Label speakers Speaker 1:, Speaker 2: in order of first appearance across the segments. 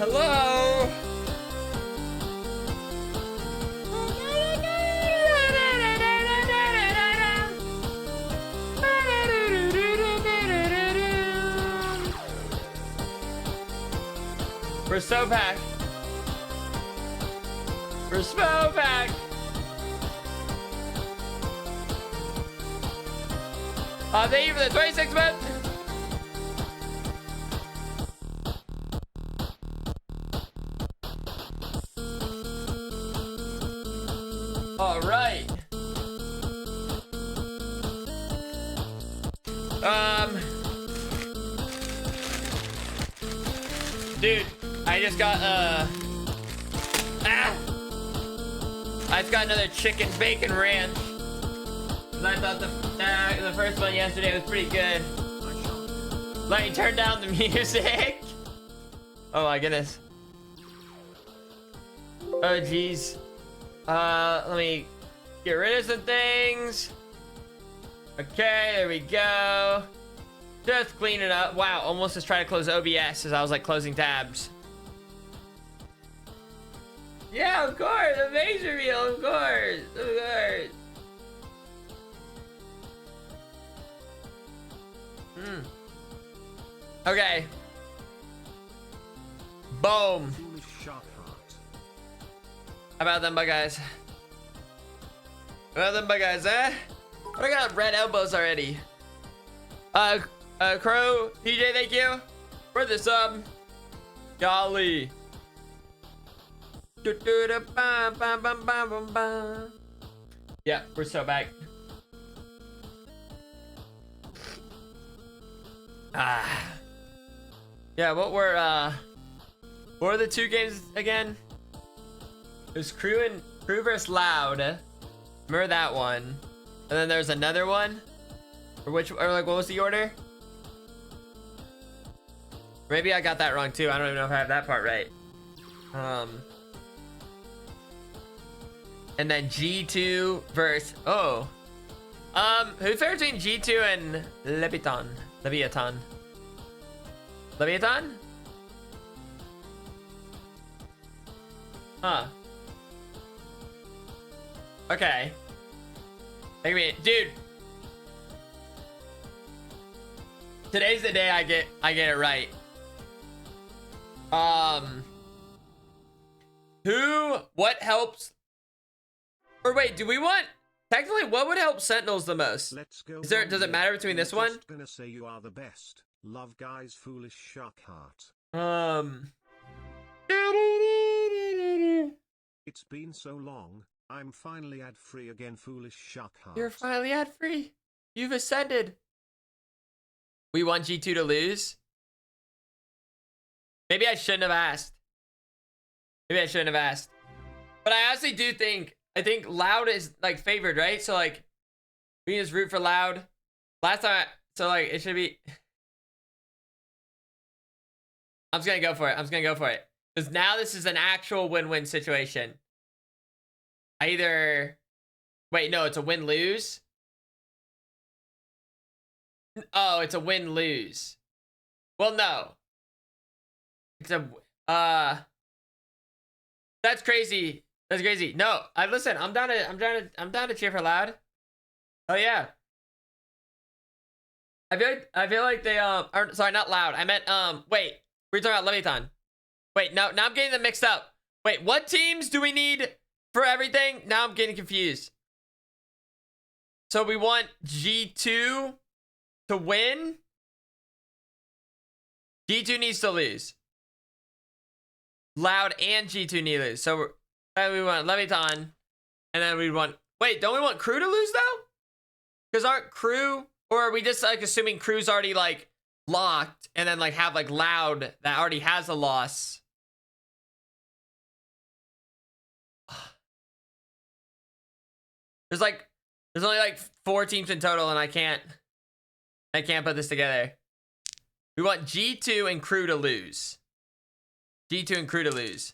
Speaker 1: Hello? We're so packed. We're so packed. Thank you for the 26 months. All right. Dude, I just got I just got another chicken bacon ranch. And I thought the first one yesterday was pretty good. Let me turn down the music. Oh my goodness. Oh geez. Let me get rid of some things. Okay, there we go. Just clean it up. Wow, almost just try to close OBS as I was like closing tabs. Yeah, of course, a face reveal, of course, of course. Okay. Boom. How about them bug guys? How about them bug guys, eh? I got red elbows already. Crow, TJ, thank you for the sub. Golly. Yeah, we're so back. Yeah, what were the two games again? It was Crew vs Loud. Remember that one? And then there's another one. Or like what was the order? Maybe I got that wrong too. I don't even know if I have that part right. And then G2 versus who's fair between G2 and Leviathan? Huh. Okay. Dude. Today's the day I get it right. What helps? Or wait, do we want technically what would help Sentinels the most?
Speaker 2: Let's go.
Speaker 1: Does it matter between this one?
Speaker 2: Just gonna say you are the best. Love guys, foolish shark heart. It's been so long. I'm finally ad free again, foolish shark heart.
Speaker 1: You're finally ad free. You've ascended. We want G2 to lose. Maybe I shouldn't have asked. But I honestly do think Loud is like favored, right? So like we can just root for Loud. Last time so like it should be I'm just gonna go for it. Because now this is an actual win-win situation. Wait, no, it's a win-lose. Oh, it's a win-lose. Well, no. It's a that's crazy. That's crazy. No, listen, I'm down to cheer for Loud. Oh yeah. I feel like they sorry, not Loud. I meant wait, we're talking about Leviathan. Wait, no, now I'm getting them mixed up. Wait, what teams do we need for everything? Now I'm getting confused. So we want G2 to win. G2 needs to lose. Loud and G2 need to lose. So we want Leviathan. And then we want... Wait, don't we want Crew to lose, though? Because aren't Crew... Or are we just, like, assuming Crew's already, like, locked? And then, like, have, like, Loud that already has a loss? There's only, like, 4 teams in total, and I can't put this together. We want G2 and Crew to lose. G2 and Crew to lose.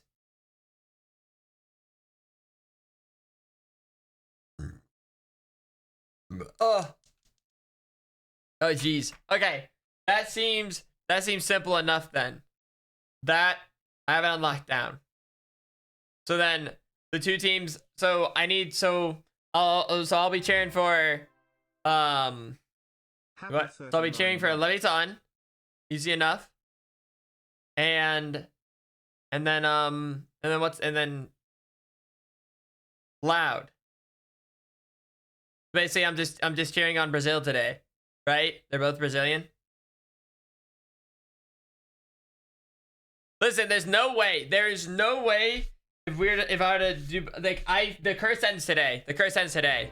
Speaker 1: Oh, geez. Okay, that seems simple enough then. That I have it on lockdown. So then the two teams. So I need. So I'll be cheering for. What? So I'll be cheering for Leviathan. Easy enough. And then Loud. Basically, I'm just cheering on Brazil today, right? They're both Brazilian. Listen, there's no way. There is no way if I were to do like the curse ends today. The curse ends today.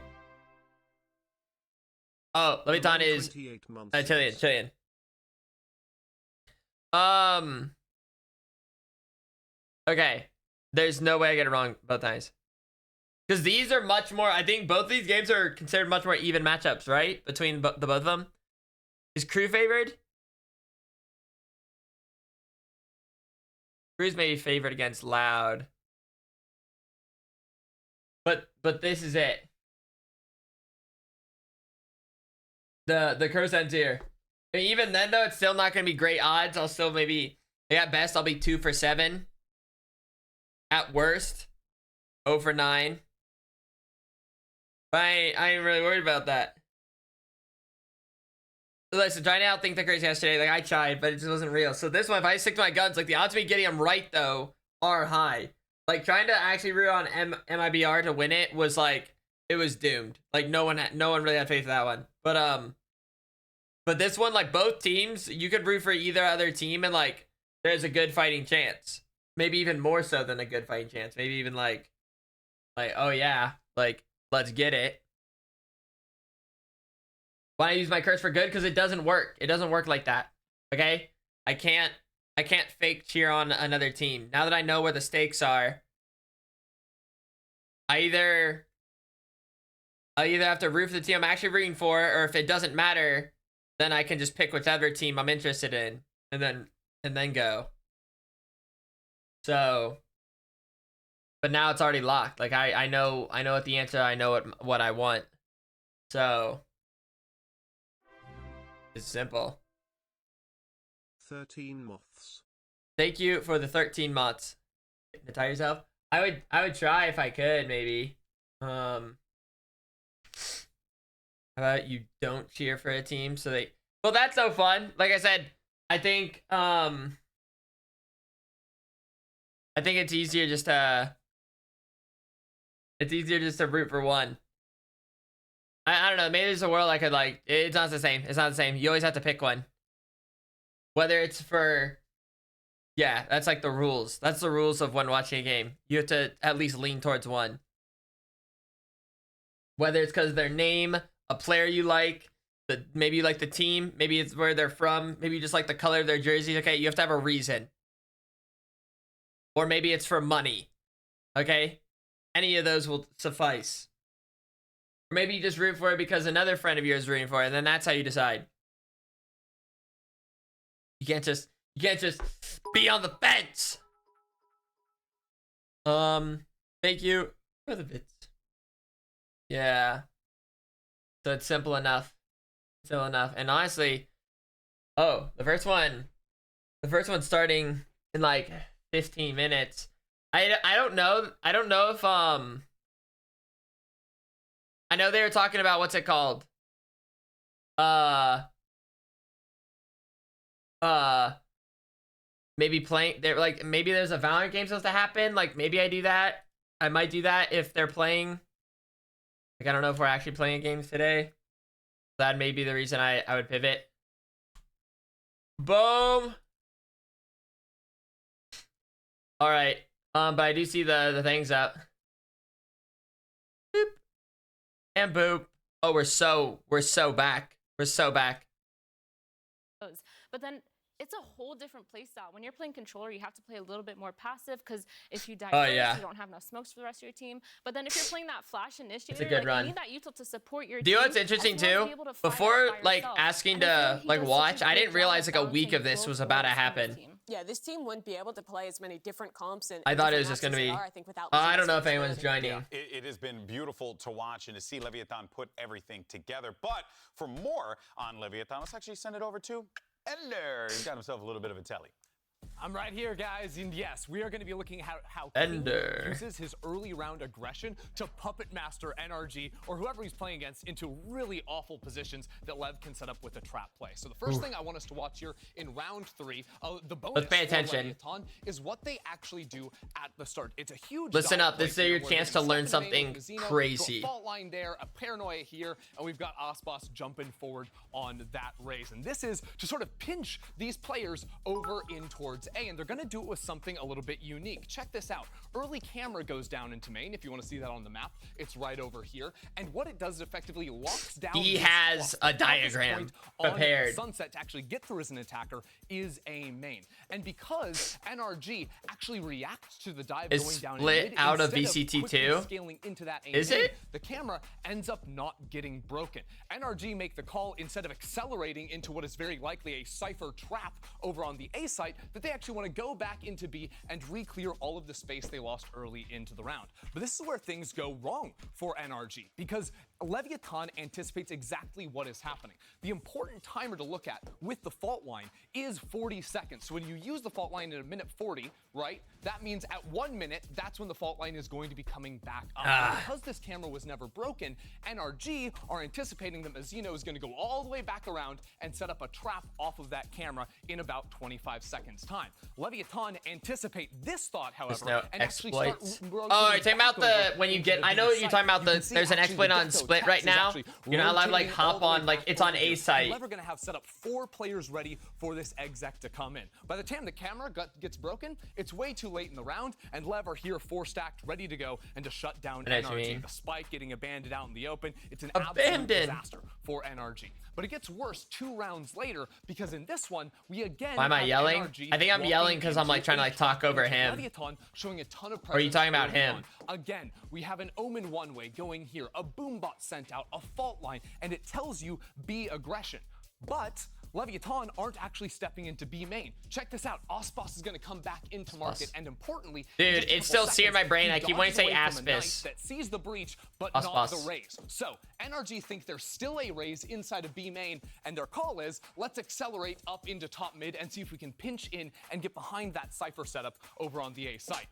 Speaker 1: Oh, Leviathan is Chilean. Okay. There's no way I get it wrong both times. Because these are much more, I think both these games are considered much more even matchups, right? Between the both of them. Is Crew favored? Crew's maybe favored against Loud. But this is it. The curse ends here. And even then though, it's still not gonna be great odds. I'll still maybe, at best, I'll be 2 for 7. At worst, 0 for 9. But I ain't really worried about that. Listen, trying to outthink the curse yesterday, like I tried, but it just wasn't real. So this one, if I stick to my guns, like the odds of me getting them right though are high. Like trying to actually root on MIBR to win it was like, it was doomed. Like no one really had faith in that one. But this one, like both teams, you could root for either other team and like there's a good fighting chance. Maybe even more so than a good fighting chance. Maybe even like oh yeah, like let's get it. Why I use my curse for good? Because it doesn't work. It doesn't work like that. Okay? I can't fake cheer on another team. Now that I know where the stakes are, I either have to root for the team I'm actually rooting for, or if it doesn't matter, then I can just pick whichever team I'm interested in and then go. So, but now it's already locked. Like I know what the answer. I know what I want. So it's simple.
Speaker 2: 13 moths.
Speaker 1: Thank you for the 13 moths. Tie yourself. I would try if I could maybe. How about you don't cheer for a team so they? Well, that's so fun. Like I said, I think it's easier just to root for one. I don't know. Maybe there's a world I could like. It's not the same. It's not the same. You always have to pick one. Whether it's for, yeah, that's like the rules. That's the rules of when watching a game. You have to at least lean towards one. Whether it's because of their name, a player you like, maybe you like the team, maybe it's where they're from, maybe you just like the color of their jerseys. Okay, you have to have a reason. Or maybe it's for money. Okay? Any of those will suffice. Or maybe you just root for it because another friend of yours is rooting for it, and then that's how you decide. You can't just be on the fence. Thank you for the bits. Yeah. So it's simple enough. Simple enough. And honestly, the first one's starting in like 15 minutes. I don't know if I know they were talking about what's it called? Maybe playing. They're like maybe there's a Valorant game supposed to happen. Like maybe I do that. I might do that if they're playing. Like I don't know if we're actually playing games today. That may be the reason I would pivot. Boom. All right. But I do see the things up. Boop. And boop. Oh, we're so back. We're so back.
Speaker 3: But then it's a whole different play style. When you're playing controller, you have to play a little bit more passive because if you die first, you don't have enough smokes for the rest of your team. But then if you're playing that flash initiator,
Speaker 1: it's a good run.
Speaker 3: You need that util to support your
Speaker 1: Do you know
Speaker 3: team.
Speaker 1: what's interesting too? Before like asking to like watch, I didn't realize like a week of this was about to happen.
Speaker 4: Yeah, this team wouldn't be able to play as many different comps. And
Speaker 1: I thought it was just going to be. I don't know if anyone's joining.
Speaker 5: Yeah, it has been beautiful to watch and to see Leviathan put everything together. But for more on Leviathan, let's actually send it over to Ender. He's got himself a little bit of a telly.
Speaker 6: I'm right here, guys, and yes, we are going to be looking at how
Speaker 1: Ender
Speaker 6: King uses his early round aggression to puppet master NRG or whoever he's playing against into really awful positions that Lev can set up with a trap play. So the first thing I want us to watch here in round 3, the bonus
Speaker 1: Let's pay attention.
Speaker 6: for Leviathan is what they actually do at the start. It's a huge
Speaker 1: Listen up,
Speaker 6: play
Speaker 1: this is
Speaker 6: here
Speaker 1: your
Speaker 6: where
Speaker 1: chance
Speaker 6: they're
Speaker 1: to
Speaker 6: gonna
Speaker 1: learn
Speaker 6: set the main
Speaker 1: something
Speaker 6: with Xeno,
Speaker 1: crazy.
Speaker 6: go fault line there, a paranoia here, and we've got Ospas jumping forward on that raise. And this is to sort of pinch these players over in towards A, and they're going to do it with something a little bit unique. Check this out. Early camera goes down into main. If you want to see that on the map, it's right over here. And what it does is effectively locks down.
Speaker 1: He
Speaker 6: this
Speaker 1: has
Speaker 6: block.
Speaker 1: a diagram
Speaker 6: On
Speaker 1: prepared.
Speaker 6: Sunset to actually get through as an attacker is A main. And because NRG actually reacts to the dive
Speaker 1: Is
Speaker 6: going down in
Speaker 1: split
Speaker 6: mid,
Speaker 1: out of
Speaker 6: instead
Speaker 1: VCT2?
Speaker 6: quickly scaling into that A
Speaker 1: Is
Speaker 6: main,
Speaker 1: it?
Speaker 6: the camera ends up not getting broken. NRG make the call instead of accelerating into what is very likely a Cypher trap over on the A site, that they actually want to go back into B and re-clear all of the space they lost early into the round. But this is where things go wrong for NRG, because Leviathan anticipates exactly what is happening. The important timer to look at with the fault line is 40 seconds. So when you use the fault line at a minute 40, right, that means at 1 minute, that's when the fault line is going to be coming back up. And because this camera was never broken, NRG are anticipating that Xeno is going to go all the way back around and set up a trap off of that camera in about 25 seconds time. Leviathan anticipate this thought, however,
Speaker 1: no
Speaker 6: and actually
Speaker 1: exploits.
Speaker 6: start rotating
Speaker 1: Oh, you're talking
Speaker 6: back
Speaker 1: about the
Speaker 6: over
Speaker 1: when you
Speaker 6: into
Speaker 1: get.
Speaker 6: the
Speaker 1: I know
Speaker 6: B
Speaker 1: what you're
Speaker 6: site.
Speaker 1: talking about.
Speaker 6: You can
Speaker 1: The
Speaker 6: see
Speaker 1: there's an
Speaker 6: actually
Speaker 1: exploit
Speaker 6: the
Speaker 1: on
Speaker 6: Gecko
Speaker 1: split
Speaker 6: Tex
Speaker 1: right
Speaker 6: is
Speaker 1: now.
Speaker 6: actually
Speaker 1: You're not allowed to like
Speaker 6: rotating all
Speaker 1: hop
Speaker 6: the way
Speaker 1: on like
Speaker 6: back
Speaker 1: it's on
Speaker 6: over
Speaker 1: A
Speaker 6: here.
Speaker 1: site.
Speaker 6: We're gonna have set up 4 players ready for this exec to come in. By the time the camera gets broken, it's way too late in the round, and Lev are here 4 stacked, ready to go and to shut down
Speaker 1: I know what you
Speaker 6: NRG.
Speaker 1: mean.
Speaker 6: The spike getting abandoned out in the open. It's an
Speaker 1: Abandoned.
Speaker 6: absolute disaster for NRG. But it gets worse 2 rounds later, because in this one, we again
Speaker 1: Why am I
Speaker 6: have
Speaker 1: yelling?
Speaker 6: NRG
Speaker 1: I think I'm
Speaker 6: walking
Speaker 1: yelling 'cause I'm, like,
Speaker 6: into
Speaker 1: trying to, like, talk over
Speaker 6: into
Speaker 1: him.
Speaker 6: Leviathan, showing a ton of
Speaker 1: Or are you
Speaker 6: presence
Speaker 1: talking about
Speaker 6: early
Speaker 1: him?
Speaker 6: on. Again, we have an Omen one-way going here, a boombot sent out, a fault line, and it tells you B aggression. But Leviathan aren't actually stepping into B main. Check this out. Ospas is going to come back into market, and importantly,
Speaker 1: Dude,
Speaker 6: in just a
Speaker 1: it's
Speaker 6: couple
Speaker 1: still searing my
Speaker 6: seconds,
Speaker 1: brain.
Speaker 6: he
Speaker 1: I keep wanting to
Speaker 6: dodges
Speaker 1: say
Speaker 6: away from a knight
Speaker 1: Aspis.
Speaker 6: that sees the breach, but not
Speaker 1: Ospas.
Speaker 6: the raise. So NRG think there's still a raise inside of B main, and their call is, let's accelerate up into top mid and see if we can pinch in and get behind that Cypher setup over on the A site.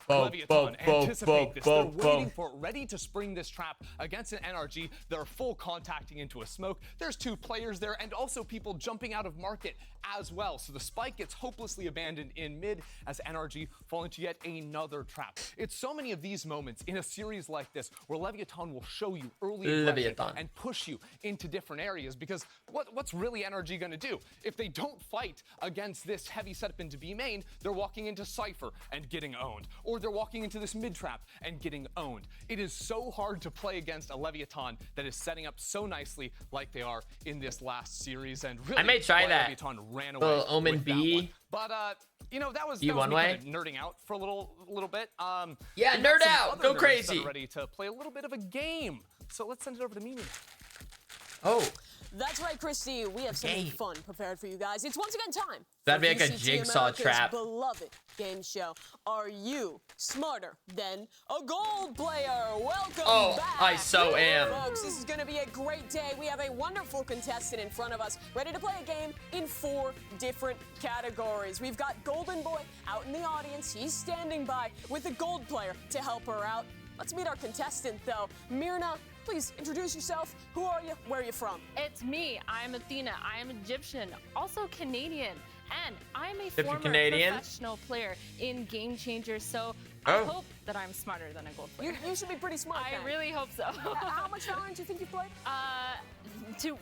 Speaker 6: Leviathan anticipate this. They're waiting for it, ready to spring this trap against an NRG. They're full contacting into a smoke. There's 2 players there, and also people jumping out of market as well. So the spike gets hopelessly abandoned in mid as NRG fall into yet another trap. It's so many of these moments in a series like this where Leviathan will show you early aggression
Speaker 1: Leviathan.
Speaker 6: and push you into different areas, because what's really NRG going to do? If they don't fight against this heavy setup into B main, they're walking into Cypher and getting owned, or they're walking into this mid trap and getting owned. It is so hard to play against a Leviathan that is setting up so nicely like they are in this last series, and really,
Speaker 1: I may try
Speaker 6: why
Speaker 1: that.
Speaker 6: Leviathan ran away
Speaker 1: Little Omen
Speaker 6: with that
Speaker 1: B.
Speaker 6: one. But you know, that was
Speaker 1: You
Speaker 6: me
Speaker 1: one way?
Speaker 6: kind of nerding out for a little bit.
Speaker 1: Yeah,
Speaker 6: we've got
Speaker 1: nerd
Speaker 6: some
Speaker 1: out.
Speaker 6: other
Speaker 1: Go
Speaker 6: nerds that
Speaker 1: crazy.
Speaker 6: are ready to play a little bit of a game. So let's send it over to Mimi.
Speaker 1: Oh,
Speaker 4: That's right, Christy. We have something
Speaker 1: game.
Speaker 4: fun prepared for you guys. It's once again time.
Speaker 1: That'd
Speaker 4: for
Speaker 1: be like a
Speaker 4: VCT
Speaker 1: jigsaw
Speaker 4: America's
Speaker 1: trap.
Speaker 4: Beloved game show. Are you smarter than a gold player? Welcome
Speaker 1: Oh,
Speaker 4: back.
Speaker 1: I so am.
Speaker 4: Folks, this is going to be a great day. We have a wonderful contestant in front of us, ready to play a game in 4 different categories. We've got Golden Boy out in the audience. He's standing by with a gold player to help her out. Let's meet our contestant, though. Myrna, please introduce yourself. Who are you? Where are you from?
Speaker 3: It's me. I'm Athena. I am Egyptian, also Canadian, and I'm a
Speaker 1: Egyptian
Speaker 3: former
Speaker 1: Canadian?
Speaker 3: professional player in Game Changers. So I
Speaker 1: Oh.
Speaker 3: hope that I'm smarter than a gold player.
Speaker 4: You should be pretty smart.
Speaker 3: I
Speaker 4: then.
Speaker 3: really hope so.
Speaker 4: How much Valorant do you think you've played?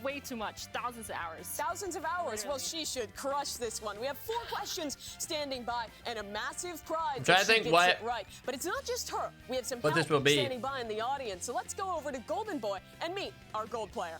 Speaker 3: Way too much. Thousands of hours.
Speaker 4: Thousands of hours. Well,
Speaker 3: Literally.
Speaker 4: she should crush this one. We have 4 questions standing by and a massive prize
Speaker 1: trying
Speaker 4: if
Speaker 1: to
Speaker 4: she
Speaker 1: think
Speaker 4: gets
Speaker 1: what-
Speaker 4: it right. But it's not just her. We have some
Speaker 1: what
Speaker 4: help
Speaker 1: this will be.
Speaker 4: standing by in the audience. So let's go over to Golden Boy and meet our gold player.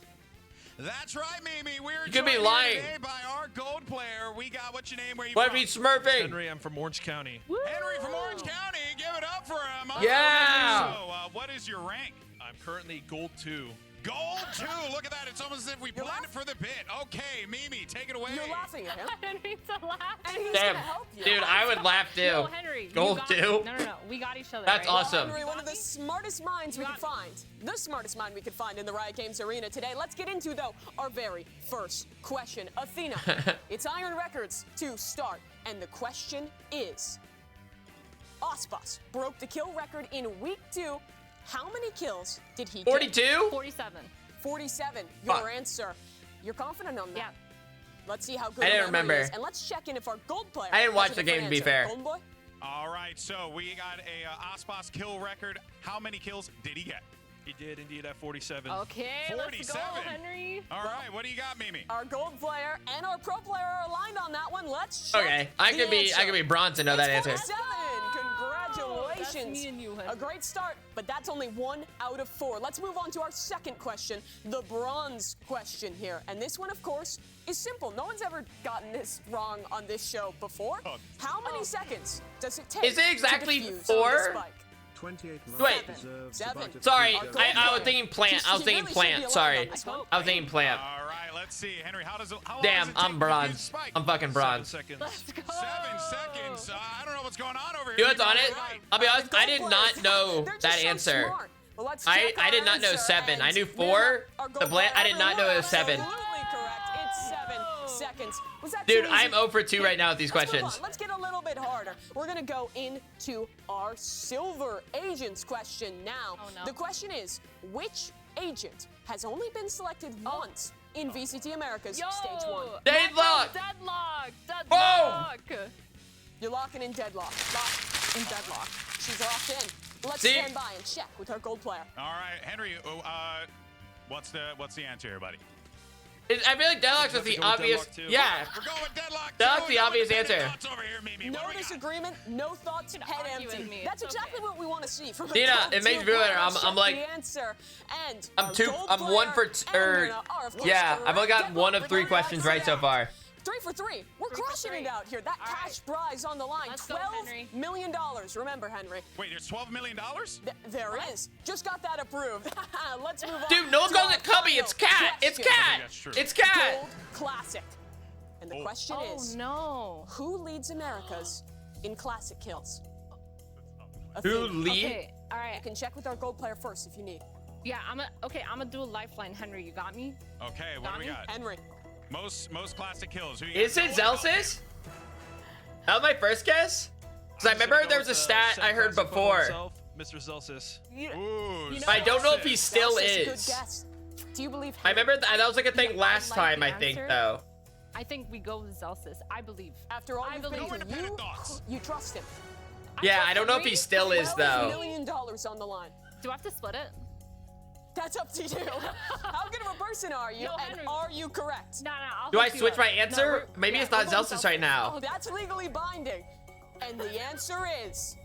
Speaker 7: That's right, Mimi. We're
Speaker 1: You could be
Speaker 7: joined
Speaker 1: lying.
Speaker 7: here today by our gold player. We got what's your name? Where you
Speaker 1: what
Speaker 7: from?
Speaker 1: if he's smurfing?
Speaker 8: Henry, I'm from Orange County.
Speaker 7: Henry from Orange County. Give it up for him.
Speaker 1: Yeah.
Speaker 7: So, what is your rank?
Speaker 8: I'm currently Gold 2.
Speaker 7: Gold 2. Look at that. It's almost as if we
Speaker 4: You're
Speaker 7: planned it for the bit. Okay, Mimi, take it away.
Speaker 4: You're laughing at him.
Speaker 3: Henry to laugh.
Speaker 4: And he's
Speaker 1: Damn,
Speaker 4: gonna help you.
Speaker 1: dude, I would laugh too.
Speaker 3: No, Henry. you
Speaker 1: Gold
Speaker 3: got-
Speaker 1: 2.
Speaker 3: No. We got each other.
Speaker 1: That's
Speaker 3: right?
Speaker 1: awesome.
Speaker 4: Henry, one of the smartest minds we
Speaker 3: You
Speaker 4: could
Speaker 3: got
Speaker 4: find. The smartest mind we could find in the Riot Games arena today. Let's get into, though, our very first question. Athena, it's Iron Records to start. And the question is, Ospas broke the kill record in week 2. How many kills did he get?
Speaker 1: 42?
Speaker 3: 47.
Speaker 4: 47. Your
Speaker 1: Fuck.
Speaker 4: answer. You're confident on that?
Speaker 3: Yeah.
Speaker 4: Let's see how good
Speaker 1: I didn't
Speaker 4: your memory
Speaker 1: remember.
Speaker 4: is. And let's check in if our gold player
Speaker 1: I didn't watch
Speaker 4: has a
Speaker 1: the
Speaker 4: different
Speaker 1: game, to be
Speaker 4: answer.
Speaker 1: fair.
Speaker 4: Golden Boy?
Speaker 7: All right, so we got a Ospas kill record. How many kills did he get?
Speaker 8: He did indeed at 47.
Speaker 3: Okay, let's
Speaker 7: 47.
Speaker 3: go, Henry.
Speaker 7: All right, what do you got, Mimi?
Speaker 4: Our gold player and our pro player are aligned on that one. Let's check
Speaker 1: Okay, I
Speaker 4: the
Speaker 1: could be
Speaker 4: answer.
Speaker 1: bronze and know that answer.
Speaker 4: It's 47. Congratulations.
Speaker 3: That's me and you, Henry.
Speaker 4: A great start, but that's only 1 out of 4. Let's move on to our second question, the bronze question here. And this one, of course, is simple. No one's ever gotten this wrong on this show before. How many seconds does it take
Speaker 1: Is it exactly
Speaker 4: to defuse
Speaker 1: 4?
Speaker 4: the spike?
Speaker 2: 28
Speaker 1: Wait.
Speaker 2: deserves
Speaker 4: Seven.
Speaker 2: about a
Speaker 1: Sorry,
Speaker 2: few
Speaker 4: gold
Speaker 1: I
Speaker 4: player.
Speaker 1: was thinking plant. I was
Speaker 4: You
Speaker 1: thinking
Speaker 4: really should be
Speaker 1: plant.
Speaker 4: aligned
Speaker 1: Sorry.
Speaker 4: on this one.
Speaker 1: I was thinking plant.
Speaker 7: All right, let's see. Henry, how long
Speaker 1: Damn,
Speaker 7: does it take
Speaker 1: I'm
Speaker 7: to defuse
Speaker 1: bronze.
Speaker 7: Spike?
Speaker 1: I'm fucking
Speaker 8: 7
Speaker 1: bronze.
Speaker 8: seconds.
Speaker 3: Let's go.
Speaker 7: 7 seconds. I don't know what's going on over here.
Speaker 1: You know what's on it?
Speaker 7: Right.
Speaker 1: I'll be honest,
Speaker 4: The
Speaker 1: I
Speaker 4: gold
Speaker 1: did
Speaker 4: players,
Speaker 1: not know
Speaker 4: they're just
Speaker 1: that
Speaker 4: so
Speaker 1: answer.
Speaker 4: smart. Well, let's
Speaker 1: I
Speaker 4: check our
Speaker 1: did not know
Speaker 4: answer,
Speaker 1: 7. I
Speaker 4: and
Speaker 1: knew
Speaker 4: man,
Speaker 1: 4.
Speaker 4: our gold
Speaker 1: The blank,
Speaker 4: player
Speaker 1: I did not know it was 7.
Speaker 4: Absolutely correct. It's 7 seconds. Was that
Speaker 1: Dude,
Speaker 4: too
Speaker 1: I'm
Speaker 4: easy?
Speaker 1: 0 for 2 right now with these
Speaker 4: Let's move
Speaker 1: questions.
Speaker 4: on. Let's get a little bit harder. We're gonna go into our silver agents question now.
Speaker 3: Oh, no.
Speaker 4: The question is, which agent has only been selected once in VCT America's
Speaker 3: Yo.
Speaker 4: Stage 1?
Speaker 1: Deadlock!
Speaker 3: Deadlock.
Speaker 1: Boom.
Speaker 3: Deadlock.
Speaker 4: You're locking in Deadlock. Locked in Deadlock. She's locked in. Let's
Speaker 1: See?
Speaker 4: stand by and check with our gold player.
Speaker 7: All right, Henry. What's the answer here, buddy?
Speaker 1: I feel like Deadlock's was
Speaker 8: have to
Speaker 1: the
Speaker 8: go with
Speaker 1: obvious.
Speaker 8: Deadlock, too.
Speaker 1: Yeah.
Speaker 7: We're going with Deadlock.
Speaker 1: Deadlock's
Speaker 7: too.
Speaker 1: the
Speaker 7: We're going
Speaker 1: obvious
Speaker 7: with
Speaker 1: answer.
Speaker 7: Thoughts over here, Mimi.
Speaker 4: No
Speaker 7: What do we got?
Speaker 4: disagreement, no thoughts,
Speaker 3: You can
Speaker 4: head
Speaker 3: argue
Speaker 4: empty.
Speaker 3: with me.
Speaker 4: That's
Speaker 3: It's
Speaker 4: exactly
Speaker 3: okay.
Speaker 4: what we want to see from a
Speaker 1: Dina,
Speaker 4: gold
Speaker 1: it makes me
Speaker 4: tier
Speaker 1: feel better.
Speaker 4: player.
Speaker 1: I'm
Speaker 4: Check
Speaker 1: like-
Speaker 4: the answer. And
Speaker 1: I'm
Speaker 4: our
Speaker 1: two.
Speaker 4: gold
Speaker 1: I'm 1 for.
Speaker 4: player and Nina are, of course,
Speaker 1: Yeah, I've only got
Speaker 4: correct.
Speaker 1: 1 of
Speaker 4: Deadlock,
Speaker 1: 3
Speaker 4: we
Speaker 1: questions
Speaker 4: got
Speaker 1: right so
Speaker 4: that.
Speaker 1: far.
Speaker 4: 3 for 3. We're
Speaker 3: 3 for
Speaker 4: crushing
Speaker 3: 3.
Speaker 4: it out here. That
Speaker 3: All right.
Speaker 4: cash prize on the line.
Speaker 3: Let's go,
Speaker 4: $12
Speaker 3: Henry.
Speaker 4: million. Remember, Henry.
Speaker 7: Wait, there's $12 million?
Speaker 4: There is. Just got that approved. Let's move on.
Speaker 1: Dude, no one
Speaker 4: to
Speaker 1: calls
Speaker 4: our
Speaker 1: it Cubby. It's
Speaker 4: final
Speaker 1: Cat. It's
Speaker 4: question.
Speaker 1: Cat.
Speaker 7: That's true.
Speaker 1: It's Cat.
Speaker 4: Gold Classic. And the question
Speaker 3: Oh
Speaker 4: is,
Speaker 3: no.
Speaker 4: who leads Americas in classic kills?
Speaker 1: Who
Speaker 4: Athena.
Speaker 1: lead?
Speaker 3: Okay. All right.
Speaker 4: You can check with our gold player first if you need.
Speaker 3: Yeah. I'm gonna do a lifeline, Henry. You got me?
Speaker 7: Okay, what do we got?
Speaker 4: Henry.
Speaker 7: Most classic kills. Who you
Speaker 1: Is
Speaker 7: got?
Speaker 1: it Zelsis? That was my first guess. Because I remember there was a stat I heard before.
Speaker 8: Mr. Zelsis.
Speaker 7: Ooh,
Speaker 1: I don't know if he still
Speaker 4: That's a
Speaker 1: is.
Speaker 4: good guess. Do you believe
Speaker 1: I
Speaker 4: Henry?
Speaker 1: remember that was like a thing last
Speaker 3: like
Speaker 1: time,
Speaker 3: the
Speaker 1: I think,
Speaker 3: answer.
Speaker 1: though.
Speaker 3: I think we go with Zelsis. I believe.
Speaker 4: After all
Speaker 3: I
Speaker 4: you've been
Speaker 3: believe
Speaker 4: through,
Speaker 7: independent thoughts.
Speaker 4: you trust him.
Speaker 1: Yeah, I don't know if he still is,
Speaker 4: $12
Speaker 1: though.
Speaker 4: million on the line.
Speaker 3: Do I have to split it?
Speaker 4: That's up to you. How good of a person are you?
Speaker 3: Yo,
Speaker 4: And
Speaker 3: Henry.
Speaker 4: are you correct?
Speaker 3: No. I'll
Speaker 1: Do I
Speaker 3: hook you
Speaker 1: switch
Speaker 3: up.
Speaker 1: my
Speaker 3: No,
Speaker 1: answer?
Speaker 3: we're-
Speaker 1: Maybe
Speaker 3: yeah,
Speaker 1: it's not
Speaker 3: we're going
Speaker 1: Zelsis right now.
Speaker 4: That's legally binding. And the answer is...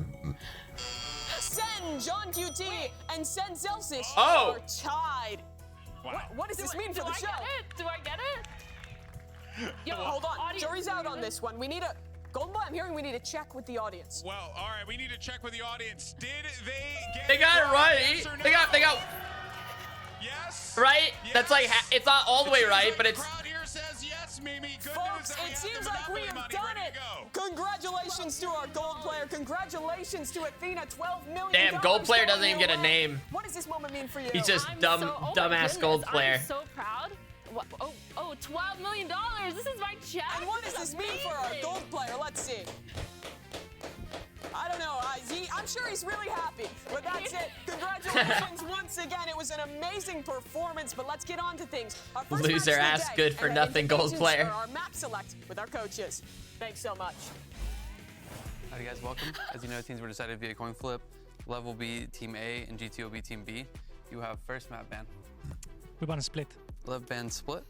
Speaker 4: Sen, John QT, and Sen Zelsis
Speaker 1: Oh.
Speaker 4: are tied.
Speaker 7: Wow.
Speaker 4: What does this mean for
Speaker 3: Do
Speaker 4: the
Speaker 3: I
Speaker 4: show?
Speaker 3: get it? Do I get it? Yo,
Speaker 4: Hold on,
Speaker 3: audience,
Speaker 4: jury's
Speaker 3: do we
Speaker 4: out on
Speaker 3: really-
Speaker 4: this one. We need a... Golden Boy, I'm hearing we need to check with the audience.
Speaker 7: Well, all right, we need to check with the audience. Did they get
Speaker 1: They got it right.
Speaker 7: Yes or no?
Speaker 1: They got
Speaker 7: Yes.
Speaker 1: right. That's like
Speaker 7: Yes.
Speaker 1: it's not all the
Speaker 7: It
Speaker 1: way
Speaker 7: seems
Speaker 1: right,
Speaker 7: like
Speaker 1: but
Speaker 7: the
Speaker 1: it's.
Speaker 7: crowd here says yes, Mimi. Good news
Speaker 4: Folks,
Speaker 7: that we
Speaker 4: it
Speaker 7: have
Speaker 4: seems
Speaker 7: the
Speaker 4: like we
Speaker 7: Monopoly
Speaker 4: have
Speaker 7: money
Speaker 4: done
Speaker 7: ready
Speaker 4: it.
Speaker 7: to go.
Speaker 4: Congratulations to our gold player. Congratulations to Athena. $12 million.
Speaker 1: Damn, gold player doesn't
Speaker 4: going
Speaker 1: even get a
Speaker 4: your way.
Speaker 1: name.
Speaker 4: What does this moment mean for you?
Speaker 1: He's just
Speaker 3: I'm
Speaker 1: dumb,
Speaker 3: so, oh my
Speaker 1: dumbass
Speaker 3: goodness,
Speaker 1: gold player.
Speaker 3: I'm so proud. Oh, $12 million. This is my check.
Speaker 4: And what does this mean for our
Speaker 3: amazing.
Speaker 4: gold player? Let's see. I don't know. I'm sure he's really happy. But that's it. Congratulations once again. It was an amazing performance. But let's get on to things. Our first match
Speaker 1: Loser
Speaker 4: of the
Speaker 1: ass
Speaker 4: day,
Speaker 1: good for
Speaker 4: and
Speaker 1: nothing gold
Speaker 4: invitations
Speaker 1: player.
Speaker 4: for our map select with our coaches. Thanks so much.
Speaker 9: Howdy guys, welcome. As you know, teams were decided via coin flip. Lev will be Team A and GT will be Team B. You have first map ban.
Speaker 10: We want to split.
Speaker 9: Lev ban split.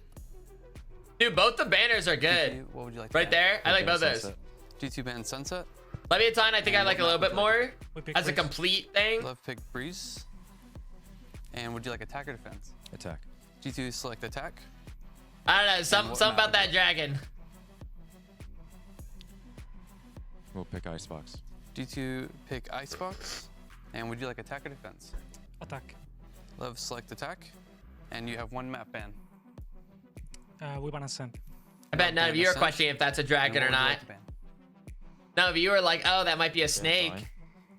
Speaker 1: Dude, both the banners are good.
Speaker 9: GT, what would you like to
Speaker 1: Right
Speaker 9: ban?
Speaker 1: there. I like both those.
Speaker 9: GT ban sunset.
Speaker 1: Leviathan, I think I like a little bit more
Speaker 10: We pick
Speaker 1: as a
Speaker 10: Breeze.
Speaker 1: complete thing.
Speaker 9: Lev pick breeze. And would you like attack or defense?
Speaker 11: Attack.
Speaker 9: G2 select attack.
Speaker 1: I don't know, some
Speaker 9: what
Speaker 1: about
Speaker 9: map?
Speaker 1: that dragon.
Speaker 11: We'll pick Icebox.
Speaker 9: G2 pick icebox. And would you like attack or defense?
Speaker 10: Attack.
Speaker 9: Lev select attack. and you have 1 map ban.
Speaker 10: We ban Ascent.
Speaker 1: I bet none of you are questioning if that's a dragon or not. None of you are like, oh, that might be a snake.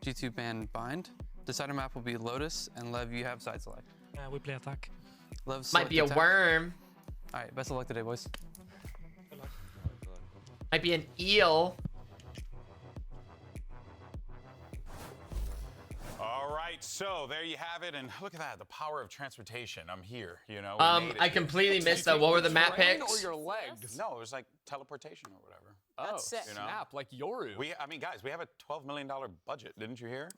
Speaker 9: G2 ban bind. Decider map will be Lotus, and Lev, you have side select.
Speaker 10: We play attack.
Speaker 9: Lev,
Speaker 1: Might be a worm.
Speaker 9: All right, best of luck today, boys.
Speaker 1: Might be an eel.
Speaker 5: All right, so there you have it, and look at that, the power of transportation. I'm here, you know.
Speaker 1: I completely missed that. What were the map picks?
Speaker 6: Or your legs?
Speaker 5: No, it was like teleportation or whatever.
Speaker 6: That's sick.
Speaker 5: You know?
Speaker 6: Snap, like Yoru.
Speaker 5: I mean, guys, we have a $12 million budget. Didn't you hear?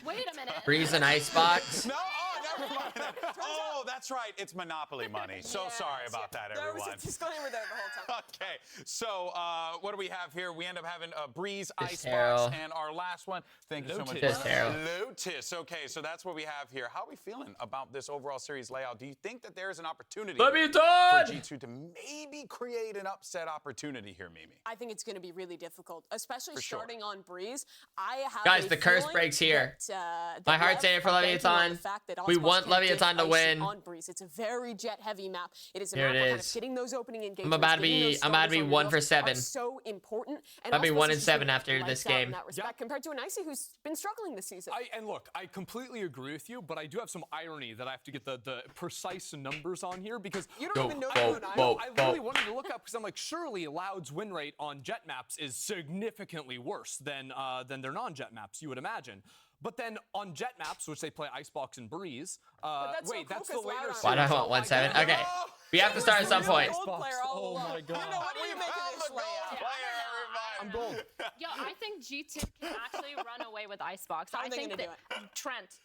Speaker 3: Wait a minute.
Speaker 1: Breeze and Icebox.
Speaker 5: No, oh, never mind. Oh, that's right. It's Monopoly money. So sorry about that, everyone.
Speaker 4: There was a disclaimer there the whole time.
Speaker 5: Okay, so what do we have here? We end up having a Breeze,
Speaker 1: Just
Speaker 5: Icebox, and our last one. Thank you so much.
Speaker 1: Just
Speaker 5: Lotus. Okay, so that's what we have here. How are we feeling about this overall series layout? Do you think that there's an opportunity for G2 to maybe create an upset opportunity here, Mimi?
Speaker 4: I think it's going to be really difficult, especially starting on Breeze.
Speaker 1: Guys, the curse breaks here. My heart's in it for Leviathan. We want Leviathan to win.
Speaker 4: On Breeze. It's a very jet-heavy map. It is a
Speaker 1: Here
Speaker 4: map
Speaker 1: it
Speaker 4: where kind
Speaker 1: is.
Speaker 4: of getting those opening engagements.
Speaker 1: I'm about to be 1 for 7.
Speaker 4: So important. And
Speaker 1: I'll be
Speaker 4: Auspice
Speaker 1: 1
Speaker 4: is
Speaker 1: and 7
Speaker 4: really
Speaker 1: after
Speaker 4: lights
Speaker 1: this
Speaker 4: out in
Speaker 1: game.
Speaker 4: that respect, compared to an Icy who's been struggling this season.
Speaker 6: And look, I completely agree with you, but I do have some irony that I have to get the precise numbers on here because
Speaker 4: you don't even know
Speaker 6: I really wanted to look up because I'm like, surely Loud's win rate on jet maps is significantly worse than their non-jet maps, you would imagine. But then on jet maps, which they play Icebox and Breeze, wait, that's the later.
Speaker 1: Why do I want 1-7? Okay, we have to start at some point.
Speaker 6: Oh my god.
Speaker 4: What do you make of this layout?
Speaker 6: I'm gold.
Speaker 3: Yo, I think G2 can actually run away with Icebox.
Speaker 4: How are
Speaker 3: I
Speaker 4: they
Speaker 3: think
Speaker 4: gonna
Speaker 3: that Trent.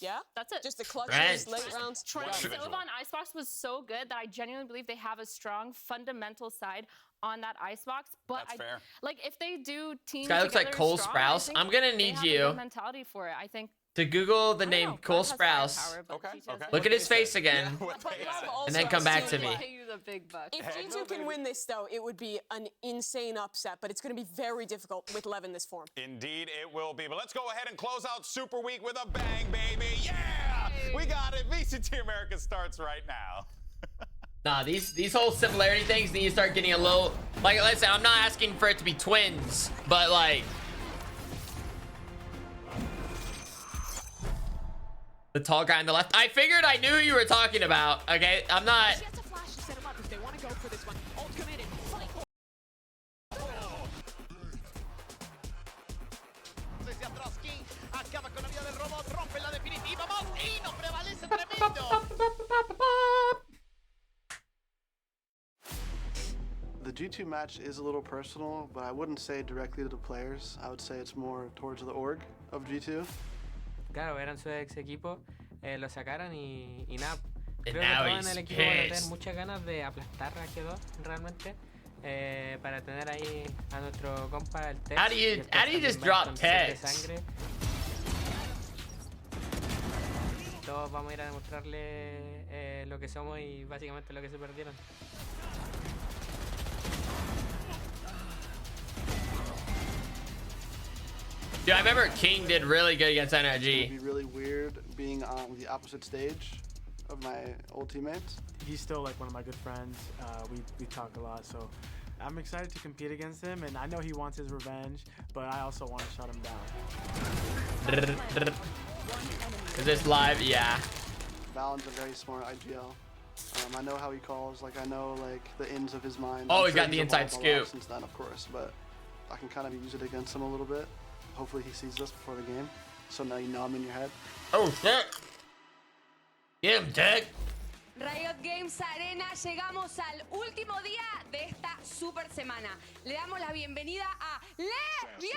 Speaker 4: Yeah?
Speaker 3: That's it.
Speaker 4: Just the clutch
Speaker 1: Trent.
Speaker 4: late rounds?
Speaker 3: Trent Silva on Icebox was so good that I genuinely believe they have a strong fundamental side on that Icebox. But
Speaker 5: That's fair.
Speaker 3: Like if they do team
Speaker 1: This guy looks like
Speaker 3: together
Speaker 1: Cole
Speaker 3: strong,
Speaker 1: Sprouse.
Speaker 3: I think
Speaker 1: I'm gonna
Speaker 3: they
Speaker 1: need
Speaker 3: have a
Speaker 1: you
Speaker 3: good mentality for it. I think
Speaker 1: to Google the name
Speaker 3: know,
Speaker 1: Cole
Speaker 3: Bud has firepower,
Speaker 1: Sprouse.
Speaker 3: but
Speaker 5: Okay,
Speaker 3: G2 has
Speaker 5: okay.
Speaker 1: Look at his face again, and then come back to me.
Speaker 3: Pay you the big bucks.
Speaker 4: If G2 can win this, though, it would be an insane upset, but it's going to be very difficult with Lev in this form.
Speaker 5: Indeed, it will be. But let's go ahead and close out Super Week with a bang, baby. Yeah! We got it. VCT America starts right now.
Speaker 1: Nah, these whole similarity things need to start getting a little... Like, listen, I'm not asking for it to be twins, but like... The tall guy on the left. I figured I knew who you were talking about, okay? I'm not...
Speaker 12: The G2 match is a little personal, but I wouldn't say directly to the players. I would say it's more towards the org of G2.
Speaker 13: Claro, eran su ex equipo, lo sacaron y nada.
Speaker 1: And
Speaker 13: Creo que
Speaker 1: now
Speaker 13: todos en
Speaker 1: he's
Speaker 13: el equipo van a tener
Speaker 1: pissed.
Speaker 13: muchas ganas de aplastar a G2 realmente. Para tener ahí a nuestro compa el Tex.
Speaker 1: How do you just drop Tex?
Speaker 13: Todos vamos a ir a demostrarle lo que somos y básicamente lo que se perdieron.
Speaker 1: Dude, I remember King did really good against
Speaker 12: It'd
Speaker 1: NRG.
Speaker 12: be really weird being on the opposite stage of my old teammates.
Speaker 10: He's still like one of my good friends. We talk a lot, so I'm excited to compete against him, and I know he wants his revenge, but I also want to shut him down.
Speaker 1: Is this live? Yeah.
Speaker 12: Valen's a very smart IGL. I know how he calls, like I know like the ins of his mind.
Speaker 1: Oh,
Speaker 12: I'm
Speaker 1: he got the inside
Speaker 12: evolved a lot
Speaker 1: scoop.
Speaker 12: since then, of course, but I can kind of use it against him a little bit. Hopefully he sees this before the game, so now you know I'm in your head.
Speaker 1: Oh shit! Get him, Tech.
Speaker 14: Riot Games Arena, llegamos al último día de esta super semana. Le damos la bienvenida a Leviathan.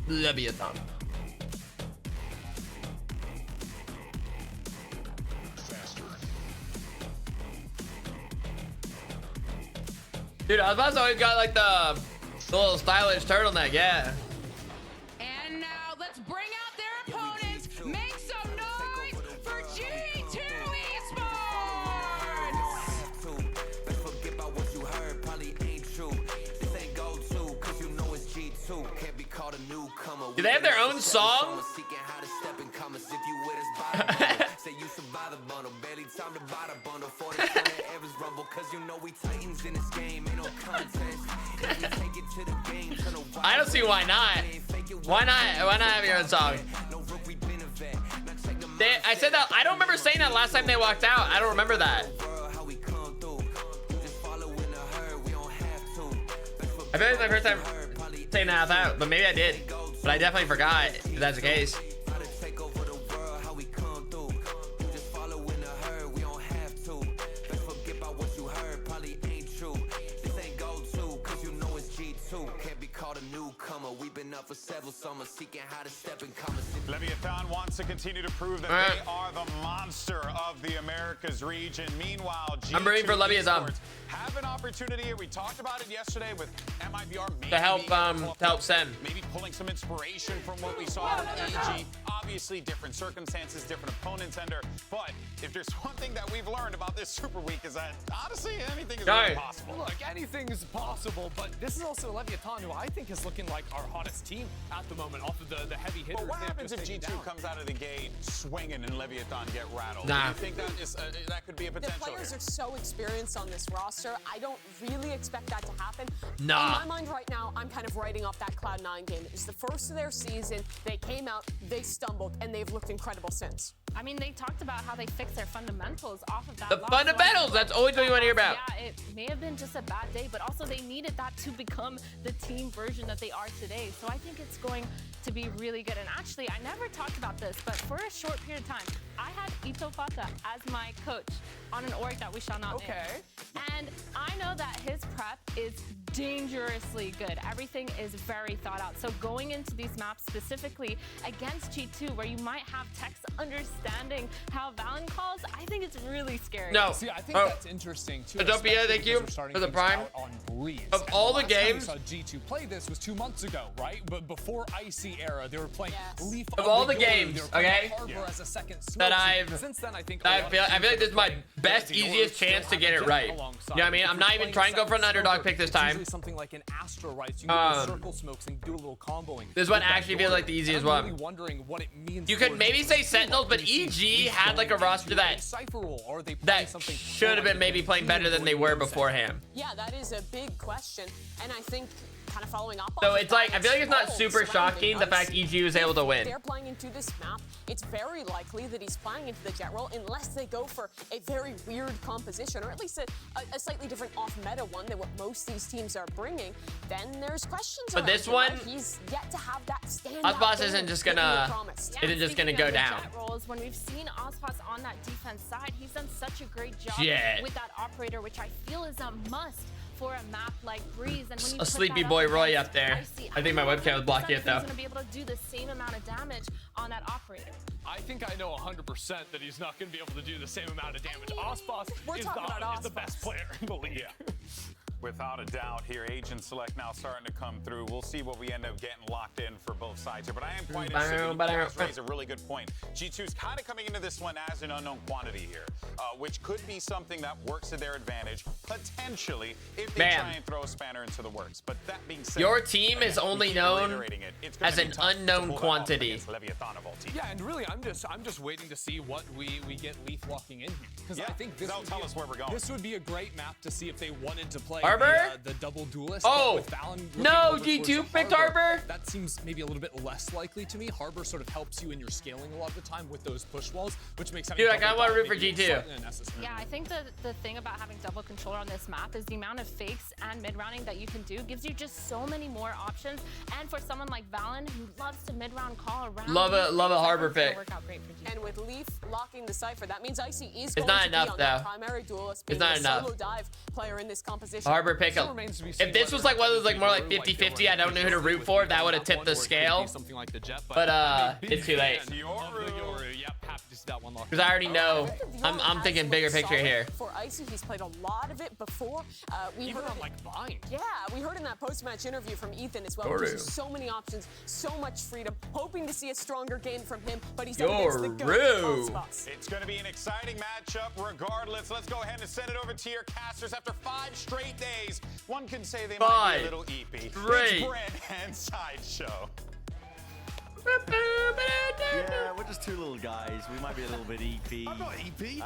Speaker 1: Leviathan. Dude, Aspas always got like the little stylish turtleneck, yeah.
Speaker 14: And now let's bring out their opponents. Make some noise for G2 Esports.
Speaker 15: Forget about what you heard, probably ain't true. This ain't go to, cause you know it's G2. Can't be called a newcomer.
Speaker 1: Do they have their own song?
Speaker 15: Say you survive the bundle, barely time to buy the bundle. 40 Evans rumble, cause you know we Titans in this game, ain't no contest. Take it to the game,
Speaker 1: I don't see why not. Why not have your own song? I said that. I don't remember saying that last time they walked out. I don't remember that. I feel like it's my first time saying that out, but maybe I did. But I definitely forgot if that's the case.
Speaker 15: We've been up for several summers, seeking how to step in commas.
Speaker 5: Leviathan wants to continue to prove that they are the monster of the Americas region. Meanwhile, G2
Speaker 1: I'm rooting for Leviathan.
Speaker 5: Have an opportunity here. We talked about it yesterday with MIBR.
Speaker 1: To help Sen.
Speaker 5: Maybe pulling some inspiration from what we saw from EG. Obviously, different circumstances, different opponents, Ender. But if there's one thing that we've learned about this Super Week is that honestly, anything is really possible.
Speaker 6: Look, anything is possible, but this is also Leviathan, who I think is looking like our hottest team at the moment off of the heavy hitters.
Speaker 5: But what happens if G2 comes out of the gate swinging and Leviathan get rattled?
Speaker 1: Nah.
Speaker 5: Do you think that is that could be a potential?
Speaker 4: The players are so experienced on this roster. I don't really expect that to happen.
Speaker 1: Nah.
Speaker 4: In my mind right now, I'm kind of writing off that Cloud9 game. It was the first of their season. They came out, they stumbled, and they've looked incredible since.
Speaker 3: I mean, they talked about how they fixed their fundamentals off of that.
Speaker 1: The fundamentals, that's always what you want to hear about.
Speaker 3: Yeah, it may have been just a bad day, but also they needed that to become the team version that they are today. So I think it's going to be really good. And actually, I never talked about this, but for a short period of time, I had Ito Fata as my coach on an org that we shall not name. And I know that his prep is dangerously good. Everything is very thought out. So going into these maps specifically against G2, where you might have Tex understanding how Valen calls, I think it's really scary.
Speaker 1: No.
Speaker 6: See, I think that's interesting too.
Speaker 1: Adopia, thank you for the prime. Of all the games,
Speaker 6: saw G2 play this was 2 months ago, right? But before Icy era, they were playing Leaf.
Speaker 1: Of all the games, okay,
Speaker 6: as a second
Speaker 1: that I've,
Speaker 6: since then, I
Speaker 1: feel like this is my best, easiest chance to get it right. You know what I mean? I'm not even trying to go for an underdog pick this time.
Speaker 6: Something like an Astro, right? So you can do circle smokes and do a little comboing.
Speaker 1: This one actually feels like the easiest one.
Speaker 6: Really wondering what it means.
Speaker 1: You could maybe say Sentinels, but EG had like a roster that should have been maybe playing better than they were beforehand.
Speaker 4: Yeah, that is a big question, and I think kind of following up on
Speaker 1: so it's like, I feel like it's not super shocking the fact EG was able to win.
Speaker 4: They're playing into this map. It's very likely that he's playing into the jet role unless they go for a very weird composition, or at least a slightly different off-meta one than what most of these teams are bringing. Then there's questions.
Speaker 1: But this one,
Speaker 4: he's yet to have that standout.
Speaker 1: Aspas isn't just gonna go down.
Speaker 3: Jet roles, when we've seen Aspas on that defense side, he's done such a great job with that operator, which I feel is a must for a map like Breeze. And when you
Speaker 1: a sleepy boy Roy up there. I think my webcam was blocking it though.
Speaker 3: He's gonna be able to do the same amount of damage on that operator.
Speaker 6: I think I know 100% that he's not going to be able to do the same amount of damage. Aspas is the best player in the league.
Speaker 5: Without a doubt here, Agent Select now starting to come through. We'll see what we end up getting locked in for both sides here. But I am quite interested. You guys raise a really good point. G2's kind of coming into this one as an unknown quantity here, which could be something that works to their advantage, potentially, if they try and throw a spanner into the works. But that being said,
Speaker 1: your team is only known as an unknown quantity.
Speaker 6: Yeah, and really, I'm just waiting to see what we get Leaf walking in here, because I think this
Speaker 5: tell us where we're going.
Speaker 6: This would be a great map to see if they wanted to play the double duelist.
Speaker 1: Oh, no, G2 picked Harbor.
Speaker 6: That seems maybe a little bit less likely to me. Harbor sort of helps you in your scaling a lot of the time with those push walls, which makes
Speaker 1: dude, I kind of want to root for G2.
Speaker 3: Yeah, I think the thing about having double controller on this map is the amount of fakes and mid-rounding that you can do gives you just so many more options. And for someone like Valen, who loves to mid-round call around,
Speaker 1: love a Harbor pick.
Speaker 3: Work out great for G2.
Speaker 4: And with Leaf locking the Cypher, that means Icy is
Speaker 1: it's
Speaker 4: going
Speaker 1: not
Speaker 4: to
Speaker 1: enough,
Speaker 4: be on
Speaker 1: though.
Speaker 4: that primary duelist, being a solo dive player in this composition.
Speaker 1: Harbor pick up. If this was like one of those like more like 50-50, I don't know who to root for, that would have tipped the scale. But it's too late. Because I already know. I'm thinking bigger picture here.
Speaker 4: For Icy. He's played a lot of it before. We heard
Speaker 6: on like Vine.
Speaker 4: Yeah, we heard in that post-match interview from Ethan as well.
Speaker 1: Yoru.
Speaker 4: So many options, so much freedom. Hoping to see a stronger game from him, but he's up against the
Speaker 1: Yoru.
Speaker 4: GOAT.
Speaker 5: It's going to be an exciting matchup regardless. Let's go ahead and send it over to your casters. After 5 straight days, one can say they might be a little EP. It's Brent and Sideshow.
Speaker 16: Yeah, we're just two little guys. We might be a little bit EP.
Speaker 6: I'm not EP.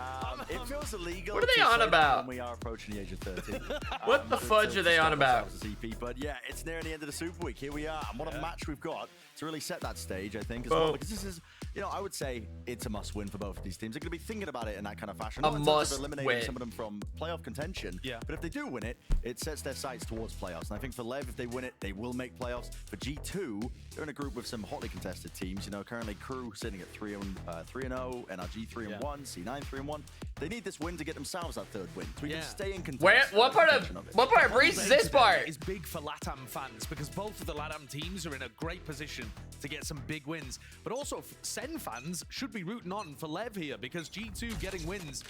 Speaker 16: It feels illegal.
Speaker 1: What are they
Speaker 16: to
Speaker 1: on
Speaker 16: say
Speaker 1: about?
Speaker 16: When we are approaching the age of 30.
Speaker 1: What the fudge are they on about?
Speaker 16: As EP, but yeah, it's near the end of the Super Week. Here we are. And what a match we've got to really set that stage, I think, as well. Because this is, I would say it's a must-win for both of these teams. They're going to be thinking about it in that kind of fashion. Not in terms of eliminating some of them from playoff contention. Yeah. But if they do win it, it sets their sights towards playoffs. And I think for Lev, if they win it, they will make playoffs. For G2, they're in a group with some hotly contested teams. Currently Crew sitting at 3-0, NRG 3-1, C9 3-1. They need this win to get themselves that third win. So we can stay in contention.
Speaker 1: What part of Breeze is this part?
Speaker 17: Is big for LATAM fans because both of the LATAM teams are in a great position to get some big wins. But also, Sen fans should be rooting on for Lev here because G2 getting wins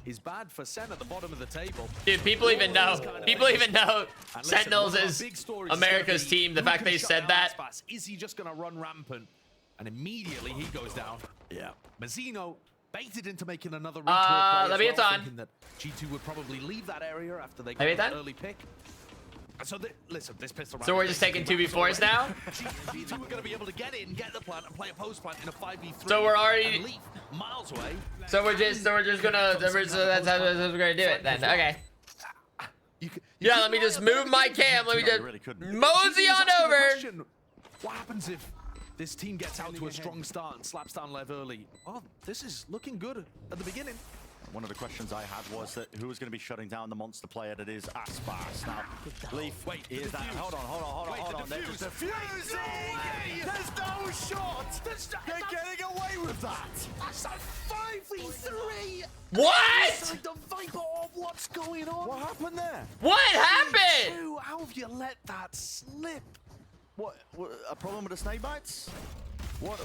Speaker 17: is bad for Sen at the bottom of the table.
Speaker 1: Dude, people even know Sentinels is America's team. The fact they said that.
Speaker 17: Is he just going to run rampant? And immediately he goes down.
Speaker 16: Yeah.
Speaker 17: Mazzino baited into making another retweet play as well, thinking that G2 would probably leave that area after they got an early pick. So listen, this pistol round.
Speaker 1: So we're just taking 2v4s now?
Speaker 17: G2 are going to be able to get in, get the plant, and play a post plant in a 5v3.
Speaker 1: So we're already
Speaker 17: and leave miles away.
Speaker 1: So we're just gonna that's how we're gonna do it then. Okay. Yeah, let me just move my cam. Let me just mosey on over.
Speaker 17: What happens if this team gets out to a strong start and slaps down Lev early? Oh, this is looking good at the beginning.
Speaker 16: One of the questions I had was that who was going to be shutting down the monster player that is Aspas. Now, Leaf, is that? Hold on. They're just defusing! There's no shot! They're getting away with that!
Speaker 17: That's a 5v3!
Speaker 1: What?
Speaker 17: The Viper of what's going on?
Speaker 16: What happened there?
Speaker 1: What happened?
Speaker 17: How have you let that slip?
Speaker 16: What a problem with the snake bites? What?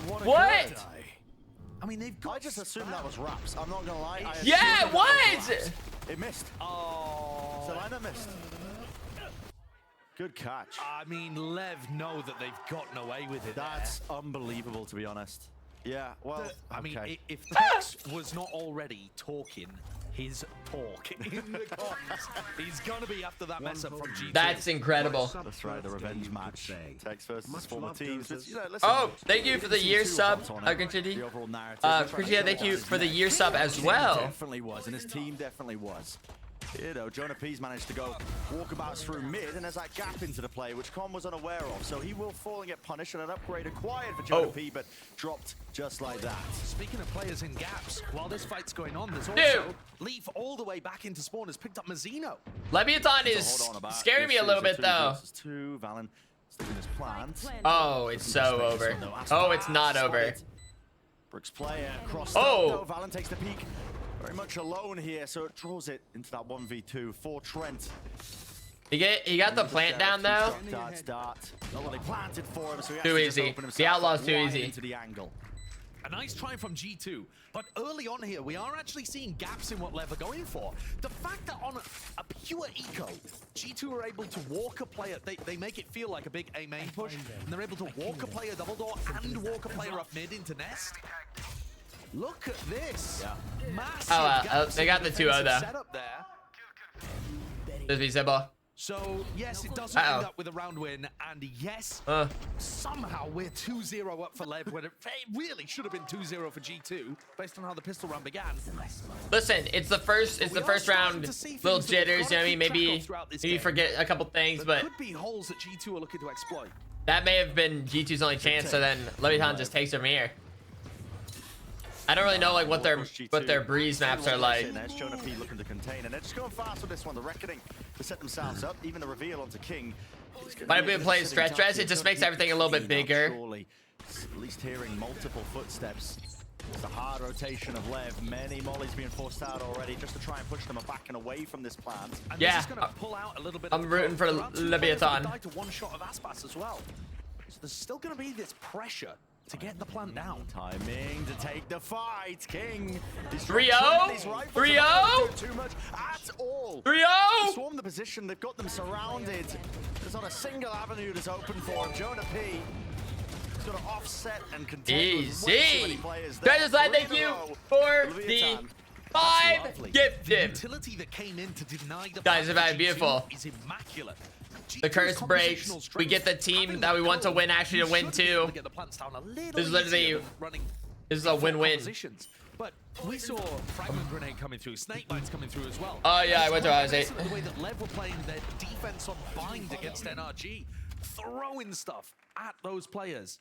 Speaker 16: I mean, they've got. I just assumed that was Raps. I'm not gonna lie.
Speaker 1: Yeah, what?
Speaker 16: It missed.
Speaker 17: Oh.
Speaker 16: Selena missed. Good catch.
Speaker 17: I mean, Lev know that they've gotten away with it.
Speaker 16: That's unbelievable, to be honest. Yeah, well,
Speaker 17: I mean, if Tex was not already talking his talk in the comments, he's gonna be after that mess up from G2.
Speaker 1: That's incredible.
Speaker 16: That's right, the revenge match. Tex versus former teams. Listen,
Speaker 1: oh, thank you for the year sub, Argentini. Christian, thank you for the year sub as well.
Speaker 16: Definitely was, and his team definitely was. Jonah P's managed to go walkabouts through mid, and there's that gap into the play, which Con was unaware of. So he will fall and get punished, and an upgrade acquired for Jonah P, but dropped just like that.
Speaker 17: Speaking of players in gaps, while this fight's going on, there's also Leaf all the way back into spawn has picked up Mazzino.
Speaker 1: Leviathan is scaring me a little bit, though.
Speaker 16: Valen sticking his plant.
Speaker 1: Oh, it's so over. Oh, it's not over.
Speaker 16: Brooks player crossed up. Valen takes the peek. Very much alone here, so it draws it into that 1v2 for Trent.
Speaker 1: He got the plant down though.
Speaker 16: Dart. No one planted for him, so he
Speaker 1: too easy. The outlaw's too easy.
Speaker 16: Into the angle.
Speaker 17: A nice try from G2, but early on here, we are actually seeing gaps in what Lev are going for. The fact that on a pure eco, G2 are able to walk a player, they make it feel like a big A main push, and they're able to walk a player double door and walk a player up mid into nest. Look at this. Yeah. Massive
Speaker 1: they got the 2-0 though.
Speaker 17: Setup there.
Speaker 1: Does he ball?
Speaker 17: So, yes, it doesn't end up with a round win, and yes, somehow we're 2-0 up for Lev, when it really should have been 2-0 for G2, based on how the pistol round began.
Speaker 1: Listen, it's the first round, little jitters, you know what I mean? Maybe forget a couple things, but
Speaker 17: could be holes that G2 are looking to exploit.
Speaker 1: That may have been G2's only chance, so then Leviathan just takes from here. I don't really know like what their breeze maps are like.
Speaker 16: Jonah P looking to contain, and they're just going fast with this one. The reckoning to set themselves up, even the reveal onto King.
Speaker 1: But if we play stretch dress, it just makes everything a little bit bigger.
Speaker 16: At least hearing multiple footsteps. It's a hard rotation of Lev. Many mollies being forced out already just to try and push them back and away from this plant.
Speaker 17: And
Speaker 1: yeah,
Speaker 17: this is gonna pull out a little bit
Speaker 1: I'm rooting for Leviathan.
Speaker 17: To one shot of Aspas as well. So there's still going to be this pressure to get the plant down.
Speaker 16: Timing to take the fight. King.
Speaker 1: 3-0? 3-0?
Speaker 16: too much at all.
Speaker 1: 3-0!
Speaker 16: Swarm the position, they've got them surrounded. There's not a single avenue that's open for him. Jonah P. has got to offset and contend with way too many players there.
Speaker 1: Treasure Slide, thank you for the 5 gifted.
Speaker 17: The utility that came in to deny the
Speaker 1: Guys, it's about beautiful.
Speaker 17: Is immaculate.
Speaker 1: The curse breaks. We get the team that we want to win actually to win too. This is literally, this is a win-win.
Speaker 17: But we saw Fragment Grenade coming through, Snake Bites coming through as well.
Speaker 1: Oh yeah, I went to Isaac.
Speaker 17: The way that Lev were playing their defense on bind against NRG, throwing stuff at those players,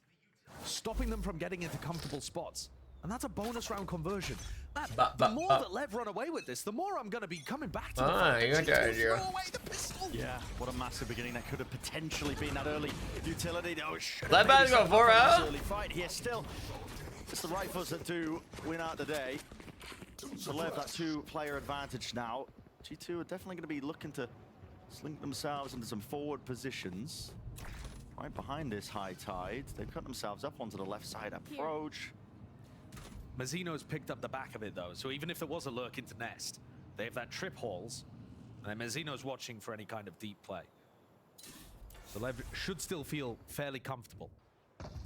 Speaker 17: stopping them from getting into comfortable spots. And that's a bonus round conversion. The more that Lev run away with this, the more I'm going to be coming back to the fact
Speaker 1: you got
Speaker 17: that
Speaker 1: the idea.
Speaker 17: throw away the pistol.
Speaker 16: Yeah, what a massive beginning. That could have potentially been that early utility. Oh,
Speaker 1: Lev has got 4-0.
Speaker 16: Early fight here still. It's the rifles that do win out the day. So Lev, that 2-player advantage now. G2 are definitely going to be looking to slink themselves into some forward positions. Right behind this high tide. They've cut themselves up onto the left side approach.
Speaker 17: Mazzino's picked up the back of it though, so even if there was a lurk into nest, they have that trip halls, and then Mazzino's watching for any kind of deep play. So Lev should still feel fairly comfortable.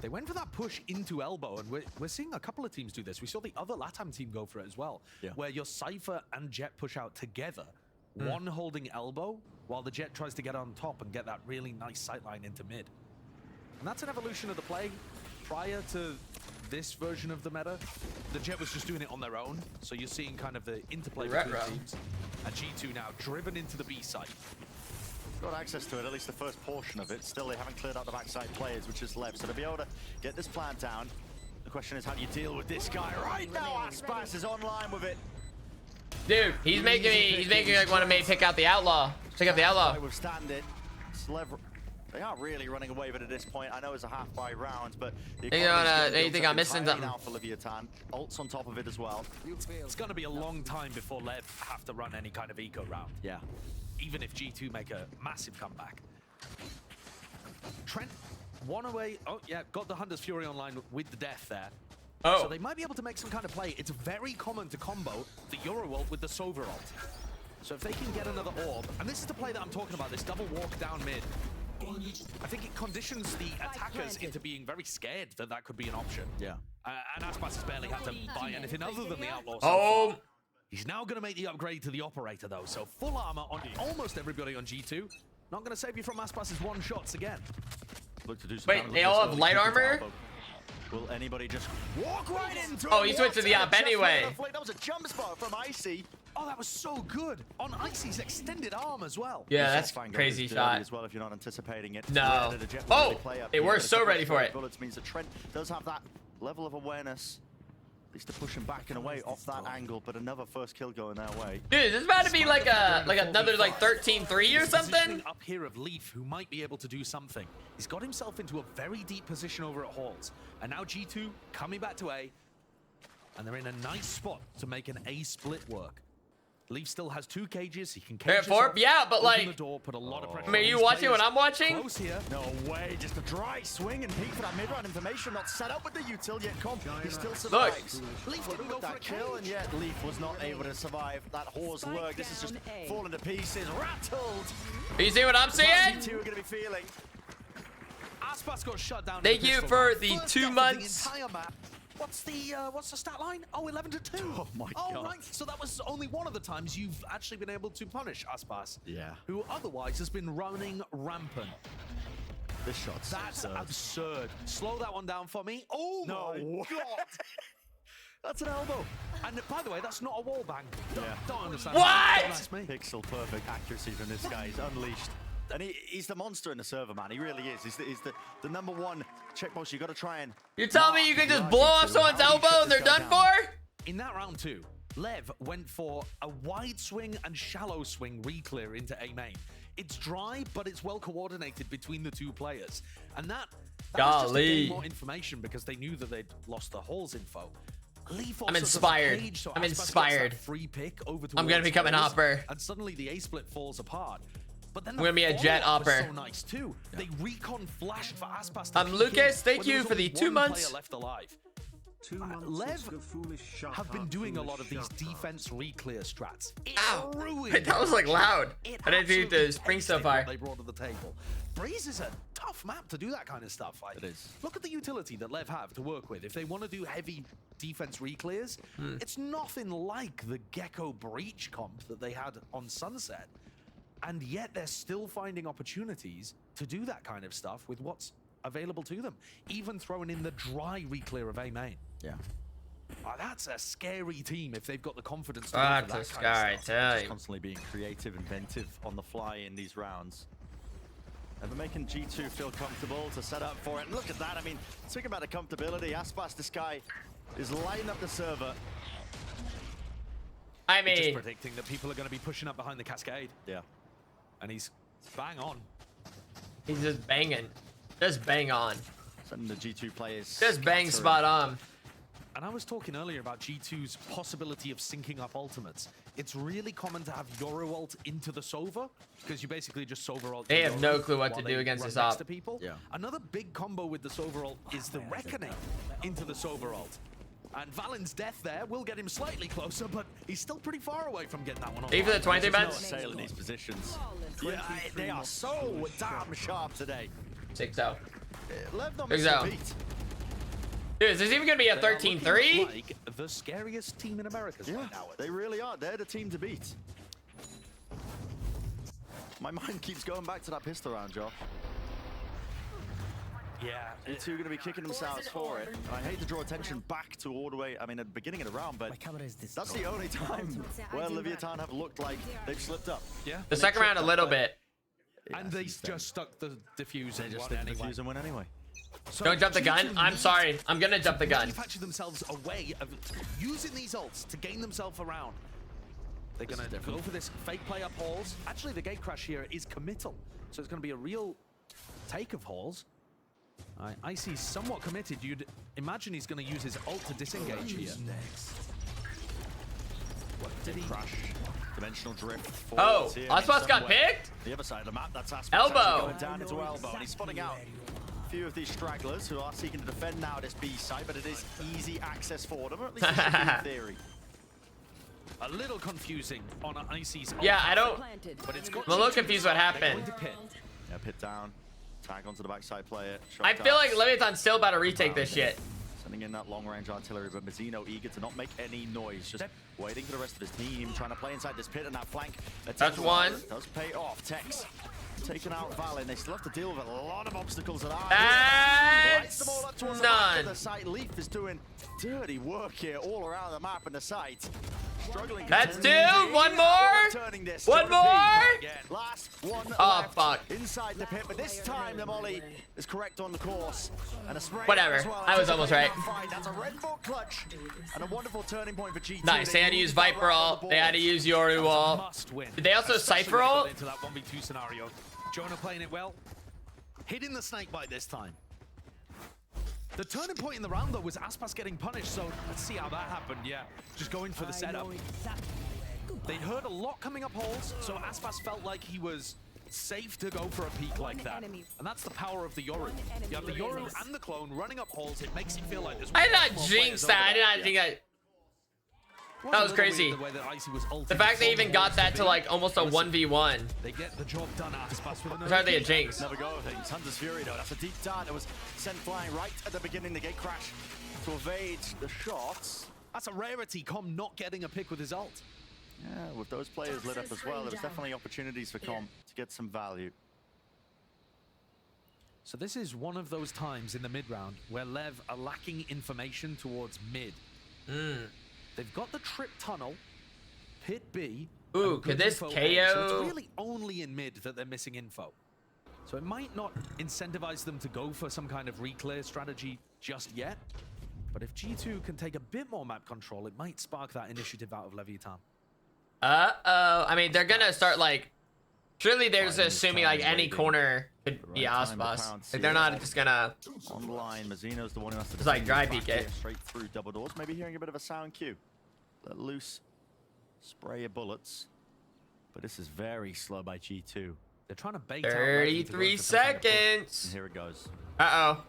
Speaker 17: They went for that push into elbow, and we're seeing a couple of teams do this. We saw the other LATAM team go for it as well, where your Cypher and Jett push out together, one holding elbow, while the Jett tries to get on top and get that really nice sightline into mid. And that's an evolution of the play. Prior to this version of the meta, the Jett was just doing it on their own, so you're seeing kind of the interplay between teams. And G2 now driven into the B site.
Speaker 16: Got access to it, at least the first portion of it. Still, they haven't cleared out the backside players, which is Lev. So to be able to get this plant down, the question is, how do you deal with this guy? Right now, Aspas is online with it.
Speaker 1: Dude, he's making me like want to pick out the outlaw. Pick up the outlaw.
Speaker 16: I withstand it. Lev, they are really running away with it at this point. I know it's a half-by round, but
Speaker 1: anything I'm missing something.
Speaker 16: Now for Leviathan. Ult's on top of it as well.
Speaker 17: It's going to be a long time before Lev have to run any kind of eco round.
Speaker 16: Yeah.
Speaker 17: Even if G2 make a massive comeback. Trent, one away. Oh, yeah, got the Hunter's Fury online with the death there.
Speaker 1: Oh.
Speaker 17: So they might be able to make some kind of play. It's very common to combo the Euro ult with the Sova ult. So if they can get another orb, and this is the play that I'm talking about, this double walk down mid. I think it conditions the attackers into being very scared that that could be an option.
Speaker 16: Yeah.
Speaker 17: And Aspas has barely had to buy anything other than the Outlaw.
Speaker 1: Oh!
Speaker 17: He's now going to make the upgrade to the Operator, though, so full armor on almost everybody on G2. Not going to save you from Aspas's one-shots again.
Speaker 16: Look to do some
Speaker 1: Wait, they all have light armor?
Speaker 16: Will anybody just walk right into it?
Speaker 1: Oh, he switched to the up anyway.
Speaker 16: That was a jump spot from Icy.
Speaker 17: Oh, that was so good. On Icy's extended arm as well.
Speaker 1: Yeah, that's a crazy shot.
Speaker 16: As well, if you're not anticipating it.
Speaker 1: No. Oh, they were so ready for it.
Speaker 16: Bullets means that Trent does have that level of awareness. At least to push him back and away off that angle, but another first kill going their way.
Speaker 1: Dude, this is about to be like another 13-3 or something.
Speaker 17: Up here of Leaf, who might be able to do something. He's got himself into a very deep position over at Halls, and now G2 coming back to A, and they're in a nice spot to make an A split work. Leaf still has 2 cages. He can cage himself,
Speaker 1: yeah, but like,
Speaker 17: the door, put a lot of pressure.
Speaker 1: I mean, are you watching what I'm watching?
Speaker 17: Close here.
Speaker 16: No way, just a dry swing and peek for that mid-round information. Not set up with the util yet. He still survives.
Speaker 17: Leaf didn't go for a
Speaker 16: kill, and yet Leaf was not able to survive that horse lurk. This is just falling to pieces, rattled.
Speaker 1: Are you seeing what I'm seeing?
Speaker 16: Two are going to be feeling.
Speaker 17: Aspas got shut down.
Speaker 1: Thank you for the 2 months.
Speaker 17: The entire map. What's the stat line? Oh, 11-2.
Speaker 16: Oh my god.
Speaker 17: Oh, right. So that was only one of the times you've actually been able to punish Aspas.
Speaker 16: Yeah.
Speaker 17: Who otherwise has been running rampant.
Speaker 16: This shot's
Speaker 17: That's absurd. Slow that one down for me. Oh my god. That's an elbow. And by the way, that's not a wall bang. Don't understand.
Speaker 1: What?
Speaker 17: Don't ask me.
Speaker 16: Pixel perfect accuracy from this guy. He's unleashed. And he's the monster in the server, man. He really is. He's the number one checkpost. You got to try and...
Speaker 1: You're telling me you can just blow off someone's elbow and they're done for?
Speaker 17: In that round 2, Lev went for a wide swing and shallow swing re-clear into A main. It's dry, but it's well coordinated between the 2 players. And that was just to gain more information because they knew that they'd lost the Halls info. Leaf
Speaker 1: I'm inspired.
Speaker 17: Cage, so
Speaker 1: I'm
Speaker 17: Aspas
Speaker 1: inspired.
Speaker 17: gets that free pick over
Speaker 1: I'm going to become an hopper.
Speaker 17: And suddenly the A-split falls apart. But then
Speaker 1: I'm gonna be a Jett opper.
Speaker 17: So nice too. They recon flashed for Aspas.
Speaker 1: Lucas. Thank you for the 2 months.
Speaker 17: Left alive. Lev have been doing a lot of these defense reclear strats.
Speaker 1: Ow!
Speaker 17: Ruined
Speaker 1: That was like loud.
Speaker 17: It
Speaker 1: I didn't do the
Speaker 17: absolutely
Speaker 1: spring so
Speaker 17: tasted
Speaker 1: far.
Speaker 17: what they brought to the table. Breeze is a tough map to do that kind of stuff. Like,
Speaker 16: it is.
Speaker 17: Look at the utility that Lev have to work with. If they want to do heavy defense reclears, it's nothing like the Gecko Breach comp that they had on Sunset. And yet they're still finding opportunities to do that kind of stuff with what's available to them. Even throwing in the dry reclear of A main.
Speaker 16: Yeah.
Speaker 17: Oh, that's a scary team if they've got the confidence to
Speaker 1: That's
Speaker 17: go
Speaker 1: a
Speaker 17: for that kind of
Speaker 1: scary
Speaker 17: stuff.
Speaker 16: Just
Speaker 1: team.
Speaker 16: constantly being creative, inventive on the fly in these rounds. And they're making G2 feel comfortable to set up for it. And look at that. I mean, talking about the comfortability, Aspas, this guy is lighting up the server.
Speaker 1: I
Speaker 17: Just
Speaker 1: mean,
Speaker 17: predicting that people are going to be pushing up behind the cascade.
Speaker 16: Yeah.
Speaker 17: And he's bang on.
Speaker 1: he's just banging. Just bang on.
Speaker 16: Sending the G2 players.
Speaker 1: Just bang
Speaker 16: scattering.
Speaker 1: spot on.
Speaker 17: And I was talking earlier about G2's possibility of syncing up ultimates. It's really common to have Yoru ult into the Sova, because you basically just Sova ult.
Speaker 1: They
Speaker 17: your
Speaker 1: have
Speaker 17: Yoru
Speaker 1: no clue what
Speaker 17: while
Speaker 1: to do
Speaker 17: they
Speaker 1: against
Speaker 17: run
Speaker 1: this
Speaker 17: next
Speaker 1: op.
Speaker 17: to people.
Speaker 16: Yeah.
Speaker 17: Another big combo with the Sova ult is the Reckoning into the Sova ult. And Valen's death there will get him slightly closer, but he's still pretty far away from getting that one.
Speaker 1: Even the 23
Speaker 16: There's no
Speaker 1: bets?
Speaker 16: sale in these positions. Yeah, they are so damn sharp today.
Speaker 1: 6-0.
Speaker 16: Lev not
Speaker 1: Big
Speaker 16: missing a
Speaker 1: Zao.
Speaker 16: beat.
Speaker 1: Dude, is this even gonna be a
Speaker 17: They are looking
Speaker 1: 13-3?
Speaker 17: like the scariest team in America
Speaker 16: Yeah,
Speaker 17: right now.
Speaker 16: they really are. They're the team to beat. My mind keeps going back to that pistol round, Josh.
Speaker 17: Yeah.
Speaker 16: G2 going to be kicking themselves for it. And I hate to draw attention back to all the way, I mean, at the beginning of the round, but that's the only time where Leviathan have looked like they've slipped up.
Speaker 17: Yeah.
Speaker 1: The second round a little bit.
Speaker 17: And they just stuck the diffuse
Speaker 16: They
Speaker 17: and
Speaker 16: just
Speaker 17: won
Speaker 16: stick the
Speaker 17: anyway.
Speaker 16: defuse and win anyway.
Speaker 17: So
Speaker 1: Don't jump the gun.
Speaker 17: G2
Speaker 1: I'm
Speaker 17: need
Speaker 1: sorry. I'm gonna jump the
Speaker 17: to
Speaker 1: gun.
Speaker 17: manufacture themselves a way of using these ults to gain themselves around. They're going to go for this fake play up Halls. Actually, the gate crash here is committal. So it's going to be a real take of Halls. Icy's somewhat committed. You'd imagine he's going to use his ult to disengage here.
Speaker 16: What did he crash? Dimensional drift.
Speaker 1: Oh,
Speaker 16: here
Speaker 1: Aspas got
Speaker 16: somewhere.
Speaker 1: picked?
Speaker 16: The other side of the map, that's Aspas
Speaker 1: Elbow.
Speaker 16: actually going down into elbow, and he's spotting out a few of these stragglers who are seeking to defend now this B side, but it is easy access for them, or at least it should be in theory.
Speaker 17: A little confusing on Icy's ult.
Speaker 1: Yeah, I don't.
Speaker 17: But it's got
Speaker 1: I'm a little
Speaker 17: G2
Speaker 1: confused what
Speaker 17: they're going
Speaker 1: happened.
Speaker 17: to pit.
Speaker 16: Yeah, pit down. Tag onto the backside player.
Speaker 1: I
Speaker 16: Shot
Speaker 1: feel like
Speaker 16: darts.
Speaker 1: Leviathan's still about to retake this shit.
Speaker 16: Sending in that long-range artillery, but Mazzino eager to not make any noise, just waiting for the rest of his team, trying to play inside this pit and that flank.
Speaker 1: That's one.
Speaker 16: Does pay off. Tex taking out Valen. They still have to deal with a lot of obstacles that are. Lights them all up towards the back of the site. Leaf is doing dirty work here all around the map and the site. Struggling.
Speaker 1: That's two.
Speaker 16: continuing.
Speaker 1: One more.
Speaker 16: Turning this.
Speaker 1: One
Speaker 16: Joe P.
Speaker 1: more.
Speaker 16: Last one
Speaker 1: Oh,
Speaker 16: left
Speaker 1: fuck.
Speaker 16: inside the pit, but this time the molly is correct on the course. And a spray
Speaker 1: Whatever.
Speaker 16: as well.
Speaker 1: I was almost right.
Speaker 16: That's a Red Bull clutch and a wonderful turning point for G2.
Speaker 1: Nice. They had to use Viper ult. They had to use Yoru ult.
Speaker 17: Must win.
Speaker 1: Did they also
Speaker 17: Especially
Speaker 1: Cypher
Speaker 17: when they got
Speaker 1: ult?
Speaker 17: into that 1v2 scenario. Jonah playing it well. Hitting the snake bite this time. The turning point in the round, though, was Aspas getting punished, so let's see how that happened, yeah. Just going for the setup. They'd heard a lot coming up holes, so Aspas felt like he was safe to go for a peek like that. And that's the power of the Yoru. You have the Yoru and the clone running up holes. It makes it feel like there's
Speaker 1: I did
Speaker 17: more
Speaker 1: not
Speaker 17: players
Speaker 1: jinx
Speaker 17: over
Speaker 1: that. I
Speaker 17: there.
Speaker 1: did not think that. That was crazy. The fact they even got that to like almost a 1v1.
Speaker 17: They get the job done, Aspas, with
Speaker 1: It's hardly a jinx.
Speaker 16: Never go things. Hunter's Fury, though. That's a deep dart that was sent flying right at the beginning. The gate crash to evade the shots.
Speaker 17: That's a rarity, Com not getting a pick with his ult.
Speaker 16: Yeah, with those players lit up as well, there was definitely opportunities for Com to get some value.
Speaker 17: So this is one of those times in the mid round where Lev are lacking information towards mid. They've got the trip tunnel, pit B.
Speaker 1: Ooh,
Speaker 17: and
Speaker 1: could
Speaker 17: good
Speaker 1: this
Speaker 17: info
Speaker 1: KO?
Speaker 17: A, so it's really only in mid that they're missing info. So it might not incentivize them to go for some kind of reclear strategy just yet. But if G2 can take a bit more map control, it might spark that initiative out of Leviathan.
Speaker 1: Uh-oh. I mean, they're gonna start like... Surely they're just assuming like any corner could be Aspas. Like they're not just gonna...
Speaker 16: Online, Mazzino's the one who has to
Speaker 1: Just like dry
Speaker 16: defend
Speaker 1: peek
Speaker 16: back
Speaker 1: it.
Speaker 16: here straight through double doors. Maybe hearing a bit of a sound cue. Let loose spray of bullets. But this is very slow by G2.
Speaker 17: They're trying to bait out Levy to go
Speaker 1: 33
Speaker 17: for some kind of push.
Speaker 1: seconds.
Speaker 16: And here it goes.
Speaker 1: Uh-oh.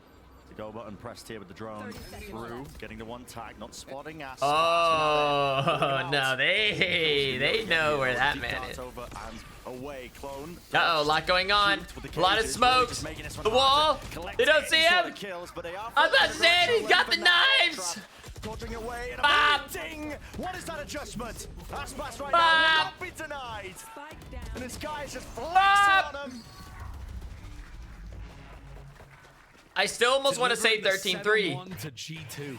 Speaker 16: The go button pressed here with the drone through, getting the one tag, not spotting us.
Speaker 1: Oh no, they know where that man is.
Speaker 16: Over and away, Clone.
Speaker 1: Uh-oh, a lot going on. A lot of smoke. The wall. They don't see him. I'm not saying he's got the knives.
Speaker 16: Dodging away and
Speaker 1: Bob.
Speaker 16: ding! What is that adjustment? Aspas right now will not be denied. And this guy is just flexing on him.
Speaker 1: I still almost want to say 13-3.
Speaker 17: 1 to G2.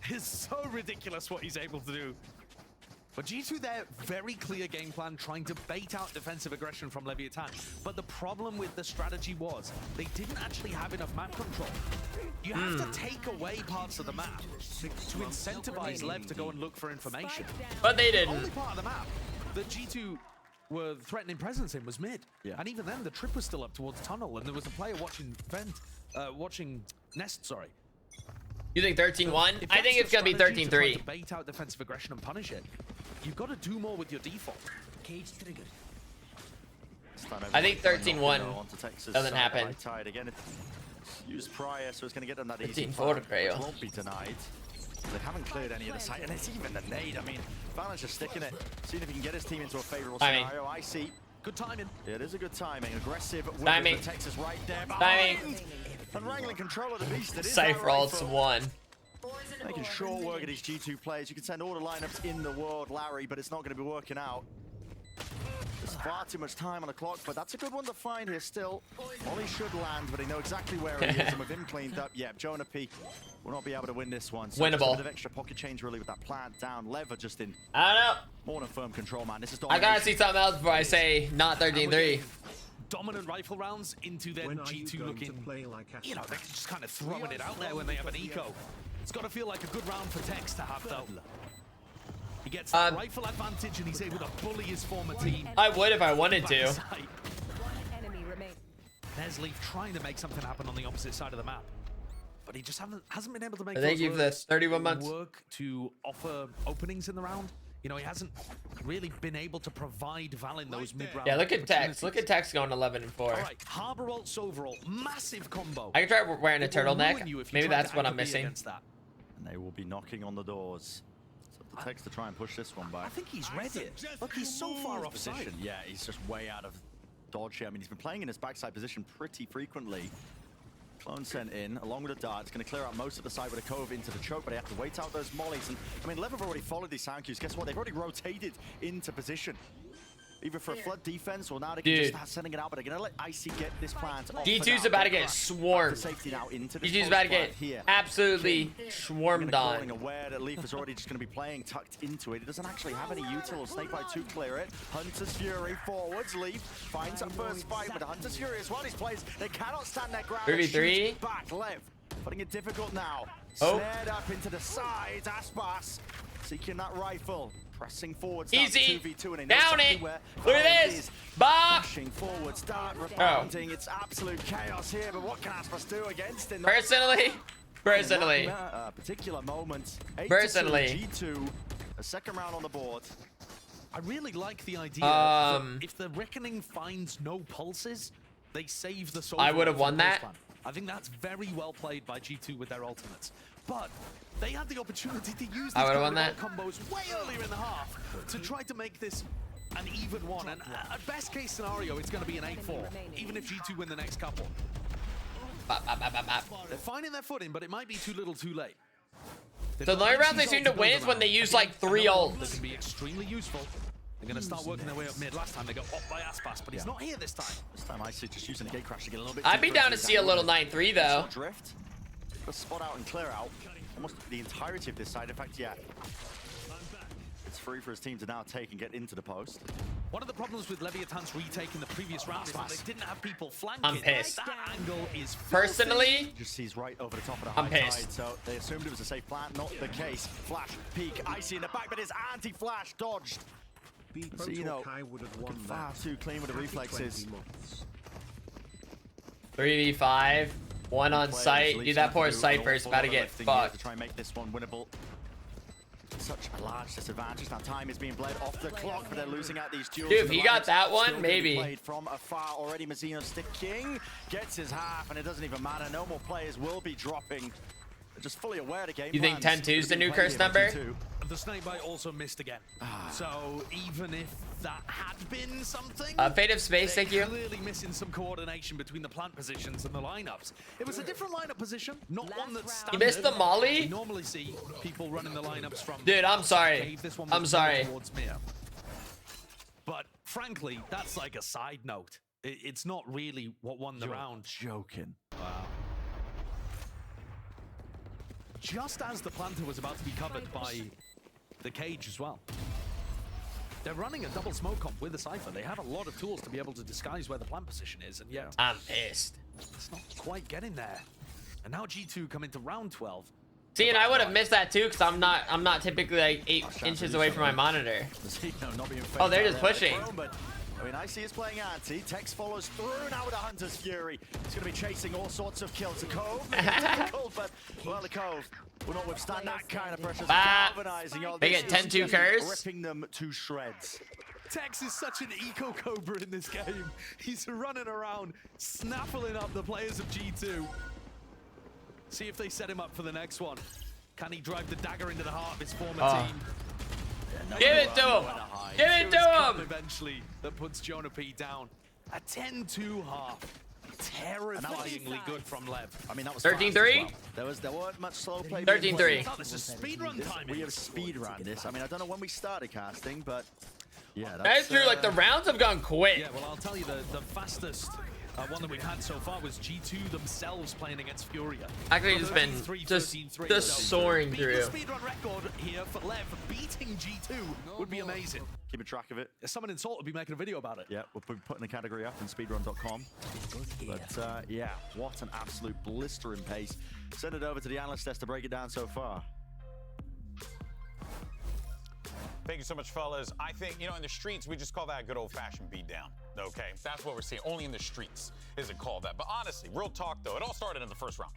Speaker 17: It's so ridiculous what he's able to do. But G2 there, very clear game plan, trying to bait out defensive aggression from Leviathan. But the problem with the strategy was they didn't actually have enough map control. You have to take away parts of the map to incentivize Lev to go and look for information.
Speaker 1: But they didn't.
Speaker 17: The only part of the map that G2 were threatening presence in was mid.
Speaker 16: Yeah.
Speaker 17: And even then, the trip was still up towards tunnel, and there was a player watching Nest, sorry.
Speaker 1: You think 13-1? I think it's going to be 13-3.
Speaker 17: To bait out defensive aggression and punish it, you've got to do more with your default. Cage triggered.
Speaker 1: I think 13-1 doesn't happen.
Speaker 16: Tied again. Use prior, so it's going to get them that easy.
Speaker 1: 13-4 to Prayo.
Speaker 16: Won't be denied. They haven't cleared any of the site, and it's even the nade. I mean, Valens just sticking it, seeing if he can get his team into a favorable scenario. I see.
Speaker 17: Good timing.
Speaker 16: Yeah, it is a good timing. Aggressive.
Speaker 1: Timing.
Speaker 16: Texas right there.
Speaker 1: Timing.
Speaker 16: And wrangling control of the beast. It is
Speaker 1: Cypher ults 1.
Speaker 16: Making short work of these G2 players. You can send all the lineups in the world, Larry, but it's not going to be working out. There's far too much time on the clock, but that's a good one to find here still. Ollie should land, but they know exactly where he is, and with him cleaned up, yeah, Jonah P will not be able to win this one. So
Speaker 1: Winnable.
Speaker 16: Just a bit of extra pocket change really with that plant down. Lever just in.
Speaker 1: I don't know.
Speaker 16: More than firm control, man. This is
Speaker 1: I gotta see something else before I say not 13-3.
Speaker 17: Dominant rifle rounds into then G2 looking, you know, they're just kind of throwing it out there when they have an eco. It's got to feel like a good round for Tex to have, though. He gets the rifle advantage and he's able to bully his former team.
Speaker 1: I would if I wanted to.
Speaker 17: There's Leaf trying to make something happen on the opposite side of the map. But he just hasn't been able to make
Speaker 1: Thank you for this 31 months.
Speaker 17: Work to offer openings in the round. You know, he hasn't really been able to provide Valen those mid-round.
Speaker 1: Yeah, look at Tex. Look at Tex going 11-4.
Speaker 17: All right, Harbor ults overall, massive combo.
Speaker 1: I can try wearing a turtleneck. Maybe that's what I'm missing.
Speaker 16: And they will be knocking on the doors. So the Tex to try and push this one back.
Speaker 17: I think he's read it. Look, he's so far offside.
Speaker 16: Yeah, he's just way out of dodge here. I mean, he's been playing in his backside position pretty frequently. Clone sent in, along with a dart. It's going to clear out most of the side with a cove into the choke, but they have to wait out those mollies. And I mean, Lev have already followed these sound cues. Guess what? They've already rotated into position. Either for a flood defense or now they can just start sending it out, but they're going to let Icy get this plant off.
Speaker 1: D2's about to get swarmed. D2's about to get absolutely swarmed on.
Speaker 16: Aware that Leaf is already just going to be playing tucked into it. He doesn't actually have any util. Snake Bite to clear it. Hunter's Fury forwards. Leaf finds a first fight with the Hunter's Fury as well. These players, they cannot stand their ground.
Speaker 1: 3v3.
Speaker 16: Back Lev, putting it difficult now.
Speaker 1: Oh.
Speaker 16: Snared up into the sides. Aspas seeking that rifle. Pressing forwards.
Speaker 1: Easy.
Speaker 16: 2v2 and
Speaker 1: down it. Look at this. Bob.
Speaker 16: Pushing forward. Start rebounding. It's absolute chaos here, but what can Aspas do against it?
Speaker 1: Personally.
Speaker 16: Particular moments.
Speaker 1: Personally.
Speaker 16: G2. A second round on the board.
Speaker 17: I really like the idea that if the Reckoning finds no pulses, they save the soul.
Speaker 1: I would have won that.
Speaker 17: I think that's very well played by G2 with their ultimates. But they had the opportunity to use these combos way earlier in the half to try to make this an even one. And at best case scenario, it's going to be an 8-4, even if G2 win the next couple. They're finding their footing, but it might be too little too late.
Speaker 1: So the only rounds they seem to win is when they use like 3 ults.
Speaker 17: That can be extremely useful. They're going to start working their way up mid. Last time they got up by Aspas, but he's not here this time.
Speaker 16: This time I see just using a gate crash to get a little bit.
Speaker 1: I'd be down to see a little 9-3 though.
Speaker 16: Drift. Let's spot out and clear out almost the entirety of this side. In fact, yeah. It's free for his team to now take and get into the post.
Speaker 17: One of the problems with Leviathan's retake in the previous round is that they didn't have people flanking.
Speaker 1: I'm pissed.
Speaker 17: That angle is
Speaker 1: personally.
Speaker 16: Just sees right over the top of the high tide, so they assumed it was a safe plant. Not the case. Flash, peek, Icy in the back, but his anti-flash dodged. So, you know, looking far too clean with the reflexes.
Speaker 1: 3v5, 1 on site. Dude, that poor Cypher's about to get fucked.
Speaker 16: To try and make this one winnable. such a large disadvantage. Now time is being bled off the clock, but they're losing out these duels.
Speaker 1: Dude, if he got that one, maybe.
Speaker 16: Played from afar already. Mazzino Stick King gets his half, and it doesn't even matter. No more players will be dropping. They're just fully aware of the game.
Speaker 1: You think 10-2 is the new curse number?
Speaker 17: The Snakebite also missed again. So even if that had been something,
Speaker 1: Fate of Space, thank you.
Speaker 17: Clearly missing some coordination between the plant positions and the lineups. It was a different lineup position, not one that's standard.
Speaker 1: You missed the molly?
Speaker 17: We normally see people running the lineups from.
Speaker 1: Dude, I'm sorry.
Speaker 17: Cave. This one
Speaker 1: I'm
Speaker 17: was
Speaker 1: sorry.
Speaker 17: towards Mir. But frankly, that's like a side note. It's not really what won the round.
Speaker 16: Joking.
Speaker 17: Wow. Just as the planter was about to be covered by the cage as well. They're running a double smoke comp with the Cypher. They have a lot of tools to be able to disguise where the plant position is, and yeah.
Speaker 1: I'm pissed.
Speaker 17: It's not quite getting there. And now G2 come into round 12.
Speaker 1: See, and I would have missed that too, because I'm not typically like 8 inches away from my monitor. Oh, they're just pushing.
Speaker 16: I mean, Icy is playing anti. Tex follows through now with a Hunter's Fury. He's going to be chasing all sorts of kills. The Cove, difficult, but well, the Cove will not withstand that kind of pressure. Galvanizing.
Speaker 1: They get 10-2 curse.
Speaker 16: Ripping them to shreds.
Speaker 17: Tex is such an eco Cobra in this game. He's running around, snaffling up the players of G2. See if they set him up for the next one. Can he drive the dagger into the heart of his former team?
Speaker 1: Give it to him! Give it to him!
Speaker 17: Eventually, that puts Jonah P down. A 10-2 half. Terrifyingly good from Lev.
Speaker 16: I mean, that was
Speaker 1: 13-3?
Speaker 16: Well. There weren't much slow play.
Speaker 1: 13-3.
Speaker 17: This is speedrun time.
Speaker 16: We have speedrun this. I mean, I don't know when we started casting, but yeah,
Speaker 1: that's true. Like the rounds have gone quick.
Speaker 17: Yeah, well, I'll tell you the fastest one that we've had so far was G2 themselves playing against Furia.
Speaker 1: Actually, just been just soaring through.
Speaker 17: The speedrun record here for Lev beating G2 would be amazing.
Speaker 16: Keeping track of it.
Speaker 17: Someone in Salt would be making a video about it.
Speaker 16: Yeah, we'll be putting the category up on speedrun.com. But yeah, what an absolute blistering pace. Send it over to the analyst desk to break it down so far.
Speaker 5: Thank you so much, fellas. I think, you know, in the streets, we just call that a good old-fashioned beatdown. Okay, that's what we're seeing. Only in the streets is it called that. But honestly, real talk, though, it all started in the first round.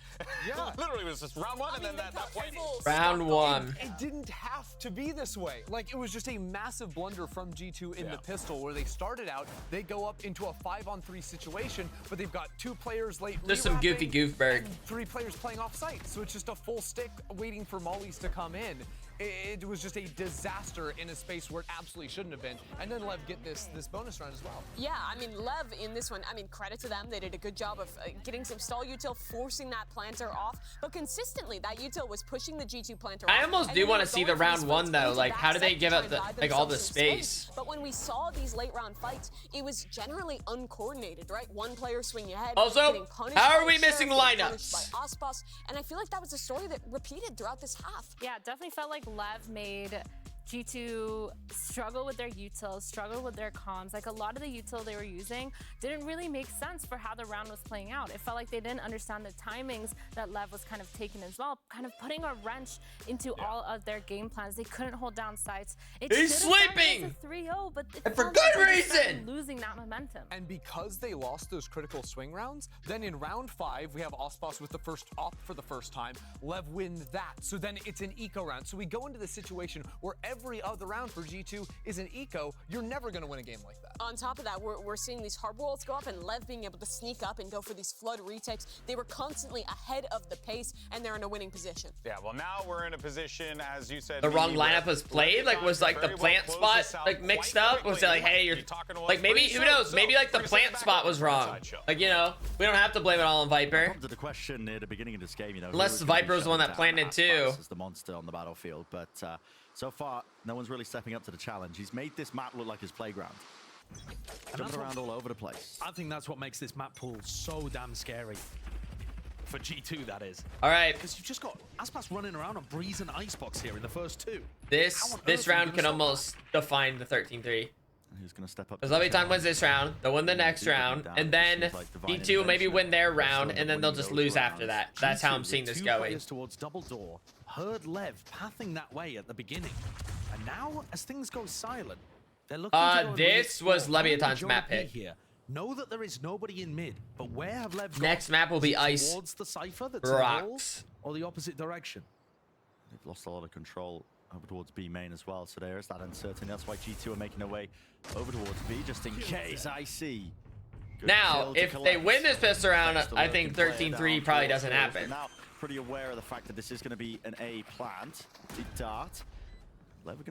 Speaker 5: Yeah. Literally, it was just round one, and then that point.
Speaker 1: Round one.
Speaker 6: It didn't have to be this way. Like, it was just a massive blunder from G2 in the pistol, where they started out, they go up into a 5-on-3 situation, but they've got 2 players late.
Speaker 1: Just some goofy goofberg.
Speaker 6: 3 players playing off site, so it's just a full stick waiting for mollies to come in. It was just a disaster in a space where it absolutely shouldn't have been. And then Lev get this bonus round as well.
Speaker 4: Yeah, I mean, Lev in this one, I mean, credit to them. They did a good job of getting some stall util, forcing that planter off. But consistently, that util was pushing the G2 planter off.
Speaker 1: I almost do want to see the round one, though. Like, how do they give up the, like, all the space?
Speaker 4: But when we saw these late round fights, it was generally uncoordinated, right? One player swinging ahead.
Speaker 1: Also, how are we missing lineups?
Speaker 4: By Aspas, and I feel like that was a story that repeated throughout this half.
Speaker 3: Yeah, it definitely felt like Lev made G2 struggle with their utils, struggle with their comms. Like a lot of the util they were using didn't really make sense for how the round was playing out. It felt like they didn't understand the timings that Lev was kind of taking as well, kind of putting a wrench into all of their game plans. They couldn't hold down sites.
Speaker 1: He's sleeping!
Speaker 3: 3-0, but
Speaker 1: and for good reason!
Speaker 3: Losing that momentum.
Speaker 6: And because they lost those critical swing rounds, then in round 5, we have Aspas with the first op for the first time. Lev wins that. So then it's an eco round. So we go into the situation where every other round for G2 is an eco. You're never going to win a game like that.
Speaker 4: On top of that, we're seeing these hard walls go up and Lev being able to sneak up and go for these flood retakes. They were constantly ahead of the pace, and they're in a winning position.
Speaker 5: Yeah, well, now we're in a position, as you said.
Speaker 1: The wrong lineup was played? Like, was like the plant spot like mixed up? Was it like, hey, you're like, maybe, who knows? Maybe like the plant spot was wrong. Like, you know, we don't have to blame it all on Viper.
Speaker 16: To the question near the beginning of this game, you know,
Speaker 1: unless Viper was the one that planted too.
Speaker 16: As the monster on the battlefield, but so far, no one's really stepping up to the challenge. He's made this map look like his playground. Jumping around all over the place.
Speaker 17: I think that's what makes this map pool so damn scary. For G2, that is.
Speaker 1: All right.
Speaker 17: Because you've just got Aspas running around on Breeze and Icebox here in the first 2.
Speaker 1: This round can almost define the 13-3.
Speaker 16: Who's going to step up?
Speaker 1: Because Leviathan wins this round, they'll win the next round, and then G2 will maybe win their round, and then they'll just lose after that. That's how I'm seeing this going.
Speaker 17: Towards double door, heard Lev pathing that way at the beginning, and now as things go silent, they're looking to go
Speaker 1: this was Leviathan's map pick.
Speaker 17: Here. Know that there is nobody in mid, but where have Lev gone?
Speaker 1: Next map will be Ice.
Speaker 17: Towards the Cypher that's
Speaker 1: Rocks.
Speaker 17: or the opposite direction.
Speaker 16: They've lost a lot of control over towards B main as well. So there is that uncertainty. That's why G2 are making their way over towards B, just in case IC.
Speaker 1: Now, if they win this pistol round, I think 13-3 probably doesn't happen.
Speaker 16: Now, pretty aware of the fact that this is going to be an A plant. The dart.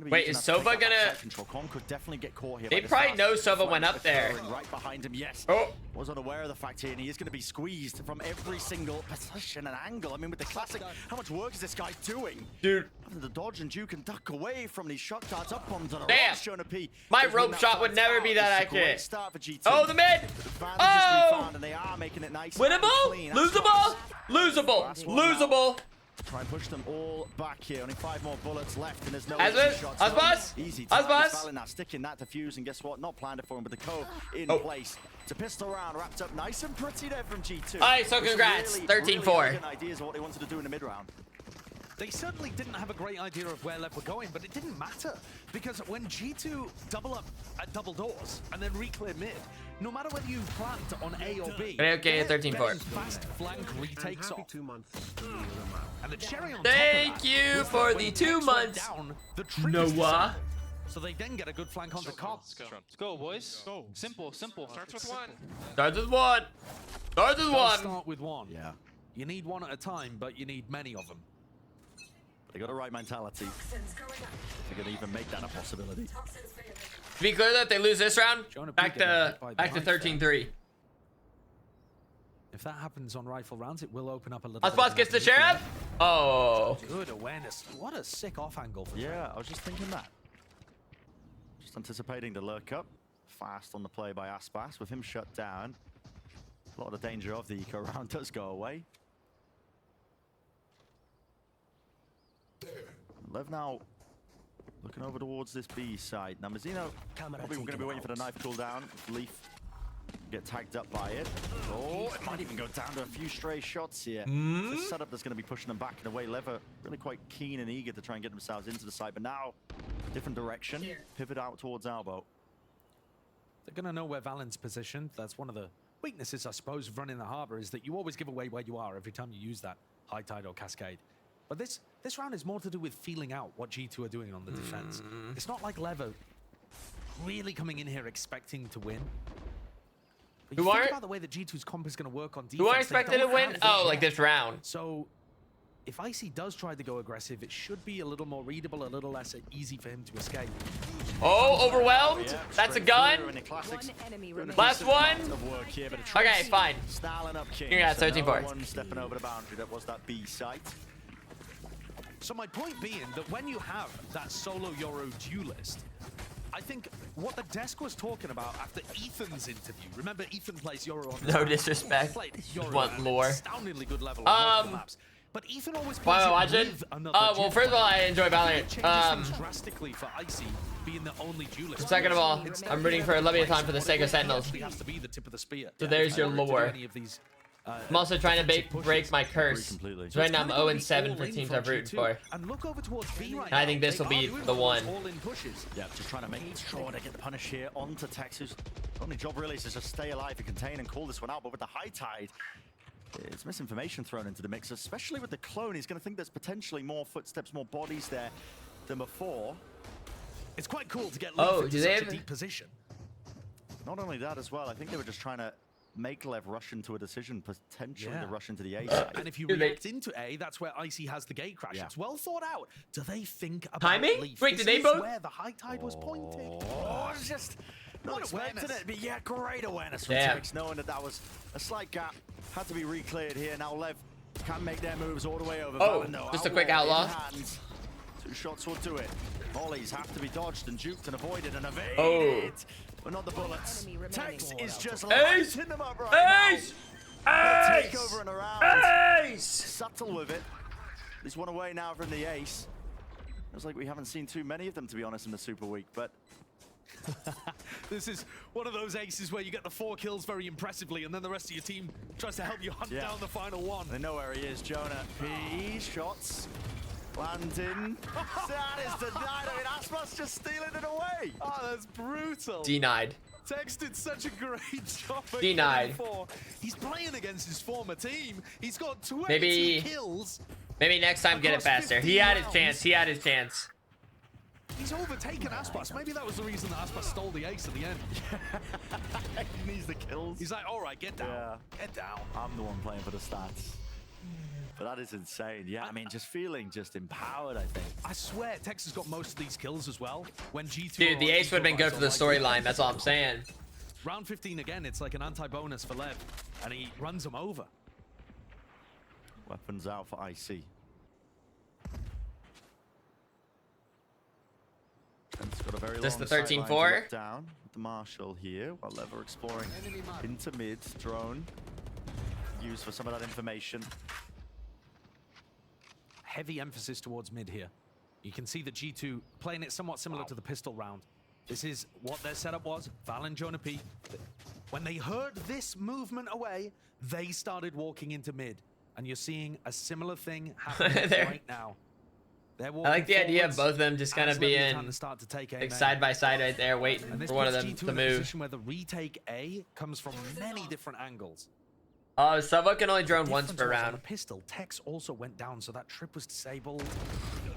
Speaker 1: Wait, is Sova gonna?
Speaker 16: Com could definitely get caught here.
Speaker 1: They probably know Sova went up there.
Speaker 16: Right behind him, yes.
Speaker 1: Oh,
Speaker 16: was unaware of the fact here, and he is going to be squeezed from every single position and angle. I mean, with the classic, how much work is this guy doing?
Speaker 1: Dude.
Speaker 16: Having to dodge and duke and duck away from these shot darts up onto the
Speaker 1: damn.
Speaker 16: Shonapi.
Speaker 1: My rope shot would never be that accurate.
Speaker 16: Start for G2.
Speaker 1: Oh, the mid. Oh.
Speaker 16: And they are making it nice.
Speaker 1: Winnable. Losable. Losable. Losable.
Speaker 16: Try and push them all back here. Only 5 more bullets left, and there's no
Speaker 1: easy
Speaker 16: shots.
Speaker 1: Asbas!
Speaker 16: Easy
Speaker 1: Asbas!
Speaker 16: now sticking that defuse, and guess what? Not planned it for him, but the code in
Speaker 1: Oh.
Speaker 16: place. It's a pistol round wrapped up nice and pretty there from G2.
Speaker 1: All right, so congrats. 13-4.
Speaker 16: Really ideas of what they wanted to do in the mid round.
Speaker 17: They certainly didn't have a great idea of where Lev were going, but it didn't matter. Because when G2 double up at double doors and then reclear mid, no matter whether you plant on A or B,
Speaker 1: okay, 13-4.
Speaker 17: Fast flank retakes off.
Speaker 2: 2 months.
Speaker 17: And the cherry on
Speaker 1: Thank
Speaker 17: top of that,
Speaker 1: you for the 2 months, Noah.
Speaker 17: So they then get a good flank onto Cobb.
Speaker 8: Let's go, boys. Go. Simple, simple. Starts with 1.
Speaker 1: Starts with 1. Starts with 1.
Speaker 17: Start with 1.
Speaker 16: Yeah.
Speaker 17: You need 1 at a time, but you need many of them.
Speaker 16: They got the right mentality. They're going to even make that a possibility.
Speaker 1: To be clear, that if they lose this round, back to 13-3.
Speaker 17: If that happens on rifle rounds, it will open up a little.
Speaker 1: Aspas gets the sheriff. Oh.
Speaker 17: Good awareness. What a sick off angle for
Speaker 16: Yeah, I was just thinking that. Just anticipating the lurk up. Fast on the play by Aspas. With him shut down, a lot of danger of the eco round does go away. Lev now looking over towards this B side. Now Mazino, probably we're going to be waiting for the knife cooldown. Leaf get tagged up by it. Oh, it might even go down to a few stray shots here. The setup that's going to be pushing them back in a way. Lev are really quite keen and eager to try and get themselves into the side, but now different direction. Pivot out towards Elbow.
Speaker 17: They're going to know where Valen's positioned. That's one of the weaknesses, I suppose, of running the harbor, is that you always give away where you are every time you use that high tide or cascade. But this round is more to do with feeling out what G2 are doing on the defense. It's not like Levo really coming in here expecting to win. But you think about the way that G2's comp is going to work on defense.
Speaker 1: Who aren't expected to win? Oh, like this round.
Speaker 17: So if IC does try to go aggressive, it should be a little more readable, a little less easy for him to escape.
Speaker 1: Oh, overwhelmed?
Speaker 16: Yeah,
Speaker 1: that's a gun. Last one. Okay, fine. Yeah, 13-4.
Speaker 16: One stepping over the boundary. That was that B site.
Speaker 17: So my point being that when you have that solo Yoru duelist, I think what the desk was talking about after Ethan's interview. Remember, Ethan plays Yoru on the
Speaker 1: No disrespect. Want lore.
Speaker 17: Astoundingly good level on maps. But Ethan always plays
Speaker 1: watch it. Well, first of all, I enjoy Valorant.
Speaker 17: Drastically for Icy being the only duelist.
Speaker 1: Second of all, I'm rooting for Leviathan for the sake of Sentinels.
Speaker 17: Has to be the tip of the spear.
Speaker 1: So there's your lore. I'm also trying to break my curse. So right now I'm 0-7 for teams I've rooted for.
Speaker 17: And look over towards B right
Speaker 1: I think this will be the one.
Speaker 16: Yeah, just trying to make sure to get the punish here onto Texas. Only job really is to just stay alive and contain and call this one out. But with the high tide, it's misinformation thrown into the mix, especially with the clone. He's going to think there's potentially more footsteps, more bodies there than before.
Speaker 17: It's quite cool to get
Speaker 1: into
Speaker 17: such a deep position.
Speaker 16: Not only that as well, I think they were just trying to make Lev rush into a decision, potentially to rush into the A side.
Speaker 17: And if you react into A, that's where Icy has the gate crash. It's well thought out. Do they think about
Speaker 1: timing?
Speaker 17: Leaf?
Speaker 1: Wait, did they both?
Speaker 17: Where the high tide was pointed.
Speaker 16: Oh, it's just not expecting it, but yeah, great awareness from Tex, knowing that that was a slight gap. Had to be re-cleared here. Now Lev can make their moves all the way over.
Speaker 1: Oh, just a quick outlaw.
Speaker 16: 2 shots will do it. Volleys have to be dodged and juked and avoided and evaded.
Speaker 1: Oh.
Speaker 16: But not the bullets. Tex is just
Speaker 1: Ace!
Speaker 16: lighting them up right
Speaker 1: Ace!
Speaker 16: now.
Speaker 1: Ace!
Speaker 16: Takeover and around.
Speaker 1: Ace!
Speaker 16: Subtle with it. He's one away now from the ace. Looks like we haven't seen too many of them, to be honest, in the Super Week, but
Speaker 17: this is one of those aces where you get the 4 kills very impressively, and then the rest of your team tries to help you hunt down the final one.
Speaker 16: They know where he is, Jonah. P shots. Landing. That is denied. I mean, Aspas just stealing it away.
Speaker 17: Oh, that's brutal.
Speaker 1: Denied.
Speaker 17: Tex did such a great job.
Speaker 1: Denied.
Speaker 17: He's playing against his former team. He's got 20 kills.
Speaker 1: Maybe next time get it faster. He had his chance. He had his chance.
Speaker 17: He's overtaken Aspas. Maybe that was the reason that Aspas stole the ace at the end.
Speaker 16: He needs the kills.
Speaker 17: He's like, all right, get down.
Speaker 16: Yeah.
Speaker 17: Get down.
Speaker 16: I'm the one playing for the stats. But that is insane. Yeah, I mean, just feeling just empowered, I think.
Speaker 17: I swear, Texas got most of these kills as well. When G2...
Speaker 1: Dude, the ace would have been good for the storyline. That's all I'm saying.
Speaker 17: Round 15 again, it's like an anti-bonus for Lev. And he runs him over.
Speaker 16: Weapons out for IC. It's got a very
Speaker 1: Just
Speaker 16: long
Speaker 1: the 13-4
Speaker 16: down with the Marshall here while Lever exploring into mid. Drone used for some of that information.
Speaker 17: Heavy emphasis towards mid here. You can see the G2 playing it somewhat similar to the pistol round. This is what their setup was. Val and Jonah P. When they heard this movement away, they started walking into mid. And you're seeing a similar thing happening right now.
Speaker 1: I like the idea of both of them just kind of being like side by side right there, waiting for one of them to move.
Speaker 17: Position where the retake A comes from many different angles.
Speaker 1: Oh, Sova can only drone once per round.
Speaker 17: The pistol, Tex also went down, so that trip was disabled.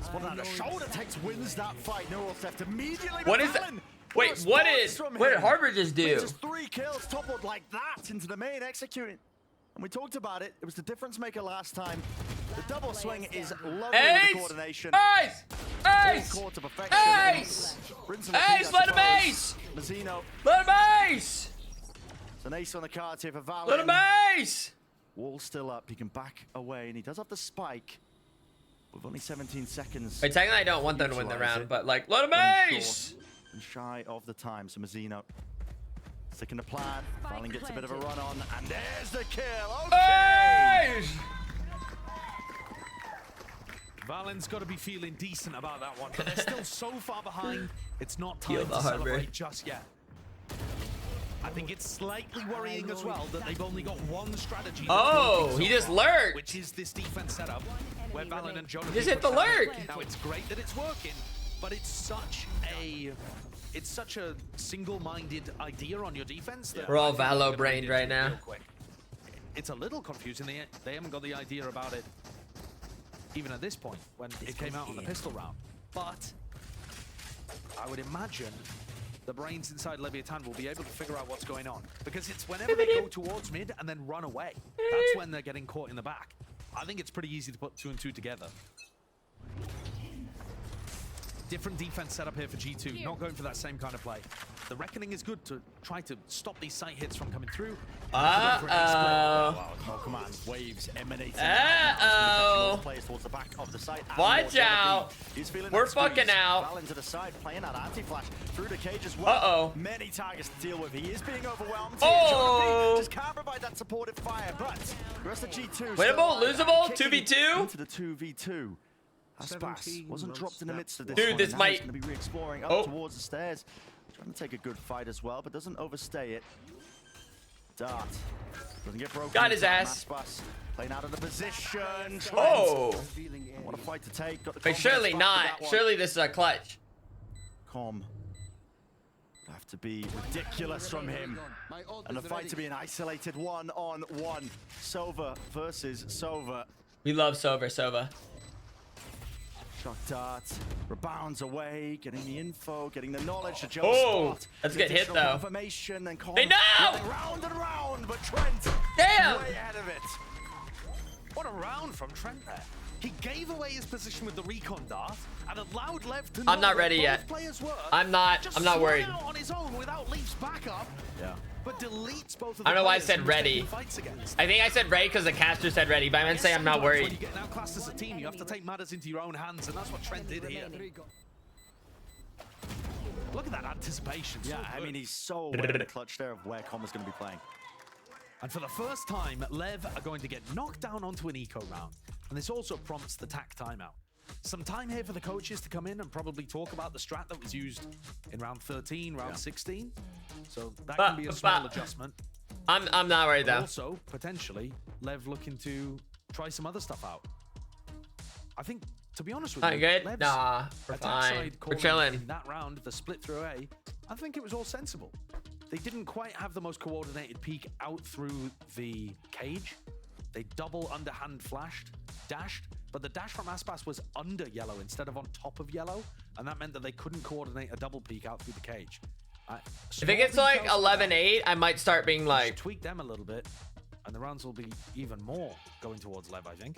Speaker 16: Spotted out a shoulder. Tex wins that fight. No left immediately.
Speaker 1: What is that? Wait, what did Harbor just do?
Speaker 16: Just 3 kills toppled like that into the main, executing. And we talked about it. It was the difference maker last time. The double swing is lovely with the coordination.
Speaker 1: Ace! Ace!
Speaker 16: Full to perfection.
Speaker 1: Ace! Ace, let him ace!
Speaker 16: Mazzino.
Speaker 1: Let him ace!
Speaker 16: It's an ace on the cards here for Valin.
Speaker 1: Let him ace!
Speaker 16: Wall still up. He can back away, and he does have the spike. With only 17 seconds.
Speaker 1: Wait, technically I don't want them to win the round, but like, let him ace!
Speaker 16: And shy of the time, so Mazzino sticking the plan. Valin gets a bit of a run on, and there's the kill. Okay!
Speaker 1: Ace!
Speaker 17: Valen's got to be feeling decent about that one, but they're still so far behind. It's not time to celebrate just yet. I think it's slightly worrying as well that they've only got one strategy.
Speaker 1: Oh, he just lurked.
Speaker 17: Which is this defense setup where Valen and Jonah
Speaker 1: just hit the lurk.
Speaker 17: Now it's great that it's working, but it's such a single-minded idea on your defense. That
Speaker 1: we're all Valo-brained right now.
Speaker 17: It's a little confusing. They haven't got the idea about it even at this point when it came out on the pistol round. But I would imagine the brains inside Leviathan will be able to figure out what's going on, because it's whenever they go towards mid and then run away, that's when they're getting caught in the back. I think it's pretty easy to put 2 and 2 together. Different defense setup here for G2, not going for that same kind of play. The Reckoning is good to try to stop these sight hits from coming through.
Speaker 1: Uh-oh.
Speaker 16: No command waves emanating.
Speaker 1: Uh-oh.
Speaker 16: Players towards the back of the site.
Speaker 1: Watch out. We're fucking out.
Speaker 16: Into the side, playing that anti-flash through the cage as well.
Speaker 1: Uh-oh.
Speaker 16: Many targets to deal with. He is being overwhelmed.
Speaker 1: Oh.
Speaker 16: Just can't provide that supportive fire, but the rest of G2.
Speaker 1: Winnable, losable, 2v2.
Speaker 16: Into the 2v2. Aspas wasn't dropped in the midst of this.
Speaker 1: Dude, this might.
Speaker 16: Going to be re-exploring up towards the stairs. Trying to take a good fight as well, but doesn't overstay it. Dart doesn't get broken.
Speaker 1: Got his ass.
Speaker 16: Aspas playing out of the position.
Speaker 1: Oh.
Speaker 16: What a fight to take. Got the
Speaker 1: Wait, surely not. Surely this is a clutch.
Speaker 16: Com. Have to be ridiculous from him. And the fight to be an isolated 1-on-1. Sova versus Sova.
Speaker 1: We love Sova.
Speaker 16: Shock dart, rebounds away, getting the info, getting the knowledge to Joe Spot.
Speaker 1: That's a good hit though.
Speaker 16: Confirmation, then
Speaker 1: hey, no!
Speaker 16: Round and round, but Trent
Speaker 1: damn!
Speaker 16: Way ahead of it.
Speaker 17: What a round from Trent there. He gave away his position with the recon dart and allowed Lev to
Speaker 1: I'm not ready yet. I'm not worried.
Speaker 17: Just on his own without Leaf's backup.
Speaker 16: Yeah.
Speaker 17: But deletes both of the
Speaker 1: I don't know why I said ready. I think I said ready because the caster said ready, but I meant to say I'm not worried.
Speaker 17: When you get outclassed as a team, you have to take matters into your own hands, and that's what Trent did here. Look at that anticipation.
Speaker 16: Yeah, I mean, he's so aware in the clutch there of where Com is going to be playing.
Speaker 17: And for the first time, Lev are going to get knocked down onto an eco round. And this also prompts the TAC timeout. Some time here for the coaches to come in and probably talk about the strat that was used in round 13, round 16. So that can be a small adjustment.
Speaker 1: I'm not worried though.
Speaker 17: Also, potentially, Lev looking to try some other stuff out. I think, to be honest with you,
Speaker 1: good?
Speaker 17: Lev's
Speaker 1: nah, we're fine. We're chilling.
Speaker 17: In that round, the split through A, I think it was all sensible. They didn't quite have the most coordinated peek out through the cage. They double underhand flashed, dashed, but the dash from Aspas was under yellow instead of on top of yellow, and that meant that they couldn't coordinate a double peek out through the cage.
Speaker 1: If it gets like 11-8, I might start being like...
Speaker 17: Tweak them a little bit, and the rounds will be even more going towards Lev, I think.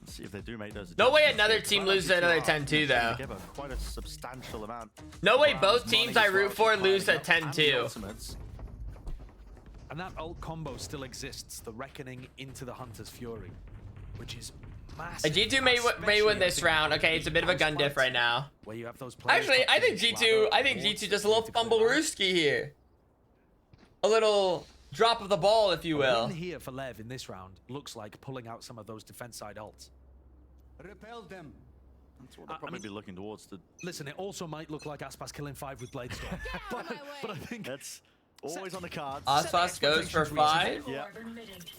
Speaker 16: Let's see if they do make those.
Speaker 1: No way another team loses another 10-2 though.
Speaker 16: Quite a substantial amount.
Speaker 1: No way both teams I root for lose at 10-2.
Speaker 17: And that ult combo still exists, the Reckoning into the Hunter's Fury, which is massive.
Speaker 1: G2 may win this round. Okay, it's a bit of a gun diff right now.
Speaker 17: Where you have those
Speaker 1: Actually, I think G2 does a little fumble rooski here. A little drop of the ball, if you will.
Speaker 17: A win here for Lev in this round looks like pulling out some of those defense side ults.
Speaker 16: Repel them. That's what they'll probably be looking towards.
Speaker 17: Listen, it also might look like Aspas killing 5 with Bladestorm. but I think
Speaker 16: that's always on the cards.
Speaker 1: Aspas goes for 5?
Speaker 16: Yeah.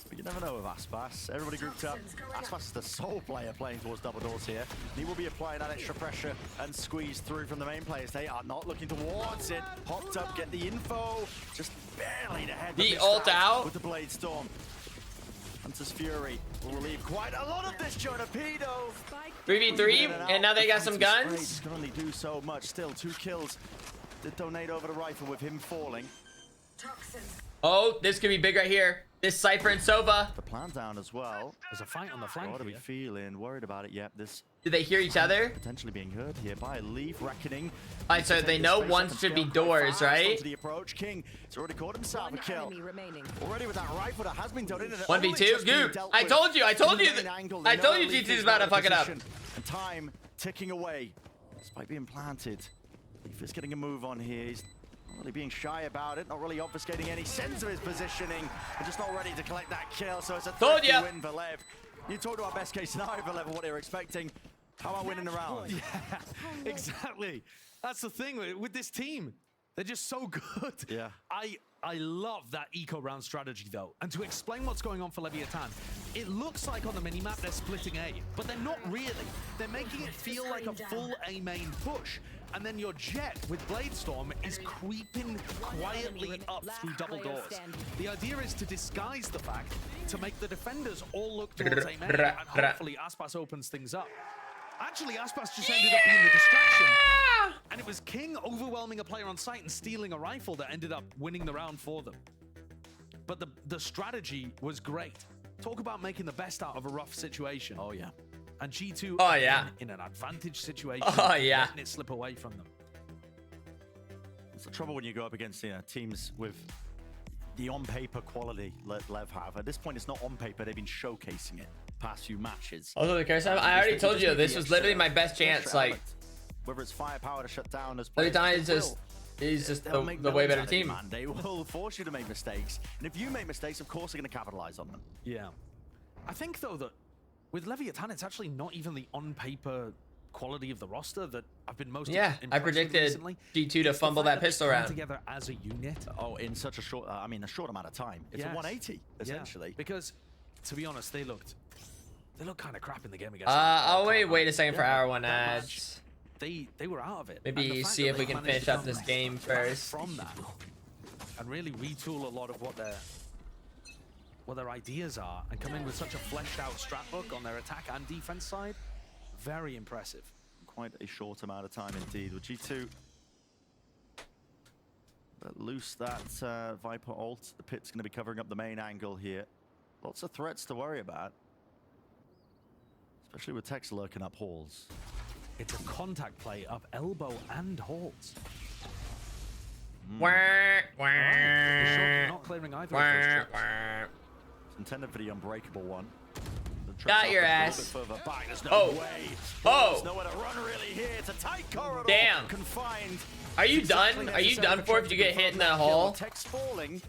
Speaker 16: But you never know with Aspas. Everybody grouped up. Aspas is the sole player playing towards double doors here. He will be applying that extra pressure and squeeze through from the main players. They are not looking towards it. Hopped up, get the info. Just barely ahead.
Speaker 1: The ult out.
Speaker 16: With the Bladestorm. Hunter's Fury will relieve quite a lot of this Jonapedo.
Speaker 1: 3v3, and now they got some guns.
Speaker 16: Can only do so much. Still 2 kills. Did donate over the rifle with him falling.
Speaker 1: Oh, this could be big right here. This Cypher and Sova.
Speaker 16: The plan down as well.
Speaker 17: There's a fight on the flank.
Speaker 16: What are we feeling? Worried about it? Yep. This.
Speaker 1: Do they hear each other?
Speaker 16: Potentially being heard here by Leaf Reckoning.
Speaker 1: Alright, so they know one should be doors, right?
Speaker 16: The approach. King has already caught himself a kill. Already with that rifle that has been donated.
Speaker 1: 1v2. Goop. I told you G2 is about to fuck it up.
Speaker 16: And time ticking away. Despite being planted. Leaf is getting a move on here. He's not really being shy about it, not really obfuscating any sense of his positioning, and just not ready to collect that kill. So it's a thrifty win for Lev. You talked about best case scenario for Lev and what they were expecting. How about winning the round?
Speaker 17: Yeah, exactly. That's the thing with this team. They're just so good.
Speaker 16: Yeah.
Speaker 17: I love that eco round strategy though. And to explain what's going on for Leviathan, it looks like on the minimap they're splitting A, but they're not really. They're making it feel like a full A main push. And then your Jet with Bladestorm is creeping quietly up through double doors. The idea is to disguise the fact, to make the defenders all look towards A main, and hopefully Aspas opens things up. Actually, Aspas just ended up being the distraction. And it was King overwhelming a player on site and stealing a rifle that ended up winning the round for them. But the strategy was great. Talk about making the best out of a rough situation.
Speaker 16: Oh, yeah.
Speaker 17: And G2 in an advantage situation, letting it slip away from them.
Speaker 16: It's the trouble when you go up against teams with the on-paper quality Lev have. At this point, it's not on paper. They've been showcasing it past few matches.
Speaker 1: Also, the curse, I already told you, this was literally my best chance. Like,
Speaker 16: whether it's firepower to shut down as
Speaker 1: every time is just the way better team.
Speaker 16: Man. They will force you to make mistakes. And if you make mistakes, of course, they're going to capitalize on them.
Speaker 17: Yeah. I think, though, that with Leviathan, it's actually not even the on-paper quality of the roster that I've been most impressed
Speaker 1: I predicted
Speaker 17: recently.
Speaker 1: G2 to fumble that pistol round
Speaker 17: together as a unit.
Speaker 16: Oh, in such a short, a short amount of time. It's a 180 essentially.
Speaker 17: Yeah. Because, to be honest, they looked kind of crap in the game against.
Speaker 1: I'll wait a second for our one ads.
Speaker 17: They were out of it.
Speaker 1: Maybe see if we can finish up this game first.
Speaker 17: From that, and really retool a lot of what their ideas are, and come in with such a fleshed out strat book on their attack and defense side. Very impressive.
Speaker 16: Quite a short amount of time indeed. With G2 loose that Viper ult. The pit's going to be covering up the main angle here. Lots of threats to worry about. Especially with Tex lurking up halls.
Speaker 17: It's a contact play up elbow and halls. Not clearing either of those trips.
Speaker 16: It's intended for the unbreakable one.
Speaker 1: Got your ass.
Speaker 16: There's no way.
Speaker 1: There's
Speaker 16: nowhere to run really here. It's a tight corridor.
Speaker 1: Damn.
Speaker 16: Confined.
Speaker 1: Are you done? Are you done for if you get hit in that hole?
Speaker 16: Text falling.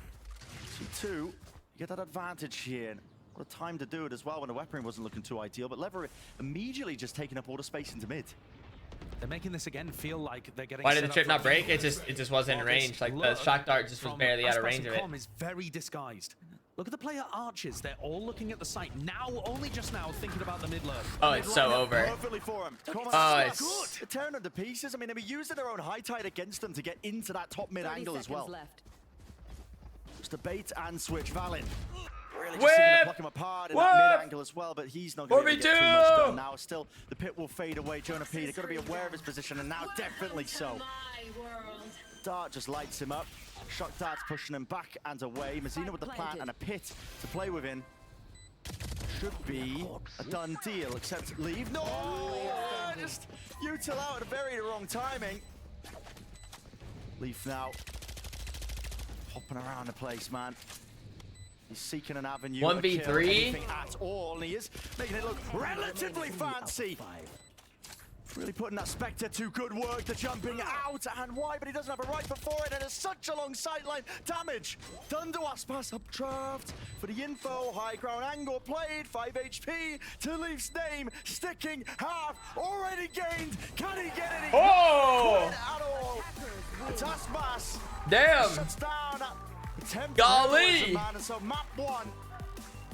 Speaker 16: G2, you get that advantage here. What a time to do it as well when the weaponry wasn't looking too ideal, but Lever immediately just taking up all the space into mid.
Speaker 17: They're making this again feel like they're getting.
Speaker 1: Why did the trip not break? It just wasn't in range. Like the shock dart just was barely out of range of it.
Speaker 17: Is very disguised. Look at the player archers. They're all looking at the site now, only just now thinking about the mid lurk.
Speaker 1: Oh, it's so over.
Speaker 16: Perfectly for him.
Speaker 1: Oh, it's
Speaker 16: good. They're tearing them to pieces. I mean, they were using their own high tide against them to get into that top mid angle as well. Just a bait and switch. Valen Really just seeking to pluck him apart in that mid-angle as well, but he's not going to get too much done now. Still, the pit will fade away. Jonah P, they've got to be aware of his position, and now definitely so. Dart just lights him up. Shock Dart's pushing him back and away. Mazina with the plant and a pit to play within. Should be a done deal, except leave. No! Just util out at a very wrong timing. Leaf now hopping around the place, man. He's seeking an avenue.
Speaker 1: 1v3
Speaker 16: at all, and he is making it look relatively fancy. Really putting that Spectre to good work. The jumping out and wide, but he doesn't have a right foot for it, and it's such a long sideline damage. Thunder Wasp pass updraft for the info. High ground angle played. 5 HP to Leaf's name. Sticking half already gained. Can he get it?
Speaker 1: Oh!
Speaker 16: At all. It's Aspas.
Speaker 1: Damn.
Speaker 16: Shuts down.
Speaker 1: Golly.
Speaker 16: Man, and so map 1.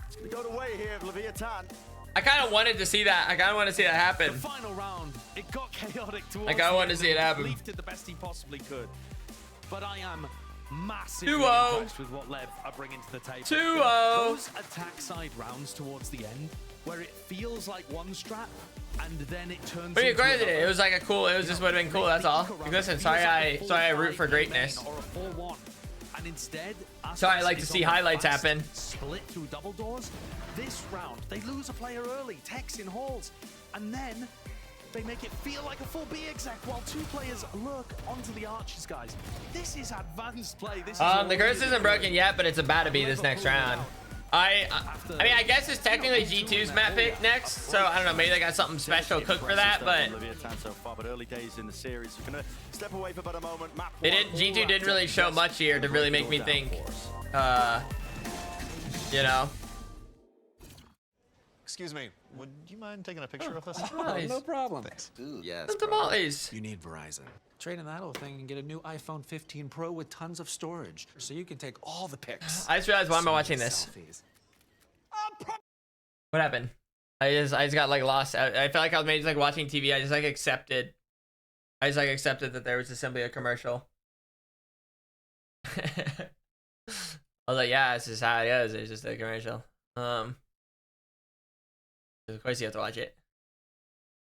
Speaker 16: It's gonna go the way here of Leviathan.
Speaker 1: I kind of wanted to see that. I kind of want to see that happen.
Speaker 17: The final round, it got chaotic towards
Speaker 1: Like, I wanted to see it happen.
Speaker 17: Leaf did the best he possibly could. But I am massively
Speaker 1: 2-0.
Speaker 17: impressed with what Lev are bringing to the table.
Speaker 1: 2-0.
Speaker 17: Those attack side rounds towards the end, where it feels like one strat, and then it turns
Speaker 1: But you
Speaker 17: into
Speaker 1: granted
Speaker 17: another.
Speaker 1: it. It was like a cool. It was just would have been cool. That's all. Like, listen, sorry I root for greatness.
Speaker 17: Or a 4-1. And instead,
Speaker 1: Sorry, I like to see highlights happen.
Speaker 17: Split through double doors. This round, they lose a player early, Tex in halls, and then they make it feel like a full B exec while 2 players lurk onto the archers, guys. This is advanced play. This is
Speaker 1: The curse isn't broken yet, but it's about to be this next round. I mean, I guess it's technically G2's map pick next, so I don't know. Maybe they got something special cooked for that, but
Speaker 16: So far, but early days in the series, we're gonna step away for about a moment. Map
Speaker 1: they didn't. G2 didn't really show much here to really make me think. You know.
Speaker 18: Excuse me, would you mind taking a picture of us?
Speaker 1: Nice.
Speaker 19: No problem.
Speaker 18: Thanks.
Speaker 19: Yes,
Speaker 1: Some tamales.
Speaker 19: You need Verizon. Trade in that old thing and get a new iPhone 15 Pro with tons of storage, so you can take all the pics.
Speaker 1: I just realized, why am I watching this?
Speaker 19: Selfies.
Speaker 1: What happened? I just got like lost. I felt like I was maybe just like watching TV. I just like accepted. I just like accepted that there was just simply a commercial. I was like, yeah, this is how it is. It's just a commercial. Of course you have to watch it.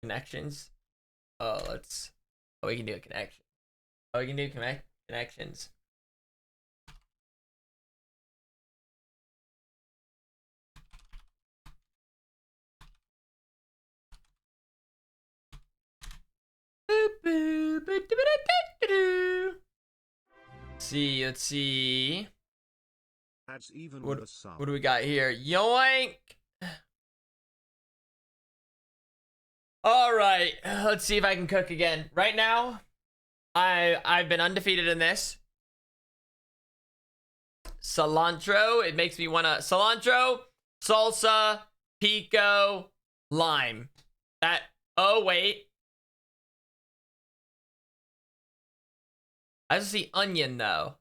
Speaker 1: Connections. Oh, let's. Oh, we can do a connection. Oh, we can do connections. Let's see.
Speaker 2: Adds even
Speaker 1: What,
Speaker 2: with a sub.
Speaker 1: what do we got here? Yoink! All right, let's see if I can cook again. Right now, I've been undefeated in this. Cilantro, it makes me wanna cilantro, salsa, pico, lime. That. Oh wait. I just see onion though.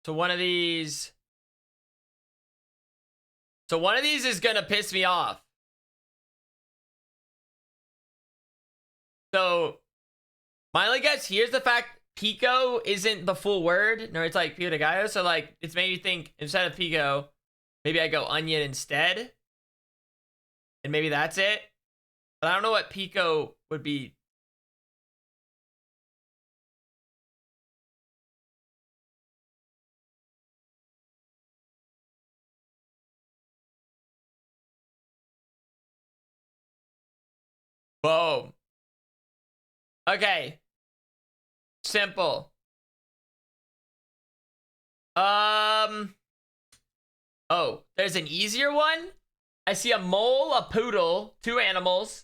Speaker 1: So one of these. So one of these is gonna piss me off. So my only guess here's the fact pico isn't the full word, nor it's like pico de gallo. So like it's made me think instead of pico, maybe I go onion instead. And maybe that's it. But I don't know what pico would be. Boom. Okay. Simple. Oh, there's an easier one. I see a mole, a poodle, 2 animals.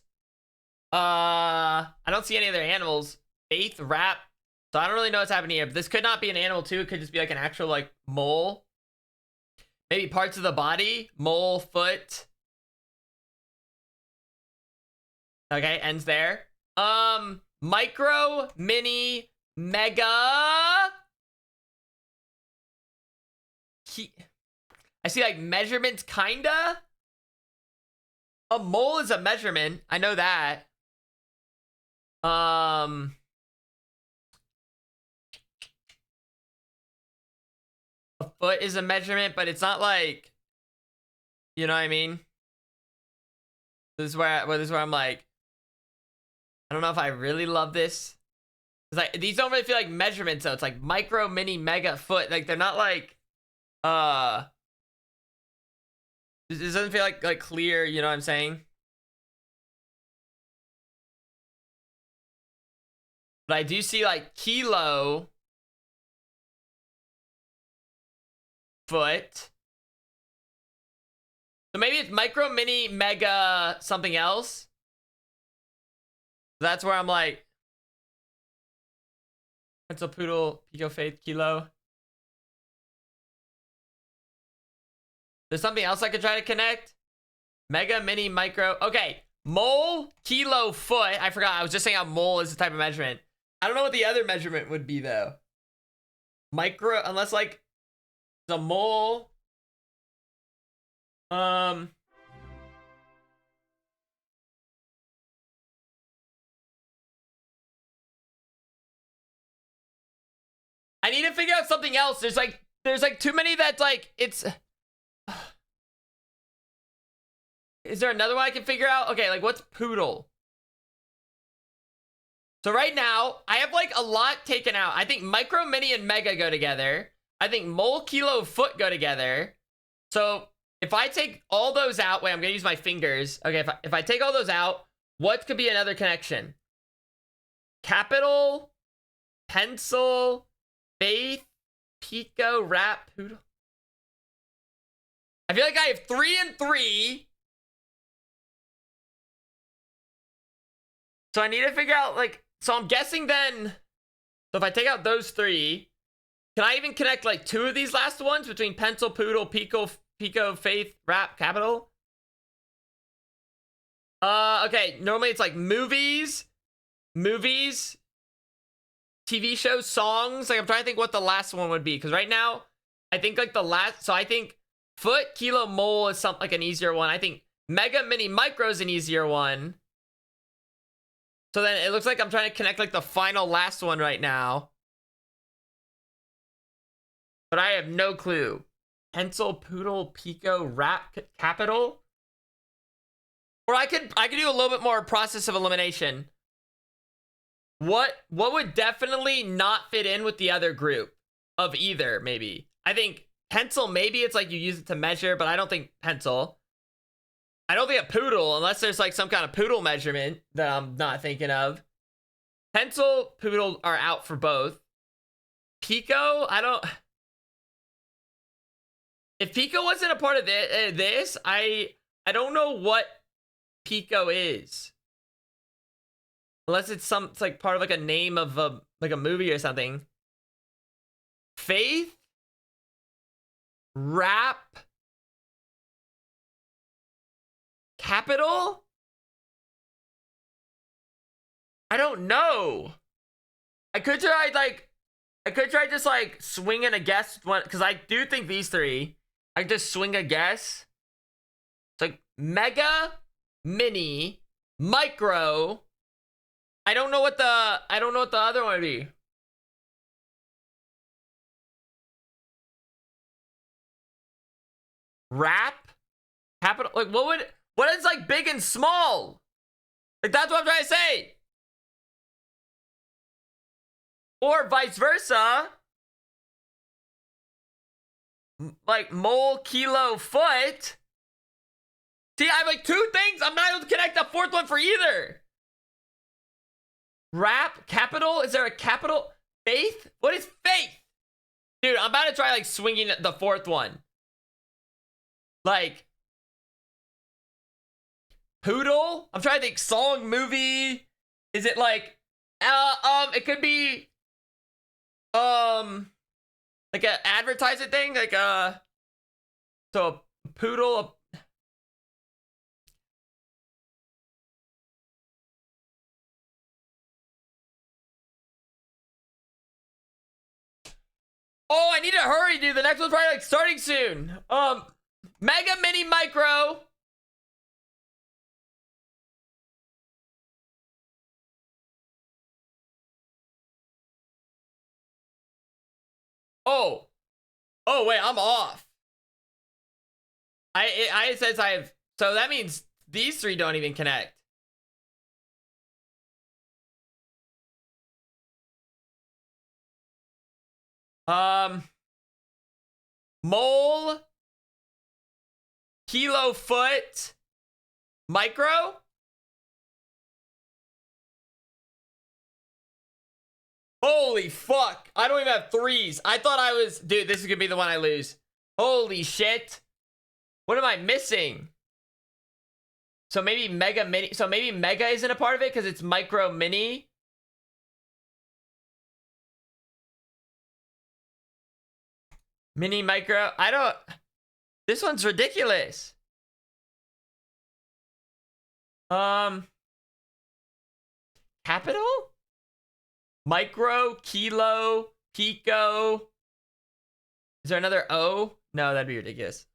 Speaker 1: I don't see any other animals. Faith, rat. So I don't really know what's happening here. But this could not be an animal too. It could just be like an actual like mole. Maybe parts of the body. Mole, foot. Okay, ends there. Micro, mini, mega. I see like measurements, kinda. A mole is a measurement. I know that. a foot is a measurement, but it's not like, you know what I mean? This is where I'm like, I don't know if I really love this. It's like, these don't really feel like measurements though. It's like micro, mini, mega, foot. Like they're not like, this doesn't feel like clear, you know what I'm saying? But I do see like kilo, foot. So maybe it's micro, mini, mega, something else. That's where I'm like, pencil, poodle, pico, faith, kilo. There's something else I could try to connect. Mega, mini, micro. Okay, mole, kilo, foot. I forgot. I was just saying how mole is the type of measurement. I don't know what the other measurement would be though. Micro, unless like the mole. I need to figure out something else. There's like too many that like it's. Is there another one I can figure out? Okay, like what's poodle? So right now, I have like a lot taken out. I think micro, mini, and mega go together. I think mole, kilo, foot go together. So if I take all those out, wait, I'm gonna use my fingers. Okay, if I take all those out, what could be another connection? Capital, pencil, faith, pico, rap, poodle. I feel like I have 3 and 3. So I need to figure out, like, so I'm guessing then, so if I take out those 3, can I even connect, like, 2 of these last ones between pencil, poodle, pico, faith, rap, capital? Okay, normally it's, like, movies, TV shows, songs. Like, I'm trying to think what the last one would be, because right now, I think, like, the last, so I think foot, kilo, mole is something, like, an easier one. I think mega, mini, micro is an easier one. So then it looks like I'm trying to connect like the final last one right now. But I have no clue. Pencil, poodle, pico, rap, capital. Or I could do a little bit more process of elimination. What would definitely not fit in with the other group of either, maybe? I think pencil, maybe it's like you use it to measure, but I don't think pencil. I don't think a poodle, unless there's like some kind of poodle measurement that I'm not thinking of. Pencil, poodle are out for both. Pico, I don't. If Pico wasn't a part of this, I don't know what Pico is. Unless it's like part of like a name of a movie or something. Faith, rap. Capital? I don't know. I could try just like swinging a guess one, because I do think these 3. I could just swing a guess. It's like mega, mini, micro. I don't know what the other one would be. Rap? Capital? Like what is like big and small? Like that's what I'm trying to say. Or vice versa. Like mole, kilo, foot. See, I have like 2 things. I'm not able to connect the 4th one for either. Rap, capital. Is there a capital? Faith? What is faith? Dude, I'm about to try like swinging the 4th one. Like poodle? I'm trying to think. Song, movie. Is it like it could be like an advertising thing, like so a poodle. Oh, I need to hurry, dude. The next one's probably like starting soon. Mega, mini, micro. Oh, Oh wait, I'm off. It says I have, so that means these three don't even connect. Mole, Kilo Foot, Micro. Holy fuck. I don't even have threes. I thought I was, dude, this is gonna be the one I lose. Holy shit. What am I missing? So maybe Mega Mini. So maybe Mega isn't a part of it because it's Micro Mini. Mini, Micro. I don't. This one's ridiculous. Capital? Micro, Kilo, Pico. Is there another O? No, that'd be ridiculous.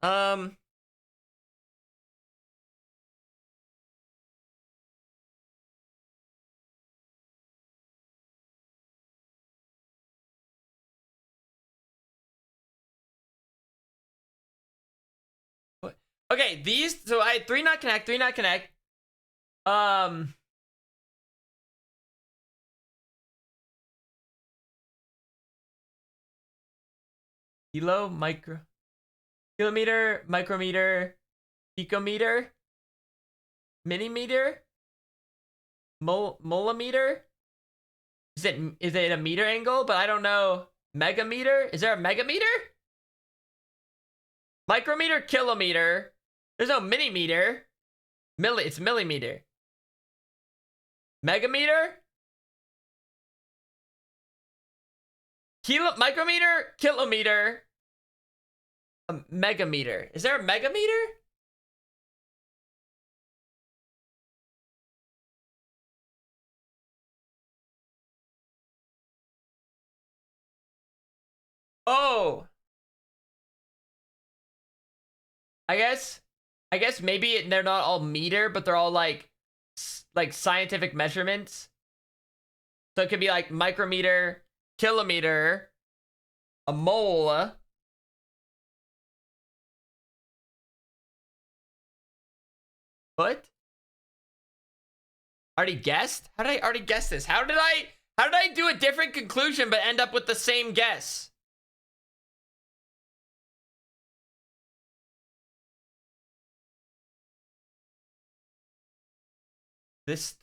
Speaker 1: Okay, these, so I had three not connect. Kilo, micro, kilometer, micrometer, picometer, millimeter, molimeter. Is it a meter angle? But I don't know. Megameter? Is there a megameter? Micrometer, kilometer. There's no millimeter. It's millimeter. Megameter? Micrometer, kilometer. A megameter. Is there a megameter? Oh. I guess maybe they're not all meter, but they're all like scientific measurements. So it could be like micrometer, kilometer, a mole. What? Already guessed? How did I already guess this? How did I do a different conclusion but end up with the same guess? This,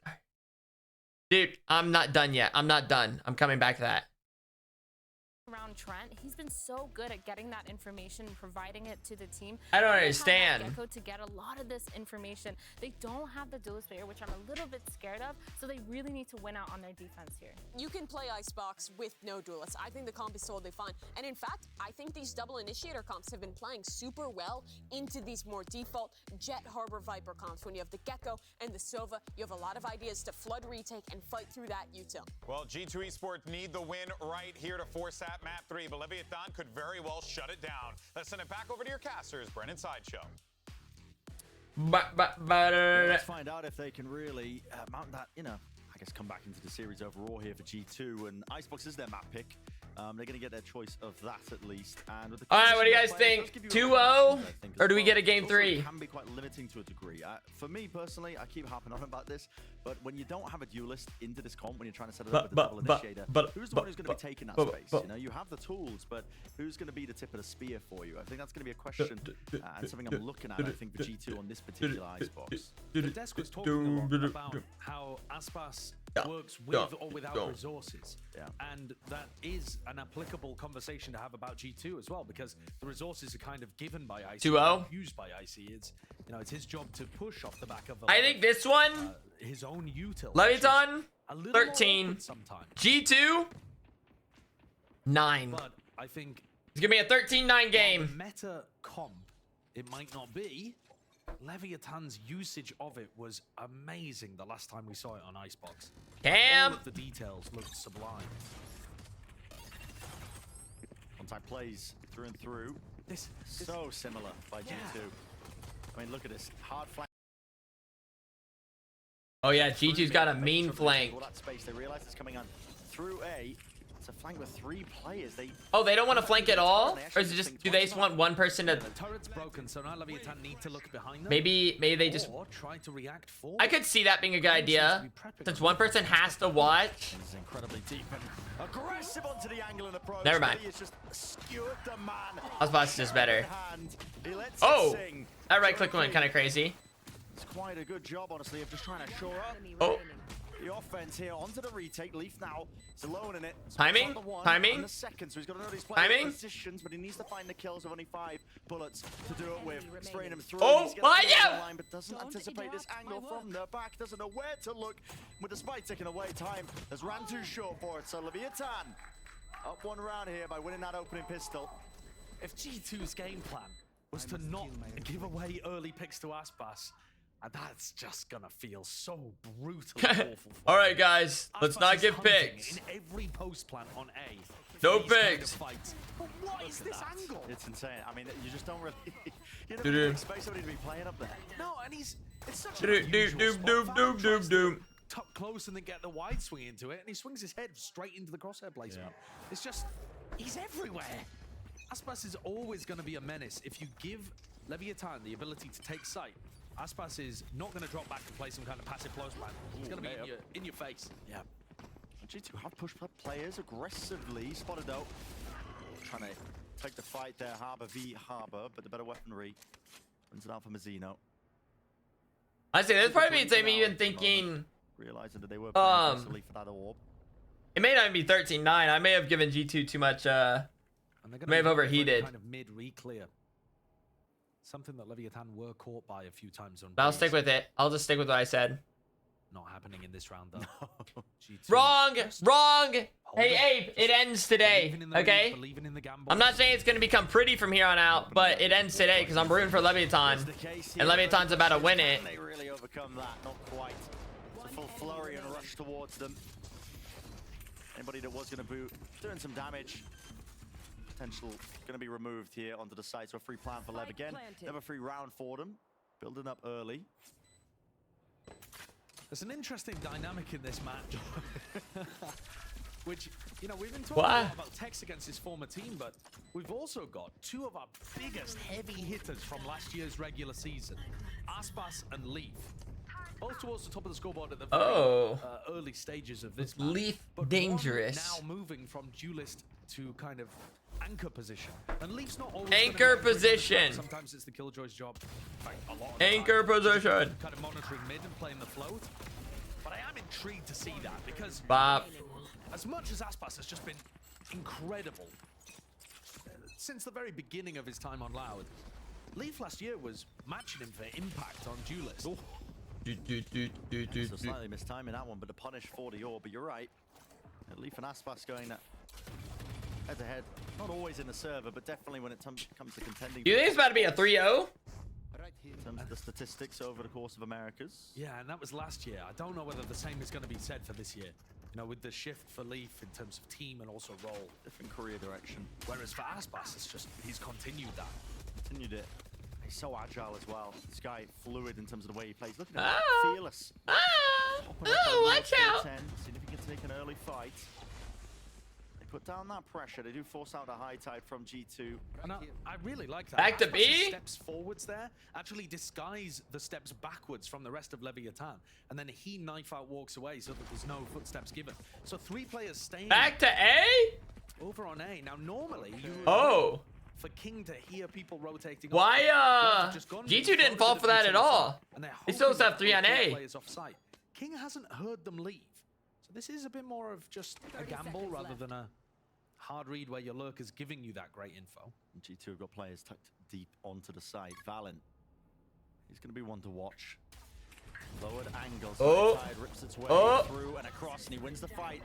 Speaker 1: dude, I'm not done yet. I'm not done. I'm coming back to that.
Speaker 3: Around Trent, he's been so good at getting that information and providing it to the team.
Speaker 1: I don't understand.
Speaker 3: Gecko to get a lot of this information. They don't have the duelist player, which I'm a little bit scared of, so they really need to win out on their defense here.
Speaker 4: You can play Icebox with no duelists. I think the comp is totally fine. And in fact, I think these double initiator comps have been playing super well into these more default Jet, Harbor, Viper comps. When you have the Gecko and the Sova, you have a lot of ideas to flood retake and fight through that util.
Speaker 5: Well, G2 Esports need the win right here to force that map 3, but Leviathan could very well shut it down. Let's send it back over to your casters, Brennan Sideshow.
Speaker 16: Let's find out if they can really mount that, I guess come back into the series overall here for G2, and Icebox is their map pick. They're going to get their choice of that at least. And with the
Speaker 1: all right, what do you guys think? 2-0, or do we get a game 3?
Speaker 16: It can be quite limiting to a degree. For me personally, I keep harping on about this, but when you don't have a duelist into this comp, when you're trying to set it up with a double initiator, who's the one who's going to be taking that space? You have the tools, but who's going to be the tip of the spear for you? I think that's going to be a question and something I'm looking at, I think, for G2 on this particular Icebox.
Speaker 17: The desk was talking a lot about how Aspas works with or without resources. And that is an applicable conversation to have about G2 as well, because the resources are kind of given by IC,
Speaker 1: 2-0,
Speaker 17: used by IC. It's it's his job to push off the back of
Speaker 1: I think this one
Speaker 17: his own util.
Speaker 1: Leviathan 13, G2 9.
Speaker 17: But I think
Speaker 1: it's gonna be a 13-9 game.
Speaker 17: Meta comp, it might not be. Leviathan's usage of it was amazing the last time we saw it on Icebox.
Speaker 1: Damn.
Speaker 17: All of the details looked sublime.
Speaker 16: Contact plays through and through. This so similar by G2. I mean, look at this hard flank.
Speaker 1: Oh yeah, G2's got a mean flank.
Speaker 16: All that space, they realize it's coming on through A. It's a flank with 3 players.
Speaker 1: Oh, they don't want to flank at all? Or is it just, do they just want one person to...
Speaker 17: The turret's broken, so now Leviathan need to look behind them.
Speaker 1: Maybe they just...
Speaker 17: Or try to react forward.
Speaker 1: I could see that being a good idea. Since one person has to watch.
Speaker 16: It's incredibly deep and aggressive onto the angle and approach.
Speaker 1: Never mind.
Speaker 16: He's just skewered the man.
Speaker 1: Osbos is better.
Speaker 16: He lets
Speaker 1: Oh!
Speaker 16: it sing.
Speaker 1: That right click went kind of crazy.
Speaker 16: It's quite a good job, honestly, of just trying to shore up.
Speaker 1: Oh.
Speaker 16: The offense here onto the retake. Leaf now is alone in it.
Speaker 1: Timing? Timing?
Speaker 16: The second, so he's got to know these players
Speaker 1: Timing?
Speaker 16: positions, but he needs to find the kills with only 5 bullets to do it with. Spraying him through.
Speaker 1: Oh,
Speaker 16: He's gonna
Speaker 1: behind
Speaker 16: get
Speaker 1: you!
Speaker 16: the line, but doesn't anticipate this angle from the back. Doesn't know where to look. With the spike taking away time, has ran too short for it. So Leviathan up 1 round here by winning that opening pistol.
Speaker 17: If G2's game plan was to not give away early picks to Aspas, that's just gonna feel so brutally awful.
Speaker 1: All right, guys, let's not give picks.
Speaker 17: In every post plant on A.
Speaker 1: No picks.
Speaker 17: But what is this angle?
Speaker 16: It's insane. I mean, you just don't really. You
Speaker 1: Doo-doo.
Speaker 16: don't expect somebody to be playing up there.
Speaker 17: No, and it's such
Speaker 1: Doo-doo,
Speaker 17: an unusual
Speaker 1: doom,
Speaker 17: spot.
Speaker 1: doom,
Speaker 17: Valve
Speaker 1: doom,
Speaker 17: tries
Speaker 1: doom.
Speaker 17: to tuck close and then get the wide swing into it, and he swings his head straight into the crosshair placement. It's just, he's everywhere. Aspas is always going to be a menace. If you give Leviathan the ability to take sight, Aspas is not going to drop back and play some kind of passive close plan. It's going to be in your face.
Speaker 16: Yeah. G2 have pushed players aggressively. Spotted out. Trying to take the fight there, Harbor v Harbor, but the better weaponry wins it out for Mazzino.
Speaker 1: I say that's probably me even thinking.
Speaker 16: Realizing that they were playing aggressively for that orb.
Speaker 1: It may not even be 13-9. I may have given G2 too much. May have overheated.
Speaker 17: Kind of mid re-clear. Something that Leviathan were caught by a few times on.
Speaker 1: But I'll stick with it. I'll just stick with what I said.
Speaker 17: Not happening in this round though. G2
Speaker 1: Wrong! Wrong! Hey, Abe, it ends today, okay?
Speaker 17: Believing in the gamble.
Speaker 1: I'm not saying it's going to become pretty from here on out, but it ends today because I'm rooting for Leviathan. And Leviathan's about to win it.
Speaker 16: They really overcome that, not quite. It's a full flurry and rush towards them. Anybody that was going to boot, doing some damage. Potential going to be removed here onto the side. So a free plan for Lev again. Never free round for them. Building up early.
Speaker 17: There's an interesting dynamic in this match. Which, you know, we've been talking a lot about Tex against his former team, but we've also got 2 of our biggest heavy hitters from last year's regular season. Aspas and Leaf. Both towards the top of the scoreboard at the very early stages of this match.
Speaker 1: Leaf
Speaker 17: but
Speaker 1: dangerous.
Speaker 17: Now moving from duelist to kind of anchor position. And Leaf's not always
Speaker 1: anchor position.
Speaker 17: Sometimes it's the Killjoy's job. In fact, a lot of
Speaker 1: anchor position.
Speaker 17: Kind of monitoring mid and playing the float. But I am intrigued to see that because as much as Aspas has just been incredible since the very beginning of his time on Loud, Leaf last year was matching him for impact on duelist.
Speaker 16: So slightly missed time in that one, but the punish for the orb. But you're right. Leaf and Aspas going head to head. Not always in the server, but definitely when it comes to contending.
Speaker 1: Do you think it's about to be a 3-0?
Speaker 16: In terms of the statistics over the course of Americas.
Speaker 17: Yeah, and that was last year. I don't know whether the same is going to be said for this year. You know, with the shift for Leaf in terms of team and also role.
Speaker 16: Different career direction.
Speaker 17: Whereas for Aspas, it's just, he's continued that.
Speaker 16: Continued it. He's so agile as well. This guy fluid in terms of the way he plays. Look at him, fearless.
Speaker 1: Watch out!
Speaker 16: 10, seeing if he can take an early fight. They put down that pressure. They do force out a high tide from G2.
Speaker 17: And I really like that.
Speaker 1: Back to
Speaker 17: Aspas'
Speaker 1: B?
Speaker 17: Steps forwards there actually disguise the steps backwards from the rest of Leviathan. And then he knife out walks away so that there's no footsteps given. So 3 players staying.
Speaker 1: Back to A?
Speaker 17: Over on A. Now normally you for King to hear people rotating.
Speaker 1: Why G2 didn't fall for that at all. They still have 3 on A.
Speaker 17: Players off site. King hasn't heard them leave. So this is a bit more of just a gamble rather than a hard read where your lurker's giving you that great info.
Speaker 16: And G2 have got players tucked deep onto the side. Valen, he's going to be one to watch. Lowered angles. Side rips its way through and across, and he wins the fight.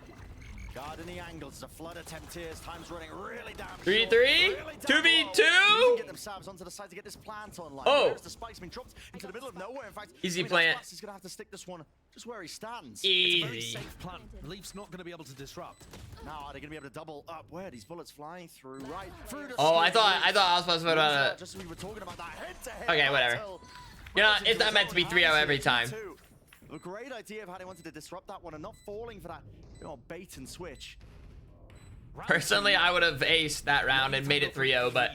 Speaker 16: Guarding the angles. It's a flood attempt here. Time's running really down.
Speaker 1: 3-3? 2v2?
Speaker 16: Get themselves onto the side to get this plant online.
Speaker 1: Whereas
Speaker 16: the spike's been dropped into the middle of nowhere. In fact,
Speaker 1: easy plant.
Speaker 16: He's going to have to stick this one just where he stands.
Speaker 1: Easy.
Speaker 17: It's a very safe plant. Leaf's not going to be able to disrupt.
Speaker 16: Now are they going to be able to double up? Where are these bullets flying through? Right through the
Speaker 1: I thought I was supposed to about
Speaker 16: just we were talking about that head-to-head.
Speaker 1: Okay, whatever. You know, it's not meant to be 3-0 every time.
Speaker 16: A great idea of how they wanted to disrupt that one and not falling for that, bait and switch.
Speaker 1: Personally, I would have aced that round and made it 3-0, but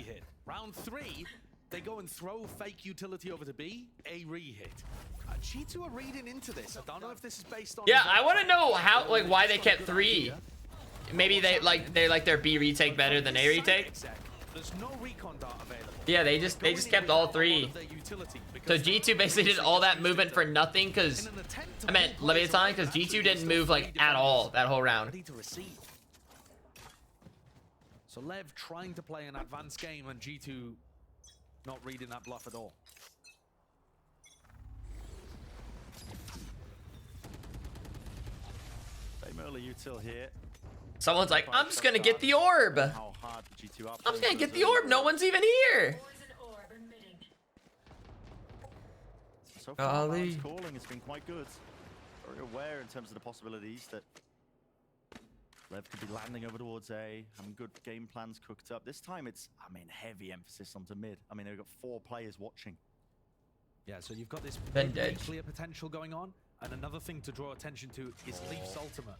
Speaker 17: round 3, they go and throw fake utility over to B, a re-hit. G2 are reading into this. I don't know if this is based on.
Speaker 1: Yeah, I want to know how, like, why they kept 3. Maybe they like their B retake better than A retake.
Speaker 17: There's no recon dart available.
Speaker 1: Yeah, they just kept all 3. So G2 basically did all that movement for nothing, because I meant Leviathan, because G2 didn't move like at all that whole round.
Speaker 17: So Lev trying to play an advanced game and G2 not reading that bluff at all.
Speaker 16: Early util here.
Speaker 1: Someone's like, I'm just gonna get the orb. I'm just gonna get the orb. No one's even here.
Speaker 16: So far, Valve's calling has been quite good. Very aware in terms of the possibilities that Lev could be landing over towards A, having good game plans cooked up. This time it's, I mean, heavy emphasis onto mid. I mean, they've got 4 players watching.
Speaker 17: Yeah, so you've got this
Speaker 1: very
Speaker 17: clear potential going on. And another thing to draw attention to is Leaf's ultimate.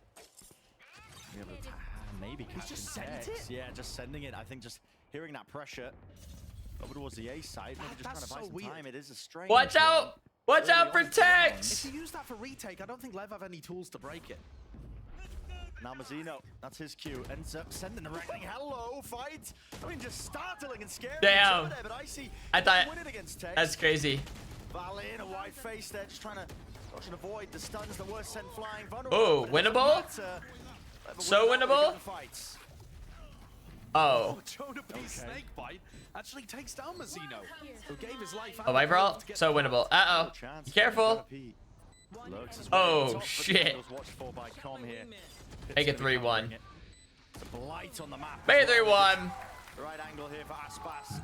Speaker 16: Maybe catching Tex. Yeah, just sending it. I think just hearing that pressure over towards the A side, maybe just trying to buy some time. It is a strange.
Speaker 1: Watch out! Watch out for Tex!
Speaker 17: If you use that for retake, I don't think Lev have any tools to break it.
Speaker 16: Now Mazzino, that's his cue, ends up sending a reckoning. Hello, fight! I mean, just startling and scary.
Speaker 1: Damn.
Speaker 16: There, but
Speaker 1: I thought
Speaker 16: win it against Tex.
Speaker 1: that's crazy.
Speaker 16: Valley in a wide face there, just trying to avoid the stuns that were sent flying.
Speaker 1: Oh, winnable? So winnable? Oh.
Speaker 17: Jonah P. Snakebite actually takes down Mazzino, who gave his life out.
Speaker 1: Oh, overall, so winnable. Uh-oh. Be careful. Oh, shit. Make it 3-1. Make it 3-1.
Speaker 16: Right angle here for Aspas.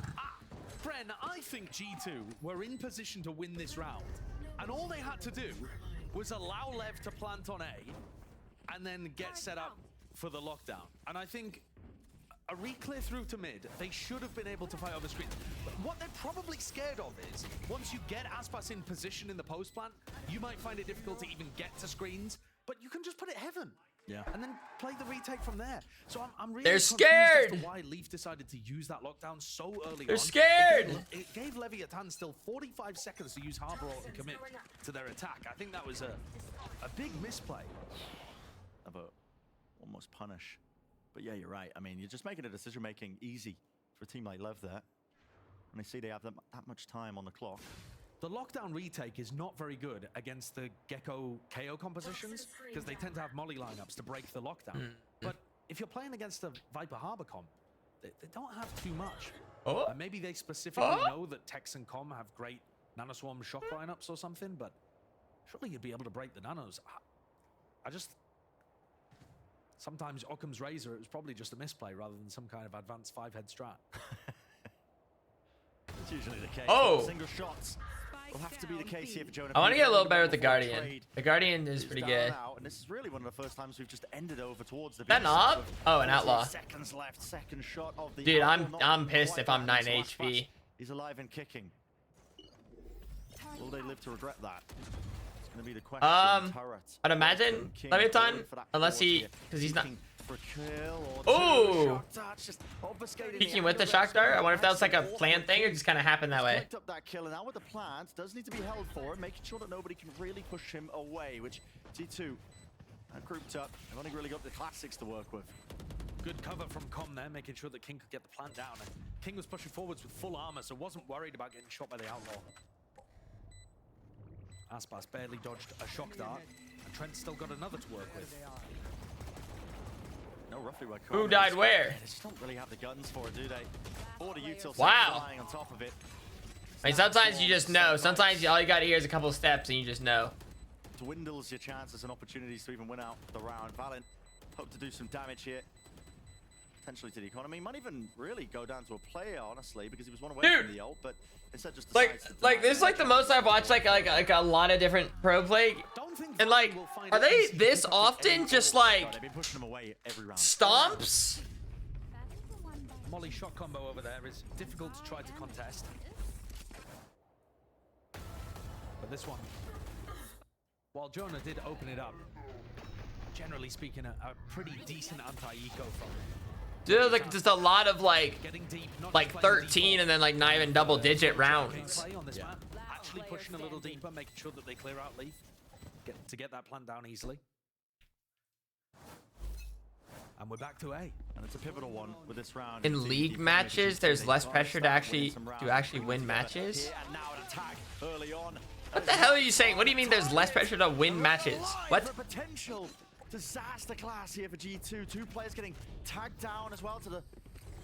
Speaker 17: Bren, I think G2 were in position to win this round. And all they had to do was allow Lev to plant on A and then get set up for the lockdown. And I think a re-clear through to mid, they should have been able to fight over screens. But what they're probably scared of is, once you get Aspas in position in the post plant, you might find it difficult to even get to screens, but you can just put it heaven.
Speaker 16: Yeah.
Speaker 17: And then play the retake from there. So I'm really
Speaker 1: They're
Speaker 17: confused
Speaker 1: scared.
Speaker 17: as to why Leaf decided to use that lockdown so early
Speaker 1: They're
Speaker 17: on.
Speaker 1: scared.
Speaker 17: It gave Leviathan still 45 seconds to use Harbor Ult and commit to their attack. I think that was a big misplay.
Speaker 16: Of a almost punish. But yeah, you're right. I mean, you're just making a decision making easy for a team like Lev there. And they see they have that much time on the clock.
Speaker 17: The lockdown retake is not very good against the Gecko KO compositions because they tend to have molly lineups to break the lockdown. But if you're playing against a Viper Harbor comp, they don't have too much.
Speaker 1: Oh.
Speaker 17: And maybe they specifically know that Tex and Com have great Nanoswarm shock lineups or something, but surely you'd be able to break the nanos. I just... Sometimes Occam's Razor, it was probably just a misplay rather than some kind of advanced 5-head strat.
Speaker 16: It's usually the case.
Speaker 1: Oh.
Speaker 16: Single shots will have to be the case here for Jonah.
Speaker 1: I want to get a little better with the Guardian. The Guardian is pretty good.
Speaker 16: And this is really one of the first times we've just ended over towards the.
Speaker 1: That knob? Oh, an outlaw.
Speaker 16: Seconds left. Second shot of the.
Speaker 1: Dude, I'm pissed if I'm 9 HP.
Speaker 16: He's alive and kicking. Will they live to regret that? It's going to be the question.
Speaker 1: I'd imagine Leviathan, unless he, because he's not.
Speaker 16: Oh!
Speaker 1: Peeking with the shock dart. I wonder if that was like a planned thing or just kind of happened that way.
Speaker 16: Picked up that kill, and now with the plant, does need to be held for it, making sure that nobody can really push him away. Which T2 grouped up. They've only really got the classics to work with.
Speaker 17: Good cover from Com there, making sure that King could get the plant down. And King was pushing forwards with full armor, so wasn't worried about getting shot by the outlaw. Aspas barely dodged a shock dart, and Trent's still got another to work with.
Speaker 16: No, roughly where
Speaker 1: who died where?
Speaker 16: They just don't really have the guns for it, do they? Or the util
Speaker 1: wow.
Speaker 16: on top of it.
Speaker 1: I mean, sometimes you just know. Sometimes all you got to hear is a couple of steps and you just know.
Speaker 16: Dwindles your chances and opportunities to even win out the round. Valen hope to do some damage here. Potentially to the economy. Might even really go down to a player, honestly, because he was one away from the ult, but instead just
Speaker 1: like this is like the most I've watched like a lot of different pro play. And like, are they this often just like stomps?
Speaker 17: Molly shot combo over there is difficult to try to contest. But this one, while Jonah did open it up, generally speaking, a pretty decent anti-eco from him.
Speaker 1: Dude, like just a lot of like 13 and then like not even double-digit rounds.
Speaker 17: Play on this map, actually pushing a little deeper, making sure that they clear out Leaf, get that plant down easily. And we're back to A.
Speaker 16: And it's a pivotal one with this round.
Speaker 1: In league matches, there's less pressure to actually win matches. What the hell are you saying? What do you mean there's less pressure to win matches? What?
Speaker 16: Potential disaster class here for G2. Two players getting tagged down as well to the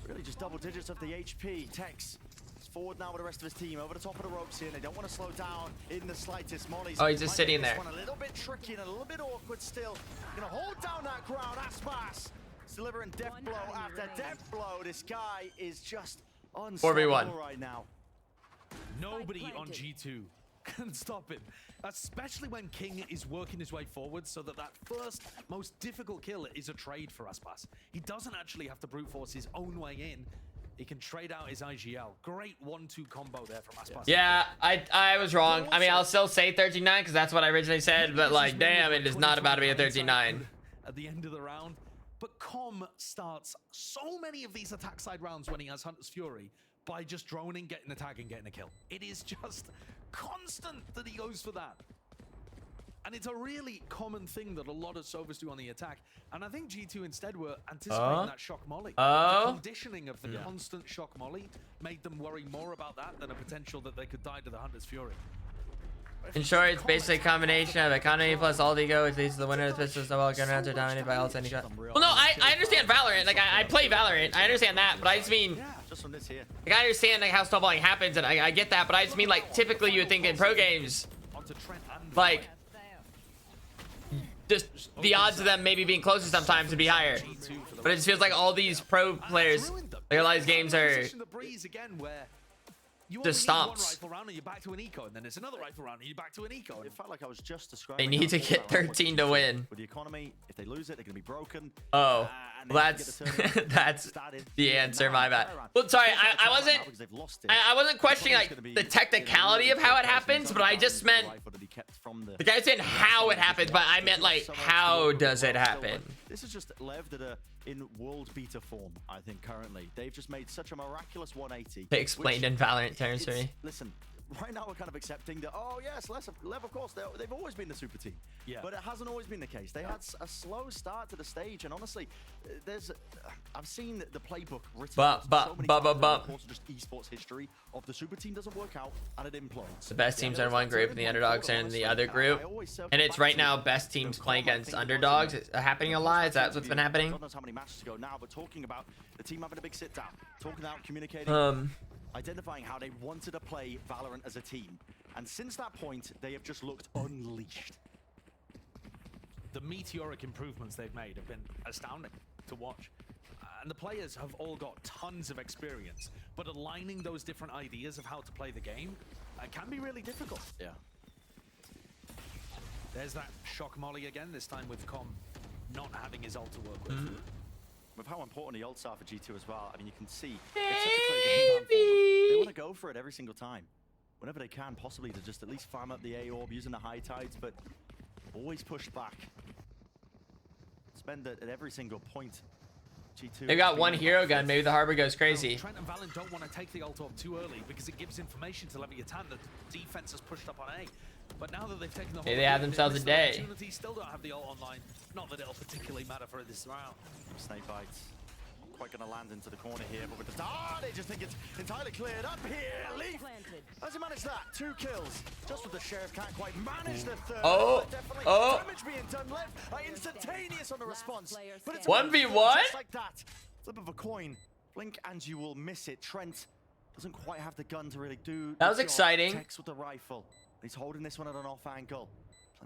Speaker 16: really just double digits of the HP. Tex is forward now with the rest of his team over the top of the ropes here. They don't want to slow down in the slightest. Molly's
Speaker 1: oh, he's just sitting there.
Speaker 16: One a little bit tricky and a little bit awkward still. Gonna hold down that ground. Aspas delivering death blow after death blow. This guy is just unstoppable right now.
Speaker 17: Nobody on G2 can stop him, especially when King is working his way forward so that first most difficult kill is a trade for Aspas. He doesn't actually have to brute force his own way in. He can trade out his IGL. Great 1-2 combo there from Aspas.
Speaker 1: Yeah, I was wrong. I mean, I'll still say 13-9 because that's what I originally said, but like, damn, it is not about to be a 13-9.
Speaker 17: At the end of the round. But Com starts so many of these attack side rounds when he has Hunter's Fury by just droning, getting a tag, and getting a kill. It is just constant that he goes for that. And it's a really common thing that a lot of Sovas do on the attack. And I think G2 instead were anticipating that shock molly. The conditioning of the constant shock molly made them worry more about that than a potential that they could die to the Hunter's Fury.
Speaker 1: In short, it's basically a combination of economy plus alt ego, which leads to the winner of the pistols while gun rounds are dominated by alt and ego. Well, no, I understand Valorant. Like, I play Valorant. I understand that, but I just mean...
Speaker 16: just from this here.
Speaker 1: Like, I understand like how snowballing happens, and I get that, but I just mean, like, typically you would think in pro games, like, just the odds of them maybe being closer sometimes would be higher. But it just feels like all these pro players, like, a lot of these games are... just stomps.
Speaker 17: One rifle round and you're back to an eco, and then it's another rifle round and you're back to an eco.
Speaker 16: It felt like I was just describing.
Speaker 1: They need to get 13 to win.
Speaker 16: With the economy, if they lose it, they're going to be broken.
Speaker 1: Oh, that's that's the answer. My bad. Well, sorry, I wasn't questioning like the technicality of how it happens, but I just meant like I said how it happens, but I meant like how does it happen?
Speaker 16: This is just Lev that are in world beta form, I think, currently. They've just made such a miraculous 180.
Speaker 1: They explained in Valorant terms for me.
Speaker 16: Listen, right now we're kind of accepting that, oh yes, Lev, of course, they've always been the super team. Yeah. But it hasn't always been the case. They had a slow start to the stage, and honestly, I've seen the playbook written so many times over the course of just esports history of the super team doesn't work out and it implodes.
Speaker 1: The best teams are in one group and the underdogs are in the other group. And it's right now best teams playing against underdogs. It's happening a lot. Is that what's been happening?
Speaker 16: God knows how many matches ago now, but talking about the team having a big sit down, talking about communicating, identifying how they wanted to play Valorant as a team. And since that point, they have just looked unleashed.
Speaker 17: The meteoric improvements they've made have been astounding to watch. And the players have all got tons of experience, but aligning those different ideas of how to play the game can be really difficult.
Speaker 16: Yeah.
Speaker 17: There's that shock molly again, this time with Com not having his ult to work with.
Speaker 16: With how important the ults are for G2 as well, I mean, you can see it's such a clear game plan for them. They want to go for it every single time. Whenever they can, possibly to just at least farm up the A orb using the high tides, but always push back. Spend it at every single point. G2.
Speaker 1: They got one hero gun. Maybe the Harbor goes crazy.
Speaker 17: Trent and Valen don't want to take the ult off too early because it gives information to Leviathan that defense has pushed up on A. But now that they've taken the whole,
Speaker 1: they have themselves a day.
Speaker 17: Still don't have the ult online. Not that it'll particularly matter for this round.
Speaker 16: Snake bites. Not quite going to land into the corner here, but with the start, they just think it's entirely cleared up here. Leaf, how's he managed that? 2 kills. Just with the Sheriff can't quite manage the third.
Speaker 1: Damage
Speaker 16: being done left. Instantaneous on the response. But it's
Speaker 1: 1v1?
Speaker 16: Just like that. Flip of a coin. Blink and you will miss it. Trent doesn't quite have the gun to really do.
Speaker 1: That was exciting.
Speaker 16: Tex with the rifle. He's holding this one at an off angle.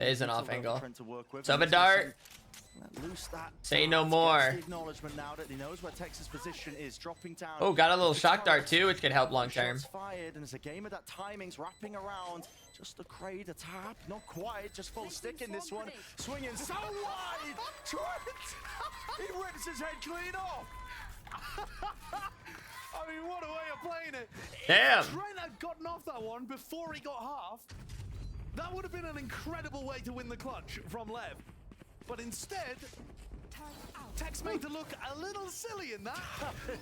Speaker 1: It is an off angle. So a dart. Say no more.
Speaker 16: Acknowledgement now that he knows where Texas' position is, dropping down.
Speaker 1: Oh, got a little shock dart too, which could help long term.
Speaker 16: Fired, and it's a game of that timing's wrapping around. Just the Kraid, a tap, not quite, just full stick in this one. Swinging so wide. Trent, he rips his head clean off. I mean, what a way of playing it.
Speaker 1: Damn.
Speaker 17: If Trent had gotten off that one before he got half, that would have been an incredible way to win the clutch from Lev. but instead, Tex made to look a little silly in that.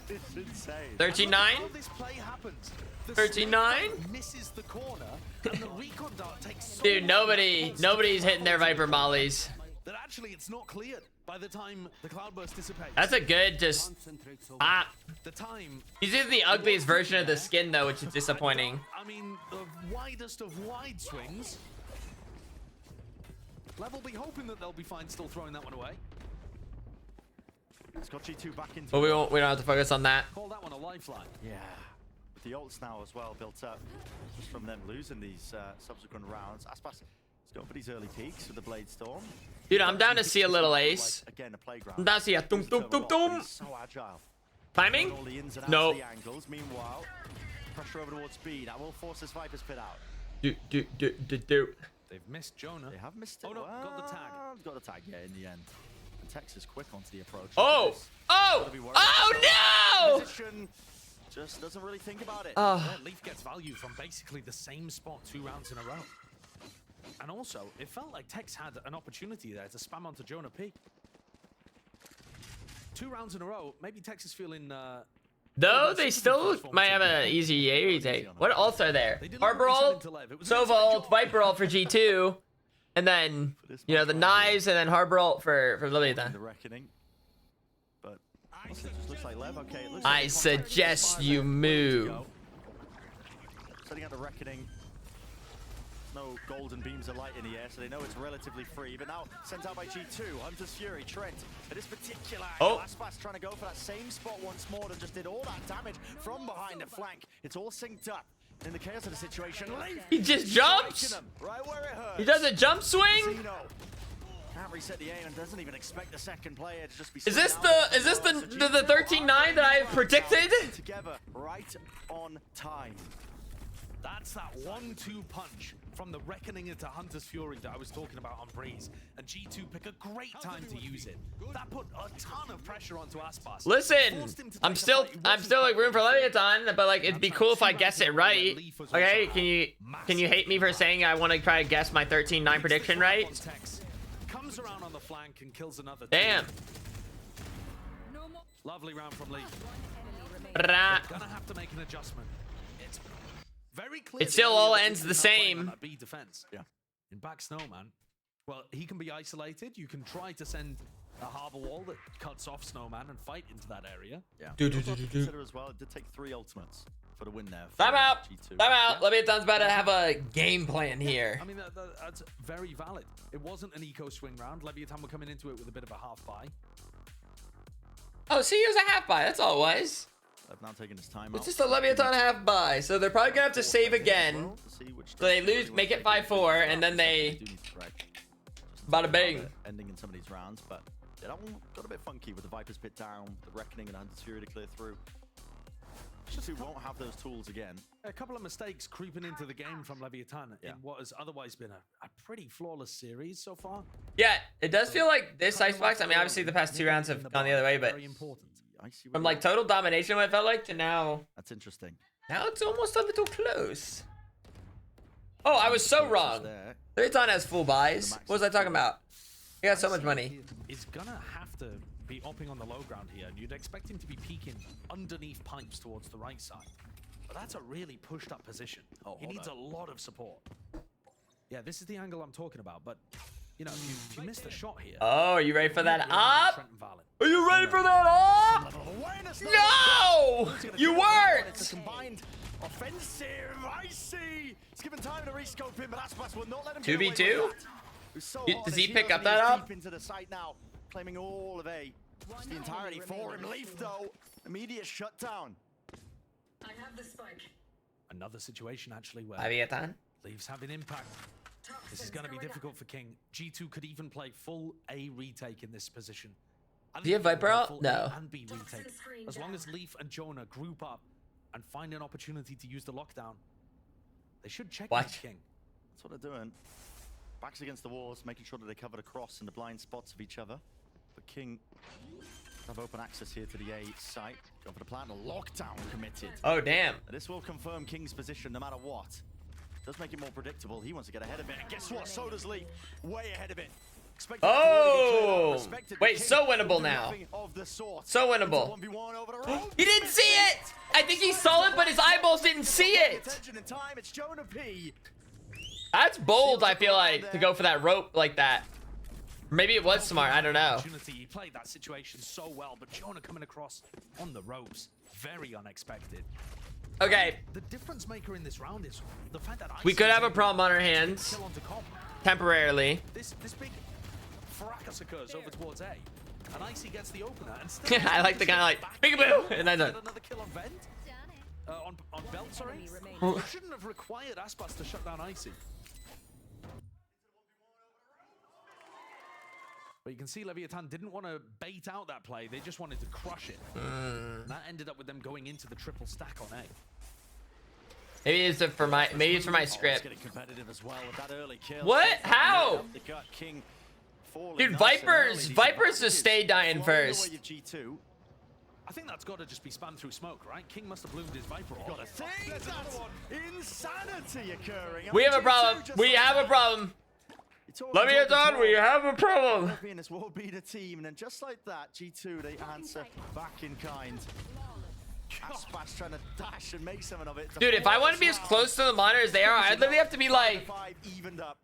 Speaker 16: It's insane.
Speaker 1: 13-9.
Speaker 17: How this play happens.
Speaker 1: 13-9.
Speaker 17: Misses the corner, and the recon dart takes so
Speaker 1: Dude, nobody's hitting their Viper mollies.
Speaker 17: that actually it's not cleared by the time the cloudburst dissipates.
Speaker 1: That's a good just
Speaker 17: The time.
Speaker 1: He's using the ugliest version of the skin though, which is disappointing.
Speaker 17: I mean, the widest of wide swings. Lev will be hoping that they'll be fine still throwing that one away.
Speaker 16: It's got G2 back into
Speaker 1: But we don't have to focus on that.
Speaker 17: Call that one a lifeline.
Speaker 16: Yeah. With the ults now as well built up, just from them losing these subsequent rounds. Aspas is going for these early peaks with the Blade Storm.
Speaker 1: Dude, I'm down to see a little ace.
Speaker 16: Like, again, a playground.
Speaker 1: I'm down to see a dum dum dum dum.
Speaker 16: So agile.
Speaker 1: Timing?
Speaker 16: All the ins and outs
Speaker 1: No.
Speaker 16: of the angles. Meanwhile, pressure over towards speed. That will force this Viper's pit out.
Speaker 1: Do.
Speaker 17: They've missed Jonah.
Speaker 16: They have missed it.
Speaker 17: Oh no, got the tag.
Speaker 16: Got the tag, yeah, in the end. And Tex is quick onto the approach.
Speaker 1: Oh! Oh! Oh no!
Speaker 16: Position just doesn't really think about it.
Speaker 17: Yeah, Leaf gets value from basically the same spot 2 rounds in a row. And also, it felt like Tex had an opportunity there to spam onto Jonah P. 2 rounds in a row, maybe Tex is feeling...
Speaker 1: Though they still might have an easy A retake. What ults are there? Harbor ult, Sova ult, Viper ult for G2, and then you know the knives, and then Harbor ult for Leviathan.
Speaker 16: The reckoning. But honestly, it just looks like Lev. Okay, it looks
Speaker 1: I
Speaker 16: like
Speaker 1: suggest you move.
Speaker 16: Setting out the reckoning. No golden beams of light in the air, so they know it's relatively free. But now sent out by G2, Hunter's Fury, Trent. At this particular angle, Aspas trying to go for that same spot once more that just did all that damage from behind the flank. It's all synced up. In the chaos of the situation,
Speaker 1: He just jumps.
Speaker 16: right where it hurts.
Speaker 1: He does a jump swing.
Speaker 16: Zeno can't reset the aim and doesn't even expect the second player to just be.
Speaker 1: Is this the 13-9 that I predicted?
Speaker 16: Together, right on time.
Speaker 17: That's that 1-2 punch from the Reckoning into Hunter's Fury that I was talking about on Breeze. And G2 pick a great time to use it. That put a ton of pressure onto Aspas.
Speaker 1: Listen, I'm still like rooting for Leviathan, but like it'd be cool if I guess it right. Okay, can you hate me for saying I want to try to guess my 13-9 prediction right?
Speaker 17: Comes around on the flank and kills another.
Speaker 1: Damn.
Speaker 17: Lovely round from Leaf.
Speaker 1: Gonna
Speaker 17: have to make an adjustment. It's very clear.
Speaker 1: It still all ends the same.
Speaker 17: B defense. Yeah. In back Snowman, well, he can be isolated. You can try to send a harbor wall that cuts off Snowman and fight into that area.
Speaker 16: Yeah.
Speaker 1: Do.
Speaker 16: Consider as well, it did take 3 ultimates for the win there.
Speaker 1: Time out.
Speaker 16: G2.
Speaker 1: Time out. Leviathan's about to have a game plan here.
Speaker 17: I mean, that's very valid. It wasn't an eco swing round. Leviathan were coming into it with a bit of a half buy.
Speaker 1: Oh, see, it was a half buy. That's all it was.
Speaker 16: They've now taken his time
Speaker 1: It's
Speaker 16: out.
Speaker 1: just a Leviathan half buy, so they're probably gonna have to save again. So they lose, make it 5-4, and then they bada bing.
Speaker 16: Ending in some of these rounds, but yeah, that one got a bit funky with the Viper's pit down, the Reckoning and Hunter's Fury to clear through. G2 won't have those tools again.
Speaker 17: A couple of mistakes creeping into the game from Leviathan in what has otherwise been a pretty flawless series so far.
Speaker 1: Yeah, it does feel like this Icebox. I mean, obviously the past 2 rounds have gone the other way, but from like total domination, what it felt like, to now.
Speaker 16: That's interesting.
Speaker 1: Now it's almost a little close. Oh, I was so wrong. Leviathan has full buys. What was I talking about? He got so much money.
Speaker 17: He's gonna have to be opping on the low ground here, and you'd expect him to be peeking underneath pipes towards the right side. But that's a really pushed up position. He needs a lot of support. Yeah, this is the angle I'm talking about, but you know, if you miss the shot here.
Speaker 1: Oh, are you ready for that up? Are you ready for that up? No! You weren't!
Speaker 16: Combined offensive, I see. It's given time to rescope him, but Aspas will not let him
Speaker 1: 2v2? Does he pick up that up?
Speaker 16: Deep into the site now, claiming all of A. Just the entirety for him. Leaf though, immediate shutdown.
Speaker 14: I have the spike.
Speaker 17: Another situation actually where
Speaker 1: Leviathan?
Speaker 17: Leafs having impact. This is going to be difficult for King. G2 could even play full A retake in this position.
Speaker 1: Do you have Viper out? No.
Speaker 17: And B retake. As long as Leaf and Jonah group up and find an opportunity to use the lockdown, they should check King.
Speaker 16: That's what they're doing. Backs against the walls, making sure that they cover the cross in the blind spots of each other. But King have open access here to the A site. Go for the plant, lockdown committed.
Speaker 1: Oh, damn.
Speaker 16: This will confirm King's position no matter what. Does make it more predictable. He wants to get ahead of it. And guess what? So does Leaf. Way ahead of it.
Speaker 1: Oh! Wait, so winnable now. So winnable. He didn't see it! I think he saw it, but his eyeballs didn't see it. That's bold, I feel like, to go for that rope like that. Maybe it was smart, I don't know.
Speaker 17: He played that situation so well, but Jonah coming across on the ropes, very unexpected.
Speaker 1: Okay.
Speaker 17: The difference maker in this round is the fact that
Speaker 1: We could have a problem on our hands. Temporarily.
Speaker 17: This big fracas occurs over towards A. And Icy gets the opener and still
Speaker 1: I like the kind of like peekaboo, and then done.
Speaker 17: Another kill on Vent. On Belt, sorry. It shouldn't have required Aspas to shut down Icy. But you can see Leviathan didn't want to bait out that play. They just wanted to crush it. And that ended up with them going into the triple stack on A.
Speaker 1: Maybe it's for my script.
Speaker 16: Well
Speaker 1: what? How? Dude, Vipers just stay dying first.
Speaker 17: I think that's got to just be spammed through smoke, right? King must have bloomed his Viper.
Speaker 16: Got a thing. Insanity occurring.
Speaker 1: We have a problem. We have a problem. Leviathan, we have a problem.
Speaker 16: This will be the team, and then just like that, G2 they answer back in kind. Aspas trying to dash and make something of it.
Speaker 1: Dude, if I want to be as close to the monitor as they are, I'd literally have to be like,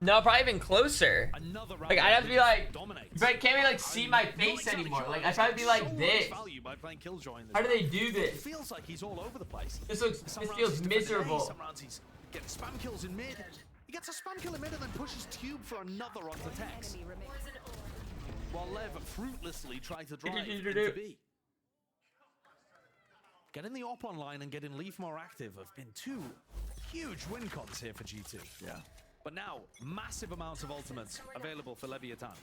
Speaker 1: no, probably even closer. Like I'd have to be like, but I can't even like see my face anymore. Like I'd probably be like this. How do they do this?
Speaker 17: It feels like he's all over the place.
Speaker 1: This feels miserable.
Speaker 17: Some rounds he's getting spam kills in mid. He gets a spam kill in mid and then pushes Tube for another onto Tex. While Lev fruitlessly tried to drive into B. Getting the op online and getting Leaf more active have been two huge win cons here for G2.
Speaker 16: Yeah.
Speaker 17: But now, massive amounts of ultimates available for Leviathan.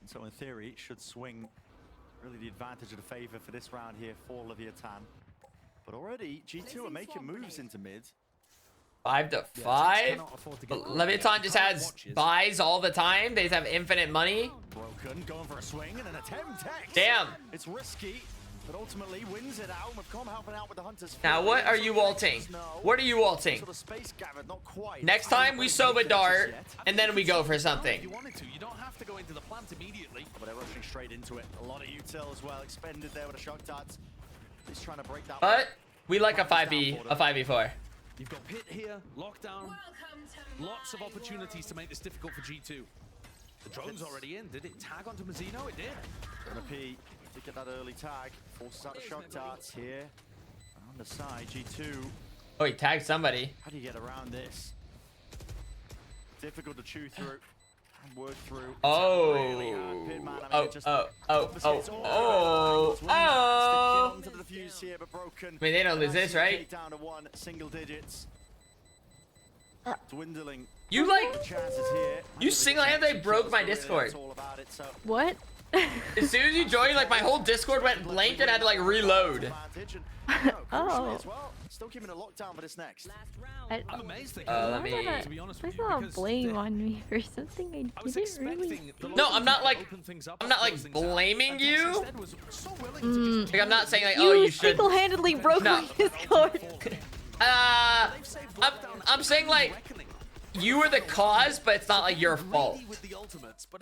Speaker 16: And so in theory, it should swing really the advantage of the favor for this round here for Leviathan. But already, G2 are making moves into mid.
Speaker 1: 5 to 5. Leviathan just has buys all the time. They just have infinite money.
Speaker 16: Broken, going for a swing and an attempt.
Speaker 1: Damn.
Speaker 16: It's risky, but ultimately wins it out. McCom helping out with the Hunters.
Speaker 1: Now, what are you ulting? What are you ulting? Next time we Sova dart, and then we go for something.
Speaker 17: You wanted to. You don't have to go into the plant immediately.
Speaker 16: But they're rushing straight into it. A lot of util as well. Expended there with a shock dart. He's trying to break that.
Speaker 1: But we like a 5v4.
Speaker 17: You've got Pit here, lockdown. Lots of opportunities to make this difficult for G2. The drone's already in. Did it tag onto Mazzino? It did.
Speaker 16: Gonna P to get that early tag. Forces out the shock darts here. On the side, G2.
Speaker 1: Oh, he tagged somebody.
Speaker 16: How do you get around this? Difficult to chew through and work through.
Speaker 1: Oh.
Speaker 16: Really
Speaker 1: I mean, they don't lose this, right?
Speaker 16: Down to one, single digits. Dwindling.
Speaker 1: You like, you single-handedly broke my Discord.
Speaker 20: What?
Speaker 1: As soon as you joined, like my whole Discord went blank and I had to like reload.
Speaker 20: Oh.
Speaker 16: Still keeping a lockdown for this next.
Speaker 17: I'm amazed they
Speaker 1: let me.
Speaker 17: to be honest
Speaker 20: There's
Speaker 17: with you,
Speaker 20: not
Speaker 17: because
Speaker 20: blame on me for something I didn't really.
Speaker 1: No, I'm not like blaming you. Like I'm not saying like, oh, you should.
Speaker 20: Single-handedly broke my Discord.
Speaker 1: I'm saying like you were the cause, but it's not like your fault. You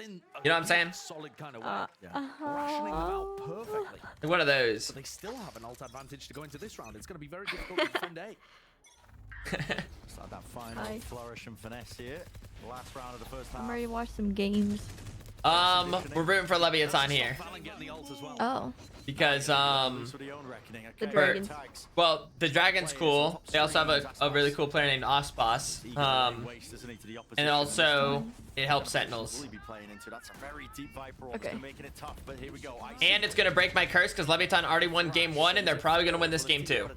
Speaker 1: know what I'm saying?
Speaker 17: Solid kind of way. Rationing them out perfectly.
Speaker 1: Like one of those.
Speaker 17: But they still have an ult advantage to go into this round. It's going to be very difficult to defend A.
Speaker 16: Start that final flourish and finesse here. Last round of the first half.
Speaker 20: I'm ready to watch some games.
Speaker 1: We're rooting for Leviathan here.
Speaker 20: Oh.
Speaker 1: Because
Speaker 20: the dragon.
Speaker 1: Well, the dragon's cool. They also have a really cool player named Aspas. And also it helps Sentinels.
Speaker 20: Okay.
Speaker 1: And it's gonna break my curse because Leviathan already won game 1 and they're probably gonna win this game 2.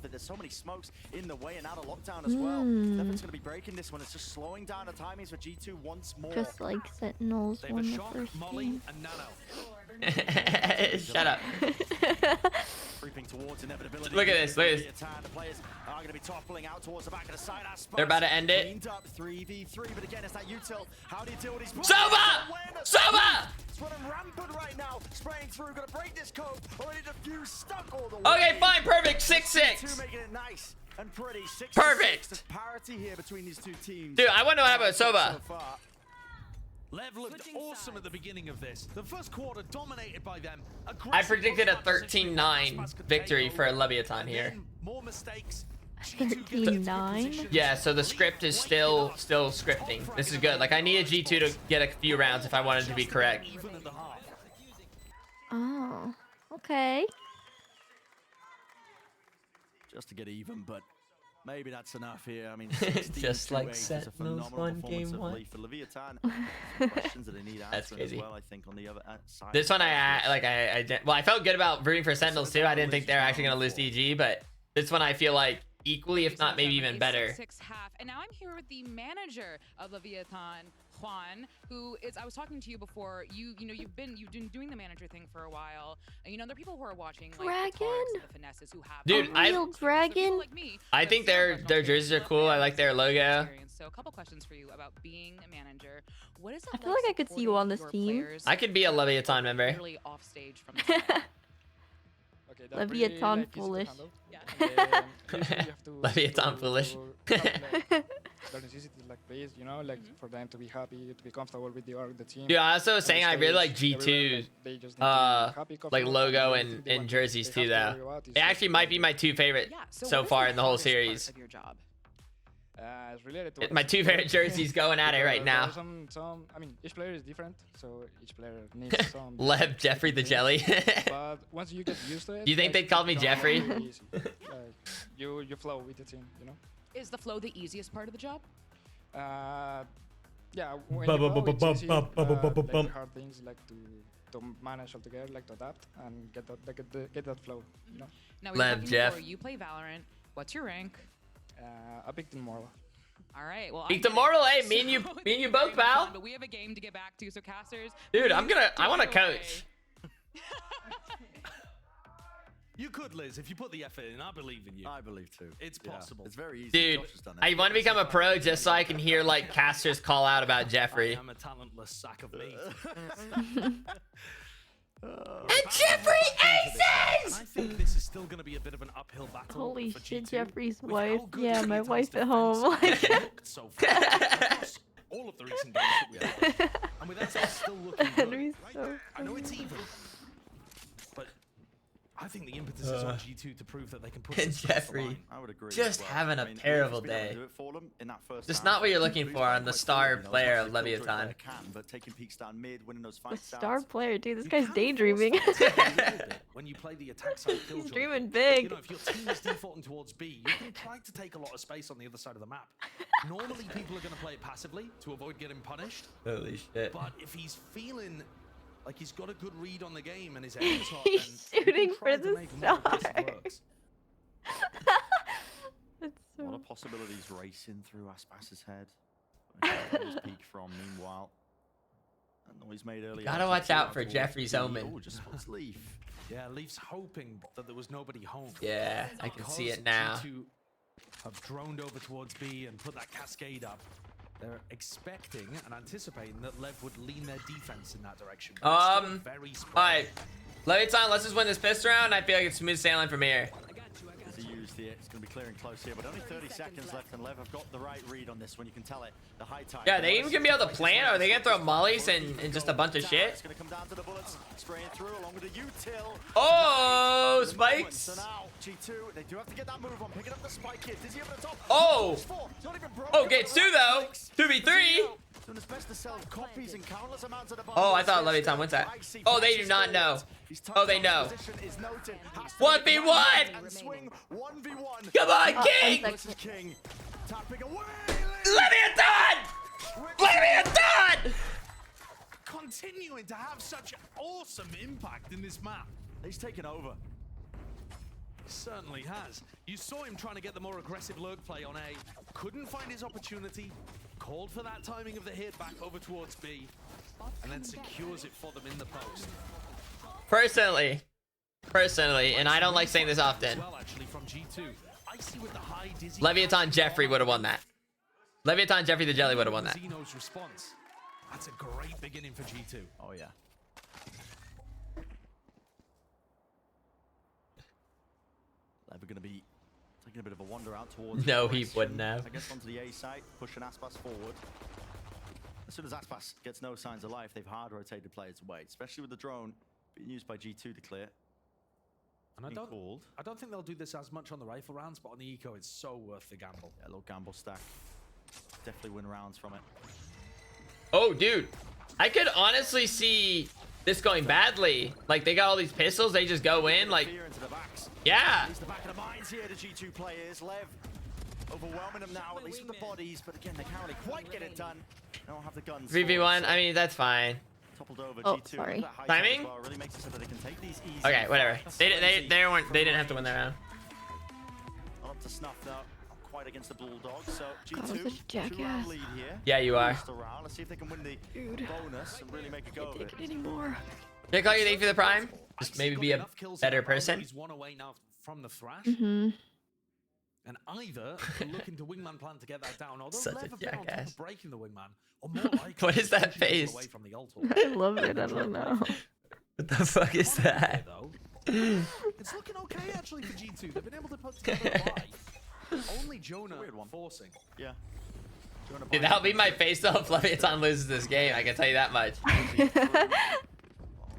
Speaker 16: There's so many smokes in the way and out of lockdown as well. Definitely gonna be breaking this one. It's just slowing down the timings for G2 once more.
Speaker 20: Just like Sentinels won the first game.
Speaker 1: Shut up. Look at this. Look at this. They're about to end it. Sova! Sova! Okay, fine, perfect. 6-6. Perfect. Dude, I want to know how about Sova.
Speaker 17: Lev looked awesome at the beginning of this. The first quarter dominated by them.
Speaker 1: I predicted a 13-9 victory for Leviathan here.
Speaker 17: More mistakes.
Speaker 20: 13-9?
Speaker 1: Yeah, so the script is still scripting. This is good. Like, I needed G2 to get a few rounds if I wanted to be correct.
Speaker 20: Oh, okay.
Speaker 16: Just to get even, but maybe that's enough here. I mean,
Speaker 1: just like Sentinels won game 1.
Speaker 16: For Leviathan. Questions that they need
Speaker 1: That's crazy.
Speaker 16: as well, I think, on the other side.
Speaker 1: This one I felt good about rooting for Sentinels too. I didn't think they were actually gonna lose DG, but this one I feel like equally, if not maybe even better.
Speaker 21: 6-6 half. And now I'm here with the manager of Leviathan, Juan, who is, I was talking to you before, you've been doing the manager thing for a while. And there are people who are watching like
Speaker 20: Dragon?
Speaker 21: the finesses who have
Speaker 1: Dude,
Speaker 20: Real Dragon?
Speaker 1: I think their jerseys are cool. I like their logo.
Speaker 21: So a couple questions for you about being a manager. What is it
Speaker 20: I feel like I could see you on this team.
Speaker 1: I could be a Leviathan member.
Speaker 21: Really off stage from the
Speaker 20: Leviathan foolish.
Speaker 1: Leviathan foolish.
Speaker 22: Like this, like for them to be happy, to be comfortable with the team.
Speaker 1: Dude, I also was saying I really like G2 like logo and jerseys too though. It actually might be my 2 favorite so far in the whole series.
Speaker 22: It's related to
Speaker 1: My 2 favorite jerseys going at it right now.
Speaker 22: I mean, each player is different, so each player needs some.
Speaker 1: Lev, Jeffrey the Jelly.
Speaker 22: But once you get used to it,
Speaker 1: Do you think they called me Jeffrey?
Speaker 22: Really easy. You flow with the team,
Speaker 21: Is the flow the easiest part of the job?
Speaker 22: Yeah, when you flow, it's easy. Like the hard things, like to manage altogether, like to adapt and get that flow,
Speaker 21: Now,
Speaker 1: Lev, Jeff.
Speaker 21: You play Valorant. What's your rank?
Speaker 22: I picked tomorrow.
Speaker 21: All right. Well,
Speaker 1: Peak tomorrow, hey, me and you both, pal.
Speaker 21: But we have a game to get back to, so casters.
Speaker 1: Dude, I want to coach.
Speaker 17: You could, Liz, if you put the effort in. I believe in you.
Speaker 16: I believe too.
Speaker 17: It's possible.
Speaker 16: It's very easy.
Speaker 1: Dude,
Speaker 16: Josh has done it.
Speaker 1: I want to become a pro just so I can hear like casters call out about Jeffrey.
Speaker 17: I'm a talentless sack of meat.
Speaker 1: And Jeffrey aces!
Speaker 17: I think this is still going to be a bit of an uphill battle.
Speaker 20: Holy
Speaker 17: for
Speaker 20: shit,
Speaker 17: G2.
Speaker 20: Jeffrey's
Speaker 17: With
Speaker 20: wife.
Speaker 17: how good
Speaker 20: Yeah, my
Speaker 17: Triton's
Speaker 20: wife at
Speaker 17: defense
Speaker 20: home.
Speaker 17: has looked so far across all of the recent games that we have. And with that still looking
Speaker 20: Henry's
Speaker 17: good.
Speaker 20: so
Speaker 17: I know it's even, but I think the impetus is on G2 to prove that they can put
Speaker 1: And
Speaker 17: this across the
Speaker 1: Jeffrey,
Speaker 17: line.
Speaker 16: I would agree.
Speaker 1: just
Speaker 16: as well.
Speaker 1: having a
Speaker 16: I mean,
Speaker 1: terrible
Speaker 16: Leaf's been able to
Speaker 1: day.
Speaker 16: do it for them in that first
Speaker 1: Just
Speaker 16: half.
Speaker 1: not what you're looking
Speaker 16: Leaf's
Speaker 1: for
Speaker 16: playing
Speaker 1: on the
Speaker 16: quite
Speaker 1: star
Speaker 16: solid,
Speaker 1: player
Speaker 16: as
Speaker 1: of
Speaker 16: much as they
Speaker 1: Leviathan.
Speaker 16: can, but taking peeks down mid, winning those
Speaker 20: The
Speaker 16: fights
Speaker 20: star
Speaker 16: out.
Speaker 20: player, dude. This
Speaker 16: You
Speaker 20: guy's
Speaker 16: can
Speaker 20: daydreaming.
Speaker 16: force them to play a little bit
Speaker 17: When you play the attack side kill
Speaker 20: He's
Speaker 17: job,
Speaker 20: dreaming big.
Speaker 17: if your team is defaulting towards B, you can try to take a lot of space on the other side of the map. Normally, people are going to play it passively to avoid getting punished.
Speaker 1: Holy shit.
Speaker 17: But if he's feeling like he's got a good read on the game and his aim's hot,
Speaker 20: He's
Speaker 17: then
Speaker 20: shooting
Speaker 17: he can try
Speaker 20: for
Speaker 17: to
Speaker 20: the
Speaker 17: make more aggressive
Speaker 20: star.
Speaker 17: works.
Speaker 16: A lot of possibilities racing through Aspas's head. Peek from meanwhile. That noise made earlier.
Speaker 1: Gotta watch out for Jeffrey's Omen.
Speaker 16: Oh, just spots Leaf.
Speaker 17: Yeah, Leaf's hoping that there was nobody home.
Speaker 1: Yeah, I can see it now.
Speaker 17: G2 have droned over towards B and put that cascade up. They're expecting and anticipating that Lev would lean their defense in that direction. But it's still very spread.
Speaker 1: Alright. Leviathan, let's just win this fifth round. I feel like it's smooth sailing from here.
Speaker 16: As he used it, it's going to be clearing close here, but only 30 seconds left, and Lev have got the right read on this one. You can tell it. The high tide.
Speaker 1: Yeah, they even gonna be able to plan. Are they gonna throw mollies and just a bunch of shit?
Speaker 16: It's going to come down to the bullets, spraying through along with the util.
Speaker 1: Oh, spikes!
Speaker 16: So now G2, they do have to get that move on, picking up the spike here. Dizzy over the top.
Speaker 1: Oh! Oh, Gates 2 though. 2v3.
Speaker 16: Doing his best to sell copies in countless amounts at the
Speaker 1: Oh, I thought Leviathan wins that. Oh, they do not know. Oh, they know. 1v1! Come on, King!
Speaker 16: King. Tapping away.
Speaker 1: Leviathan! Leviathan!
Speaker 17: Continuing to have such awesome impact in this map.
Speaker 16: He's taken over.
Speaker 17: He certainly has. You saw him trying to get the more aggressive lurk play on A. Couldn't find his opportunity. Called for that timing of the hit back over towards B. And then secures it for them in the post.
Speaker 1: Personally, and I don't like saying this often,
Speaker 17: Well, actually, from G2. Icy with the high dizzy.
Speaker 1: Leviathan Jeffrey would have won that. Leviathan Jeffrey the Jelly would have won that.
Speaker 17: Zeno's response. That's a great beginning for G2.
Speaker 16: Oh, yeah. Lever going to be taking a bit of a wander out towards.
Speaker 1: No, he wouldn't have.
Speaker 16: I guess onto the A site, pushing Aspas forward. As soon as Aspas gets no signs of life, they've hard rotated players away, especially with the drone being used by G2 to clear.
Speaker 19: And I don't think they'll do this as much on the rifle rounds, but on the eco, it's so worth the gamble.
Speaker 16: Yeah, a little gamble stack. Definitely win rounds from it.
Speaker 1: Oh, dude. I could honestly see this going badly. Like, they got all these pistols. They just go in. Like, yeah.
Speaker 16: At least the back of the minds here, the G2 players. Lev overwhelming them now, at least with the bodies. But again, they can't really quite get it done. They don't have the guns.
Speaker 1: 3v1. I mean, that's fine.
Speaker 16: Toppled over
Speaker 20: Oh,
Speaker 16: G2.
Speaker 20: sorry.
Speaker 1: Timing?
Speaker 16: Well, really makes it so that they can take these easy
Speaker 1: Okay, whatever.
Speaker 16: fights.
Speaker 1: They didn't have to win that round.
Speaker 16: Not up to snuff though. Not quite against the Bulldogs. So
Speaker 20: God, I'm
Speaker 16: G2
Speaker 20: such a jackass.
Speaker 16: lead here.
Speaker 1: Yeah, you are.
Speaker 16: First round. Let's see if they can win the bonus and really make a go of it.
Speaker 20: Anymore.
Speaker 1: Can I call you thank for the prime? Just maybe be a better person.
Speaker 19: He's one away now from the thrash.
Speaker 20: Mm-hmm.
Speaker 19: And either they're looking to wingman plan to get that down, although
Speaker 1: Such a
Speaker 19: Lev have been on top
Speaker 1: jackass.
Speaker 19: of breaking the wingman, or more likely
Speaker 1: What is that
Speaker 19: pushing people
Speaker 1: face?
Speaker 19: away from the altar.
Speaker 20: I love it. I don't know.
Speaker 1: What the fuck is that?
Speaker 19: It's looking okay actually for G2. They've been able to put together a buy. Only Jonah forcing.
Speaker 16: Yeah.
Speaker 1: Dude, that'll be my face though if Leviathan loses this game. I can tell you that much.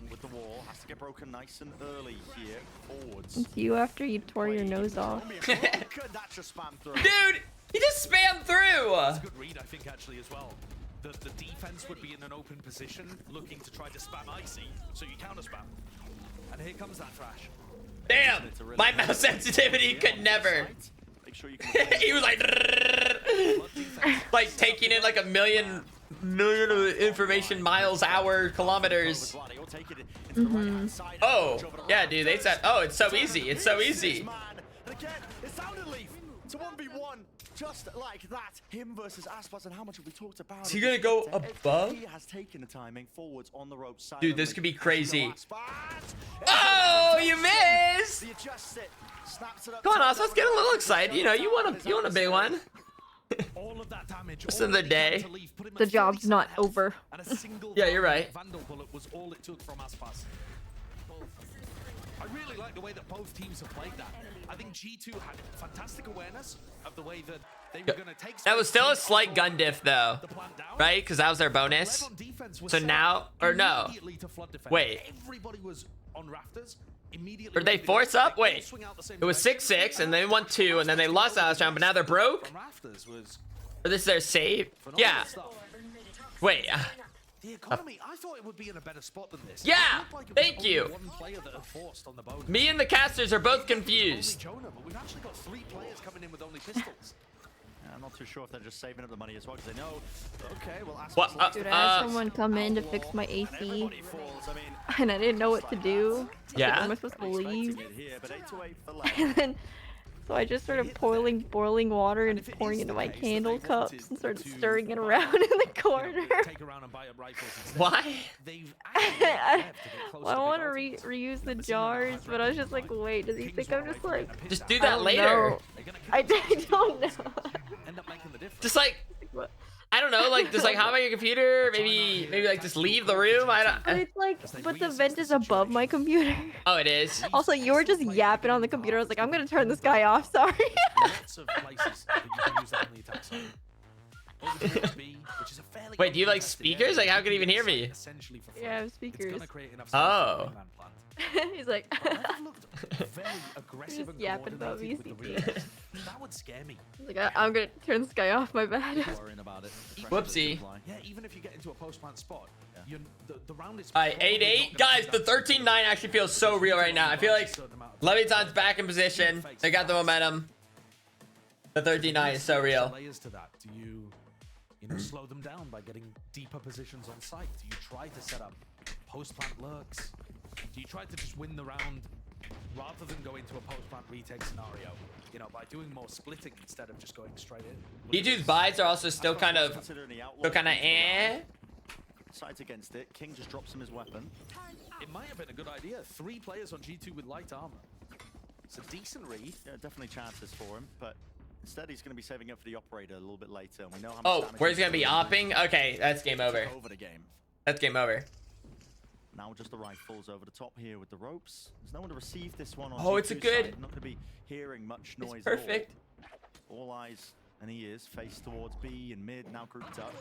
Speaker 16: With the wall, has to get broken nice and early here. Forwards.
Speaker 20: It's you after you tore your nose off.
Speaker 16: Could that just spam through?
Speaker 1: Dude, he just spammed through.
Speaker 19: It's a good read, I think, actually, as well. The defense would be in an open position, looking to try to spam Icy, so you counter spam. And here comes that thrash.
Speaker 1: Damn, my mouse sensitivity could never.
Speaker 16: Make sure you can
Speaker 1: He was like taking in like a million information miles hour kilometers. Oh yeah, dude, they said, oh, it's so easy, it's so easy.
Speaker 16: And again, it's down to Leaf. It's a 1v1. Just like that, him versus Aspas, and how much have we talked about?
Speaker 1: Is he gonna go above?
Speaker 16: He has taken the timing forwards on the rope.
Speaker 1: Dude, this could be crazy. Oh, you missed! Come on, Aspas, get a little excited. You know, you want a big one.
Speaker 19: All of that damage.
Speaker 1: Just another day.
Speaker 20: The job's not over.
Speaker 1: Yeah, you're right.
Speaker 19: Vandal bullet was all it took from Aspas. I really like the way that both teams have played that. I think G2 had fantastic awareness of the way that they were going to take.
Speaker 1: That was still a slight gun diff though, right? Because that was their bonus. So now, or no? Wait.
Speaker 19: Everybody was on rafters.
Speaker 1: Or they force up? Wait. It was 6-6, and they won 2, and then they lost last round, but now they're broke? Or this is their save? Yeah. Wait.
Speaker 19: The economy, I thought it would be in a better spot than this.
Speaker 1: Yeah, thank you.
Speaker 19: One player that had forced on the bonus.
Speaker 1: Me and the casters are both confused.
Speaker 19: Only Jonah, but we've actually got 3 players coming in with only pistols.
Speaker 16: I'm not too sure if they're just saving up the money as well, because they know, okay, well,
Speaker 1: What?
Speaker 20: Dude, I had someone come in to fix my AC, and I didn't know what to do.
Speaker 1: Yeah.
Speaker 20: Like, am I supposed to leave? And then, so I just started boiling water and pouring into my candle cups and started stirring it around in the corner.
Speaker 1: Why?
Speaker 20: Well, I want to reuse the jars, but I was just like, wait, does he think I'm just like...
Speaker 1: Just do
Speaker 20: I
Speaker 1: that
Speaker 20: don't
Speaker 1: later.
Speaker 20: know. I don't know.
Speaker 1: Just like, I don't know, like just like hop on your computer, maybe like just leave the room. I
Speaker 20: But
Speaker 1: don't.
Speaker 20: it's like, but the vent is above my computer.
Speaker 1: Oh, it is.
Speaker 20: Also, you were just yapping on the computer. I was like, I'm gonna turn this guy off. Sorry.
Speaker 19: Lots of places that you can use that on the attack side. Over to B, which is a fairly
Speaker 1: Wait, do you have like speakers? Like, how can you even hear me?
Speaker 19: essentially for
Speaker 20: Yeah, I have
Speaker 19: It's
Speaker 20: speakers.
Speaker 19: gonna create enough
Speaker 1: Oh.
Speaker 20: He's like,
Speaker 19: very aggressive
Speaker 20: Just
Speaker 19: and
Speaker 20: yapping about
Speaker 19: coordinated with the
Speaker 20: VCT.
Speaker 19: reads. That would scare me.
Speaker 20: he's like, I'm gonna turn this guy off. My bad.
Speaker 16: Worrying about it.
Speaker 1: Whoopsie.
Speaker 19: Yeah, even if you get into a post-plant spot, the round is.
Speaker 1: Alright, 8-8. Guys, the 13-9 actually feels so real right now. I feel like Leviathan's back in position. They got the momentum. The 13-9 is so real.
Speaker 19: Layers to that. Do you slow them down by getting deeper positions on site? Do you try to set up post-plant lurks? Do you try to just win the round rather than go into a post-plant retake scenario? You know, by doing more splitting instead of just going straight in.
Speaker 1: G2's buys are also still kind of eh.
Speaker 16: Sides against it. King just drops him his weapon.
Speaker 19: It might have been a good idea. 3 players on G2 with light armor. It's a decent read.
Speaker 16: Yeah, definitely chances for him, but instead he's going to be saving up for the operator a little bit later. And we know how much
Speaker 1: Oh,
Speaker 16: damage
Speaker 1: where he's gonna be opping? Okay, that's game over.
Speaker 16: Over the game.
Speaker 1: That's game over.
Speaker 16: Now just the rifles over the top here with the ropes. There's no one to receive this one on
Speaker 1: Oh, it's a
Speaker 16: G2's
Speaker 1: good-
Speaker 16: side. Not going to be hearing much noise.
Speaker 1: It's perfect.
Speaker 16: All eyes and ears face towards B and mid, now grouped up.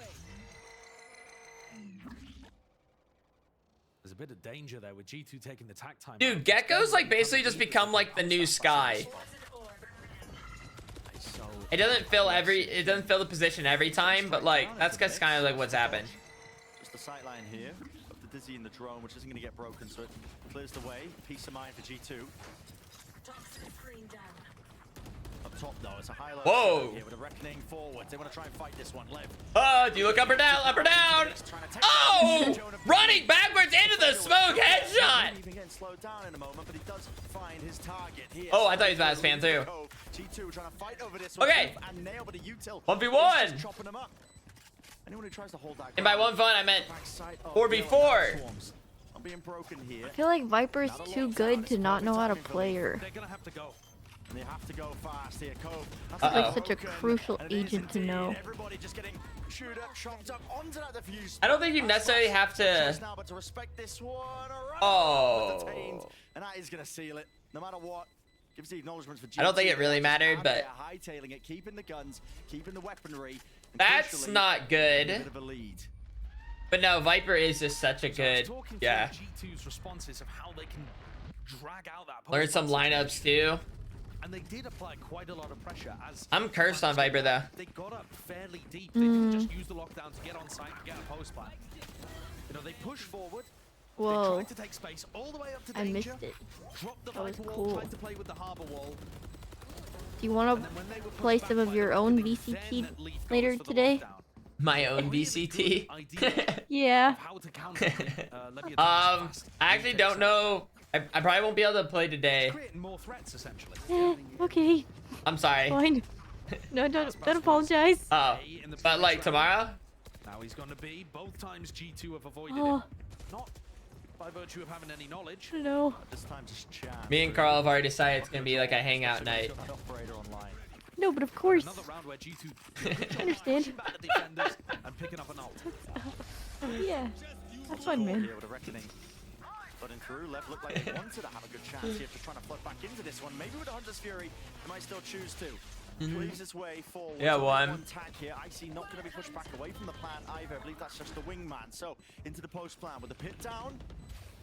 Speaker 19: There's a bit of danger there with G2 taking the tack time.
Speaker 1: Dude, Gecko's like basically just become like the new Sky. It doesn't fill the position every time, but like that's just kind of like what's happened.
Speaker 16: Just the sight line here of the Dizzy and the drone, which isn't going to get broken, so it clears the way. Peace of mind for G2. Up top though, it's a high low.
Speaker 1: Whoa!
Speaker 16: Here with a reckoning forward. They want to try and fight this one. Lev.
Speaker 1: Do you look up or down? Up or down? Oh! Running backwards into the smoke headshot!
Speaker 16: Even getting slowed down in a moment, but he does find his target here.
Speaker 1: Oh, I thought he was Baz fan too.
Speaker 16: G2 trying to fight over this
Speaker 1: Okay.
Speaker 16: and nail, but a util
Speaker 1: 1v1.
Speaker 16: chopping him up. Anyone who tries to hold that.
Speaker 1: And by 1v1 I meant 4v4.
Speaker 16: I'm being broken here.
Speaker 20: I feel like Viper's too good to not know how to play her.
Speaker 19: They're gonna have to go.
Speaker 16: They have to go fast here. Cove.
Speaker 20: It's like such a crucial agent to know.
Speaker 16: Everybody just getting shoot up, chopped up onto that defuse.
Speaker 1: I don't think you necessarily have to.
Speaker 16: Now, but to respect this one.
Speaker 1: Oh.
Speaker 16: And that is gonna seal it, no matter what. Gives the acknowledgements for G2.
Speaker 1: I don't think it really mattered, but
Speaker 16: hightailing it, keeping the guns, keeping the weaponry.
Speaker 1: That's not good.
Speaker 16: A bit of a lead.
Speaker 1: But no, Viper is just such a good. Yeah.
Speaker 19: G2's responses of how they can drag out that.
Speaker 1: Learn some lineups too.
Speaker 19: And they did apply quite a lot of pressure as
Speaker 1: I'm cursed on Viper though.
Speaker 19: They got up fairly deep. They didn't just use the lockdown to get on site and get a post plan. You know, they push forward.
Speaker 20: Whoa.
Speaker 19: They tried to take space all the way up to
Speaker 20: I
Speaker 19: danger.
Speaker 20: missed it.
Speaker 19: Dropped the
Speaker 20: That was
Speaker 19: Viper
Speaker 20: cool.
Speaker 19: wall, tried to play with the harbor wall.
Speaker 20: Do you want to play some of your own VCT later today?
Speaker 1: My own VCT?
Speaker 20: Yeah.
Speaker 1: I actually don't know. I probably won't be able to play today.
Speaker 19: More threats, essentially.
Speaker 20: Okay.
Speaker 1: I'm sorry.
Speaker 20: Fine. No, don't apologize.
Speaker 1: Oh, but like tomorrow?
Speaker 19: Now he's going to be. Both times G2 have avoided
Speaker 20: Oh.
Speaker 19: it. Not by virtue of having any knowledge.
Speaker 20: No.
Speaker 16: This time just chat.
Speaker 1: Me and Carl have already decided it's gonna be like a hangout night.
Speaker 20: No, but of course.
Speaker 19: Another round where G2
Speaker 20: I understand.
Speaker 19: and picking up an ult.
Speaker 20: Yeah. That's fun, man.
Speaker 16: Here with a reckoning. Flooding through, Lev looked like they wanted to have a good chance here for trying to flood back into this one. Maybe with a Hunter's Fury, they might still choose to. Cleaves his way forward.
Speaker 1: Yeah, one.
Speaker 16: One tag here. Icy not going to be pushed back away from the plan either. I believe that's just the wingman. So into the post plan with the pit down.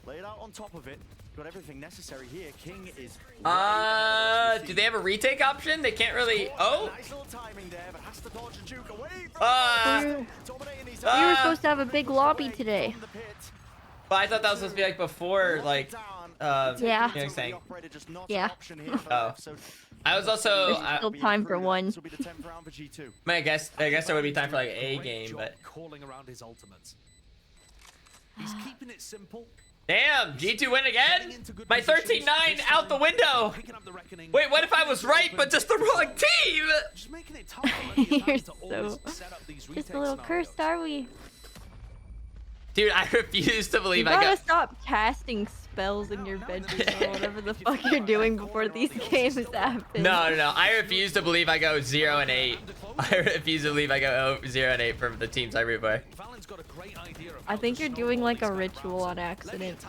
Speaker 16: Lay it out on top of it. Got everything necessary here. King is.
Speaker 1: Do they have a retake option? They can't really. Oh.
Speaker 16: Nice little timing there, but has to dodge and juke away from
Speaker 20: We were supposed to have a big lobby today.
Speaker 1: But I thought that was supposed to be like before, like.
Speaker 20: Yeah.
Speaker 1: You know what I'm saying?
Speaker 20: Yeah.
Speaker 1: Oh. I was also.
Speaker 20: There's still time for one.
Speaker 1: I guess there would be time for like a game, but.
Speaker 19: Calling around his ultimates. He's keeping it simple.
Speaker 1: Damn, G2 win again? My 13-9 out the window. Wait, what if I was right, but just the wrong team?
Speaker 19: Just making it tough.
Speaker 20: You're so just a little cursed, are we?
Speaker 1: Dude, I refuse to believe
Speaker 20: You
Speaker 1: I
Speaker 20: gotta
Speaker 1: got.
Speaker 20: stop casting spells in your bedroom or whatever the fuck you're doing before these games happen.
Speaker 1: No. I refuse to believe I go 0-8. I refuse to believe I go 0-8 for the teams I root for.
Speaker 20: I think you're doing like a ritual on accident.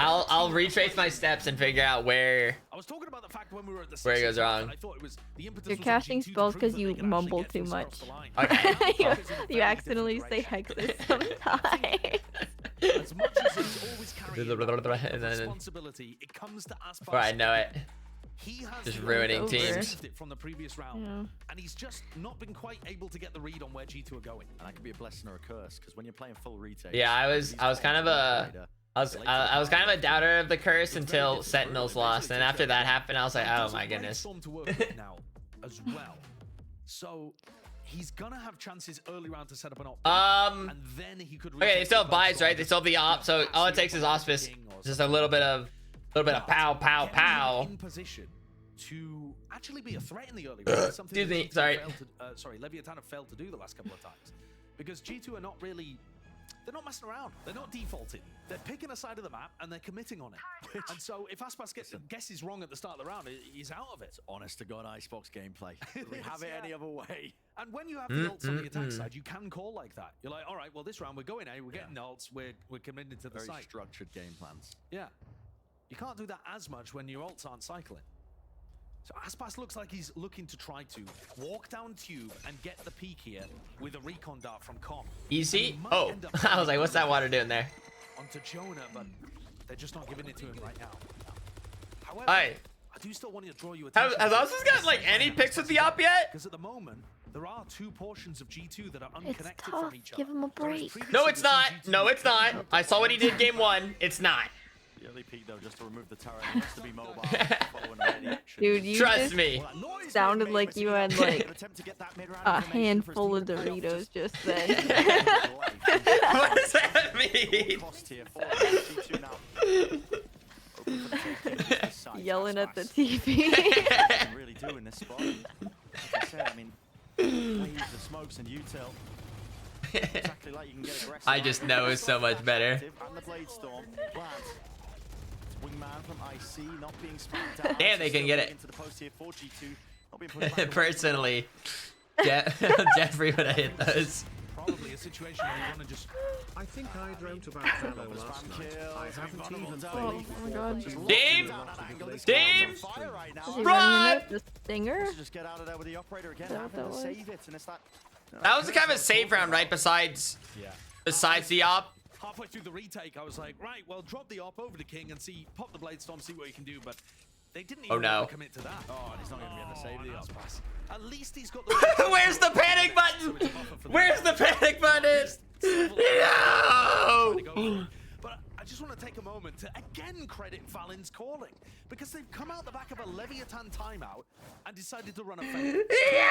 Speaker 1: I'll retrace my steps and figure out where it goes wrong.
Speaker 20: You're casting spells because you mumble too much.
Speaker 1: Okay.
Speaker 20: you accidentally say hexes sometimes.
Speaker 19: As much as he's always carrying
Speaker 1: And then,
Speaker 19: responsibility, it comes to Aspar.
Speaker 1: before I know it,
Speaker 19: He has
Speaker 1: just ruining teams.
Speaker 19: it from the previous round, and he's just not been quite able to get the read on where G2 are going.
Speaker 16: And that could be a blessing or a curse, because when you're playing full retake.
Speaker 1: Yeah, I was kind of a. I was kind of a doubter of the curse until Sentinels lost, and after that happened, I was like, oh my goodness.
Speaker 19: now as well, so he's gonna have chances early round to set up an op. And then he could.
Speaker 1: Okay, they still have buys, right? They still have the op, so all it takes is auspice. Just a little bit of pow, pow, pow.
Speaker 19: In position to actually be a threat in the early round. Something
Speaker 1: Excuse me,
Speaker 19: that
Speaker 1: sorry.
Speaker 19: Leviathan have failed to do the last couple of times, because G2 are not really. They're not messing around. They're not defaulting. They're picking a side of the map and they're committing on it. And so if Aspas guesses wrong at the start of the round, he's out of it.
Speaker 16: It's honest to God Icebox gameplay. We have it any other way.
Speaker 19: And when you have the ults on the attack side, you can call like that. You're like, all right, well, this round we're going A, we're getting ults, we're committed to the
Speaker 16: Very
Speaker 19: site.
Speaker 16: structured game plans.
Speaker 19: Yeah. You can't do that as much when your ults aren't cycling.
Speaker 17: So Aspas looks like he's looking to try to walk down tube and get the peak here with a recon dart from Com.
Speaker 1: Easy. Oh, I was like, what's that water doing there?
Speaker 17: Onto Jonah, but they're just not giving it to him right now. However,
Speaker 1: Aye.
Speaker 17: I do still want to draw you
Speaker 1: Has
Speaker 17: attention.
Speaker 1: Osas got like any picks with the op yet?
Speaker 17: Because at the moment, there are two portions of G2 that are
Speaker 20: It's
Speaker 17: unconnected
Speaker 20: tough.
Speaker 17: from each other.
Speaker 20: Give him a break.
Speaker 1: No, it's not. No, it's not. I saw what he did game 1. It's not.
Speaker 16: The early peak though, just to remove the turret, he wants to be mobile, following ready action.
Speaker 20: Dude, you
Speaker 1: Trust
Speaker 20: just
Speaker 1: me.
Speaker 20: sounded like you had like a handful of Doritos just then.
Speaker 1: What does that mean?
Speaker 20: Yelling at the TV.
Speaker 16: Really do in this spot. Like I said, I mean, use the smokes and util. Exactly like you can get aggressive.
Speaker 1: I just know it's so much better.
Speaker 16: And the blade storm. Wingman from IC not being spammed down.
Speaker 1: Damn, they can get it.
Speaker 16: Into the post here for G2. Not being pushed back.
Speaker 1: Personally, Jeffrey would have hit those.
Speaker 17: Probably a situation where you want to just.
Speaker 2: I think I dreamt about Fallow last night. I haven't even played.
Speaker 20: Oh my god.
Speaker 1: Team! Team!
Speaker 20: Is he running it? The stinger?
Speaker 16: Just get out of there with the operator again.
Speaker 20: Is that what that was?
Speaker 16: Save it, and it's that.
Speaker 1: That was kind of a save round, right? Besides the op.
Speaker 17: Halfway through the retake, I was like, right, well, drop the op over to King and see, pop the blade storm, see what you can do. But they didn't even want to commit to that.
Speaker 16: Oh, and he's not going to be able to save the op.
Speaker 17: At least he's got the.
Speaker 1: Where's the panic button? Where's the panic button? No!
Speaker 17: But I just want to take a moment to again credit Valen's calling, because they've come out the back of a Leviathan timeout and decided to run a fake. They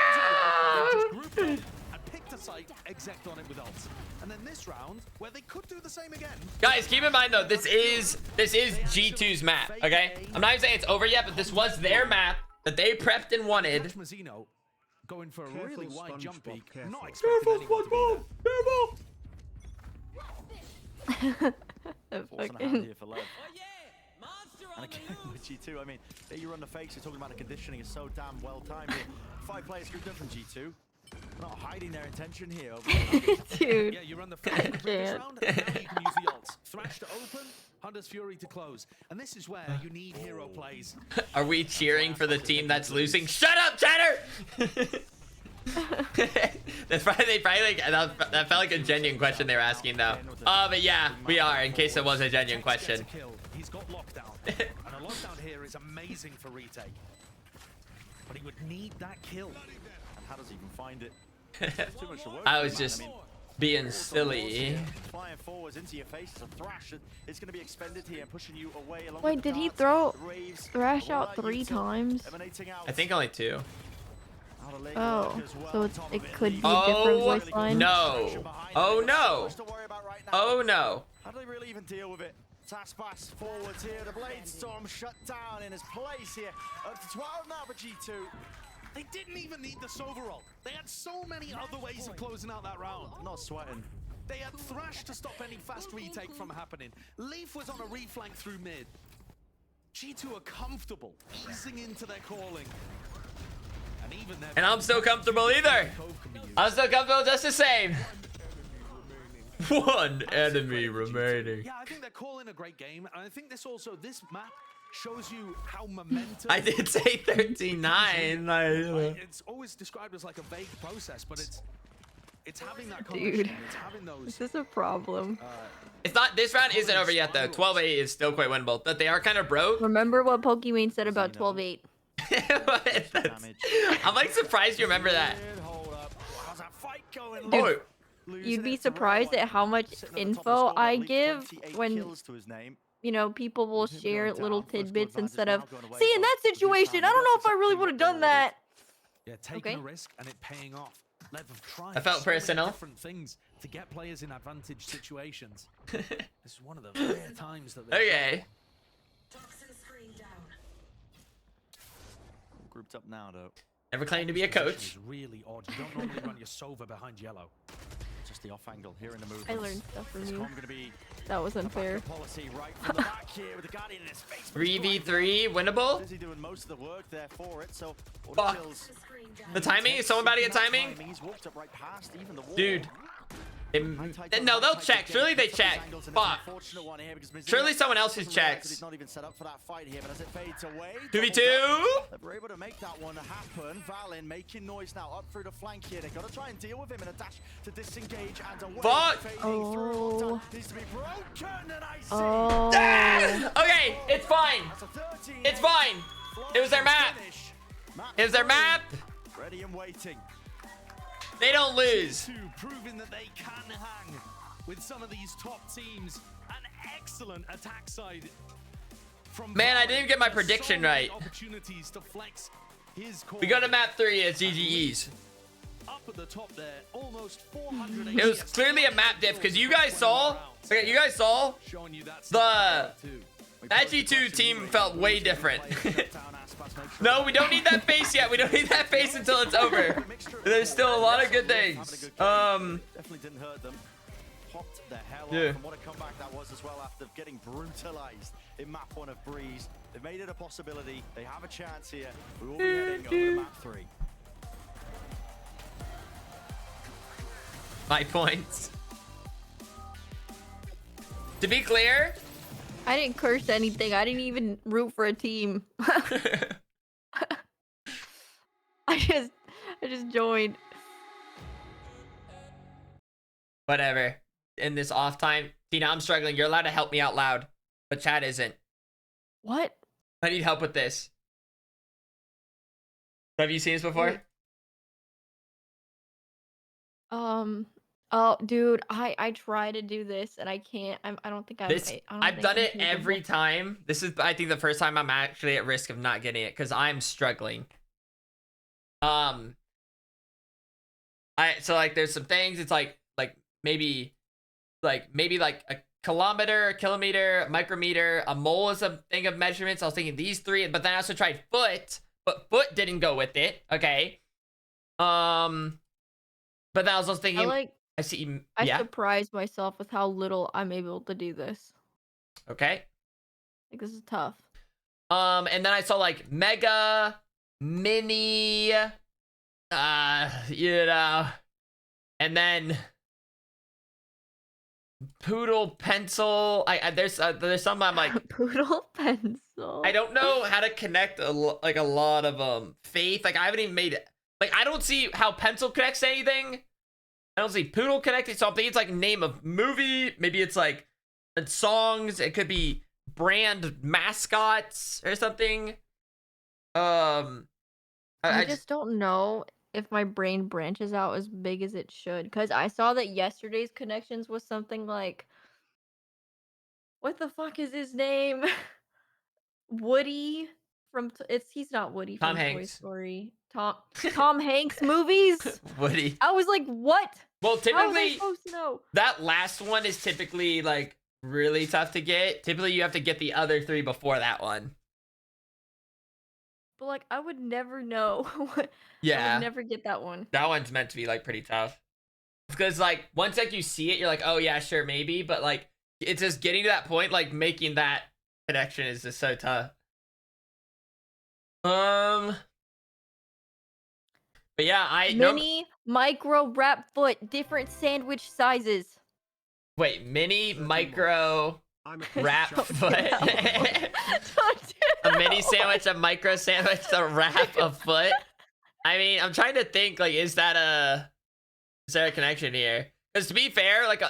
Speaker 17: just grouped up and picked a site, exec on it with ults. And then this round, where they could do the same again.
Speaker 1: Guys, keep in mind though, this is G2's map, okay? I'm not even saying it's over yet, but this was their map that they prepped and wanted.
Speaker 17: Mazzino going for a really wide jump peak.
Speaker 2: Careful.
Speaker 17: Not expecting anyone to be there.
Speaker 16: Forcing a hand here for Lev. And again with G2, I mean, there you run the fakes, you're talking about the conditioning is so damn well timed here. 5 players grouped up from G2. Not hiding their intention here.
Speaker 20: Dude.
Speaker 17: Yeah, you run the fakes the previous round, and now you can use the ults. Thrash to open, Hunter's Fury to close. And this is where you need hero plays.
Speaker 1: Are we cheering for the team that's losing? Shut up, Chatter! That's probably, that felt like a genuine question they were asking though. But yeah, we are, in case it was a genuine question.
Speaker 17: He's got lockdown, and a lockdown here is amazing for retake. But he would need that kill.
Speaker 16: And how does he even find it? Too much to work
Speaker 1: I
Speaker 16: with,
Speaker 1: was
Speaker 16: man.
Speaker 1: just
Speaker 16: I mean,
Speaker 1: being silly.
Speaker 16: flying forwards into your face as a Thrash. It's going to be expended here, pushing you away along
Speaker 20: Wait,
Speaker 16: with the
Speaker 20: did he
Speaker 16: darts,
Speaker 20: throw
Speaker 16: the raves,
Speaker 20: Thrash
Speaker 16: all
Speaker 20: out
Speaker 16: that
Speaker 20: 3
Speaker 16: util
Speaker 20: times?
Speaker 16: emanating out.
Speaker 1: I think only 2.
Speaker 16: Out of lane
Speaker 20: Oh,
Speaker 16: work as well,
Speaker 20: so
Speaker 16: top
Speaker 20: it
Speaker 16: of
Speaker 20: could be a different
Speaker 1: Oh
Speaker 20: voice line?
Speaker 1: no! Oh no! Oh no!
Speaker 16: How do they really even deal with it? Taspas forwards here, the Blade Storm shut down in his place here. Up to 12 now for G2.
Speaker 17: They didn't even need the Sovereign. They had so many other ways of closing out that round.
Speaker 16: Not sweating.
Speaker 17: They had Thrash to stop any fast retake from happening. Leaf was on a reflank through mid. G2 are comfortable, easing into their calling. And even their...
Speaker 1: And I'm still comfortable either. I'm still comfortable just the same. One enemy remaining.
Speaker 17: Yeah, I think they're calling a great game, and I think this map shows you how momentum...
Speaker 1: I did say 13-9.
Speaker 17: It's always described as like a vague process, but it's having that
Speaker 20: Dude,
Speaker 17: connection. It's having those...
Speaker 20: this is a problem.
Speaker 1: It's not. This round isn't over yet though. 12-8 is still quite winnable, but they are kind of broke.
Speaker 20: Remember what Pokimane said about 12-8?
Speaker 1: I'm like surprised you remember that.
Speaker 16: How's that fight going?
Speaker 20: Dude, you'd be surprised at how much info I give when, you know, people will share little tidbits instead of, see, in that situation, I don't know if I really would have done that.
Speaker 17: Yeah, taking a risk and it paying off.
Speaker 1: I felt personal.
Speaker 17: Different things to get players in advantage situations. This is one of the rare times that they
Speaker 1: Okay.
Speaker 16: Grouped up now, though.
Speaker 1: Never claimed to be a coach.
Speaker 17: It's really odd. You don't normally run your Sova behind yellow.
Speaker 16: Just the off angle here in the movement.
Speaker 20: I learned stuff from you.
Speaker 16: Gonna be
Speaker 20: That was unfair.
Speaker 16: policy right from the back here with the Guardian in his face.
Speaker 1: 3v3 winnable.
Speaker 16: Busy doing most of the work there for it, so all
Speaker 1: Fuck.
Speaker 16: kills.
Speaker 1: The timing? Is someone about to get timing?
Speaker 16: He's walked up right past even the wall.
Speaker 1: Dude. No, they'll check. Surely they check. Fuck. Surely someone else checks. 2v2.
Speaker 16: We're able to make that one happen. Valen making noise now up through the flank here. They gotta try and deal with him in a dash to disengage and away.
Speaker 1: Fuck.
Speaker 16: Oh. Needs to be broken, and I see.
Speaker 20: Oh.
Speaker 1: Okay, it's fine. It's fine. It was their map. It was their map.
Speaker 16: Ready and waiting.
Speaker 1: They don't lose.
Speaker 17: Proving that they can hang with some of these top teams. An excellent attack side.
Speaker 1: Man, I didn't even get my prediction right.
Speaker 17: Opportunities to flex his core.
Speaker 1: We go to map 3 as GGEs.
Speaker 17: Up at the top there, almost 400.
Speaker 1: It was clearly a map diff because you guys saw that G2 team felt way different. No, we don't need that face yet. We don't need that face until it's over. There's still a lot of good things.
Speaker 16: Definitely didn't hurt them. Popped the hell off. And what a comeback that was as well after getting brutalized in map 1 of Breeze. They've made it a possibility. They have a chance here. We will be heading over to map 3.
Speaker 1: My points. To be clear,
Speaker 20: I didn't curse anything. I didn't even root for a team. I just joined.
Speaker 1: Whatever. In this off time, Tina, I'm struggling. You're allowed to help me out loud, but chat isn't.
Speaker 20: What?
Speaker 1: I need help with this. Have you seen this before?
Speaker 20: Oh, dude, I try to do this and I can't. I don't think
Speaker 1: I've done it every time. This is, I think, the first time I'm actually at risk of not getting it because I'm struggling. So like, there's some things. It's like maybe a kilometer, a kilometer, a micrometer, a mole is a thing of measurements. I was thinking these 3, but then I also tried foot, but foot didn't go with it. Okay. But then I was also thinking, I
Speaker 20: surprised myself with how little I'm able to do this.
Speaker 1: Okay.
Speaker 20: Like, this is tough.
Speaker 1: And then I saw like mega, mini, you know, and then poodle pencil. There's some I'm like
Speaker 20: poodle pencil.
Speaker 1: I don't know how to connect a lot of faith. Like I haven't even made it. Like I don't see how pencil connects to anything. I don't see poodle connecting to something. It's like name of movie. Maybe it's like songs. It could be brand mascots or something. I
Speaker 20: just don't know if my brain branches out as big as it should. Because I saw that yesterday's connections was something like, what the fuck is his name? Woody from he's not Woody from Toy Story. Tom Hanks movies.
Speaker 1: Woody.
Speaker 20: I was like, what?
Speaker 1: Well, typically,
Speaker 20: how was I supposed to know?
Speaker 1: That last one is typically like really tough to get. Typically, you have to get the other 3 before that one.
Speaker 20: But like, I would never know.
Speaker 1: Yeah.
Speaker 20: I would never get that one.
Speaker 1: That one's meant to be like pretty tough. Because like once like you see it, you're like, oh yeah, sure, maybe. But like, it's just getting to that point, like making that connection is just so tough. But yeah,
Speaker 20: mini, micro, wrap foot, different sandwich sizes.
Speaker 1: Wait, mini, micro, wrap foot. A mini sandwich, a micro sandwich, a wrap of foot. I mean, I'm trying to think, like, is there a connection here? Because to be fair, like,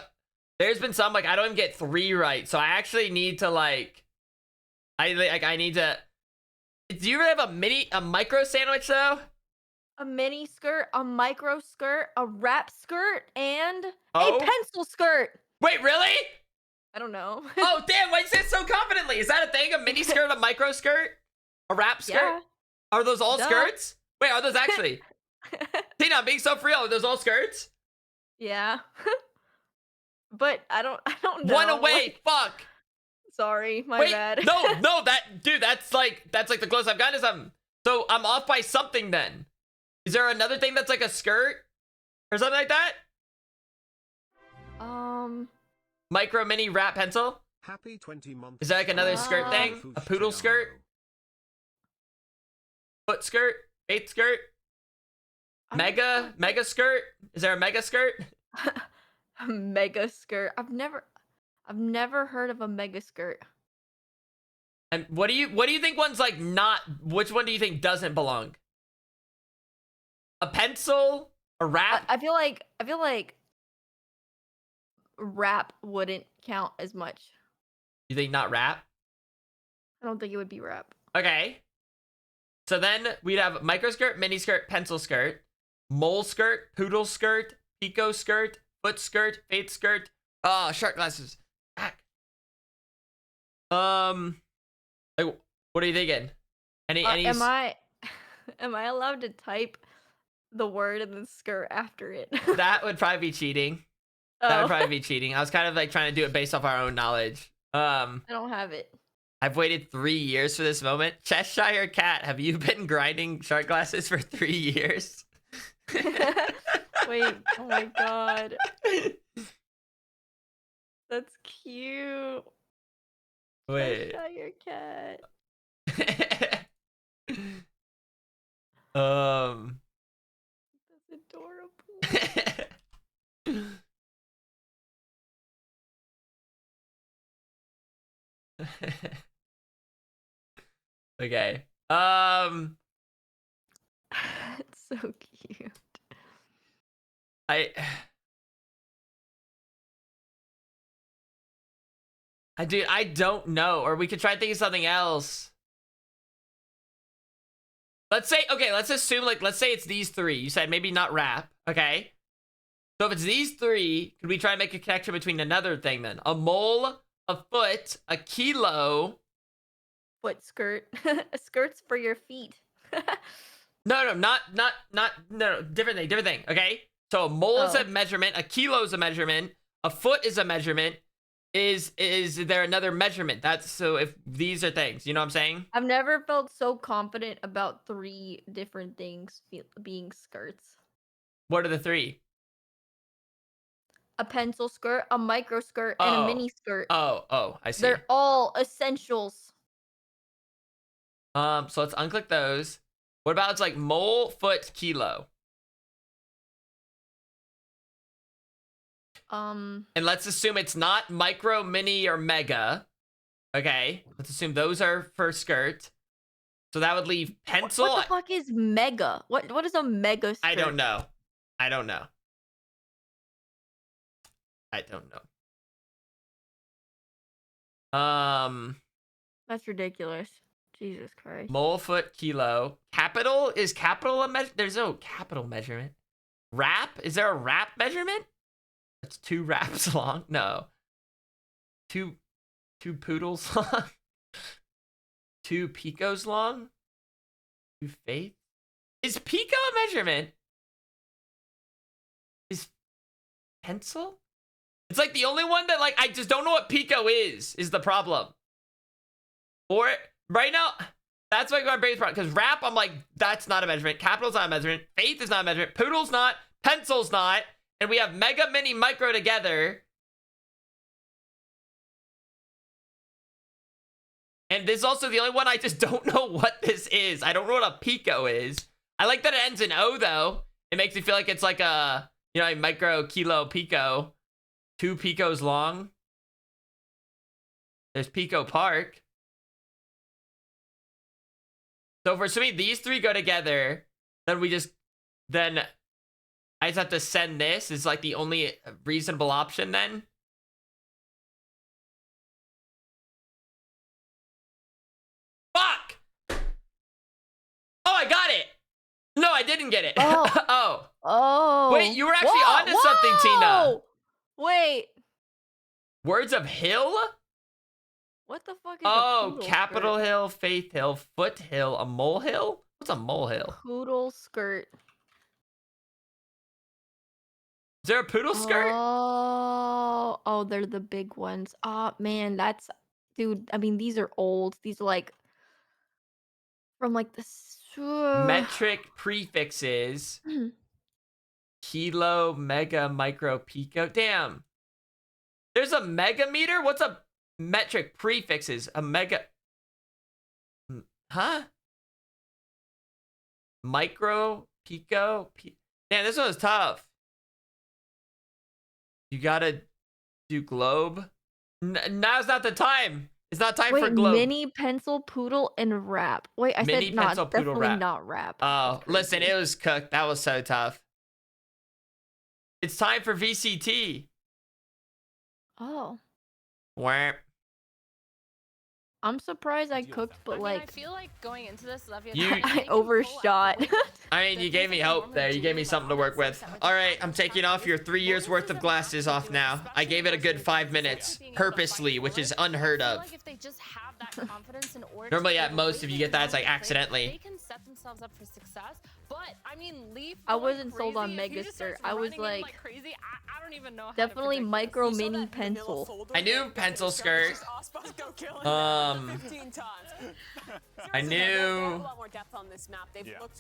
Speaker 1: there's been some, like, I don't even get 3 right. So I actually need to, like, I need to. Do you have a micro sandwich though?
Speaker 20: A mini skirt, a micro skirt, a wrap skirt, and a pencil skirt.
Speaker 1: Wait, really?
Speaker 20: I don't know.
Speaker 1: Oh, damn, why you say it so confidently? Is that a thing? A mini skirt, a micro skirt? A wrap skirt?
Speaker 20: Yeah.
Speaker 1: Are those all skirts? Wait, are those actually? Tina, I'm being so for real. Are those all skirts?
Speaker 20: Yeah. But I don't know.
Speaker 1: One away, fuck.
Speaker 20: Sorry, my bad.
Speaker 1: no, that's like the closest I've gotten to something. So I'm off by something then. Is there another thing that's like a skirt? Or something like that? Micro mini wrap pencil?
Speaker 2: Happy 20 months.
Speaker 1: Is that like another skirt thing? A poodle skirt? Foot skirt? Eighth skirt? Mega skirt? Is there a mega skirt?
Speaker 20: A mega skirt. I've never heard of a mega skirt.
Speaker 1: And what do you think one's like not? Which one do you think doesn't belong? A pencil? A wrap?
Speaker 20: I feel like wrap wouldn't count as much.
Speaker 1: You think not wrap?
Speaker 20: I don't think it would be wrap.
Speaker 1: Okay. So then we'd have micro skirt, mini skirt, pencil skirt, mole skirt, poodle skirt, pico skirt, foot skirt, faith skirt. Oh, shark glasses. Back. Like, what are you thinking? Any
Speaker 20: am I allowed to type the word and then skirt after it?
Speaker 1: That would probably be cheating. That would probably be cheating. I was kind of like trying to do it based off our own knowledge.
Speaker 20: I don't have it.
Speaker 1: I've waited 3 years for this moment. Cheshire Cat, have you been grinding shark glasses for 3 years?
Speaker 20: Wait, oh my god. That's cute.
Speaker 1: Wait.
Speaker 20: Cheshire Cat. That's adorable.
Speaker 1: Okay.
Speaker 20: It's so cute.
Speaker 1: I don't know. Or we could try thinking of something else. Let's say, okay, let's assume, like, let's say it's these three. You said maybe not rap, okay? So if it's these three, could we try to make a connection between another thing then? A mole, a foot, a kilo.
Speaker 20: Foot skirt. Skirts for your feet.
Speaker 1: No, different thing, okay? So a mole is a measurement, a kilo is a measurement, a foot is a measurement. Is there another measurement? That's so if these are things, you know what I'm saying?
Speaker 20: I've never felt so confident about 3 different things being skirts.
Speaker 1: What are the 3?
Speaker 20: A pencil skirt, a micro skirt, and a mini skirt.
Speaker 1: Oh, I see.
Speaker 20: They're all essentials.
Speaker 1: So let's unclick those. What about it's like mole, foot, kilo? And let's assume it's not micro, mini, or mega. Okay, let's assume those are for skirt. So that would leave pencil.
Speaker 20: What the fuck is mega? What is a mega skirt?
Speaker 1: I don't know.
Speaker 20: That's ridiculous. Jesus Christ.
Speaker 1: Mole, foot, kilo. Capital? Is capital a measure? There's no capital measurement. Wrap? Is there a wrap measurement? That's 2 wraps long? No. 2 poodles long? 2 picos long? 2 faith? Is pico a measurement? Is pencil? It's like the only one that like I just don't know what pico is the problem. Or right now, that's why I got brains problem. Because wrap, I'm like, that's not a measurement. Capital's not a measurement. Faith is not a measurement. Poodle's not. Pencil's not. And we have mega, mini, micro together. And this is also the only one I just don't know what this is. I don't know what a pico is. I like that it ends in O, though. It makes me feel like it's like a, you know, a micro, kilo, pico. 2 picos long. There's Pico Park. So if we're assuming these 3 go together, then I just have to send this is like the only reasonable option then. Fuck! Oh, I got it! No, I didn't get it.
Speaker 20: Oh.
Speaker 1: Wait, you were actually onto something, Tina.
Speaker 20: Wait.
Speaker 1: Words of Hill?
Speaker 20: What the fuck is a poodle
Speaker 1: Capitol
Speaker 20: skirt?
Speaker 1: Hill, Faith Hill, Foot Hill, a molehill? What's a molehill?
Speaker 20: Poodle skirt.
Speaker 1: Is there a poodle skirt?
Speaker 20: Oh, they're the big ones. Oh, man, that's... Dude, I mean, these are old. These are like... From like the...
Speaker 1: Metric prefixes. Kilo, mega, micro, pico. Damn. There's a megameter? What's a metric prefixes? A mega... Huh? Micro, pico, Damn, this one was tough. You gotta do globe. Now's not the time. It's not time for
Speaker 20: Wait,
Speaker 1: globe.
Speaker 20: mini, pencil, poodle, and rap. Wait, I
Speaker 1: Mini,
Speaker 20: said not.
Speaker 1: pencil, poodle,
Speaker 20: Definitely
Speaker 1: rap.
Speaker 20: not rap.
Speaker 1: Oh, listen, it was cooked. That was so tough. It's time for VCT.
Speaker 20: Oh.
Speaker 1: Wah.
Speaker 20: I'm surprised I cooked, but
Speaker 3: I
Speaker 20: like
Speaker 3: feel like going into this,
Speaker 20: I overshot.
Speaker 1: I mean, you gave me hope there. You gave me something to work with. All right, I'm taking off your 3 years worth of glasses off now. I gave it a good 5 minutes purposely, which is unheard of.
Speaker 3: if they just have that confidence in order
Speaker 1: Normally, at most, if you get that, it's like accidentally.
Speaker 3: they can set themselves up for success. But I mean, Leaf.
Speaker 20: I wasn't sold on Mega Skirt. I was like,
Speaker 3: crazy. I don't even know.
Speaker 20: definitely micro mini pencil.
Speaker 1: I knew pencil skirt. I knew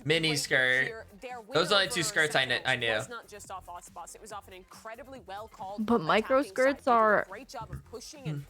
Speaker 1: mini skirt. Those are the only 2 skirts I knew.
Speaker 20: But micro skirts are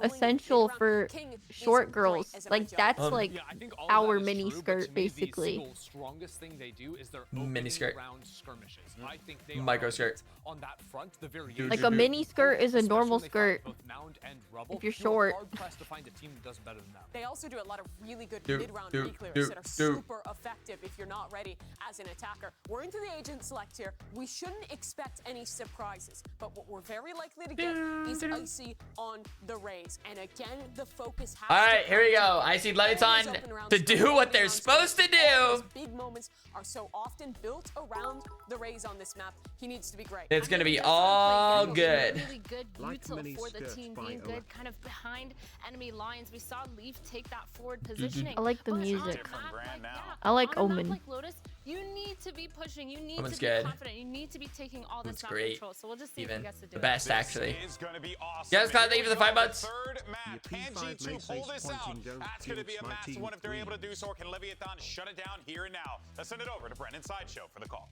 Speaker 20: essential for short girls. Like that's like
Speaker 6: Yeah, I think all of
Speaker 20: our
Speaker 6: that is
Speaker 20: mini
Speaker 6: true, but
Speaker 20: skirt
Speaker 6: to me, the
Speaker 20: basically.
Speaker 6: single strongest thing they do is their
Speaker 1: Mini skirt.
Speaker 6: round skirmishes. I think they
Speaker 1: Micro
Speaker 6: are
Speaker 1: skirt.
Speaker 6: on that front. The variation.
Speaker 20: Like a mini skirt is a normal skirt.
Speaker 6: Both Mound and Rubble.
Speaker 20: If you're
Speaker 6: You are
Speaker 20: short.
Speaker 6: hard-pressed to find a team that does better than that.
Speaker 4: They also do a lot of really good
Speaker 1: Do,
Speaker 4: mid-round
Speaker 1: do,
Speaker 4: reclears
Speaker 1: do,
Speaker 4: that are
Speaker 1: do.
Speaker 4: super effective if you're not ready as an attacker. We're into the agent select here. We shouldn't expect any surprises, but what we're very likely to get is Icy on the Rays. And again, the focus has
Speaker 1: All
Speaker 4: to
Speaker 1: right, here we go. I see Leviton to do what they're supposed to do.
Speaker 4: Big moments are so often built around the Rays on this map. He needs to be great.
Speaker 1: It's gonna be all good.
Speaker 3: Really good util for the team, being
Speaker 2: by
Speaker 3: good, kind of behind enemy lines. We saw Leaf take that forward positioning.
Speaker 20: I like the
Speaker 3: But on a
Speaker 20: music.
Speaker 3: map like that,
Speaker 20: I like
Speaker 3: on a map
Speaker 20: Omen.
Speaker 3: like Lotus, you need to be pushing. You need
Speaker 1: Omen's
Speaker 3: to be
Speaker 1: good.
Speaker 3: confident. You need to be taking all this
Speaker 1: Omen's
Speaker 3: map
Speaker 1: great.
Speaker 3: control. So we'll just see if
Speaker 1: Even
Speaker 3: he gets to do
Speaker 1: the
Speaker 3: it.
Speaker 1: best, actually.
Speaker 5: Is gonna be awesome.
Speaker 1: You guys got thank you for the 5 months.
Speaker 5: Third map. Can G2 pull this out? That's going to be a massive one if they're able to do so. Or can Leviathan shut it down here and now? Let's send it over to Brendan Sideshow for the call.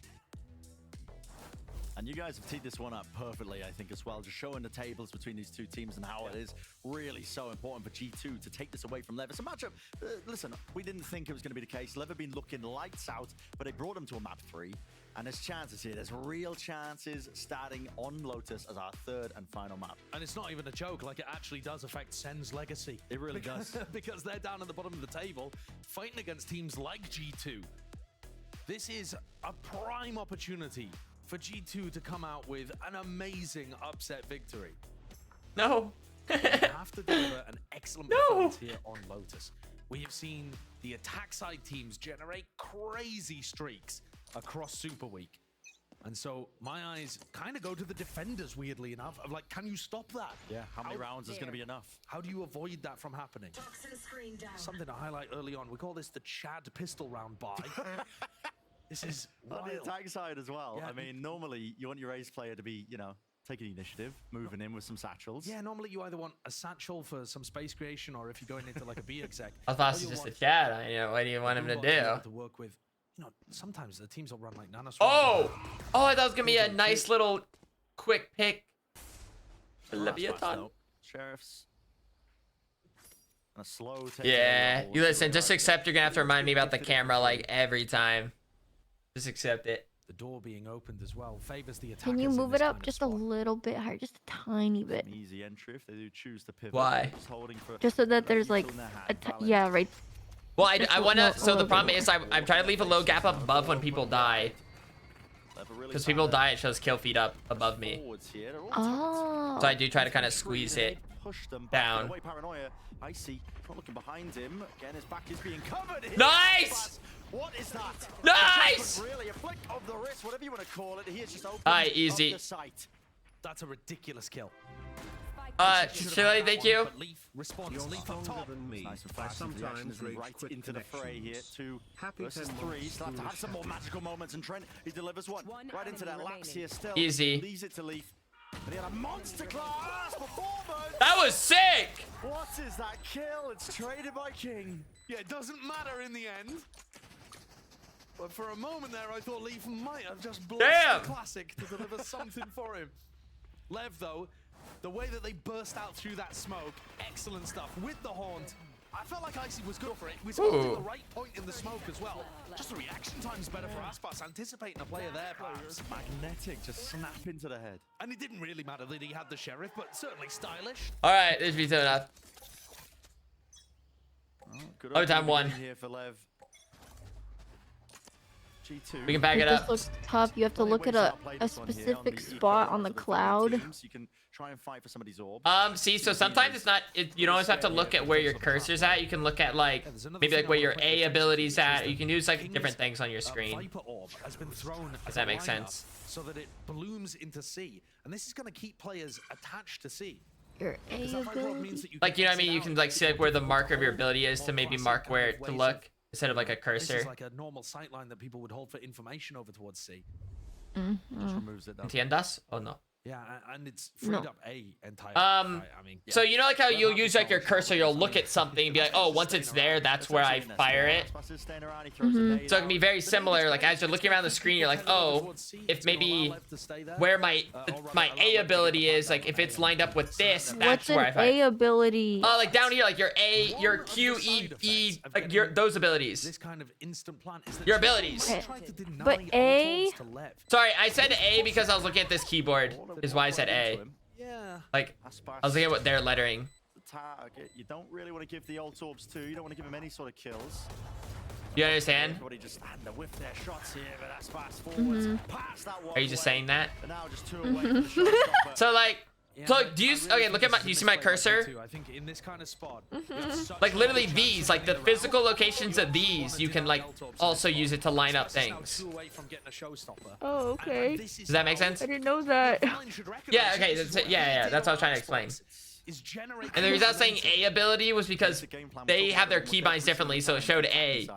Speaker 16: And you guys have teed this one up perfectly, I think, as well. Just showing the tables between these 2 teams and how it is really so important for G2 to take this away from Lev. It's a matchup. Listen, we didn't think it was going to be the case. Lev have been looking lights out, but they brought them to a map 3. And there's chances here. There's real chances starting on Lotus as our 3rd and final map.
Speaker 17: And it's not even a joke. Like, it actually does affect Sen's legacy.
Speaker 16: It really does.
Speaker 17: Because they're down at the bottom of the table, fighting against teams like G2. This is a prime opportunity for G2 to come out with an amazing upset victory.
Speaker 1: No.
Speaker 17: They have to deliver an excellent performance here on Lotus. We have seen the attack side teams generate crazy streaks across Super Week. And so my eyes kind of go to the defenders, weirdly enough, of like, can you stop that?
Speaker 16: Yeah, how many rounds is going to be enough?
Speaker 17: How do you avoid that from happening? Something to highlight early on. We call this the Chad pistol round buy. This is
Speaker 16: on the
Speaker 17: wild.
Speaker 16: attack side as well.
Speaker 17: Yeah.
Speaker 16: I mean, normally you want your ace player to be, you know, taking initiative, moving in with some satchels.
Speaker 17: Yeah, normally you either want a satchel for some space creation, or if you're going into like a B exec.
Speaker 1: I thought it was just a chat. What do you want him to do?
Speaker 17: To work with, you know, sometimes the teams will run like nanoswap.
Speaker 1: Oh! Oh, I thought it was gonna be a nice little quick pick. Leviathan.
Speaker 16: Sheriffs. And a slow take.
Speaker 1: Yeah, you listen, just accept you're gonna have to remind me about the camera like every time. Just accept it.
Speaker 17: The door being opened as well favors the attackers.
Speaker 20: Can you
Speaker 17: in
Speaker 20: move
Speaker 17: this
Speaker 20: it up
Speaker 17: kind of
Speaker 20: just a
Speaker 17: spot.
Speaker 20: little bit higher, just a tiny bit,
Speaker 16: An easy entry if they do choose to pivot.
Speaker 1: Why?
Speaker 16: Just holding for
Speaker 20: just so that there's like yeah, right.
Speaker 1: Well, I
Speaker 20: Just
Speaker 1: wanna.
Speaker 20: a
Speaker 1: So the
Speaker 20: little
Speaker 1: problem
Speaker 20: bit.
Speaker 1: is, I'm trying to leave a low gap above when people die.
Speaker 16: really
Speaker 1: Because people die, it shows kill feed up above me.
Speaker 20: Oh.
Speaker 1: So I do try to kind of squeeze it
Speaker 16: push them
Speaker 1: down.
Speaker 16: away. Paranoia. Icy not looking behind him. Again, his back is being covered.
Speaker 1: Nice!
Speaker 16: What is that?
Speaker 1: Nice!
Speaker 16: Really, a flick of the wrist, whatever you want to call it. He is just open.
Speaker 1: Alright, easy.
Speaker 16: The sight.
Speaker 17: That's a ridiculous kill.
Speaker 1: Chili, thank you.
Speaker 17: Response, Leaf up top.
Speaker 2: Than me.
Speaker 16: Nice and
Speaker 2: I
Speaker 16: fast into the action,
Speaker 2: sometimes
Speaker 16: moving
Speaker 2: rate
Speaker 16: right
Speaker 2: quick
Speaker 16: into the fray here. 2 versus
Speaker 2: 10
Speaker 16: 3.
Speaker 2: months
Speaker 16: Still have to have
Speaker 2: foolish
Speaker 16: some more
Speaker 2: shot.
Speaker 16: magical moments, and Trent, he delivers one. Right into that laps here still.
Speaker 1: Easy.
Speaker 16: Leaves it to Leaf. And he had a monster class performance.
Speaker 1: That was sick!
Speaker 16: What is that kill? It's traded by King.
Speaker 17: Yeah, it doesn't matter in the end. But for a moment there, I thought Leaf might have just blessed
Speaker 1: Damn!
Speaker 17: the classic to deliver something for him. Lev, though, the way that they burst out through that smoke, excellent stuff with the haunt. I felt like Icy was good for it. He was holding the right point in the smoke as well. Just the reaction time's better for Aspas, anticipating a player there, perhaps.
Speaker 16: Magnetic, just snap into the head.
Speaker 17: And it didn't really matter that he had the Sheriff, but certainly stylish.
Speaker 1: All right, this should be enough. Overtime 1.
Speaker 16: Here for Lev. G2.
Speaker 1: We can back it
Speaker 20: This
Speaker 1: up.
Speaker 20: looks tough. You have to look at a specific spot on the cloud.
Speaker 16: You can try and fight for some of these orbs.
Speaker 1: See, so sometimes it's not, you don't always have to look at where your cursor's at. You can look at like, maybe like where your A ability's at. You can use like different things on your screen.
Speaker 17: Viper orb has been thrown
Speaker 1: Does that make sense?
Speaker 17: So that it blooms into C. And this is going to keep players attached to C.
Speaker 20: Your A ability?
Speaker 1: Like, you know what I mean? You can like see like where the marker of your ability is to maybe mark where to look instead of like a
Speaker 17: This is
Speaker 1: cursor.
Speaker 17: like a normal sightline that people would hold for information over towards C.
Speaker 16: Just removes it.
Speaker 1: ¿Entiendas? Oh no.
Speaker 17: Yeah, and it's freed up A entirely. I mean,
Speaker 1: So you know like how you'll use like your cursor, you'll look at something and be like, oh, once it's there, that's where I fire it. So it can be very similar. Like as you're looking around the screen, you're like, oh, if maybe where my A ability is, like if it's lined up with this, that's
Speaker 20: What's
Speaker 1: where I
Speaker 20: an
Speaker 1: fire.
Speaker 20: A ability?
Speaker 1: Oh, like down here, like your A, your Q, E, like those abilities.
Speaker 17: This kind of instant plan is that
Speaker 1: Your abilities.
Speaker 20: Okay. But A?
Speaker 1: Sorry, I said A because I was looking at this keyboard. Is why I said A.
Speaker 17: Yeah.
Speaker 1: Like, I was looking at what they're lettering.
Speaker 16: The target. You don't really want to give the ult orbs too. You don't want to give him any sort of kills.
Speaker 1: You understand?
Speaker 16: Everybody just whiff their shots here, but that's fast forwards. Past that
Speaker 1: Are you just saying that?
Speaker 16: And now just 2 away from the showstopper.
Speaker 1: So like, so do you? Okay, look at my. Do you see my cursor?
Speaker 17: I think in this kind of spot,
Speaker 1: Like literally these, like the physical locations of these, you can like also use it to line up things.
Speaker 17: 2 away from getting a showstopper.
Speaker 20: Oh, okay.
Speaker 1: Does that make sense?
Speaker 20: I didn't know that.
Speaker 1: Yeah. Okay. That's it. Yeah. That's what I was trying to explain. And the reason I was saying A ability was because they have their keybinds differently, so it showed A.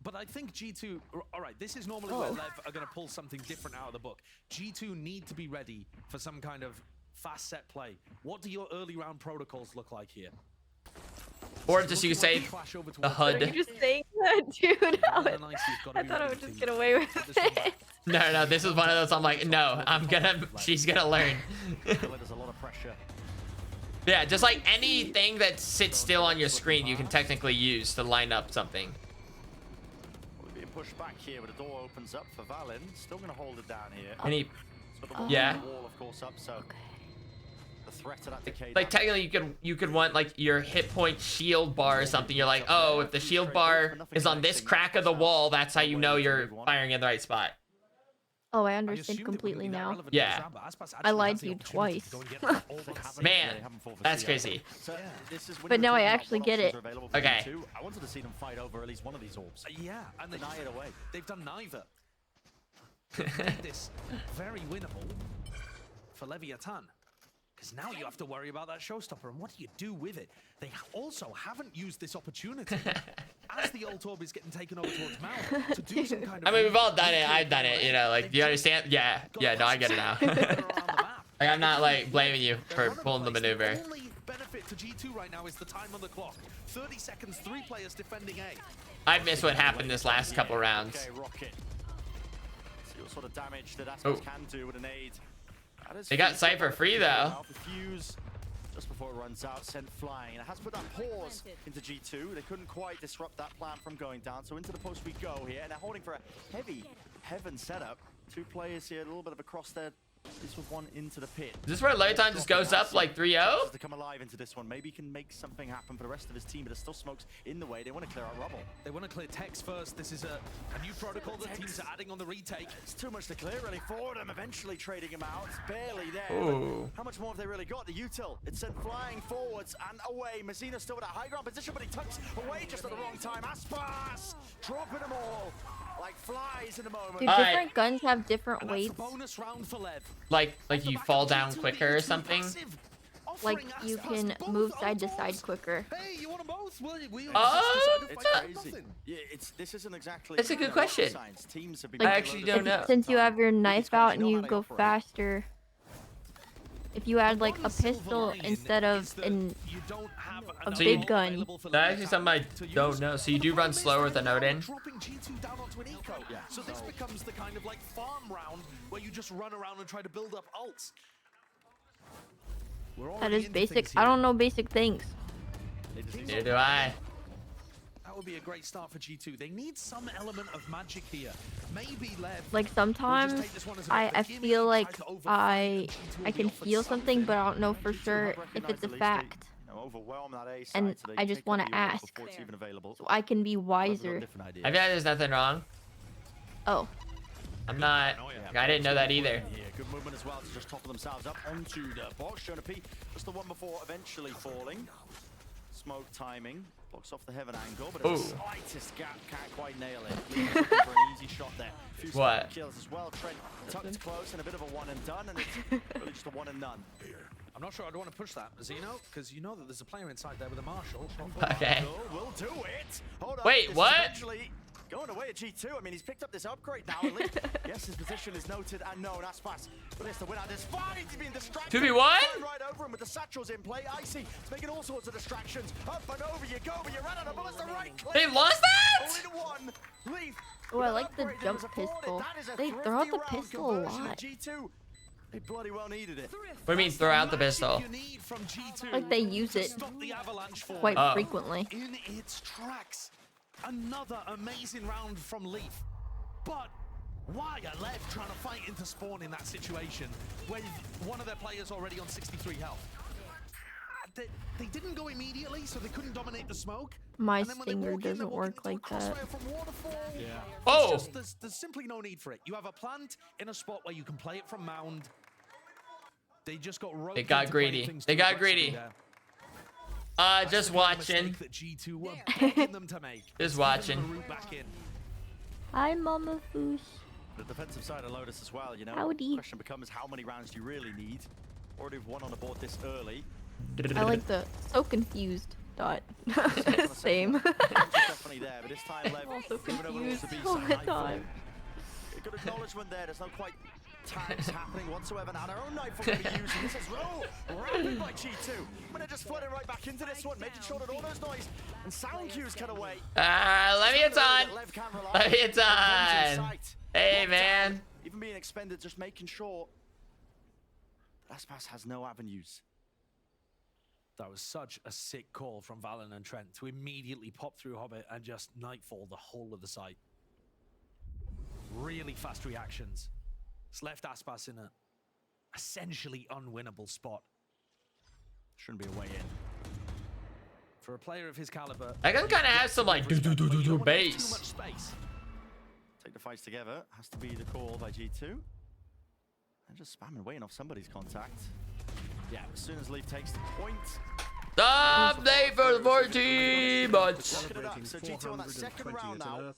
Speaker 17: But I think G2, all right, this is normally where Lev are going to pull something different out of the book. G2 need to be ready for some kind of fast set play. What do your early round protocols look like here?
Speaker 1: Or just you could say the HUD.
Speaker 20: Are you just saying that, dude? I thought I would just get away with it.
Speaker 1: No, this is one of those. I'm like, no, she's gonna learn.
Speaker 16: There's a lot of pressure.
Speaker 1: Yeah, just like anything that sits still on your screen, you can technically use to line up something.
Speaker 16: We're being pushed back here, but the door opens up for Valen. Still going to hold it down here.
Speaker 1: Yeah.
Speaker 16: Wall, of course, up, so the threat to that decay.
Speaker 1: Like technically, you could want like your hit point shield bar or something. You're like, oh, if the shield bar is on this crack of the wall, that's how you know you're firing in the right spot.
Speaker 20: Oh, I understand completely now.
Speaker 1: Yeah.
Speaker 20: I lied to you twice.
Speaker 1: Man, that's crazy.
Speaker 20: But now I actually get it.
Speaker 1: Okay.
Speaker 16: I wanted to see them fight over at least one of these orbs.
Speaker 17: Yeah, and
Speaker 16: deny it away.
Speaker 17: They've done neither. This very winnable for Leviathan. Because now you have to worry about that showstopper, and what do you do with it? They also haven't used this opportunity as the ult orb is getting taken over towards Mal to do some kind of.
Speaker 1: I mean, we've all done it. I've done it. You know, like, do you understand? Yeah. No, I get it now. Like, I'm not like blaming you for pulling the maneuver.
Speaker 17: The only benefit to G2 right now is the time on the clock. 30 seconds, 3 players defending A.
Speaker 1: I've missed what happened this last couple rounds.
Speaker 16: Okay, Rocket. See what sort of damage that Aspas can do with an aid.
Speaker 1: They got Cypher free though.
Speaker 16: Fuse just before it runs out, sent flying. It has put that pause into G2. They couldn't quite disrupt that plan from going down. So into the post we go here, and they're holding for a heavy heaven setup. 2 players here, a little bit of a cross there. This was one into the pit.
Speaker 1: Is this where Leviathan just goes up like 3-0?
Speaker 16: To come alive into this one. Maybe he can make something happen for the rest of his team, but there's still smokes in the way. They want to clear out rubble.
Speaker 17: They want to clear Tex first. This is a new protocol that teams are adding on the retake.
Speaker 16: It's too much to clear really for them. Eventually trading him out. It's barely there.
Speaker 1: Ooh.
Speaker 16: How much more have they really got? The util. It's sent flying forwards and away. Messina still with that high ground position, but he tucks away just at the wrong time. Aspas dropping them all like flies in a moment.
Speaker 20: Do different guns have different weights?
Speaker 17: Bonus round for Lev.
Speaker 1: Like you fall down quicker or something?
Speaker 20: Like you can move side to side quicker.
Speaker 17: Hey, you want them both?
Speaker 16: It's crazy. Yeah, this isn't exactly.
Speaker 1: It's a good question.
Speaker 16: Teams have been
Speaker 1: I actually don't know.
Speaker 20: Since you have your knife out and you go faster. If you add like a pistol instead of a big gun.
Speaker 1: That's actually something I don't know. So you do run slower with a Odin?
Speaker 17: Dropping G2 down onto an eco. Yeah. So this becomes the kind of like farm round where you just run around and try to build up ults.
Speaker 20: That is basic. I don't know basic things.
Speaker 1: Neither do I.
Speaker 17: That would be a great start for G2. They need some element of magic here. Maybe Lev.
Speaker 20: Like sometimes I feel like I can feel something, but I don't know for sure if it's a fact. And I just want to ask so I can be wiser.
Speaker 1: I feel like there's nothing wrong.
Speaker 20: Oh.
Speaker 1: I'm not. I didn't know that either.
Speaker 16: Yeah, good movement as well to just topple themselves up onto the box. Shonapi, just the one before eventually falling. Smoke timing. Blocks off the heaven angle, but it's the slightest gap, can't quite nail it. Looking for an easy shot there. A few
Speaker 1: What?
Speaker 16: kills as well. Trent tucked close and a bit of a one and done, and it's really just a one and none.
Speaker 17: I'm not sure I'd want to push that, Zeno, because you know that there's a player inside there with a Marshall.
Speaker 1: Okay.
Speaker 16: We'll do it. Hold on.
Speaker 1: Wait,
Speaker 16: This is
Speaker 1: what?
Speaker 16: eventually going away at G2. I mean, he's picked up this upgrade now. At least. Yes, his position is noted and known. Aspas, but it's the winner. This fight. He's being distracted.
Speaker 1: 2v1?
Speaker 16: Right over him with the satchels in play. Icy. It's making all sorts of distractions. Up and over you go, but you ran out of bullets. The right click.
Speaker 1: They lost that?
Speaker 16: All in one. Leaf.
Speaker 20: Oh, I like the jump pistol. They throw out the pistol a lot.
Speaker 16: G2. They bloody well needed it.
Speaker 1: What do you mean throw out the pistol?
Speaker 20: Like they use it quite frequently.
Speaker 17: In its tracks. Another amazing round from Leaf. But why are Lev trying to fight into spawn in that situation with one of their players already on 63 health? They didn't go immediately, so they couldn't dominate the smoke.
Speaker 20: My stinger doesn't work like that.
Speaker 17: Yeah.
Speaker 1: Oh!
Speaker 17: There's simply no need for it. You have a plant in a spot where you can play it from mound. They just got roped.
Speaker 1: They got greedy. They got greedy. Just watching. Just watching.
Speaker 20: Hi, Mama Foosh.
Speaker 16: The defensive side of Lotus as well, you know.
Speaker 20: Howdy.
Speaker 16: The question becomes how many rounds do you really need? Already one on the board this early.
Speaker 20: I like the so confused dot. Same.
Speaker 16: Definitely there, but this time Lev
Speaker 20: also confused all the time.
Speaker 16: Good acknowledgement there. There's no quite tags happening whatsoever. Now their own knife will be using this as well. Rapid by G2. But they're just flooding right back into this one, making sure that all those noise and sound cues cut away.
Speaker 1: Let me it's on. Let me it's on. Hey, man.
Speaker 16: Even being expended, just making sure Aspas has no avenues.
Speaker 17: That was such a sick call from Valen and Trent to immediately pop through Hobbit and just nightfall the whole of the site. Really fast reactions. It's left Aspas in a essentially unwinnable spot.
Speaker 16: Shouldn't be a way in.
Speaker 17: For a player of his caliber,
Speaker 1: I can kind of have some like do base.
Speaker 17: Too much space.
Speaker 16: Take the fights together. Has to be the call by G2. And just spamming, waiting off somebody's contact. Yeah, as soon as Leaf takes the point.
Speaker 1: Stop day for the 14 months.
Speaker 16: So G2 on that second round now.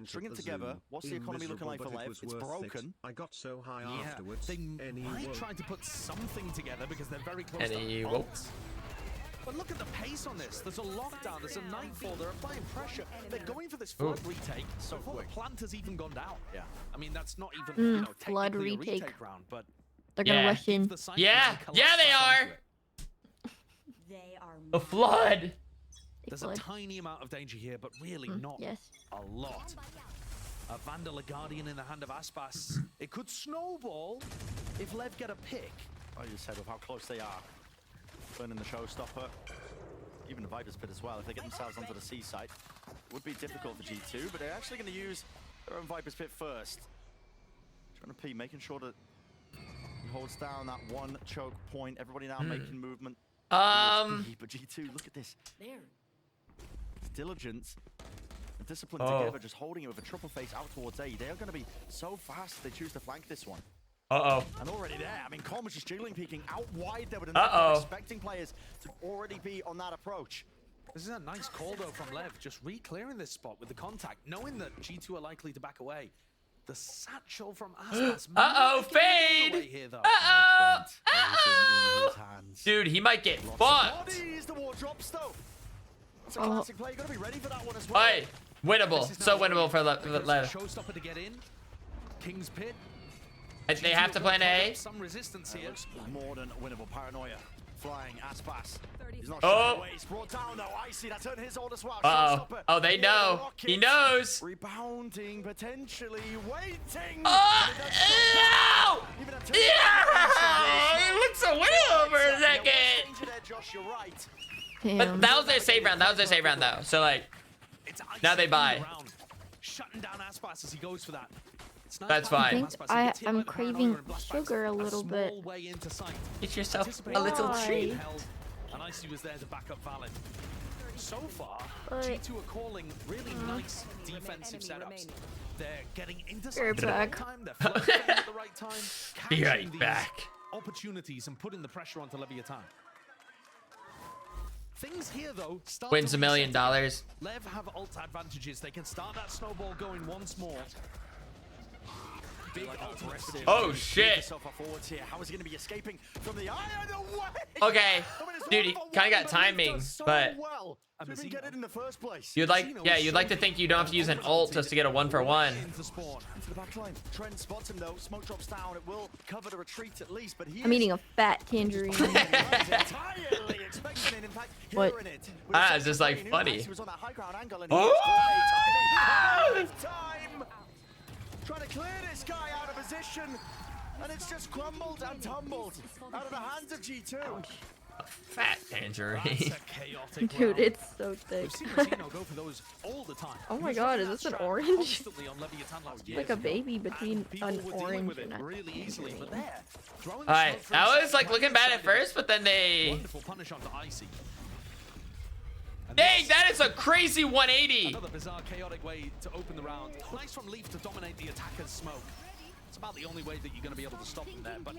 Speaker 16: Stringing together. What's the economy looking like for Lev? It's broken.
Speaker 2: I got so high
Speaker 17: Yeah,
Speaker 2: afterwards.
Speaker 17: they might try to put something together because they're very close
Speaker 1: Any
Speaker 17: to
Speaker 1: whoop.
Speaker 17: bolts. But look at the pace on this. There's a lockdown, there's a nightfall, they're applying pressure. They're going for this flood retake so before the plant has even gone down.
Speaker 16: Yeah.
Speaker 17: I mean, that's not even
Speaker 20: flood
Speaker 17: technically a
Speaker 20: retake.
Speaker 17: round, but
Speaker 20: They're gonna rush in.
Speaker 1: Yeah, they are. The flood.
Speaker 17: There's a tiny amount of danger here, but really not a lot. A Vandal, a Guardian in the hand of Aspas. It could snowball if Lev get a pick.
Speaker 16: I just said with how close they are. Burning the showstopper. Even the Viper's Pit as well. If they get themselves onto the C site, it would be difficult for G2, but they're actually going to use their own Viper's Pit first. Trying to P, making sure that he holds down that one choke point. Everybody now making movement. But G2, look at this. It's diligence and discipline together, just holding it with a triple face out towards A. They are going to be so fast they choose to flank this one. And already there, I mean, Colm was just jiggling, peeking out wide there with enough expecting players to already be on that approach.
Speaker 17: This is a nice call though from Lev, just re-clearing this spot with the contact, knowing that G2 are likely to back away. The satchel from Aspas.
Speaker 1: Fade! Dude, he might get fucked.
Speaker 16: The wall drops though. It's a classic play. You gotta be ready for that one as well.
Speaker 1: Hey, winnable. So winnable for Lev.
Speaker 17: Showstopper to get in. King's Pit.
Speaker 1: They have to play an A.
Speaker 17: Some resistance here.
Speaker 16: More than winnable. Paranoia. Flying Aspas. He's not sure away. He's brought down though. Icy. That's on his old as well.
Speaker 1: Oh, they know. He knows.
Speaker 16: Rebounding, potentially waiting.
Speaker 1: It looks so winnable for a second.
Speaker 16: Josh, you're right.
Speaker 1: But that was their save round. That was their save round though. So like, Now they buy.
Speaker 19: Shutting down Aspas as he goes for that.
Speaker 1: That's fine.
Speaker 20: I think I'm craving sugar a little bit.
Speaker 1: Get yourself a little treat.
Speaker 19: And Icy was there to back up Valen. So far,
Speaker 20: But-
Speaker 19: G2 are calling really nice defensive setups. They're getting into
Speaker 20: You're
Speaker 19: at the right
Speaker 20: back.
Speaker 19: time. They're flirting at the right time.
Speaker 1: Be right
Speaker 19: Capturing these
Speaker 1: back.
Speaker 19: opportunities and putting the pressure onto Leviathan. Things here though start
Speaker 1: Wins
Speaker 19: to
Speaker 1: $1 million.
Speaker 19: reset. Lev have ult advantages. They can start that snowball going once more. Big ultimate.
Speaker 1: Oh shit.
Speaker 16: How is he going to be escaping from the eye of the way?
Speaker 1: Okay, dude, he kind of got timing, but
Speaker 16: Didn't get it in the first place.
Speaker 1: you'd like to think you don't have to use an ult just to get a 1-for-1.
Speaker 16: Into the back line. Trent spots him though. Smoke drops down. It will cover the retreat at least, but he
Speaker 20: I'm eating a fat tangerine.
Speaker 16: entirely expecting it. In fact,
Speaker 20: What?
Speaker 16: hearing it.
Speaker 1: It's just like funny.
Speaker 16: He was on that high ground angle and
Speaker 1: Oh!
Speaker 16: he was time. Trying to clear this guy out of position, and it's just crumbled and tumbled out of the hands of G2.
Speaker 1: Fat tangerine.
Speaker 20: Dude, it's so thick.
Speaker 19: We've seen Massino go for those all the time.
Speaker 20: Oh my
Speaker 19: He's
Speaker 20: god,
Speaker 19: running
Speaker 20: is
Speaker 19: that
Speaker 20: this an
Speaker 19: strat
Speaker 20: orange?
Speaker 19: constantly on Leviathan last
Speaker 20: It's
Speaker 19: year.
Speaker 20: like a baby between
Speaker 19: People
Speaker 20: an
Speaker 19: were dealing
Speaker 20: orange
Speaker 19: with it
Speaker 20: and a
Speaker 19: really easily, but
Speaker 20: tangerine.
Speaker 19: there, throwing the
Speaker 1: Alright,
Speaker 19: smoke
Speaker 1: I
Speaker 19: from
Speaker 1: was like looking bad at first, but then they...
Speaker 19: wonderful punish onto Icy.
Speaker 1: Dang, that is a crazy 180.
Speaker 19: Another bizarre, chaotic way to open the round. Nice from Leaf to dominate the attacker's smoke. It's about the only way that you're going to be able to stop them there, but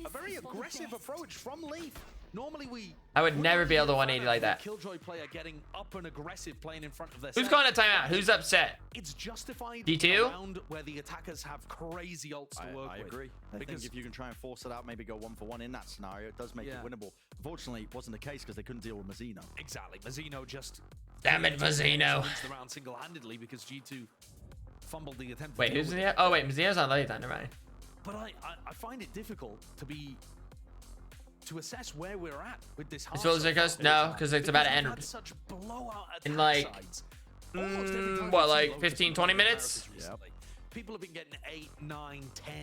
Speaker 19: a very aggressive approach from Leaf. Normally we...
Speaker 1: I would never be able to 180 like that.
Speaker 19: Killjoy player getting up and aggressive, playing in front of their
Speaker 1: Who's
Speaker 19: set.
Speaker 1: calling a timeout? Who's upset?
Speaker 19: It's justified
Speaker 1: D2?
Speaker 19: around where the attackers have crazy ults to work
Speaker 16: I
Speaker 19: with.
Speaker 16: agree. I think if you can try and force it out, maybe go 1-for-1 in that scenario, it does make it winnable. Unfortunately, it wasn't the case because they couldn't deal with Mazzino.
Speaker 19: Exactly. Mazzino just...
Speaker 1: Damn it, Mazzino.
Speaker 19: wins the round single-handedly because G2 fumbled the attempt.
Speaker 1: Wait, who's Mazzino? Oh wait, Mazzino's on Leviathan, never mind.
Speaker 19: But I find it difficult to assess where we're at with this.
Speaker 1: It's Zirkos? No, because it's about to end
Speaker 19: Such blowout
Speaker 1: in like, what, like 15-20 minutes?
Speaker 19: People have been getting 8, 9, 10.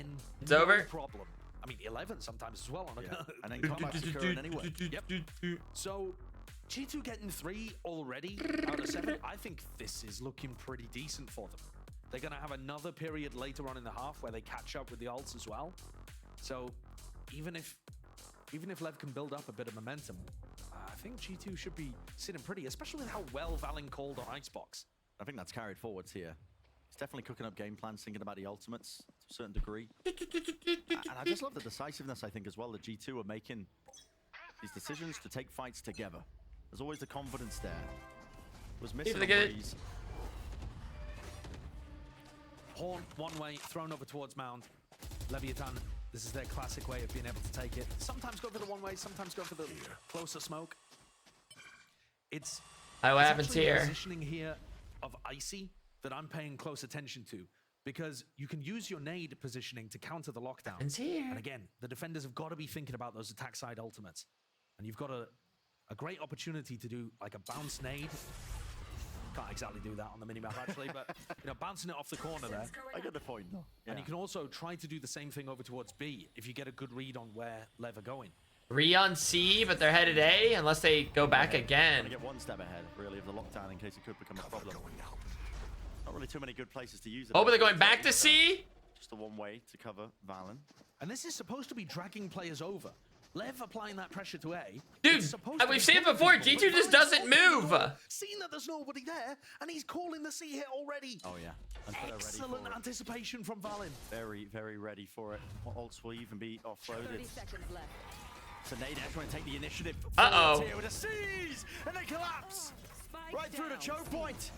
Speaker 1: It's
Speaker 19: no
Speaker 1: over?
Speaker 19: problem. I mean, 11 sometimes as well. On
Speaker 16: And then combat's occurring anyway.
Speaker 19: Yep. So G2 getting 3 already out of 7. I think this is looking pretty decent for them. They're going to have another period later on in the half where they catch up with the ults as well. So even if Lev can build up a bit of momentum, I think G2 should be sitting pretty, especially with how well Valen called on Icebox.
Speaker 16: I think that's carried forwards here. He's definitely cooking up game plans, thinking about the ultimates to a certain degree. And I just love the decisiveness, I think, as well, that G2 are making these decisions to take fights together. There's always the confidence there. Was missing on Breeze.
Speaker 19: Horn, one way, thrown over towards Mound. Leviathan, this is their classic way of being able to take it. Sometimes go for the one way, sometimes go for the closer smoke. It's
Speaker 1: what happens
Speaker 19: actually the
Speaker 1: here?
Speaker 19: Positioning here of Icy that I'm paying close attention to, because you can use your nade positioning to counter the lockdown.
Speaker 1: Happens here.
Speaker 19: And again, the defenders have got to be thinking about those attack side ultimates. And you've got a great opportunity to do like a bounce nade. Can't exactly do that on the minimap actually, but you know, bouncing it off the corner there.
Speaker 16: I get the point though.
Speaker 19: And you can also try to do the same thing over towards B if you get a good read on where Lev are going.
Speaker 1: 3 on C, but they're headed A unless they go back again.
Speaker 16: Get one step ahead, really, of the lockdown in case it could become a problem. Not really too many good places to use it.
Speaker 1: Oh, but they're going back to C?
Speaker 16: Just the one way to cover Valen.
Speaker 19: And this is supposed to be dragging players over. Lev applying that pressure to A.
Speaker 1: Dude, we've seen it before. G2 just doesn't move.
Speaker 19: Seeing that there's nobody there, and he's calling the C hit already.
Speaker 16: Oh yeah.
Speaker 19: Excellent anticipation from Valen.
Speaker 16: Very, very ready for it. What ults will even be offloaded?
Speaker 14: 30 seconds left.
Speaker 16: So Nadesh trying to take the initiative.
Speaker 1: Uh-oh.
Speaker 16: Here with a seize, and they collapse right through the choke point.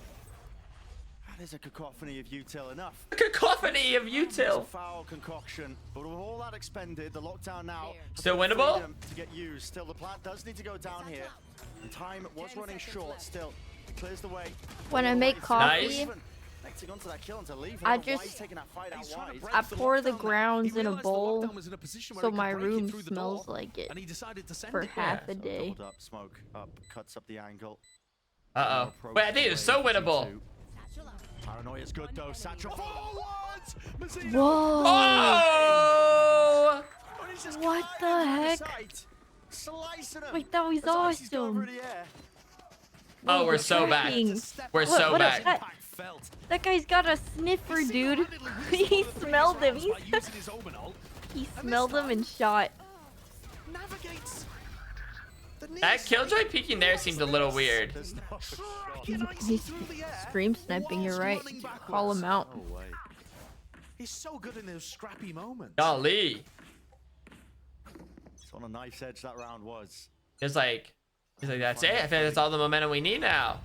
Speaker 16: There's a cacophony of util enough.
Speaker 1: Cacophony of util.
Speaker 16: Foul concoction, but with all that expended, the lockdown now
Speaker 1: still winnable.
Speaker 16: To get used. Still, the plant does need to go down here. And time was running short. Still, it clears the way.
Speaker 20: When I make coffee, I pour the grounds in a bowl so my room smells like it for half a day.
Speaker 16: Up, smoke up, cuts up the angle.
Speaker 1: Uh-oh. Wait, I think it's so winnable.
Speaker 16: Paranoia is good though. Satchel forwards.
Speaker 20: Whoa!
Speaker 1: Oh!
Speaker 20: What the heck? Wait, that was awesome.
Speaker 1: Oh, we're so back. We're so back.
Speaker 20: That guy's got a sniffer, dude. He smelled him. He smelled him and shot.
Speaker 1: That Killjoy peeking there seemed a little weird.
Speaker 20: He's stream sniping, you're right. Call him out.
Speaker 17: He's so good in those scrappy moments.
Speaker 1: Golly.
Speaker 16: It's on a knife's edge that round was.
Speaker 1: He's like, that's it. I think that's all the momentum we need now.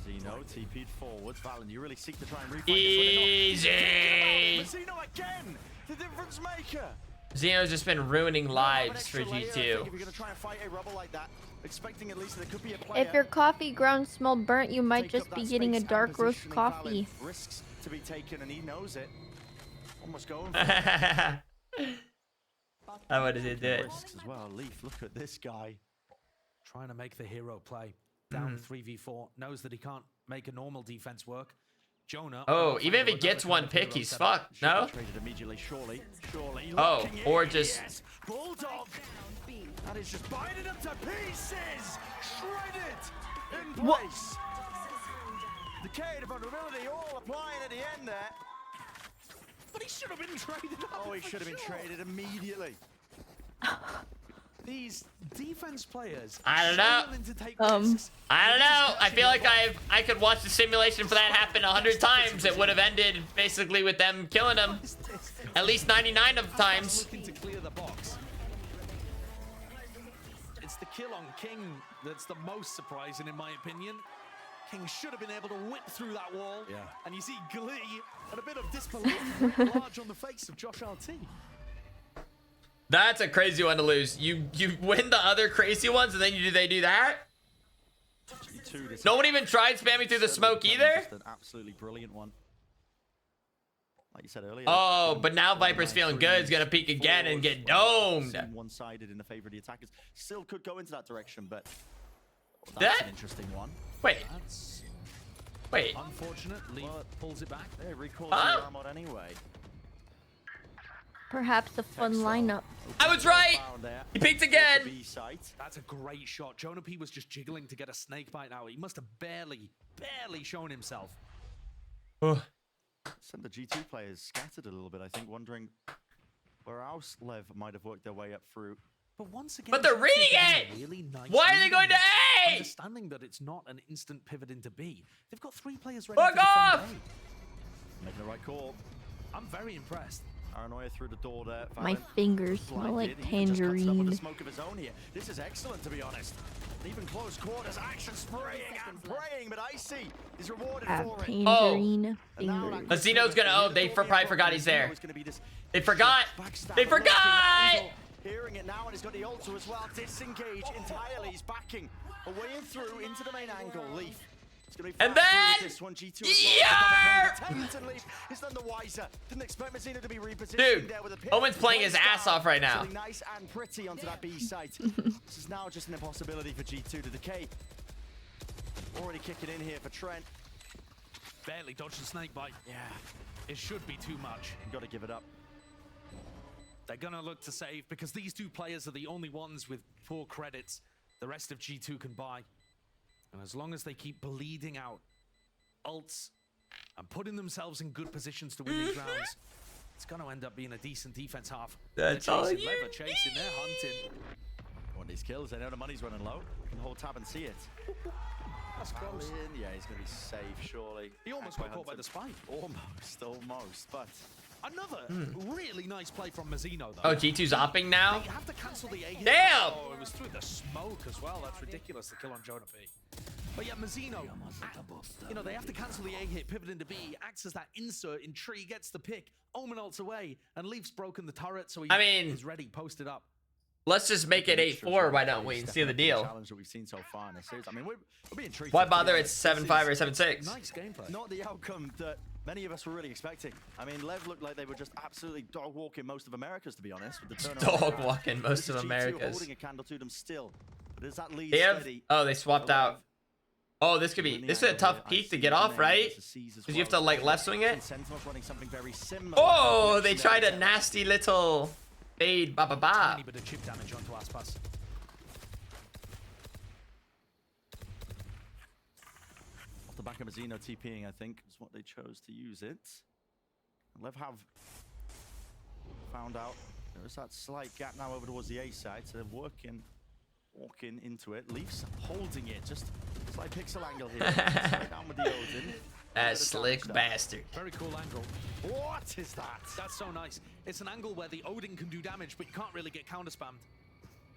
Speaker 16: Zeno TP'd forwards. Valen, you really seek to try and reflank.
Speaker 1: Easy.
Speaker 16: Zeno again, the difference maker.
Speaker 1: Zeno's just been ruining lives for G2.
Speaker 16: If you're gonna try and fight a rubble like that, expecting at least there could be a player.
Speaker 20: If your coffee grounds smell burnt, you might just be getting a dark roast coffee.
Speaker 16: Risks to be taken, and he knows it. Almost going for it.
Speaker 1: I wanted to do it.
Speaker 16: Risks as well. Leaf, look at this guy.
Speaker 19: Trying to make the hero play. Down 3v4. Knows that he can't make a normal defense work. Jonah.
Speaker 1: Oh, even if he gets one pick, he's fucked. No? Oh, or just...
Speaker 16: Bulldog. That is just biting him to pieces. Shredded in place. Decay to vulnerability all applying at the end there.
Speaker 17: But he should have been traded.
Speaker 16: Oh, he should have been traded immediately.
Speaker 17: These defense players.
Speaker 1: I don't know. I don't know. I feel like I could watch the simulation for that happen 100 times. It would have ended basically with them killing him. At least 99 of the times.
Speaker 19: Looking to clear the box. It's the kill on King that's the most surprising in my opinion. King should have been able to whip through that wall.
Speaker 16: Yeah.
Speaker 19: And you see glee and a bit of disbelief large on the face of Josh RT.
Speaker 1: That's a crazy one to lose. You win the other crazy ones and then they do that? No one even tried spamming through the smoke either?
Speaker 16: Just an absolutely brilliant one. Like you said earlier.
Speaker 1: Oh, but now Viper's feeling good. He's gonna peek again and get domed.
Speaker 16: One-sided in the favor of the attackers. Still could go into that direction, but that's an interesting one.
Speaker 1: Wait. Wait.
Speaker 19: Unfortunate. Leaf pulls it back.
Speaker 16: They recall the arm out anyway.
Speaker 20: Perhaps a fun lineup.
Speaker 1: I was right. He peeked again.
Speaker 19: That's a great shot. Jonah P was just jiggling to get a snake bite now. He must have barely shown himself.
Speaker 16: Sent the G2 players scattered a little bit, I think, wondering where else Lev might have worked their way up through.
Speaker 19: But once again,
Speaker 1: but they're reading it!
Speaker 19: Really nice.
Speaker 1: Why are they going to A?
Speaker 19: Understanding that it's not an instant pivot into B. They've got 3 players ready
Speaker 1: to defend
Speaker 19: A.
Speaker 16: Making the right call.
Speaker 19: I'm very impressed.
Speaker 16: Paranoia through the door there.
Speaker 20: My fingers smell like tangerine.
Speaker 16: With a smoke of his own here. This is excellent, to be honest. Even close quarters, action spraying and praying, but Icy is rewarded for it.
Speaker 20: Tangerine
Speaker 1: fingers. Zeno's gonna. Oh, they probably forgot he's there. They forgot. They forgot.
Speaker 16: Hearing it now, and he's got the ultra as well. Disengage entirely. He's backing away and through into the main angle. Leaf.
Speaker 1: And then,
Speaker 16: yeah! He's none the wiser. Didn't expect Mazzino to be repositioned.
Speaker 1: Dude,
Speaker 16: there with a
Speaker 1: Omen's playing his ass off right now.
Speaker 16: Nice and pretty onto that B site. This is now just an impossibility for G2 to decay. Already kicking in here for Trent.
Speaker 19: Barely dodged the snake bite.
Speaker 16: Yeah,
Speaker 19: it should be too much.
Speaker 16: You got to give it up.
Speaker 19: They're gonna look to save because these 2 players are the only ones with 4 credits. The rest of G2 can buy. And as long as they keep bleeding out ults and putting themselves in good positions to win these rounds, it's going to end up being a decent defense half.
Speaker 1: That's all you
Speaker 19: Lever chasing, they're hunting.
Speaker 16: Want these kills, they know the money's running low. Can hold tab and see it.
Speaker 19: That's close.
Speaker 16: Yeah, he's going to be safe, surely.
Speaker 19: He almost got caught by the spike.
Speaker 16: Almost, but...
Speaker 19: Another really nice play from Mazzino, though.
Speaker 1: Oh, G2's opping now?
Speaker 19: They have to cancel the A hit.
Speaker 1: Damn!
Speaker 19: Oh, it was through the smoke as well. That's ridiculous, the kill on Jonah P. But yeah, Mazzino, you know, they have to cancel the A hit, pivot into B, acts as that insert in tree, gets the pick, Omen ults away, and Leaf's broken the turret, so he's ready, posted up.
Speaker 1: Let's just make it 8-4, why don't we, and seal the deal.
Speaker 16: Challenge that we've seen so far in this series. I mean, we're being treated.
Speaker 1: Why bother? It's 7-5 or 7-6.
Speaker 19: Nice gameplay.
Speaker 16: Not the outcome that many of us were really expecting. I mean, Lev looked like they were just absolutely dog walking most of Americas, to be honest. With the
Speaker 1: dog walking most of
Speaker 16: G2
Speaker 1: Americas.
Speaker 16: Holding a candle to them still, but as that lead
Speaker 1: steady. Oh, they swapped out. Oh, this is a tough peak to get off, right? Because you have to like left swing it. Oh, they tried a nasty little fade, ba ba ba.
Speaker 19: Tiny bit of chip damage onto Aspas.
Speaker 16: back of Mazzino TPing, I think, is what they chose to use it. Lev have found out there's that slight gap now over towards the A side, so they're walking into it. Leafs holding it, just slight pixel angle here. Straight down with the Odin.
Speaker 1: That slick bastard.
Speaker 19: Very cool angle. What is that? That's so nice. It's an angle where the Odin can do damage, but you can't really get counter spammed.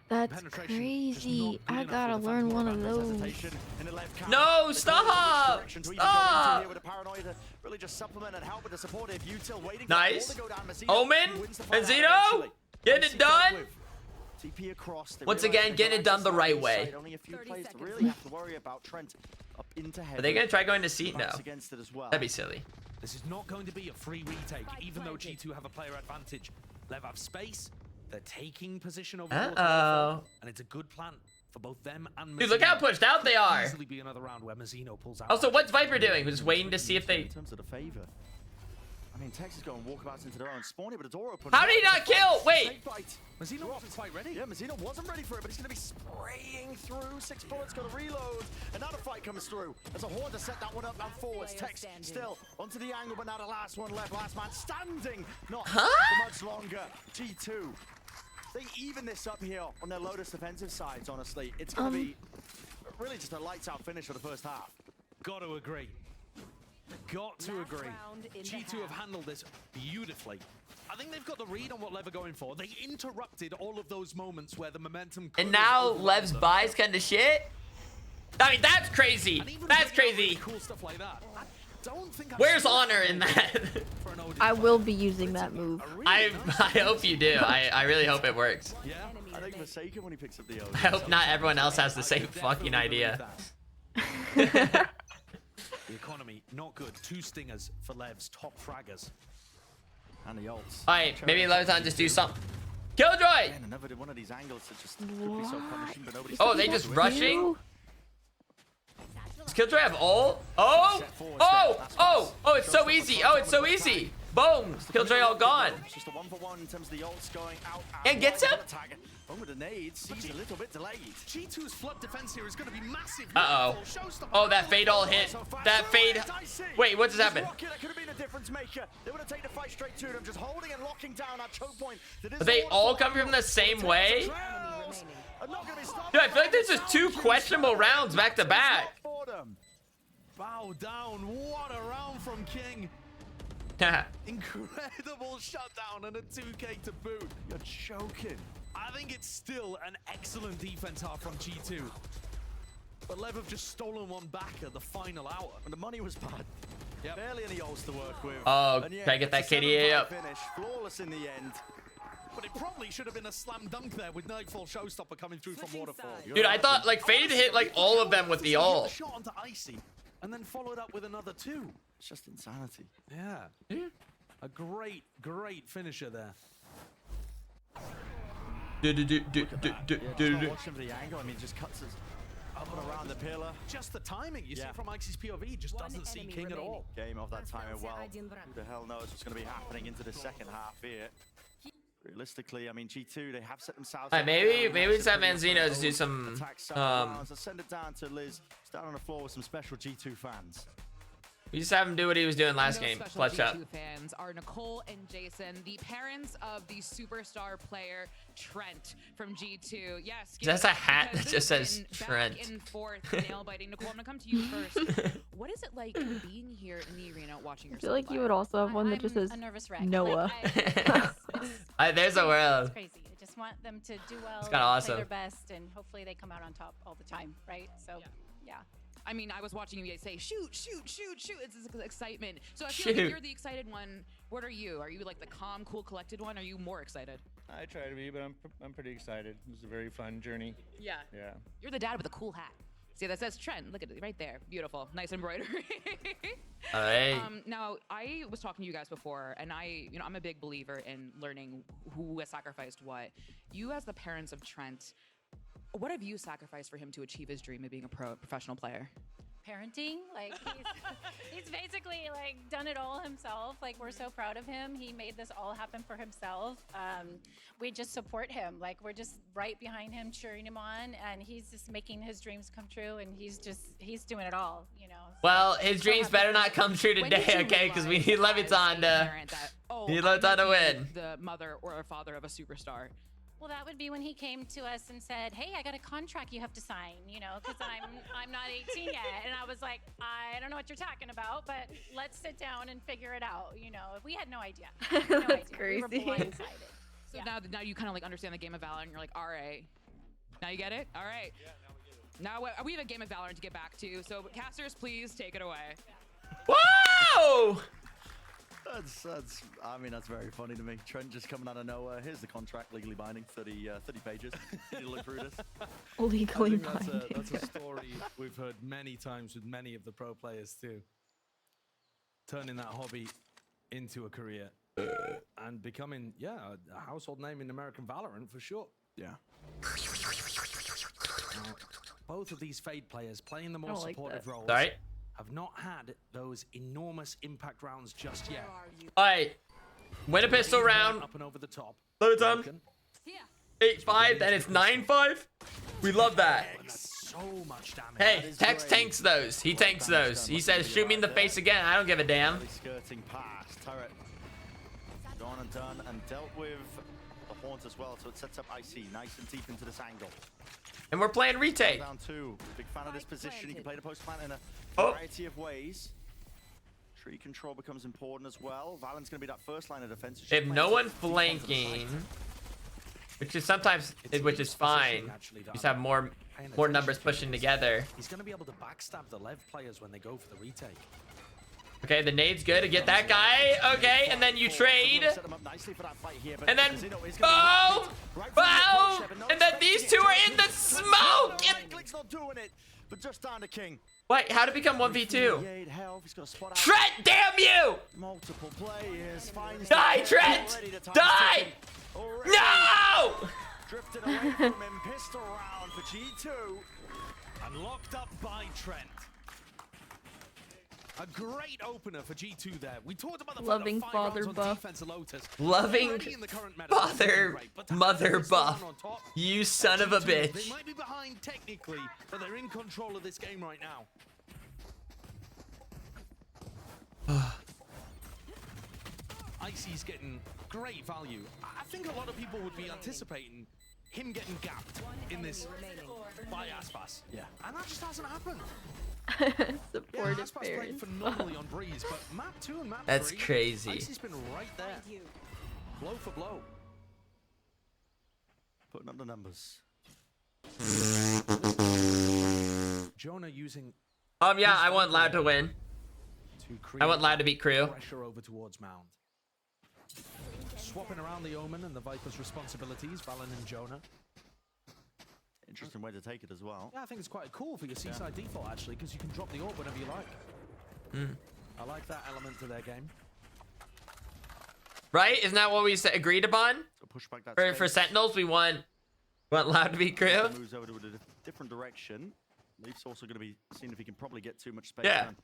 Speaker 20: That's crazy. I gotta learn one of those.
Speaker 1: No, stop! Stop!
Speaker 16: Really just supplement and help with the supportive util waiting.
Speaker 1: Nice. Omen, Benzino, getting it done.
Speaker 16: TP across.
Speaker 1: Once again, getting it done the right way.
Speaker 16: Only a few players to really have to worry about. Trent up into heaven.
Speaker 1: Are they gonna try going to seat now?
Speaker 16: Against it as well.
Speaker 1: That'd be silly.
Speaker 19: This is not going to be a free retake, even though G2 have a player advantage. Lev have space. They're taking position over
Speaker 1: Uh-oh.
Speaker 19: and it's a good plan for both them and Mazzino.
Speaker 1: Dude, look how pushed out they are.
Speaker 19: Easily be another round where Mazzino pulls out.
Speaker 1: Also, what's Viper doing? We're just waiting to see if they...
Speaker 16: In terms of the favor. I mean, Texas going walkabouts into their own spawning, but it's all open.
Speaker 1: How did he not kill? Wait.
Speaker 19: Mazzino wasn't quite ready.
Speaker 16: Yeah, Mazzino wasn't ready for it, but he's going to be spraying through. 6 bullets, got to reload. Another fight comes through. There's a horde to set that one up and forwards. Tex still onto the angle, but now the last one left. Last man standing. Not for much longer. G2. They even this up here on their Lotus defensive sides, honestly. It's going to be really just a lights-out finish for the first half.
Speaker 19: Got to agree. Got to agree. G2 have handled this beautifully. I think they've got the read on what Lev are going for. They interrupted all of those moments where the momentum...
Speaker 1: And now Lev's buys kind of shit? I mean, that's crazy. That's crazy.
Speaker 19: Cool stuff like that.
Speaker 1: Where's honor in that?
Speaker 20: I will be using that move.
Speaker 1: I hope you do. I really hope it works.
Speaker 16: Yeah, I think Forsaken when he picks up the Odin.
Speaker 1: I hope not everyone else has the same fucking idea.
Speaker 19: The economy, not good. 2 stingers for Lev's top fraggers.
Speaker 16: And the ults.
Speaker 1: Alright, maybe Levithan just do something. Killjoy!
Speaker 16: Again, another one of these angles that just could be so punishing, but nobody's...
Speaker 1: Oh, they just rushing? Does Killjoy have ult? Oh! Oh! Oh! Oh, it's so easy. Oh, it's so easy. Boom! Killjoy all gone.
Speaker 16: It's just a 1-for-1 in terms of the ults going out.
Speaker 1: And gets him?
Speaker 16: With the nades, he's a little bit delayed.
Speaker 19: G2's flood defense here is going to be massive.
Speaker 1: Uh-oh. Oh, that fade all hit. That fade. Wait, what just happened?
Speaker 16: That could have been a difference maker. They would have taken the fight straight to them, just holding and locking down that choke point.
Speaker 1: Are they all coming from the same way? Dude, I feel like there's just 2 questionable rounds back to back.
Speaker 19: Bow down. What a round from King. Incredible shutdown and a 2K to boot.
Speaker 16: You're choking.
Speaker 19: I think it's still an excellent defense half from G2. But Lev have just stolen one back at the final hour.
Speaker 16: And the money was bad. Yep. Barely any ults to work with.
Speaker 1: Oh,
Speaker 16: yeah,
Speaker 1: can I get that KDA up?
Speaker 16: Finish. Flawless in the end.
Speaker 19: But it probably should have been a slam dunk there with Nightfall Showstopper coming through from Waterfall.
Speaker 1: Dude, I thought like Fade hit like all of them with the ult.
Speaker 19: Shot onto Icy and then followed up with another 2.
Speaker 16: It's just insanity.
Speaker 19: Yeah. A great, great finisher there.
Speaker 16: Watching for the angle, I mean, just cuts us up and around the pillar.
Speaker 19: Just the timing, you see from Icy's POV, just doesn't see King at all.
Speaker 16: Game of that timing well. Who the hell knows what's going to be happening into the second half here. Realistically, I mean, G2, they have set themselves up.
Speaker 1: Maybe we just have Manzino to do some
Speaker 16: I'll send it down to Liz. He's down on the floor with some special G2 fans.
Speaker 1: We just have him do what he was doing last game. Clutch up.
Speaker 21: G2 fans are Nicole and Jason, the parents of the superstar player Trent from G2. Yes,
Speaker 1: that's a hat that just says Trent.
Speaker 21: Back and forth, nail biting. Nicole, I'm gonna come to you first. What is it like being here in the arena watching yourself?
Speaker 20: I feel like you would also have one that just says Noah.
Speaker 1: There's a world.
Speaker 7: It's crazy. I just want them to do well,
Speaker 1: it's kind of awesome.
Speaker 7: play their best, and hopefully they come out on top all the time, right? So, yeah.
Speaker 21: I mean, I was watching you guys say, shoot, shoot, shoot, shoot. It's this excitement. So I feel like you're the excited one. What are you? Are you like the calm, cool, collected one? Are you more excited?
Speaker 11: I try to be, but I'm pretty excited. It's a very fun journey.
Speaker 21: Yeah.
Speaker 11: Yeah.
Speaker 21: You're the dad with a cool hat. See, that says Trent. Look at it right there. Beautiful. Nice embroidery.
Speaker 1: All right.
Speaker 21: Now, I was talking to you guys before, and I'm a big believer in learning who has sacrificed what. You, as the parents of Trent, what have you sacrificed for him to achieve his dream of being a professional player?
Speaker 7: parenting. Like he's basically like done it all himself. Like we're so proud of him. He made this all happen for himself. We just support him. Like we're just right behind him, cheering him on, and he's just making his dreams come true. And he's doing it all, you know.
Speaker 1: Well, his dreams better not come true today, okay? Because we need Leviton to win.
Speaker 21: The mother or father of a superstar.
Speaker 7: Well, that would be when he came to us and said, "Hey, I got a contract you have to sign," you know, because I'm not 18 yet, and I was like, "I don't know what you're talking about, but let's sit down and figure it out." You know, we had no idea.
Speaker 20: That's crazy.
Speaker 7: We were blindsided.
Speaker 21: So now you kind of like understand the game of Valorant, and you're like, all right, now you get it. All right. Yeah, now we get it. Now we have a game of Valorant to get back to. So casters, please take it away.
Speaker 1: Whoa!
Speaker 16: I mean, that's very funny to me. Trent just coming out of nowhere. Here's the contract, legally binding, 30 pages. Need to look through this.
Speaker 20: Legally binding.
Speaker 19: That's a story we've heard many times with many of the pro players too. Turning that hobby into a career and becoming, a household name in American Valorant for sure.
Speaker 16: Yeah.
Speaker 19: Now, both of these Fade players playing the more supportive roles.
Speaker 1: Sorry.
Speaker 19: Have not had those enormous impact rounds just yet.
Speaker 1: Alright. Win a pistol round.
Speaker 19: Up and over the top.
Speaker 1: Leviton. 8-5, then it's 9-5. We love that.
Speaker 19: So much damage.
Speaker 1: Hey, Tex tanks those. He tanks those. He says, shoot me in the face again. I don't give a damn.
Speaker 16: Skirting past. Turret gone and done and dealt with the Haunt as well. So it sets up Icy nice and deep into this angle.
Speaker 1: And we're playing retake.
Speaker 16: Down two. Big fan of this position. You can play the post plant in a
Speaker 1: Oh.
Speaker 16: variety of ways. Tree control becomes important as well. Valen's going to be that first line of defense.
Speaker 1: They have no one flanking, which is sometimes, which is fine. You just have more numbers pushing together.
Speaker 19: He's going to be able to backstab the Lev players when they go for the retake.
Speaker 1: Okay, the nade's good to get that guy. Okay, and then you trade. And then boom! Boom! And then these two are in the smoke!
Speaker 16: But just down to King.
Speaker 1: Wait, how to become 1v2? Trent, damn you!
Speaker 16: Multiple players.
Speaker 1: Die, Trent! Die! No!
Speaker 16: Drifted away from him. Pistol round for G2.
Speaker 19: And locked up by Trent. A great opener for G2 there. We talked about the
Speaker 20: loving father buff.
Speaker 1: Loving father mother buff. You son of a bitch.
Speaker 19: They might be behind technically, but they're in control of this game right now. Icy's getting great value. I think a lot of people would be anticipating him getting gapped in this by Aspas.
Speaker 16: Yeah.
Speaker 19: And that just hasn't happened.
Speaker 20: Supportive
Speaker 19: Aspas played phenomenally on Breeze, but map 2 and map 3,
Speaker 1: that's crazy.
Speaker 19: Icy's been right there. Blow for blow.
Speaker 16: Putting up the numbers.
Speaker 19: Jonah using
Speaker 1: Yeah, I want Loud to win. I want Loud to beat Crew.
Speaker 19: Pressure over towards Mound. Swapping around the Omen and the Viper's responsibilities, Valen and Jonah.
Speaker 16: Interesting way to take it as well.
Speaker 19: Yeah, I think it's quite cool for your Seaside default actually, because you can drop the orb whenever you like. I like that element to their game.
Speaker 1: Right? Isn't that what we agreed upon?
Speaker 16: So push back that
Speaker 1: for Sentinels, we want Loud to beat Crew.
Speaker 16: Moves over to a different direction. Leaf's also going to be seeing if he can probably get too much space.
Speaker 1: Yeah.
Speaker 16: Down,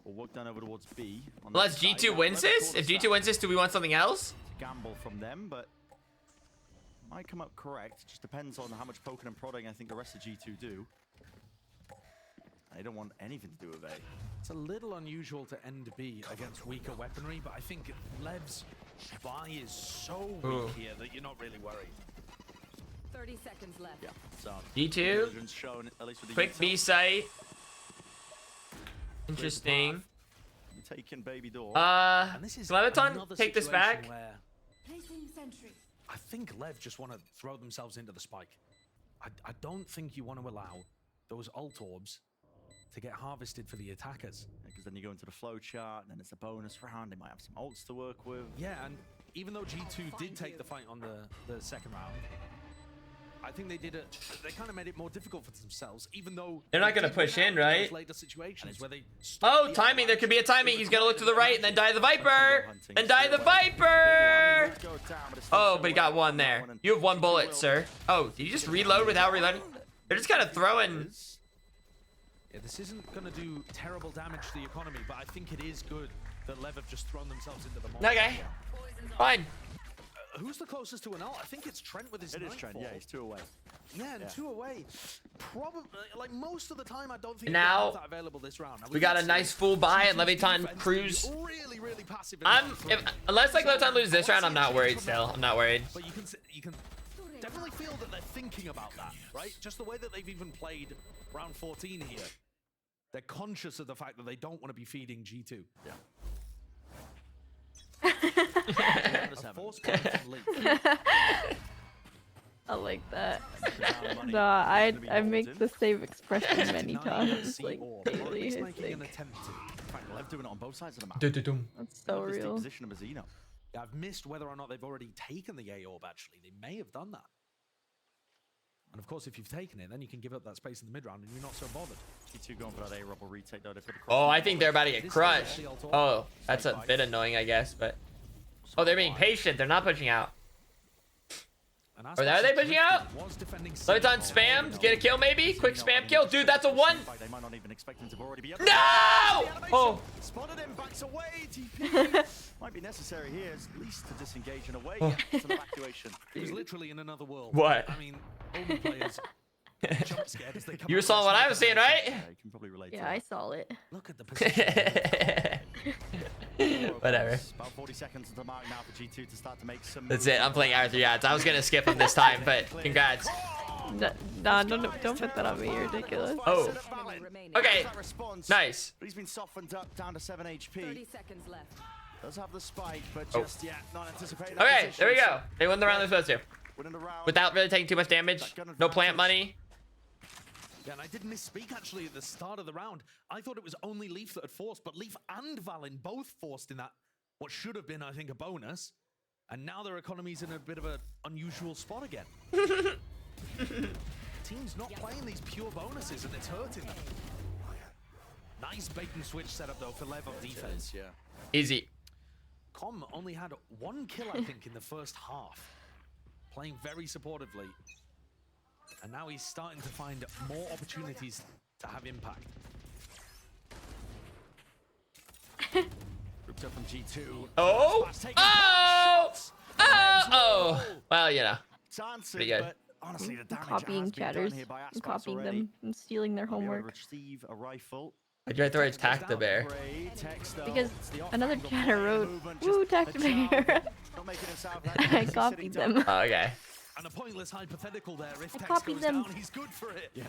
Speaker 16: or work down over towards B.
Speaker 1: Unless G2 wins this? If G2 wins this, do we want something else?
Speaker 16: Gamble from them, but might come up correct. Just depends on how much poking and prodding I think the rest of G2 do. I don't want anything to do with A.
Speaker 19: It's a little unusual to end B against weaker weaponry, but I think Lev's buy is so weak here that you're not really worried.
Speaker 14: 30 seconds left.
Speaker 16: Yeah. So
Speaker 1: G2.
Speaker 16: shown, at least with the
Speaker 1: Quick B site. Interesting.
Speaker 16: Taking baby door.
Speaker 1: Leviton, take this back.
Speaker 19: I think Lev just want to throw themselves into the spike. I don't think you want to allow those ult orbs to get harvested for the attackers.
Speaker 16: Because then you go into the flow chart, and then it's a bonus round. They might have some ults to work with.
Speaker 19: Yeah, and even though G2 did take the fight on the second round, I think they kind of made it more difficult for themselves, even though
Speaker 1: they're not going to push in, right?
Speaker 19: Later situations where they
Speaker 1: timing. There could be a timing. He's going to look to the right and then die the Viper. And die the Viper. Oh, but he got one there. You have one bullet, sir. Oh, did you just reload without reloading? They're just kind of throwing
Speaker 19: Yeah, this isn't going to do terrible damage to the economy, but I think it is good that Lev have just thrown themselves into the mall.
Speaker 1: Okay. Fine.
Speaker 19: Who's the closest to an ult? I think it's Trent with his
Speaker 16: It is Trent, yeah, he's 2 away.
Speaker 19: Yeah, and 2 away. Probably, like most of the time, I don't think
Speaker 1: now
Speaker 19: that available this round. Now,
Speaker 1: we got a nice full buy and Leviton Cruz.
Speaker 19: Really passive.
Speaker 1: Unless like Leviton loses this round, I'm not worried still. I'm not worried.
Speaker 19: But you can definitely feel that they're thinking about that, right? Just the way that they've even played round 14 here. They're conscious of the fact that they don't want to be feeding G2.
Speaker 16: Yeah.
Speaker 20: I like that. Nah, I make the same expression many times, like daily. It's like,
Speaker 16: Lev doing it on both sides of the map.
Speaker 20: That's so real.
Speaker 16: Position of Azino.
Speaker 19: Yeah, I've missed whether or not they've already taken the A orb, actually. They may have done that. And of course, if you've taken it, then you can give up that space in the mid round and you're not so bothered.
Speaker 16: G2 going for that A rubble retake though.
Speaker 1: Oh, I think they're about to get crushed. Oh, that's a bit annoying, I guess, but... Oh, they're being patient. They're not pushing out. Or are they pushing out? Leviton spams. Get a kill, maybe? Quick spam kill. Dude, that's a 1.
Speaker 16: They might not even expect him to already be up.
Speaker 1: No! Oh.
Speaker 16: Spotted him, backs away. TP might be necessary here, at least to disengage in a way. Yeah, it's an evacuation.
Speaker 19: He was literally in another world.
Speaker 1: What?
Speaker 19: I mean, all the players jump scared as they come.
Speaker 1: You saw what I was seeing, right?
Speaker 16: Yeah, you can probably relate.
Speaker 20: Yeah, I saw it.
Speaker 19: Look at the position.
Speaker 1: Whatever.
Speaker 16: About 40 seconds until mark now for G2 to start to make some.
Speaker 1: That's it. I'm playing R3 odds. I was gonna skip them this time, but congrats.
Speaker 20: Nah, no, don't put that on me. You're ridiculous.
Speaker 1: Oh. Okay. Nice.
Speaker 16: But he's been softened up down to 7 HP.
Speaker 14: 30 seconds left.
Speaker 16: Does have the spike, but just yet not anticipating.
Speaker 1: Okay, there we go. They won the round they're supposed to.
Speaker 16: Winning the round.
Speaker 1: Without really taking too much damage. No plant money.
Speaker 19: Yeah, and I did misspeak actually at the start of the round. I thought it was only Leaf that had forced, but Leaf and Valen both forced in that what should have been, I think, a bonus. And now their economy's in a bit of an unusual spot again. Team's not playing these pure bonuses, and it's hurting them. Nice bait and switch setup though for Lev on defense.
Speaker 16: Yeah.
Speaker 1: Easy.
Speaker 19: Com only had 1 kill, I think, in the first half. Playing very supportively. And now he's starting to find more opportunities to have impact.
Speaker 16: Ripped up from G2.
Speaker 1: Oh! Oh! Oh! Oh! Well, you know. Pretty good.
Speaker 16: But honestly, the damage
Speaker 20: Copying chatters. And copying them and stealing their homework.
Speaker 16: Receive a rifle.
Speaker 1: I tried to attack the bear.
Speaker 20: Because another chatter wrote, "Woo, attack the bear." I copied them.
Speaker 1: Oh, okay.
Speaker 19: And a pointless hypothetical there. If
Speaker 20: I
Speaker 19: Tex
Speaker 20: copied
Speaker 19: goes
Speaker 20: them.
Speaker 19: down, he's good for it. Yeah.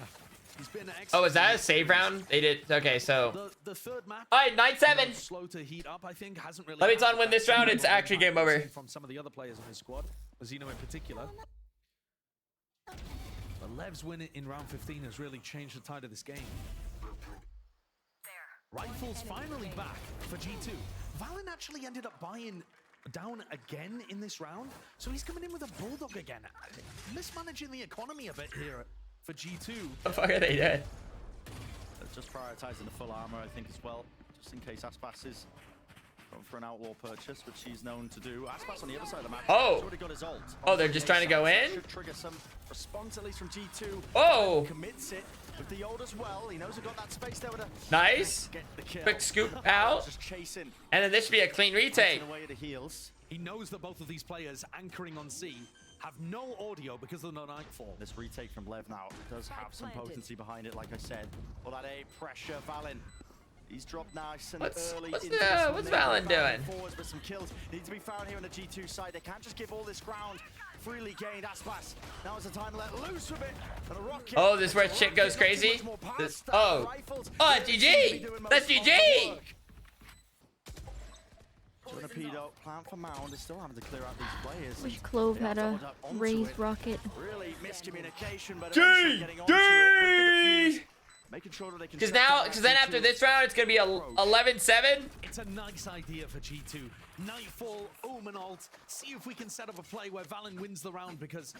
Speaker 19: He's been
Speaker 1: Oh, is that a save round? They did. Okay, so.
Speaker 19: The third map.
Speaker 1: All right, 9-7.
Speaker 19: Slow to heat up, I think. Hasn't really.
Speaker 1: Leviton win this round. It's actually game over.
Speaker 19: From some of the other players in his squad, Azino in particular. But Lev's win in round 15 has really changed the tide of this game. Rifles finally back for G2. Valen actually ended up buying down again in this round, so he's coming in with a Bulldog again. Mismanaging the economy a bit here for G2.
Speaker 1: What the fuck are they doing?
Speaker 16: Just prioritizing the full armor, I think, as well, just in case Aspas is going for an outlaw purchase, which he's known to do. Aspas on the other side of the map.
Speaker 1: Oh.
Speaker 16: He's already got his ult.
Speaker 1: Oh, they're just trying to go in?
Speaker 16: Should trigger some response, at least from G2.
Speaker 1: Oh.
Speaker 16: Commits it with the ult as well. He knows he's got that space there with a
Speaker 1: Nice.
Speaker 16: get the kill.
Speaker 1: Quick scoop out.
Speaker 16: Just chasing.
Speaker 1: And then this should be a clean retake.
Speaker 16: Away the heels.
Speaker 19: He knows that both of these players anchoring on C have no audio because of the Nightfall.
Speaker 16: This retake from Lev now does have some potency behind it, like I said. Well, that A pressure, Valen. He's dropped nice and early.
Speaker 1: What's Valen doing?
Speaker 16: Forwards, but some kills need to be found here on the G2 side. They can't just give all this ground freely gained. Aspas, now is the time to let loose a bit. And a rocket.
Speaker 1: Oh, this is where shit goes crazy? Oh, GG! That's GG!
Speaker 16: Torpedo, plan for Mound, is still having to clear out these players.
Speaker 20: Wish Clove had a raised rocket.
Speaker 16: Really miscommunication, but GG! Making sure that they can.
Speaker 1: Because then after this round, it's gonna be 11-7.
Speaker 19: It's a nice idea for G2. Nightfall, Omen ult. See if we can set up a play where Valen wins the round because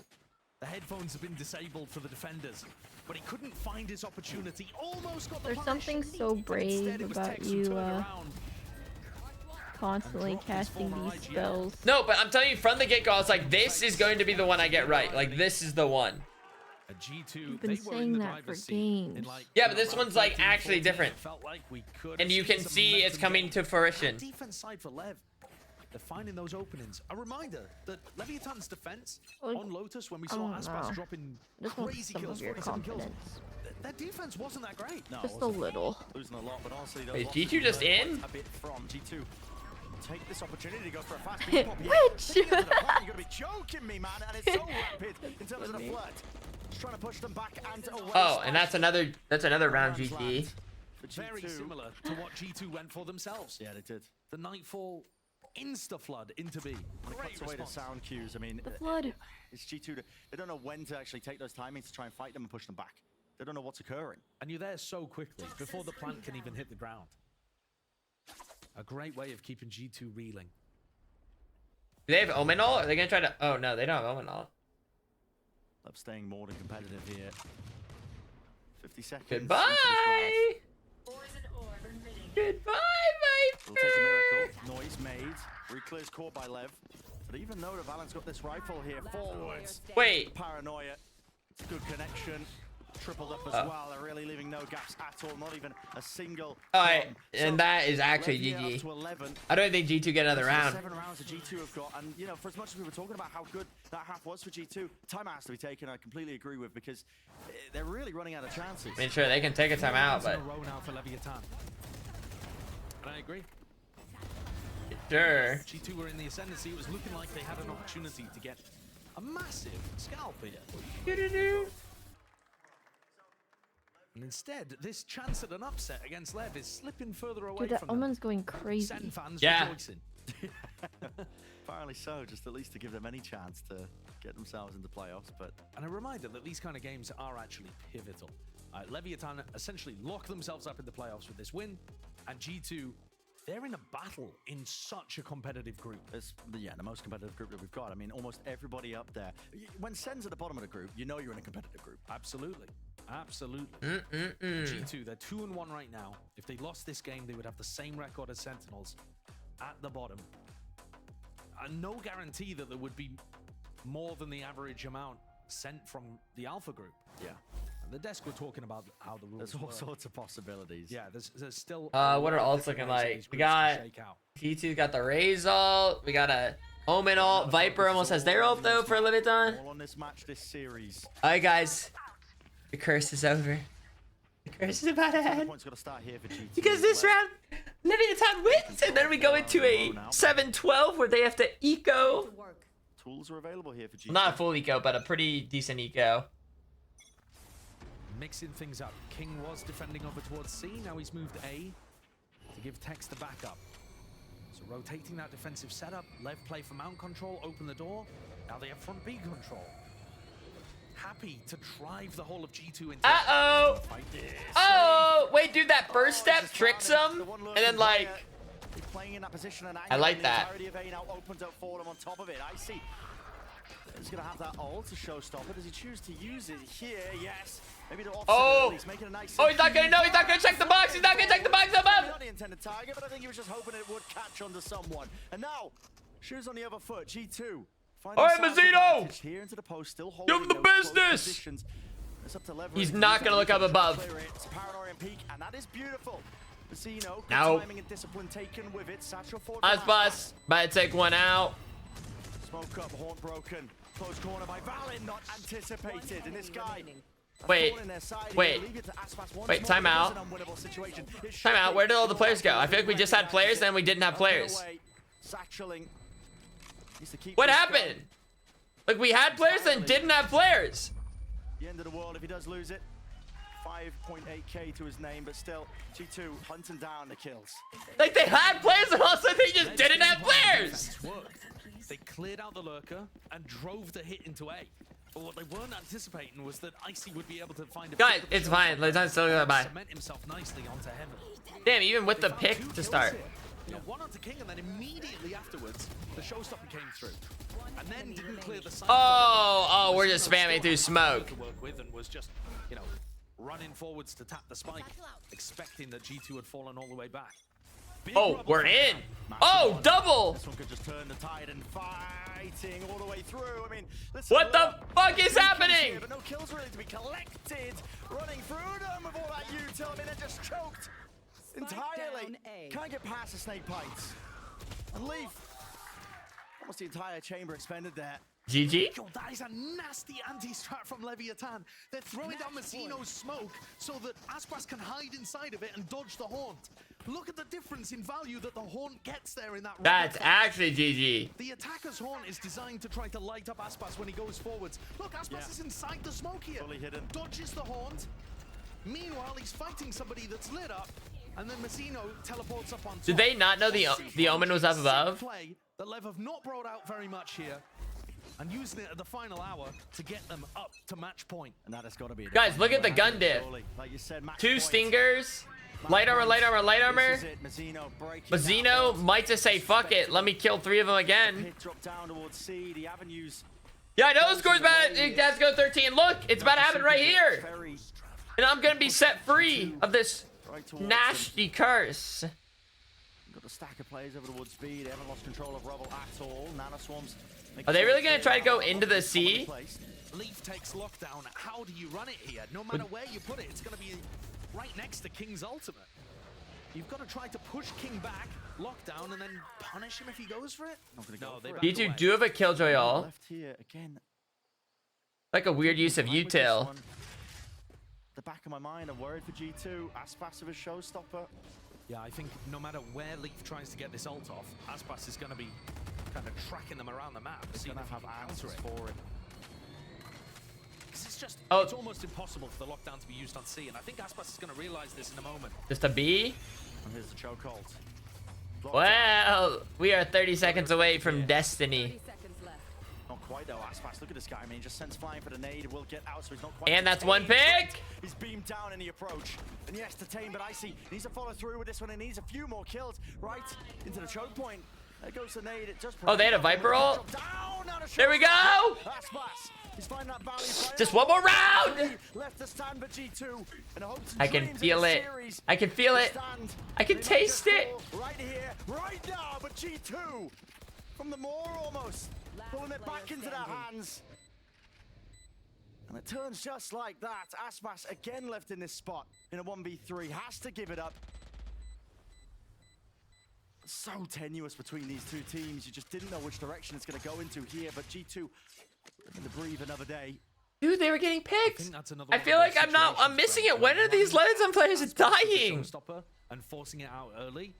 Speaker 19: the headphones have been disabled for the defenders. But he couldn't find his opportunity. Almost got the
Speaker 20: There's something so brave about you constantly casting these spells.
Speaker 1: No, but I'm telling you from the get-go, I was like, this is going to be the one I get right. Like, this is the one.
Speaker 19: G2,
Speaker 20: You've been
Speaker 19: they were in
Speaker 20: saying
Speaker 19: the
Speaker 20: that for
Speaker 19: driver's seat in
Speaker 20: games.
Speaker 19: like
Speaker 1: Yeah, but this one's like actually
Speaker 19: 13,
Speaker 1: different.
Speaker 19: felt like we could
Speaker 1: And you
Speaker 19: see
Speaker 1: can
Speaker 19: some
Speaker 1: see it's
Speaker 19: momentum
Speaker 1: coming
Speaker 19: going.
Speaker 1: to fruition.
Speaker 19: Defense side for Lev. They're finding those openings. A reminder that Leviathan's defense
Speaker 20: Like,
Speaker 19: on Lotus, when we
Speaker 20: I
Speaker 19: saw
Speaker 20: don't
Speaker 19: Aspas
Speaker 20: know.
Speaker 19: dropping
Speaker 20: Just want
Speaker 19: crazy
Speaker 20: some
Speaker 19: kills,
Speaker 20: of your
Speaker 19: 47 kills,
Speaker 20: confidence.
Speaker 19: their defense wasn't that great.
Speaker 16: No,
Speaker 20: Just a little.
Speaker 16: Losing a lot, but honestly,
Speaker 1: Wait, G2 just in?
Speaker 16: A bit from G2. Take this opportunity to go for a fast beat pop.
Speaker 20: Which?
Speaker 16: You're gonna be joking me, man, and it's so rapid in terms of the flirt. Just trying to push them back and away.
Speaker 1: Oh, and that's another round GG.
Speaker 19: Very similar to what G2 went for themselves.
Speaker 16: Yeah, they did.
Speaker 19: The Nightfall insta-flood into B.
Speaker 16: When it cuts away to sound cues, I mean,
Speaker 20: The flood.
Speaker 16: it's G2. They don't know when to actually take those timings to try and fight them and push them back. They don't know what's occurring.
Speaker 19: And you're there so quickly, before the plant can even hit the ground. A great way of keeping G2 reeling.
Speaker 1: Do they have Omenol? Are they gonna try to? Oh no, they don't have Omenol.
Speaker 16: Love staying more than competitive here. 50 seconds.
Speaker 1: Goodbye. Goodbye, my
Speaker 16: We'll take a miracle. Noise made. Reclears caught by Lev. But even though the Valent's got this rifle here, forwards.
Speaker 1: Wait.
Speaker 16: Paranoia. It's good connection. Tripled up as well. They're really leaving no gaps at all. Not even a single.
Speaker 1: Alright,
Speaker 16: bomb.
Speaker 1: and that is actually
Speaker 16: Lev here up
Speaker 1: GG.
Speaker 16: to 11.
Speaker 1: I don't think G2 get another
Speaker 16: This is
Speaker 1: round.
Speaker 16: 7 rounds that G2 have got, and you know, for as much as we were talking about how good that half was for G2, timeout has to be taken. I completely agree with, because they're really running out of chances.
Speaker 1: I mean, sure, they can take a timeout, but
Speaker 19: In a row now for Leviathan. And I agree.
Speaker 1: sure.
Speaker 19: G2 were in the ascendancy. It was looking like they had an opportunity to get a massive scalp here. And instead, this chance at an upset against Lev is slipping further away
Speaker 20: Dude, that
Speaker 19: from them.
Speaker 20: Omen's going crazy.
Speaker 19: Sen fans
Speaker 1: Yeah.
Speaker 19: rejoicing.
Speaker 16: Apparently so, just at least to give them any chance to get themselves into playoffs. But
Speaker 19: And a reminder that these kind of games are actually pivotal. Leviathan essentially lock themselves up in the playoffs with this win, and G2, they're in a battle in such a competitive group.
Speaker 16: it's the most competitive group that we've got. I mean, almost everybody up there. When Sen's at the bottom of the group, you know you're in a competitive group.
Speaker 19: Absolutely. Absolutely.
Speaker 1: Mm-mm-mm.
Speaker 19: G2, they're 2-1 right now. If they lost this game, they would have the same record as Sentinels at the bottom. And no guarantee that there would be more than the average amount sent from the Alpha group.
Speaker 16: Yeah.
Speaker 19: And the desk were talking about how the rules
Speaker 16: There's all
Speaker 19: work.
Speaker 16: sorts of possibilities.
Speaker 19: Yeah, there's still...
Speaker 1: What
Speaker 19: a
Speaker 1: are
Speaker 19: lot of
Speaker 1: alts
Speaker 19: different
Speaker 1: looking
Speaker 19: ways that
Speaker 1: like?
Speaker 19: these
Speaker 1: We
Speaker 19: groups can
Speaker 1: got
Speaker 19: shake out.
Speaker 1: T2's got the Raze ult. We got a Omen ult. Viper almost has their ult though for Leviathan.
Speaker 16: All on this match, this series.
Speaker 1: Alright, guys. The curse is over. The curse is about to
Speaker 16: The
Speaker 1: end.
Speaker 16: point's got to start here for G2.
Speaker 1: Because this round, Leviathan wins, and then we go into a 7-12 where they have to eco.
Speaker 16: Tools are available here for G2.
Speaker 1: Not a full eco, but a pretty decent eco.
Speaker 19: Mixing things up. King was defending over towards C. Now he's moved A to give Tex the backup. So rotating that defensive setup. Lev play for mount control, open the door. Now they have front B control. Happy to drive the whole of G2 into
Speaker 1: Uh-oh.
Speaker 19: fight this.
Speaker 1: Oh, wait, dude, that first step tricks them, and then like,
Speaker 16: He's playing in that position, and
Speaker 1: I like
Speaker 16: the
Speaker 1: that.
Speaker 16: entirety of A now opens up for him on top of it. I see. He's gonna have that ult to showstopper. Does he choose to use it here? Yes. Maybe to offset it
Speaker 1: oh,
Speaker 16: at least, making a nice.
Speaker 1: oh, he's not gonna know. He's not gonna check the box. He's not gonna check the box above.
Speaker 16: Not the intended target, but I think he was just hoping it would catch onto someone. And now, shoes on the other foot. G2.
Speaker 1: All right, Mazzino.
Speaker 16: Here into the post, still holding
Speaker 1: Give him the
Speaker 16: those close
Speaker 1: business.
Speaker 16: positions. It's up to Lever.
Speaker 1: He's not gonna look up above.
Speaker 16: It's Paranoia and Peak, and that is beautiful. Mazzino, good
Speaker 1: No.
Speaker 16: timing and discipline taken with it. Satchel forward.
Speaker 1: Nice bus. Might take one out.
Speaker 16: Smoke up, horn broken. Close corner by Valin, not anticipated. And this guy.
Speaker 1: Wait, wait, wait, timeout. Timeout, where did all the players go? I feel like we just had players, then we didn't have players. What happened? Like, we had players, then didn't have players.
Speaker 16: The end of the world if he does lose it. 5.8k to his name, but still, G2 hunting down the kills.
Speaker 1: Like, they had players, and also they just didn't have players.
Speaker 19: They cleared out the lurker and drove the hit into A. But what they weren't anticipating was that Icy would be able to find a
Speaker 1: Guys, it's fine. Let's still go by.
Speaker 19: cement himself nicely onto heaven.
Speaker 1: Damn, even with the pick to start.
Speaker 19: You know, one onto King, and then immediately afterwards, the showstopper came through. And then didn't clear the side.
Speaker 1: Oh, we're just spamming through smoke.
Speaker 19: To work with and was just, you know, running forwards to tap the spike, expecting that G2 had fallen all the way back.
Speaker 1: Oh, we're in. Oh, double.
Speaker 16: This one could just turn the tide and fighting all the way through. I mean,
Speaker 1: what the fuck is happening?
Speaker 16: But no kills really to be collected. Running through them with all that util. I mean, they're just choked entirely. Can't get past the snake bites. And Leaf. Almost the entire chamber expended there.
Speaker 1: GG.
Speaker 17: Yo, that is a nasty anti-strat from Leviathan. They're throwing down Mazino's smoke so that Aspas can hide inside of it and dodge the haunt. Look at the difference in value that the haunt gets there in that.
Speaker 1: That's actually GG.
Speaker 17: The attacker's haunt is designed to try to light up Aspas when he goes forwards. Look, Aspas is inside the smoke here.
Speaker 16: Fully hidden.
Speaker 17: Dodges the haunt. Meanwhile, he's fighting somebody that's lit up, and then Mazino teleports up on top.
Speaker 1: Did they not know the Omen was up above?
Speaker 17: Play that Lev have not brought out very much here, and using it at the final hour to get them up to match point.
Speaker 16: And that has got to be.
Speaker 1: Guys, look at the gun diff.
Speaker 16: Like you said,
Speaker 1: 2 stingers. Light armor, light armor, light armor. Mazino might just say, fuck it. Let me kill 3 of them again. Yeah, I know the score's bad. It has to go 13. Look, it's about to happen right here. And I'm going to be set free of this nasty curse.
Speaker 16: Got the stack of players over towards speed. They haven't lost control of Rubble at all. Nano Swarms.
Speaker 1: Are they really going to try to go into the sea?
Speaker 17: Leaf takes lockdown. How do you run it here? No matter where you put it, it's going to be right next to King's ultimate. You've got to try to push King back, lockdown, and then punish him if he goes for it. No, they
Speaker 1: B2 do have a Killjoy all.
Speaker 16: Left here again.
Speaker 1: Like a weird use of util.
Speaker 16: The back of my mind, I'm worried for G2. Aspas of a showstopper.
Speaker 17: Yeah, I think no matter where Leaf tries to get this ult off, Aspas is going to be kind of tracking them around the map.
Speaker 16: He's going to have answers for it.
Speaker 17: It's just, it's almost impossible for the lockdown to be used on C, and I think Aspas is going to realize this in a moment.
Speaker 1: Just a B?
Speaker 16: And here's the chokehold.
Speaker 1: Well, we are 30 seconds away from destiny.
Speaker 16: Not quite though, Aspas. Look at this guy. I mean, he just sends flying for the nade. Will get out, so he's not quite.
Speaker 1: And that's one pick.
Speaker 16: He's beamed down in the approach. And yes, detained, but Icy needs to follow through with this one. He needs a few more kills right into the choke point. There goes the nade. It just
Speaker 1: oh, they had a Viper ult? There we go! Just one more round! I can feel it. I can feel it. I can taste it.
Speaker 16: Right here, right now, but G2 from the Maw almost pulling it back into their hands. And it turns just like that. Aspas again left in this spot in a 1v3. Has to give it up. So tenuous between these two teams. You just didn't know which direction it's going to go into here. But G2 looking to breathe another day.
Speaker 1: Dude, they were getting picked. I feel like I'm missing it. When are these Legends players dying?
Speaker 17: And forcing it out early.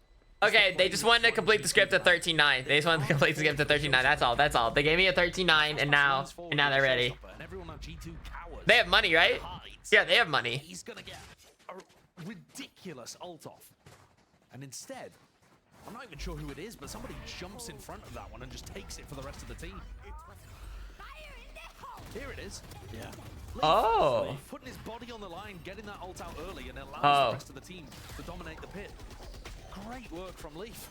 Speaker 1: Okay, they just wanted to complete the script at 13-9. They just wanted to complete the script at 13-9. That's all. That's all. They gave me a 13-9, and now they're ready. They have money, right? Yeah, they have money.
Speaker 17: He's gonna get a ridiculous ult off, and instead, I'm not even sure who it is, but somebody jumps in front of that one and just takes it for the rest of the team. Here it is. Yeah.
Speaker 1: Oh.
Speaker 17: Putting his body on the line, getting that ult out early, and it allows the rest of the team to dominate the pit. Great work from Leaf.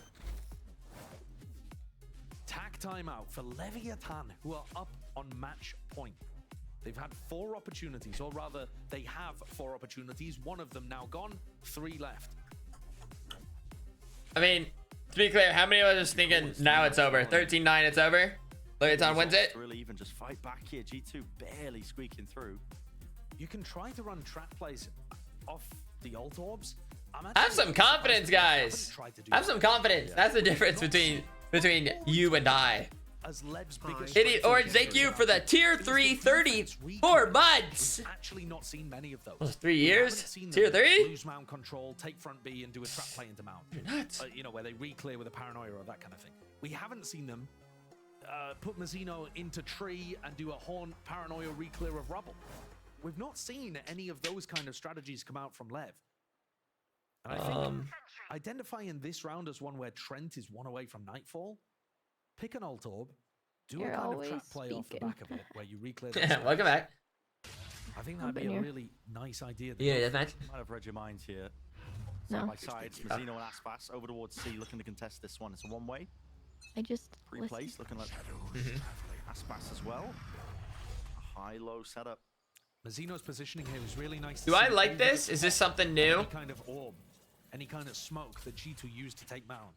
Speaker 17: Tag timeout for Leviathan, who are up on match point. They've had 4 opportunities, or rather, they have 4 opportunities. 1 of them now gone, 3 left.
Speaker 1: I mean, to be clear, how many of us are thinking now it's over? 13-9, it's over? Leviathan wins it?
Speaker 16: Really even just fight back here. G2 barely squeaking through.
Speaker 17: You can try to run trap plays off the ult orbs.
Speaker 1: Have some confidence, guys. Have some confidence. That's the difference between you and I. Idiot Orange, thank you for the tier 3 34 months.
Speaker 17: Actually not seen many of those.
Speaker 1: 3 years? Tier 3?
Speaker 17: Lose mount control, take front B, and do a trap play into mount. You know, where they re-clear with a paranoia or that kind of thing. We haven't seen them put Mazino into tree and do a horn paranoia re-clear of rubble. We've not seen any of those kind of strategies come out from Lev. And I think identifying this round as one where Trent is 1 away from Nightfall, pick an ult orb, do a kind of trap play off the back of it where you re-clear the
Speaker 1: welcome back.
Speaker 17: I think that'd be a really nice idea.
Speaker 1: Yeah, match.
Speaker 16: Might have read your minds here.
Speaker 20: No.
Speaker 16: Side by side, Mazino and Aspas over towards C, looking to contest this one. It's a one-way.
Speaker 20: I just
Speaker 16: Replace, looking like Aspas as well. High-low setup.
Speaker 17: Mazino's positioning here is really nice.
Speaker 1: Do I like this? Is this something new?
Speaker 17: Kind of orb. any kind of smoke that G2 used to take Mount.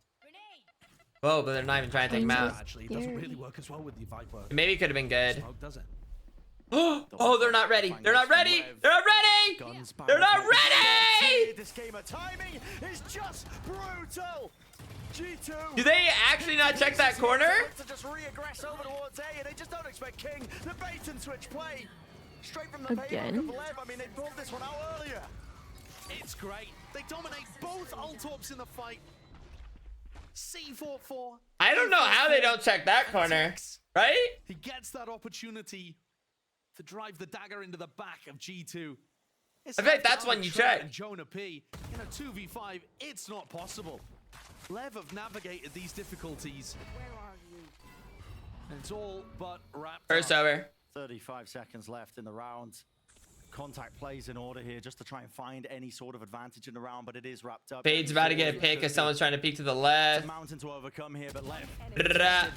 Speaker 1: Whoa, but they're not even trying to take him out.
Speaker 17: Actually, it doesn't really work as well with the Viper.
Speaker 1: Maybe it could have been good.
Speaker 17: Smoke, does it?
Speaker 1: Oh, they're not ready. They're not ready. They're not ready. They're not ready.
Speaker 16: This game of timing is just brutal. G2.
Speaker 1: Do they actually not check that corner?
Speaker 16: To just re-aggress over towards A, and they just don't expect King. The bait and switch play. Straight from the playbook of Lev. I mean, they pulled this one out earlier.
Speaker 17: It's great. They dominate both ult-ops in the fight. C44.
Speaker 1: I don't know how they don't check that corner, right?
Speaker 17: He gets that opportunity to drive the dagger into the back of G2.
Speaker 1: I bet that's when you check.
Speaker 17: And Jonah P. In a 2v5, it's not possible. Lev have navigated these difficulties. Where are you? And it's all but wrapped
Speaker 1: First
Speaker 17: up.
Speaker 1: over.
Speaker 16: 35 seconds left in the round. Contact plays in order here just to try and find any sort of advantage in the round, but it is wrapped up.
Speaker 1: Fade's about to get a pick as someone's trying to peek to the left.
Speaker 16: Mountain to overcome here, but Lev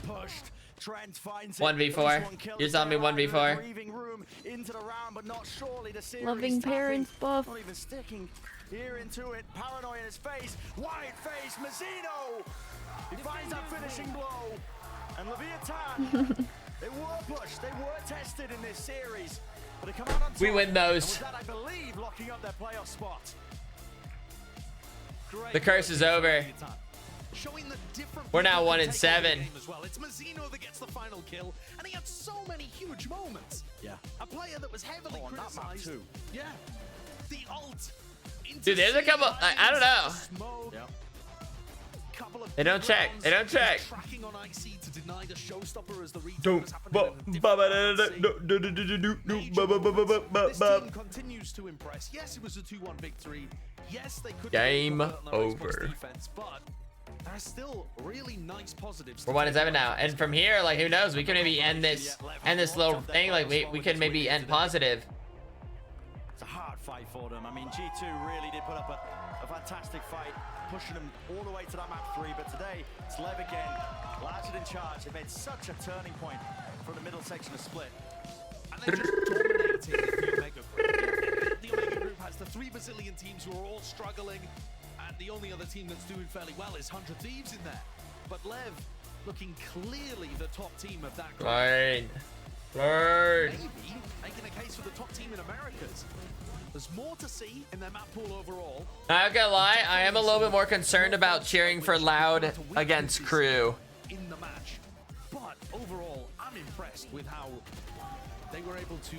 Speaker 16: pushed. Trent finds
Speaker 1: 1v4. You're telling me 1v4.
Speaker 16: Breathing room into the round, but not surely the series.
Speaker 20: Loving parents buff.
Speaker 16: Not even sticking here into it. Paranoia in his face. Wide face. Mazzino. He finds that finishing blow. And Leviathan. They were pushed. They were tested in this series. But they come out on top.
Speaker 1: We win those.
Speaker 16: And with that, I believe, locking up their playoff spot.
Speaker 1: The curse is over. We're now 1-7.
Speaker 17: Well. It's Mazzino that gets the final kill, and he had so many huge moments.
Speaker 16: Yeah.
Speaker 17: A player that was heavily criticized.
Speaker 16: Too.
Speaker 17: Yeah. The ult.
Speaker 1: Dude, there's a couple. I don't know.
Speaker 16: Yep.
Speaker 1: They don't check. They don't check.
Speaker 17: Tracking on IC to deny the showstopper as the
Speaker 1: Don't.
Speaker 17: This team continues to impress. Yes, it was a 2-1 victory. Yes, they could
Speaker 1: Game
Speaker 17: over. Defense, but there are still really nice positives.
Speaker 1: We're 1-7 now, and from here, like, who knows? We could maybe end this little thing. Like, we could maybe end positive.
Speaker 16: It's a hard fight for them. I mean, G2 really did put up a fantastic fight, pushing them all the way to that map 3. But today, it's Lev again, larger in charge. They made such a turning point for the middle section of Split.
Speaker 17: And they're just dominating the Omega Group. The Omega Group has the 3 Brazilian teams who are all struggling, and the only other team that's doing fairly well is 100 Thieves in there. But Lev looking clearly the top team of that group.
Speaker 1: Fine.
Speaker 17: Maybe making a case for the top team in Americas. There's more to see in their map pool overall.
Speaker 1: I'm not gonna lie, I am a little bit more concerned about cheering for Loud against Crew.
Speaker 17: In the match. But overall, I'm impressed with how they were able to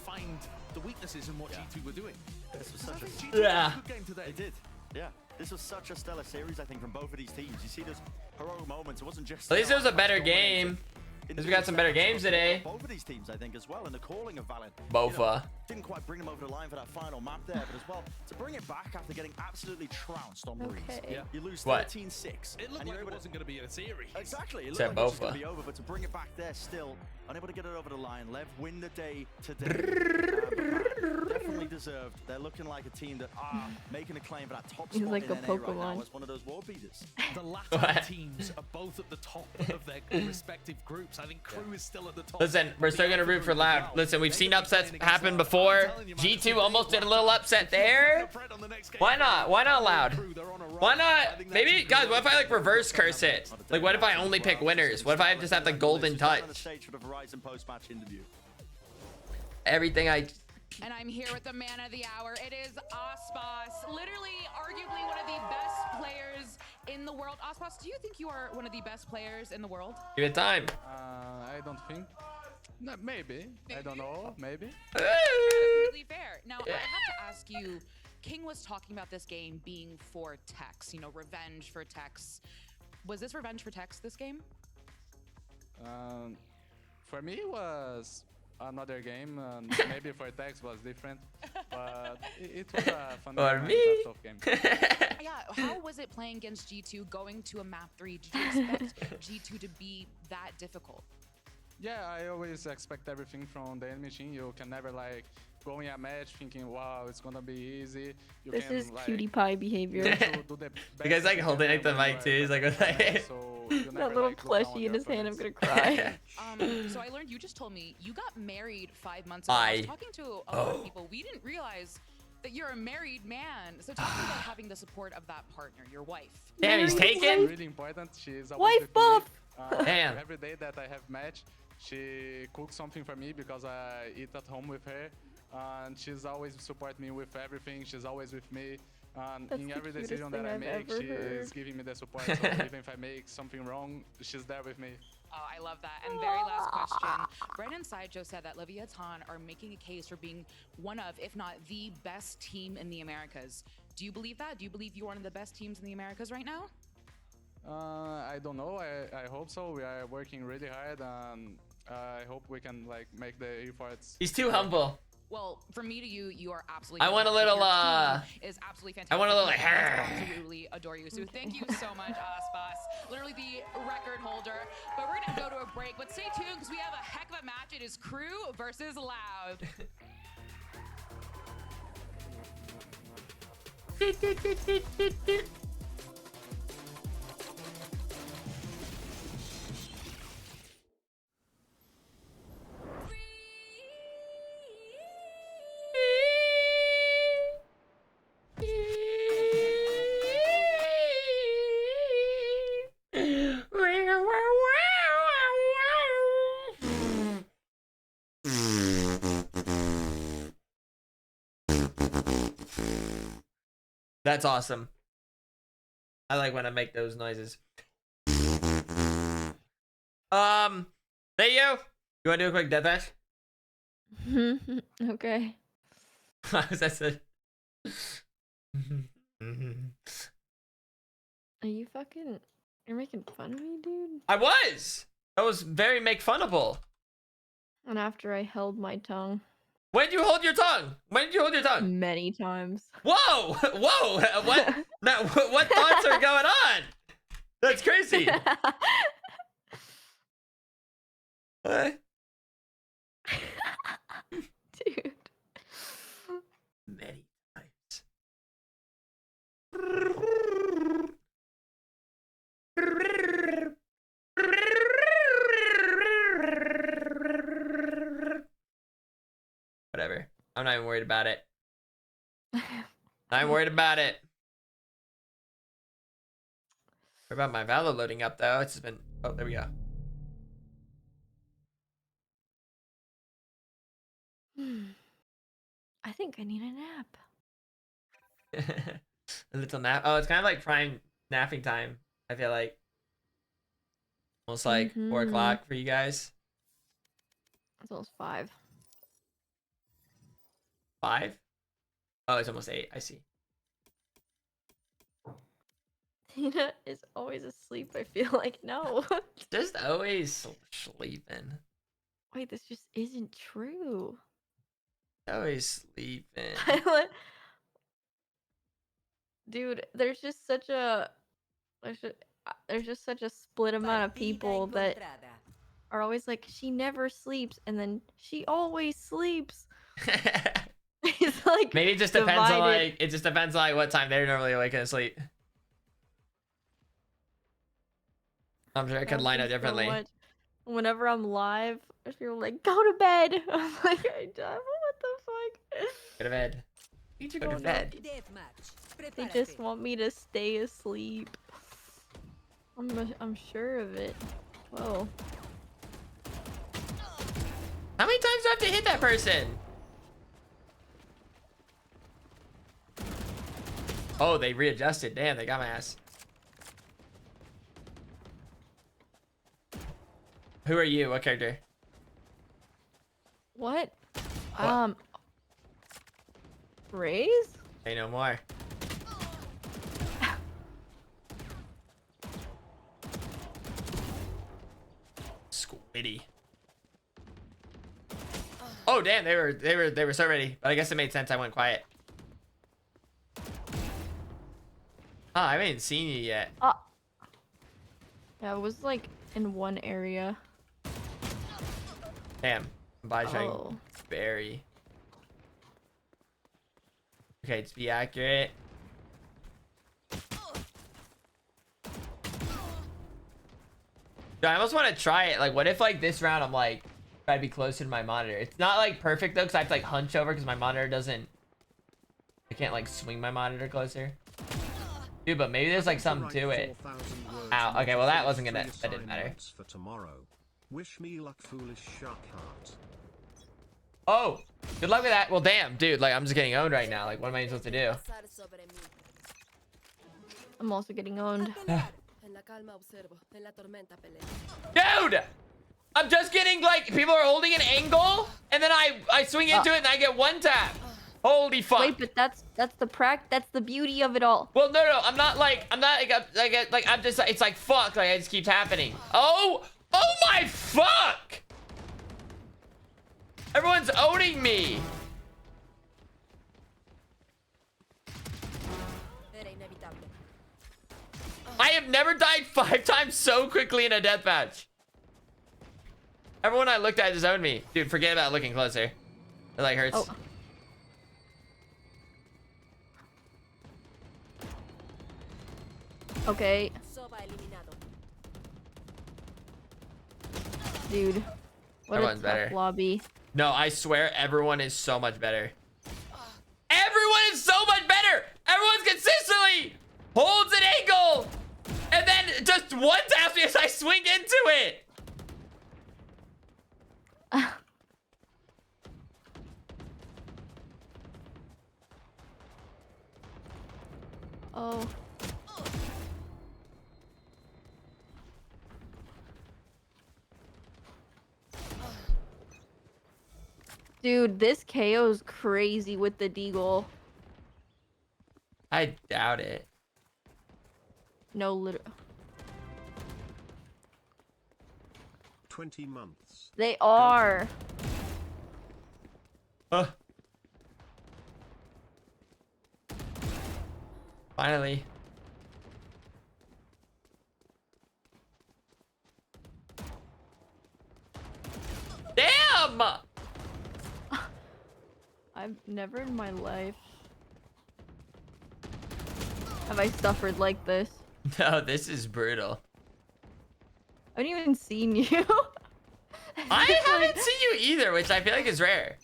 Speaker 17: find the weaknesses in what G2 were doing.
Speaker 16: This was such a
Speaker 17: good game today.
Speaker 16: They did. Yeah. This was such a stellar series, I think, from both of these teams. You see those heroic moments. It wasn't just...
Speaker 1: At least it was a better game. Because we got some better games today.
Speaker 16: Both of these teams, I think, as well, and the calling of Valen.
Speaker 1: Bofa.
Speaker 16: You know, didn't quite bring them over the line for that final map there, but as well, to bring it back after getting absolutely trounced on Marines.
Speaker 20: Yeah.
Speaker 16: You lose 13-6.
Speaker 17: It looked like it wasn't going to be a series.
Speaker 16: Exactly. It looked like it was going to be over, but to bring it back there still, unable to get it over the line. Lev win the day today. Definitely deserved. They're looking like a team that are making a claim for that top spot
Speaker 20: like
Speaker 16: in
Speaker 20: a
Speaker 16: NA
Speaker 20: Pokemon.
Speaker 16: right now as one of those world beaters.
Speaker 17: The latter teams are both at the top of their respective groups. I think Crew is still at the top.
Speaker 1: Listen, we're still gonna root for Loud. Listen, we've seen upsets happen before. G2 almost did a little upset there. Why not? Why not Loud? Why not? Maybe, guys, what if I like reverse curse it? Like, what if I only pick winners? What if I just have the golden touch? Everything I...
Speaker 21: And I'm here with the man of the hour. It is Aspas, literally, arguably one of the best players in the world. Aspas, do you think you are one of the best players in the world?
Speaker 1: Give it time.
Speaker 22: I don't think. No, maybe. I don't know. Maybe.
Speaker 21: Completely fair. Now, I have to ask you, King was talking about this game being for Tex, you know, revenge for Tex. Was this revenge for Tex, this game?
Speaker 22: For me, it was another game. Maybe for Tex was different, but it was a fundamental tough game.
Speaker 21: Yeah, how was it playing against G2, going to a map 3? Did you expect G2 to be that difficult?
Speaker 22: Yeah, I always expect everything from the enemy team. You can never like go in a match thinking, wow, it's gonna be easy. You
Speaker 20: this
Speaker 22: can,
Speaker 20: is
Speaker 22: like,
Speaker 20: cutie pie behavior.
Speaker 1: You guys like holding like the mic too? He's like,
Speaker 20: that little plushie in his hand, I'm gonna cry.
Speaker 21: So I learned, you just told me you got married 5 months ago. I was talking to a lot of people. We didn't realize that you're a married man. So talk about having the support of that partner, your wife.
Speaker 1: Damn, he's taken.
Speaker 22: It's really important. She's always
Speaker 20: Wife buff.
Speaker 1: Damn.
Speaker 22: Every day that I have match, she cooks something for me because I eat at home with her. And she's always support me with everything. She's always with me. In every decision that I make, she is giving me the support. So even if I make something wrong, she's there with me.
Speaker 21: Oh, I love that. And very last question. Brennan Sideshow said that Leviathan are making a case for being one of, if not the best team in the Americas. Do you believe that? Do you believe you're one of the best teams in the Americas right now?
Speaker 22: I don't know. I hope so. We are working really hard, and I hope we can like make the efforts.
Speaker 1: He's too humble.
Speaker 21: Well, from me to you, you are absolutely.
Speaker 1: I want a little.
Speaker 21: Is absolutely fantastic.
Speaker 1: I want a little.
Speaker 21: Absolutely adore you. So thank you so much, Aspas. Literally the record holder. But we're gonna go to a break. But stay tuned because we have a heck of a match. It is Crew versus Loud.
Speaker 1: That's awesome. I like when I make those noises. Hey you wanna do a quick deathmatch?
Speaker 20: Okay.
Speaker 1: What was that said?
Speaker 20: Are you fucking... You're making fun of me, dude?
Speaker 1: I was! That was very make funnable.
Speaker 20: And after I held my tongue.
Speaker 1: When did you hold your tongue? When did you hold your tongue?
Speaker 20: Many times.
Speaker 1: Whoa! Whoa! What? Now, what thoughts are going on? That's crazy. What?
Speaker 20: Dude.
Speaker 1: Many times. Whatever. I'm not even worried about it. I'm worried about it. What about my Valor loading up though? It's just been. Oh, there we go.
Speaker 20: I think I need a nap.
Speaker 1: A little nap. Oh, it's kind of like prime napping time. I feel like. Almost like 4 o'clock for you guys.
Speaker 20: It's almost 5.
Speaker 1: 5? Oh, it's almost 8. I see.
Speaker 20: Tina is always asleep, I feel like. No.
Speaker 1: Just always sleeping.
Speaker 20: Wait, this just isn't true.
Speaker 1: Always sleeping.
Speaker 20: Dude, there's just such a split amount of people that are always like, she never sleeps, and then she always sleeps. It's like
Speaker 1: maybe it just depends on like what time they're normally awake and asleep. I'm sure it could line up differently.
Speaker 20: So whenever I'm live, people are like, go to bed. I'm like, what the fuck?
Speaker 1: Go to bed.
Speaker 20: Go to bed. They just want me to stay asleep. I'm sure of it. Whoa.
Speaker 1: How many times do I have to hit that person? Oh, they readjusted. Damn, they got my ass. Who are you? What character?
Speaker 20: What? Raise?
Speaker 1: Say no more. Squiddy. Oh damn, they were so ready, but I guess it made sense I went quiet. Oh, I haven't seen you yet.
Speaker 20: Yeah, it was like in one area.
Speaker 1: Damn, I'm berry. Okay, just be accurate. Dude, I almost want to try it. Like, what if like this round I'm like try to be closer to my monitor? It's not like perfect though, because I have to like hunch over because my monitor doesn't can't like swing my monitor closer. Dude, but maybe there's like something to it. Ow. Okay, well that wasn't gonna. That didn't matter.
Speaker 2: For tomorrow. Wish me luck, foolish shark heart.
Speaker 1: Oh, good luck with that. Well, damn, dude. Like I'm just getting owned right now. Like what am I supposed to do?
Speaker 20: I'm also getting owned.
Speaker 1: Dude! I'm just getting like people are holding an angle and then I swing into it and I get one tap. Holy fuck.
Speaker 20: Wait, but that's the beauty of it all.
Speaker 1: Well, no, I'm not like I'm just it's like fuck, like it just keeps happening. Oh my fuck! Everyone's owning me. I have never died 5 times so quickly in a deathmatch. Everyone I looked at just owned me. Dude, forget about looking closer. It like hurts.
Speaker 20: Oh. Okay. Dude. What
Speaker 1: Everyone's
Speaker 20: a tough
Speaker 1: better.
Speaker 20: lobby.
Speaker 1: No, I swear everyone is so much better. Everyone is so much better. Everyone's consistently holds an angle and then just one taps me as I swing into it.
Speaker 20: Oh. Dude, this KO's crazy with the deagle.
Speaker 1: I doubt it.
Speaker 20: No, literally.
Speaker 2: 20 months.
Speaker 20: They are.
Speaker 1: Finally. Damn!
Speaker 20: I've never in my life have I suffered like this.
Speaker 1: No, this is brutal.
Speaker 20: I haven't even seen you.
Speaker 1: I haven't seen you either, which I feel like is rare.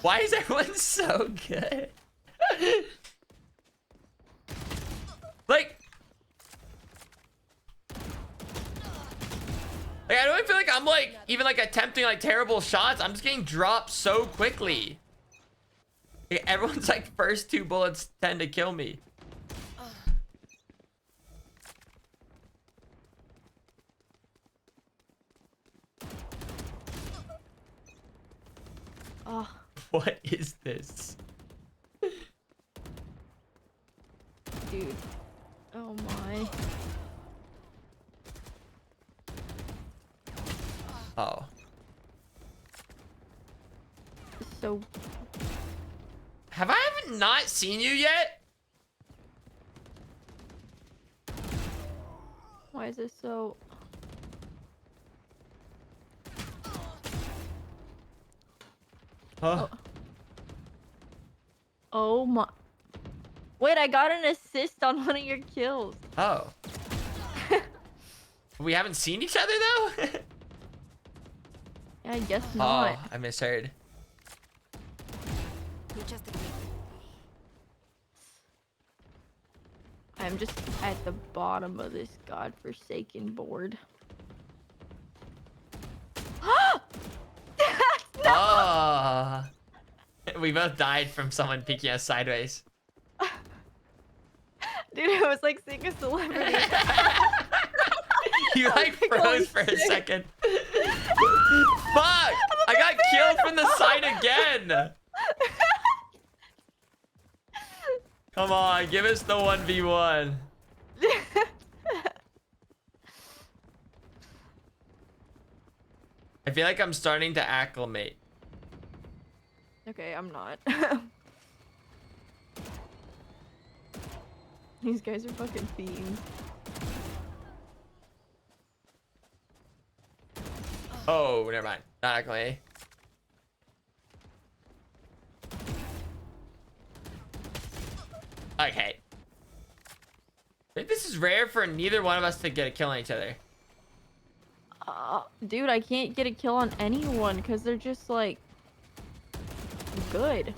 Speaker 1: Why is everyone so good? Like I don't feel like I'm like even like attempting like terrible shots. I'm just getting dropped so quickly. Like, everyone's like first 2 bullets tend to kill me.
Speaker 20: Oh.
Speaker 1: What is this?
Speaker 20: Dude. Oh my.
Speaker 1: Oh.
Speaker 20: So.
Speaker 1: Have I not seen you yet?
Speaker 20: Why is this so?
Speaker 1: Huh?
Speaker 20: Oh my. Wait, I got an assist on one of your kills.
Speaker 1: Oh. We haven't seen each other though?
Speaker 20: Yeah, I guess not.
Speaker 1: Oh, I misheard.
Speaker 20: I'm just at the bottom of this godforsaken board.
Speaker 1: Oh. We both died from someone peeking us sideways.
Speaker 20: Dude, it was like seeing a celebrity.
Speaker 1: You like froze for a second. Fuck! I got killed from the side again. Come on, give us the 1v1. I feel like I'm starting to acclimate.
Speaker 20: Okay, I'm not. These guys are fucking fiends.
Speaker 1: Oh, never mind. Not acclimate. Okay. I think this is rare for neither one of us to get a kill on each other.
Speaker 20: Dude, I can't get a kill on anyone because they're just like good.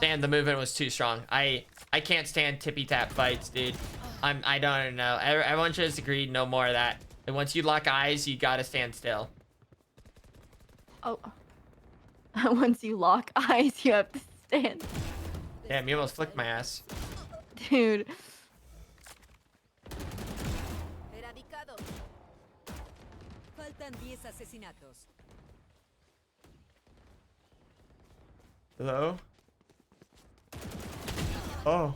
Speaker 1: Damn, the movement was too strong. I can't stand tippy tap fights, dude. I don't know. Everyone should have agreed no more of that. And once you lock eyes, you gotta stand still.
Speaker 20: Oh. Once you lock eyes, you have to stand.
Speaker 1: Damn, you almost flicked my ass.
Speaker 20: Dude.
Speaker 1: Hello? Oh.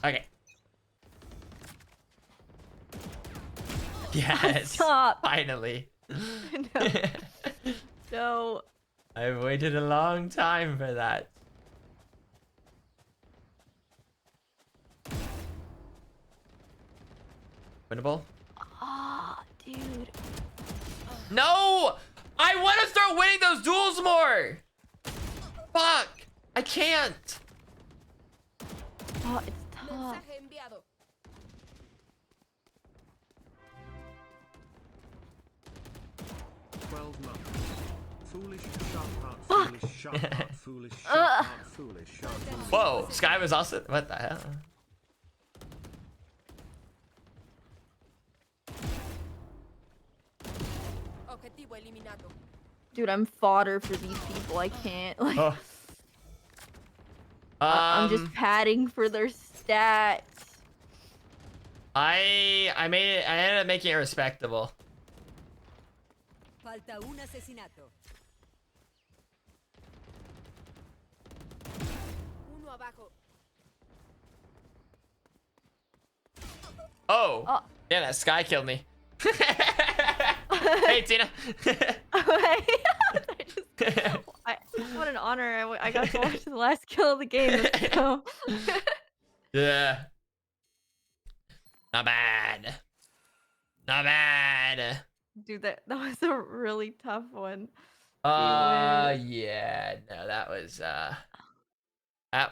Speaker 1: Okay. Yes.
Speaker 20: Stop.
Speaker 1: Finally.
Speaker 20: No. No.
Speaker 1: I've waited a long time for that. Winnable?
Speaker 20: Ah, dude.
Speaker 1: No! I want to start winning those duels more! Fuck! I can't!
Speaker 20: Oh, it's tough.
Speaker 2: 12 months. Foolish shark heart, foolish shark heart, foolish shark heart, foolish shark heart.
Speaker 1: Whoa, Sky was also. What the hell?
Speaker 20: Dude, I'm fodder for these people. I can't. Like,
Speaker 1: Oh.
Speaker 20: I'm just padding for their stats.
Speaker 1: I made it. I ended up making it respectable.
Speaker 9: Falta un asesinato. Uno abajo.
Speaker 1: Oh. Yeah, that Sky killed me. Hey, Tina.
Speaker 20: What an honor. I got to watch the last kill of the game. Let's go.
Speaker 1: Yeah. Not bad. Not bad.
Speaker 20: Dude, that was a really tough one.
Speaker 1: Yeah. No, that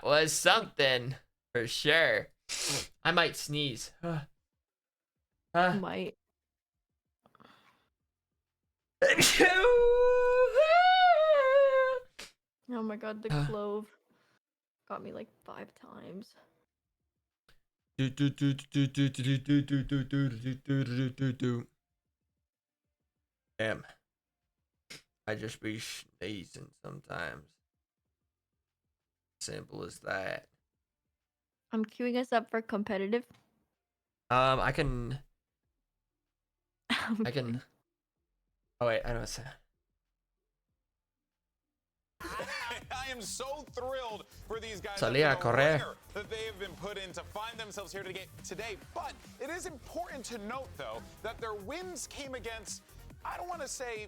Speaker 1: was something for sure. I might sneeze.
Speaker 20: Might. Oh my god, the clove got me like 5 times.
Speaker 1: Damn. I just be sneezing sometimes. Simple as that.
Speaker 20: I'm queuing us up for competitive.
Speaker 1: I can. Oh wait, I know what's that.
Speaker 5: I am so thrilled for these guys
Speaker 1: Salí a correr.
Speaker 5: that they have been put in to find themselves here today. But it is important to note, though, that their wins came against, I don't want to say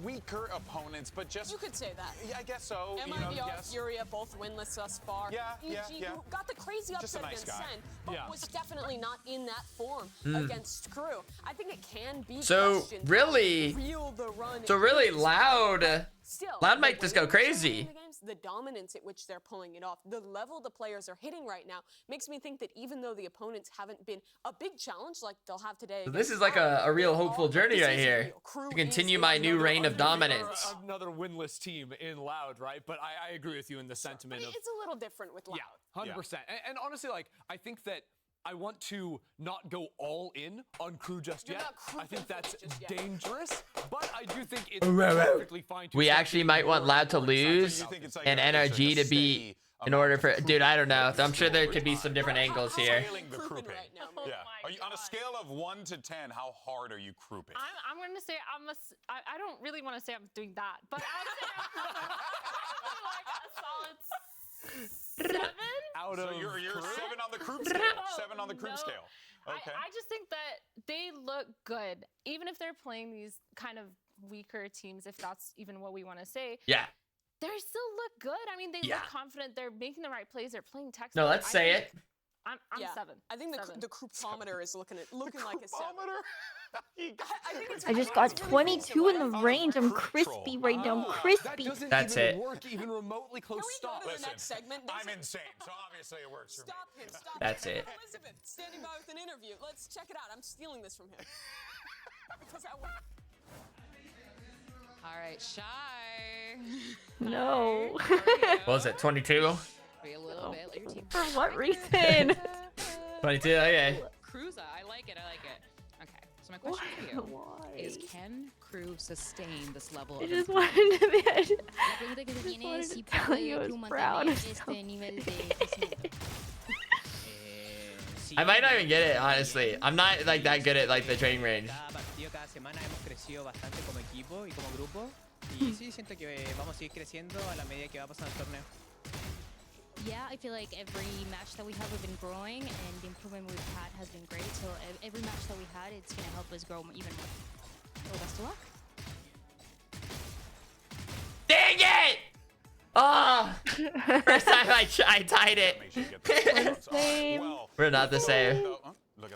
Speaker 5: weaker opponents, but just...
Speaker 4: You could say that.
Speaker 5: Yeah, I guess so.
Speaker 4: MIBR,
Speaker 5: yes.
Speaker 4: Furia, both winless thus far.
Speaker 5: Yeah,
Speaker 4: EG, who got the crazy upset
Speaker 5: nice
Speaker 4: against
Speaker 5: guy.
Speaker 4: Sen, but was definitely not in that form
Speaker 1: Mm.
Speaker 4: against Crew. I think it can be
Speaker 1: So
Speaker 4: questioned
Speaker 1: really,
Speaker 4: how real the run is.
Speaker 1: Loud.
Speaker 4: Still,
Speaker 1: Loud might
Speaker 4: the
Speaker 1: just go
Speaker 4: way they're
Speaker 1: crazy.
Speaker 4: showing the games, the dominance at which they're pulling it off, the level the players are hitting right now makes me think that even though the opponents haven't been a big challenge like they'll have today.
Speaker 1: So this
Speaker 4: against
Speaker 1: is like
Speaker 4: Loud,
Speaker 1: a real
Speaker 4: they
Speaker 1: hopeful
Speaker 4: are-
Speaker 1: journey
Speaker 4: this
Speaker 1: right
Speaker 4: is
Speaker 1: here.
Speaker 4: real. Crew
Speaker 1: To continue
Speaker 4: is
Speaker 1: my new
Speaker 4: another
Speaker 1: reign of
Speaker 4: undefeated
Speaker 1: dominance.
Speaker 6: Another winless team in Loud, right? But I agree with you in the sentiment of
Speaker 4: It's a little different with Loud.
Speaker 6: Yeah, 100%. And honestly, like, I think that I want to not go all in on Crew just
Speaker 4: You're
Speaker 6: yet.
Speaker 4: not Crew
Speaker 6: I think that's
Speaker 4: just yet.
Speaker 6: dangerous, but I do think it's perfectly fine to
Speaker 1: We
Speaker 6: start
Speaker 1: actually
Speaker 6: being
Speaker 1: might want
Speaker 6: more
Speaker 1: Loud to
Speaker 6: and more excited
Speaker 1: lose
Speaker 6: about this.
Speaker 1: and NRG to be in order for. Dude, I don't know. I'm sure there could be some different angles here.
Speaker 5: The crouping. Yeah. Are you, on a scale of 1 to 10, how hard are you crouping?
Speaker 3: I'm going to say I don't really want to say I'm doing that, but I would say I'm like a solid 7.
Speaker 6: Out
Speaker 5: so
Speaker 6: of
Speaker 5: you're
Speaker 6: Crew?
Speaker 5: 7 on the croup scale. 7 on the croup scale. Okay.
Speaker 3: I just think that they look good, even if they're playing these kind of weaker teams, if that's even what we want to say.
Speaker 1: Yeah.
Speaker 3: They still look good. I mean, they
Speaker 1: Yeah.
Speaker 3: look confident. They're making the right plays. They're playing Texas.
Speaker 1: No, let's say it.
Speaker 3: I'm 7.
Speaker 4: I think the Croupometer is looking like a 7.
Speaker 20: I just got 22 in the range. I'm crispy right now. I'm crispy.
Speaker 1: That's it.
Speaker 6: Work even remotely close. Stop.
Speaker 4: Go to the next segment.
Speaker 5: I'm insane, so obviously it works for me.
Speaker 4: Stop him. Stop
Speaker 1: That's
Speaker 4: him.
Speaker 1: it.
Speaker 4: Elizabeth, standing by with an interview. Let's check it out. I'm stealing this from him. Because I want...
Speaker 21: All right, Shy.
Speaker 20: No.
Speaker 1: What was it? 22?
Speaker 21: Be a little bit. Let your team.
Speaker 20: For what reason?
Speaker 1: 22. Okay.
Speaker 21: Cruza, I like it. Okay, so my question for you is: can Crew sustain this level
Speaker 20: I
Speaker 21: of?
Speaker 20: just wanted to be. I just wanted to tell you I was proud of
Speaker 1: I might not even get it, honestly. I'm not like that good at like the training range.
Speaker 10: Cada semana hemos crecido bastante como equipo y como grupo. Y sí, siento que vamos a seguir creciendo a la medida que va pasando el torneo.
Speaker 13: Yeah, I feel like every match that we have, we've been growing, and the improvement we've had has been great. So every match that we had, it's going to help us grow even more. So best of luck.
Speaker 1: Dang it! Oh! First time I tied it. We're not the same.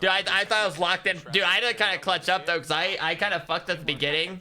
Speaker 1: Dude, I thought I was locked in. Dude, I had to kind of clutch up though, because I kind of fucked at the beginning.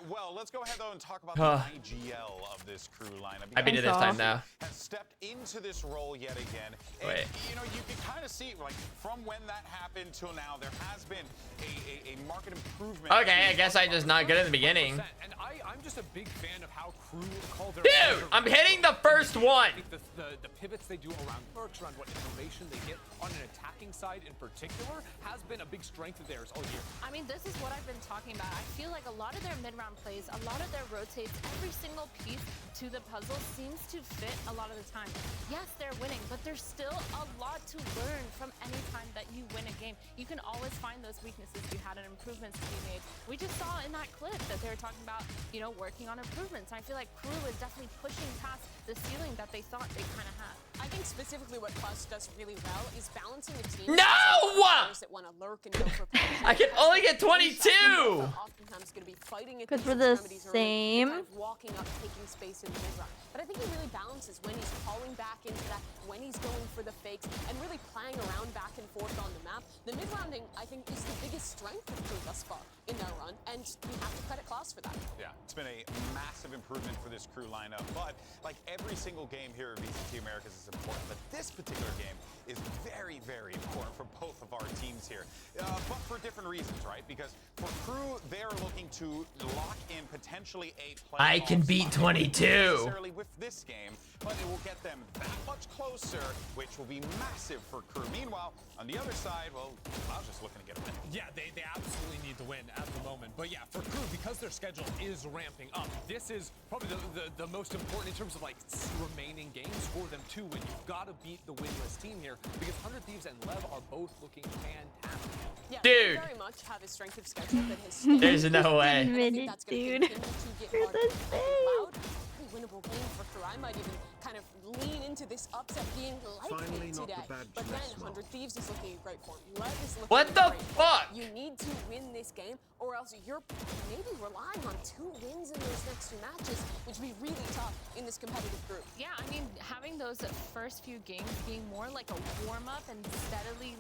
Speaker 5: Well, let's go ahead though and talk about the IGL of this Crew lineup.
Speaker 1: I beat it this time now.
Speaker 5: Has stepped into this role yet again. And,
Speaker 1: Wait.
Speaker 5: you know, you can kind of see, like, from when that happened till now, there has been a market improvement.
Speaker 1: Okay, I guess I just not good in the beginning.
Speaker 6: And I'm just a big fan of how Crew call their.
Speaker 1: Dude, I'm hitting the first one.
Speaker 6: I think the pivots they do around perks, around what information they get on an attacking side in particular, has been a big strength of theirs all year.
Speaker 3: I mean, this is what I've been talking about. I feel like a lot of their mid-round plays, a lot of their rotates, every single piece to the puzzle seems to fit a lot of the time. Yes, they're winning, but there's still a lot to learn from any time that you win a game. You can always find those weaknesses you had and improvements to be made. We just saw in that clip that they were talking about, you know, working on improvements. I feel like Crew is definitely pushing past the ceiling that they thought they kind of had.
Speaker 4: I think specifically what Clutch does really well is balancing the team.
Speaker 1: No!
Speaker 4: That want to lurk and go for
Speaker 1: I can only get 22.
Speaker 4: Oftentimes going to be fighting at
Speaker 20: Because
Speaker 4: these
Speaker 20: we're the
Speaker 4: extremities early,
Speaker 20: same.
Speaker 4: kind of walking up, taking space in the mid-round. But I think he really balances when he's calling back into that, when he's going for the fakes, and really playing around back and forth on the map. The mid-rounding, I think, is the biggest strength of Crew thus far in their run, and we have to credit Klaus for that.
Speaker 5: Yeah, it's been a massive improvement for this Crew lineup, but like every single game here at VCT Americas is important, but this particular game is very, very important for both of our teams here, but for different reasons, right? Because for Crew, they're looking to lock in potentially a playoff
Speaker 1: I can beat
Speaker 5: spot.
Speaker 1: 22.
Speaker 5: Not necessarily with this game, but it will get them that much closer, which will be massive for Crew. Meanwhile, on the other side, well, I was just looking to get a win.
Speaker 6: Yeah, they absolutely need to win at the moment. But yeah, for Crew, because their schedule is ramping up, this is probably the most important in terms of like remaining games for them too, when you've got to beat the winless team here, because 100 Thieves and Lev are both looking fantastic.
Speaker 4: Yeah,
Speaker 1: Dude.
Speaker 4: they very much have a strength of schedule that has
Speaker 1: There's no way.
Speaker 20: Admit it, dude. You're the same.
Speaker 4: Winnable game for Crew. I might even kind of lean into this upset being likely today. But then 100 Thieves is looking in great form. Lev is looking
Speaker 1: What
Speaker 4: in
Speaker 1: the
Speaker 4: great
Speaker 1: fuck?
Speaker 4: form. You need to win this game, or else you're maybe relying on 2 wins in those next 2 matches, which would be really tough in this competitive group.
Speaker 3: Yeah, I mean, having those first few games being more like a warm-up and steadily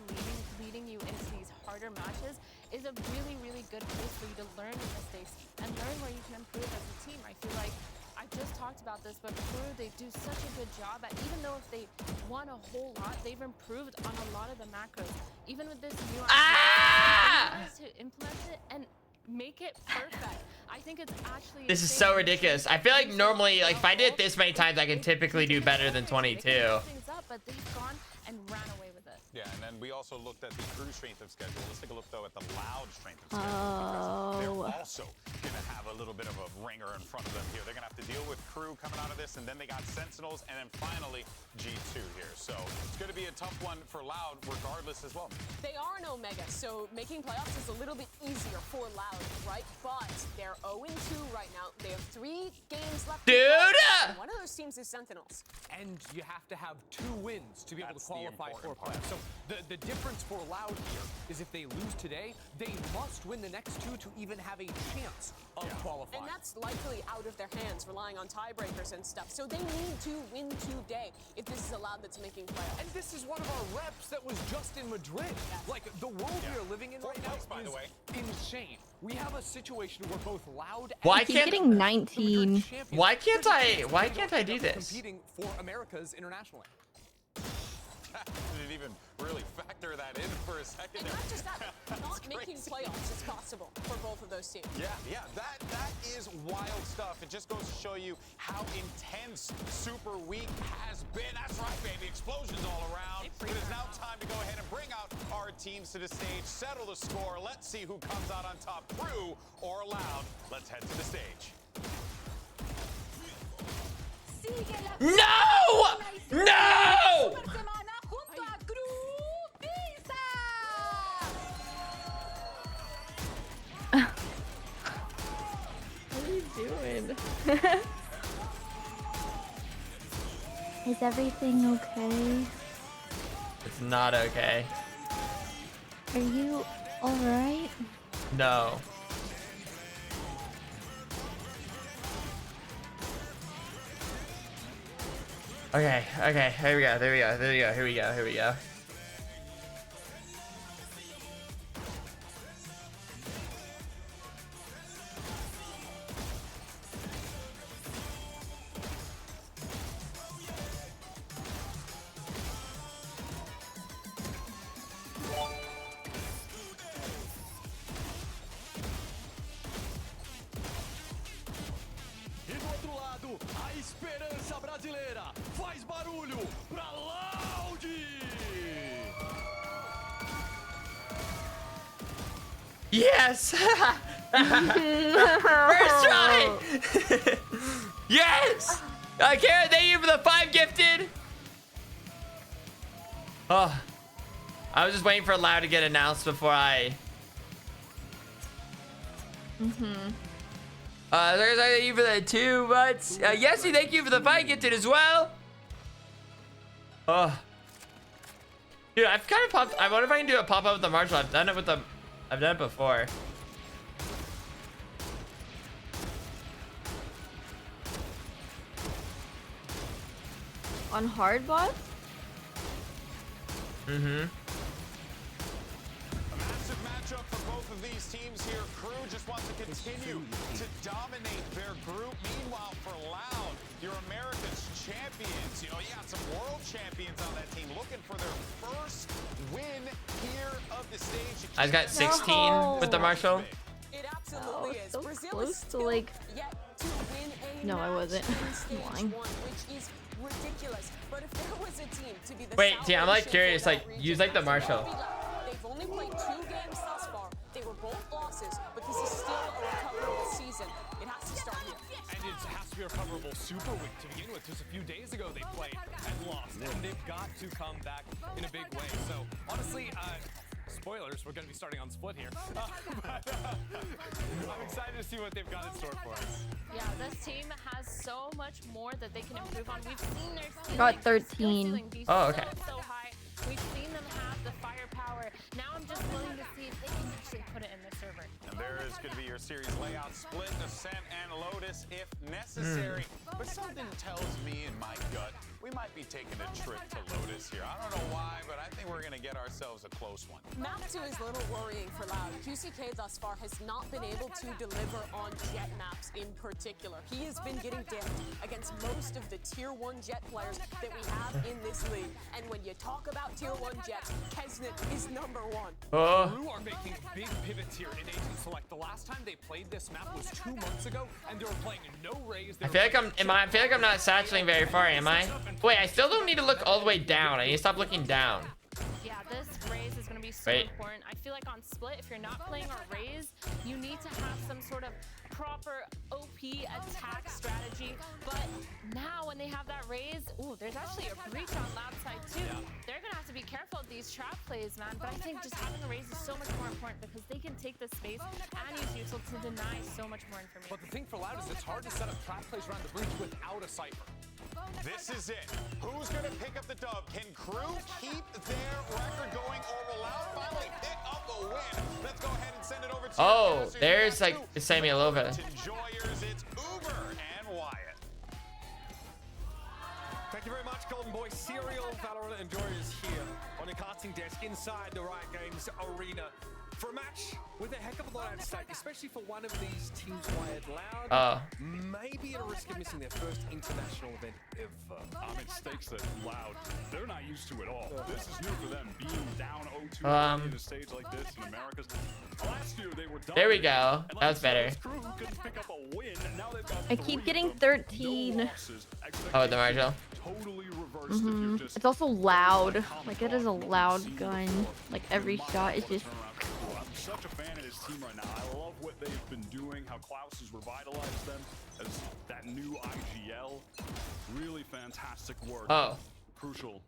Speaker 3: leading you into these harder matches is a really, really good place for you to learn your mistakes and learn where you can improve as a team. I feel like I just talked about this, but Crew, they do such a good job at, even though if they won a whole lot, they've improved on a lot of the macros. Even with this new to implement it and make it perfect. I think it's actually
Speaker 1: This is so ridiculous. I feel like normally, like if I did it this many times, I can typically do better than 22.
Speaker 3: things up, but they've gone and ran away with it.
Speaker 5: Yeah, and then we also looked at the Crew strength of schedule. Let's take a look, though, at the Loud strength of schedule. Because they're also going to have a little bit of a ringer in front of them here. They're going to have to deal with Crew coming out of this, and then they got Sentinels, and then finally G2 here. So it's going to be a tough one for Loud regardless as well.
Speaker 4: They are an Omega, so making playoffs is a little bit easier for Loud, right? But they're 0-2 right now. They have 3 games left.
Speaker 1: Dude!
Speaker 4: One of those teams is Sentinels.
Speaker 6: and you have to have 2 wins to be able to qualify for a playoff. So the difference for Loud here is if they lose today, they must win the next 2 to even have a chance of qualifying.
Speaker 4: And that's likely out of their hands, relying on tiebreakers and stuff. So they need to win today if this is a Loud that's making playoffs.
Speaker 6: And this is one of our reps that was just in Madrid. Like, the world we are living in right now is insane. We have a situation where both Loud and
Speaker 1: Why
Speaker 20: He's
Speaker 1: can't
Speaker 20: getting 19.
Speaker 1: Why can't I do this?
Speaker 6: competing for Americas internationally.
Speaker 5: Didn't even really factor that in for a second.
Speaker 4: And not just that, not making playoffs is possible for both of those teams.
Speaker 5: Yeah, that is wild stuff. It just goes to show you how intense Super Week has been. That's right, baby. Explosions all around. But it's now time to go ahead and bring out our teams to the stage, settle the score. Let's see who comes out on top, Crew or Loud. Let's head to the stage.
Speaker 1: No! No!
Speaker 20: What are you doing? Is everything okay?
Speaker 1: It's not okay.
Speaker 20: Are you alright?
Speaker 1: No. Okay, here we go.
Speaker 17: E do outro lado, a esperança brasileira faz barulho pra Loud!
Speaker 1: Yes! First try! Yes! Kara, thank you for the 5 gifted. Oh, I was just waiting for Loud to get announced before I. Thank you for the 2 months. Yesy, thank you for the 5 gifted as well. Oh, dude, I've kind of popped. I wonder if I can do a pop up with the Marshall. I've done it before.
Speaker 20: On hard bot?
Speaker 5: A massive matchup for both of these teams here. Crew just wants to continue to dominate their group. Meanwhile, for Loud, your America's champions, you got some world champions on that team looking for their first win here of the stage.
Speaker 1: I just got 16 with the Marshall.
Speaker 4: It absolutely is.
Speaker 20: So
Speaker 4: Brazil
Speaker 20: close
Speaker 4: is
Speaker 20: to
Speaker 4: still
Speaker 20: like.
Speaker 4: yet to win a
Speaker 20: No, I wasn't.
Speaker 4: match in stage
Speaker 20: I'm lying.
Speaker 4: 1, which is ridiculous. But if there was a team to be the
Speaker 1: Wait, see, I'm like
Speaker 4: salvation
Speaker 1: curious.
Speaker 4: for
Speaker 1: Like,
Speaker 4: that
Speaker 1: use
Speaker 4: region,
Speaker 1: like the
Speaker 4: that's
Speaker 1: Marshall.
Speaker 4: gotta be Loud. They've only played 2 games thus far. They were both losses, but this is still a recoverable season. It has to start here.
Speaker 6: And it has to be a recoverable Super Week to begin with. Just a few days ago they played and lost, and they've got to come back in a big way. So honestly, spoilers, we're going to be starting on Split here. I'm excited to see what they've got in store for us.
Speaker 3: Yeah, this team has so much more that they can improve on. We've seen their ceiling,
Speaker 20: Got
Speaker 3: their
Speaker 20: 13.
Speaker 3: skill ceiling be
Speaker 1: Oh, okay.
Speaker 3: so high. We've seen them have the firepower. Now I'm just willing to see if they can actually put it in the server.
Speaker 5: And there is going to be your series layout, Split, Ascent, and Lotus if necessary. But something tells me in my gut we might be taking a trip to Lotus here. I don't know why, but I think we're going to get ourselves a close one.
Speaker 4: Map 2 is a little worrying for Loud. QCK thus far has not been able to deliver on Jet maps in particular. He has been getting damaged against most of the Tier 1 Jet players that we have in this league. And when you talk about Tier 1 Jets, Kesnet is #1.
Speaker 6: Crew are making big pivots here in Agent Select. The last time they played this map was 2 months ago, and they were playing no Rays.
Speaker 1: I feel like I'm not satchelating very far, am I? Wait, I still don't need to look all the way down. I need to stop looking down.
Speaker 3: Yeah, this raise is going to be so important. I feel like on Split, if you're not playing a raise, you need to have some sort of proper OP attack strategy. But now when they have that raise, ooh, there's actually a breach on Loud side too. They're gonna have to be careful of these trap plays, man. But I think just having a raise is so much more important because they can take the space and use util to deny so much more information.
Speaker 6: But the thing for Loud is it's hard to set up trap plays around the breach without a Cypher.
Speaker 5: This is it. Who's going to pick up the dub? Can Crew keep their record going, or will Loud finally pick up the win? Let's go ahead and send it over to
Speaker 1: Oh, there's like Sammy Alova.
Speaker 5: Enjoyers, it's Uber and Wyatt.
Speaker 12: Thank you very much, Golden Boy. Serial Valorant Enjoyers here on the casting desk inside the Riot Games arena for a match with a heck of a lot at stake, especially for one of these teams, Wyatt. Loud maybe at a risk of missing their first international event ever.
Speaker 15: I mean, stakes that Loud, they're not used to at all. This is new for them, being down 0-2 in a stage like this in Americas. Last year they were done.
Speaker 1: There we go. That was better.
Speaker 15: Crew couldn't pick up a win, and now they've got
Speaker 20: I keep getting 13.
Speaker 1: Oh, the Marshall.
Speaker 15: Totally reversed if you're just
Speaker 20: It's also loud. Like, it is a loud gun. Like, every shot is just...
Speaker 15: I'm such a fan of this team right now. I love what they've been doing, how Klaus has revitalized them as that new IGL. Really fantastic work.
Speaker 1: Oh.
Speaker 15: Crucial.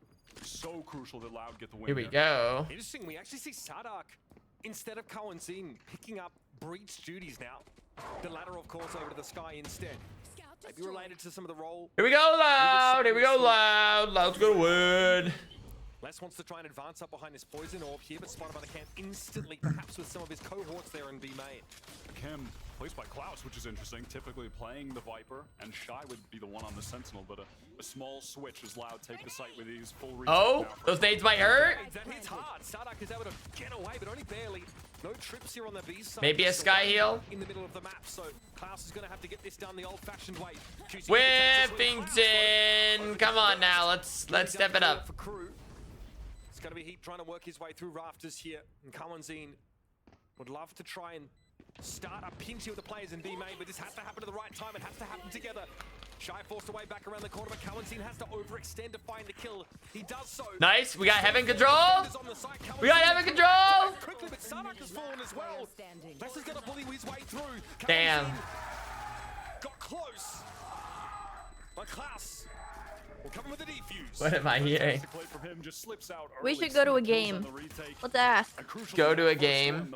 Speaker 15: So crucial that Loud get the win.
Speaker 1: Here we go.
Speaker 12: Interesting, we actually see Sadak instead of Coenzine picking up breach duties now. The latter, of course, over to the Sky instead. Maybe related to some of the role.
Speaker 1: Here we go, Loud. Here we go, Loud. Loud's gonna win.
Speaker 12: Les wants to try and advance up behind this poison orb here, but spotted by the camp instantly, perhaps with some of his cohorts there in B main.
Speaker 15: Cam placed by Klaus, which is interesting. Typically playing the Viper, and Shy would be the one on the Sentinel, but a small switch is Loud. Take the site with these full retake.
Speaker 1: Oh, those nades might hurt.
Speaker 12: That hits hard. Sardak is able to get away, but only barely. No trips here on the B side.
Speaker 1: Maybe a Sky heal.
Speaker 12: In the middle of the map, so Klaus is going to have to get this done the old-fashioned way.
Speaker 1: Whiffington, come on now, let's step it up.
Speaker 12: For Crew. It's going to be Heat trying to work his way through rafters here, and Coenzine would love to try and start a pinch here with the players in B main, but this has to happen at the right time. It has to happen together. Shy forced away back around the corner, but Coenzine has to overextend to find the kill. He does so.
Speaker 1: Nice, we got Heaven control. We got Heaven control.
Speaker 12: Quickly, but Sardak has fallen as well. Les is going to bully his way through.
Speaker 1: Damn.
Speaker 12: Got close. But Klaus will come with the defuse.
Speaker 1: What am I hearing?
Speaker 20: We should go to a game. Let's ask.
Speaker 1: Go to a game.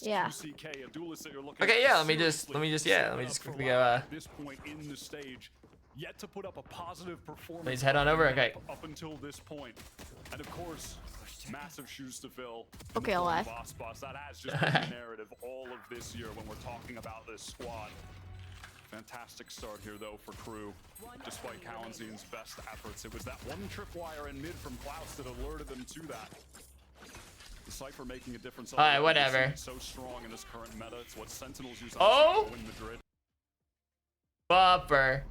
Speaker 20: Yeah.
Speaker 1: Okay, yeah. Let me just quickly go.
Speaker 15: This point in the stage, yet to put up a positive performance.
Speaker 1: Please head on over. Okay.
Speaker 15: Up until this point, and of course, massive shoes to fill.
Speaker 20: Okay, I'll ask.
Speaker 15: Boss. That has just been the narrative all of this year when we're talking about this squad. Fantastic start here, though, for Crew. Despite Coenzine's best efforts, it was that one tripwire in mid from Klaus that alerted them to that. The Cypher making a difference.
Speaker 1: All right, whatever.
Speaker 15: So strong in this current meta. It's what Sentinels use
Speaker 1: oh!
Speaker 15: in Madrid.
Speaker 1: Buffer.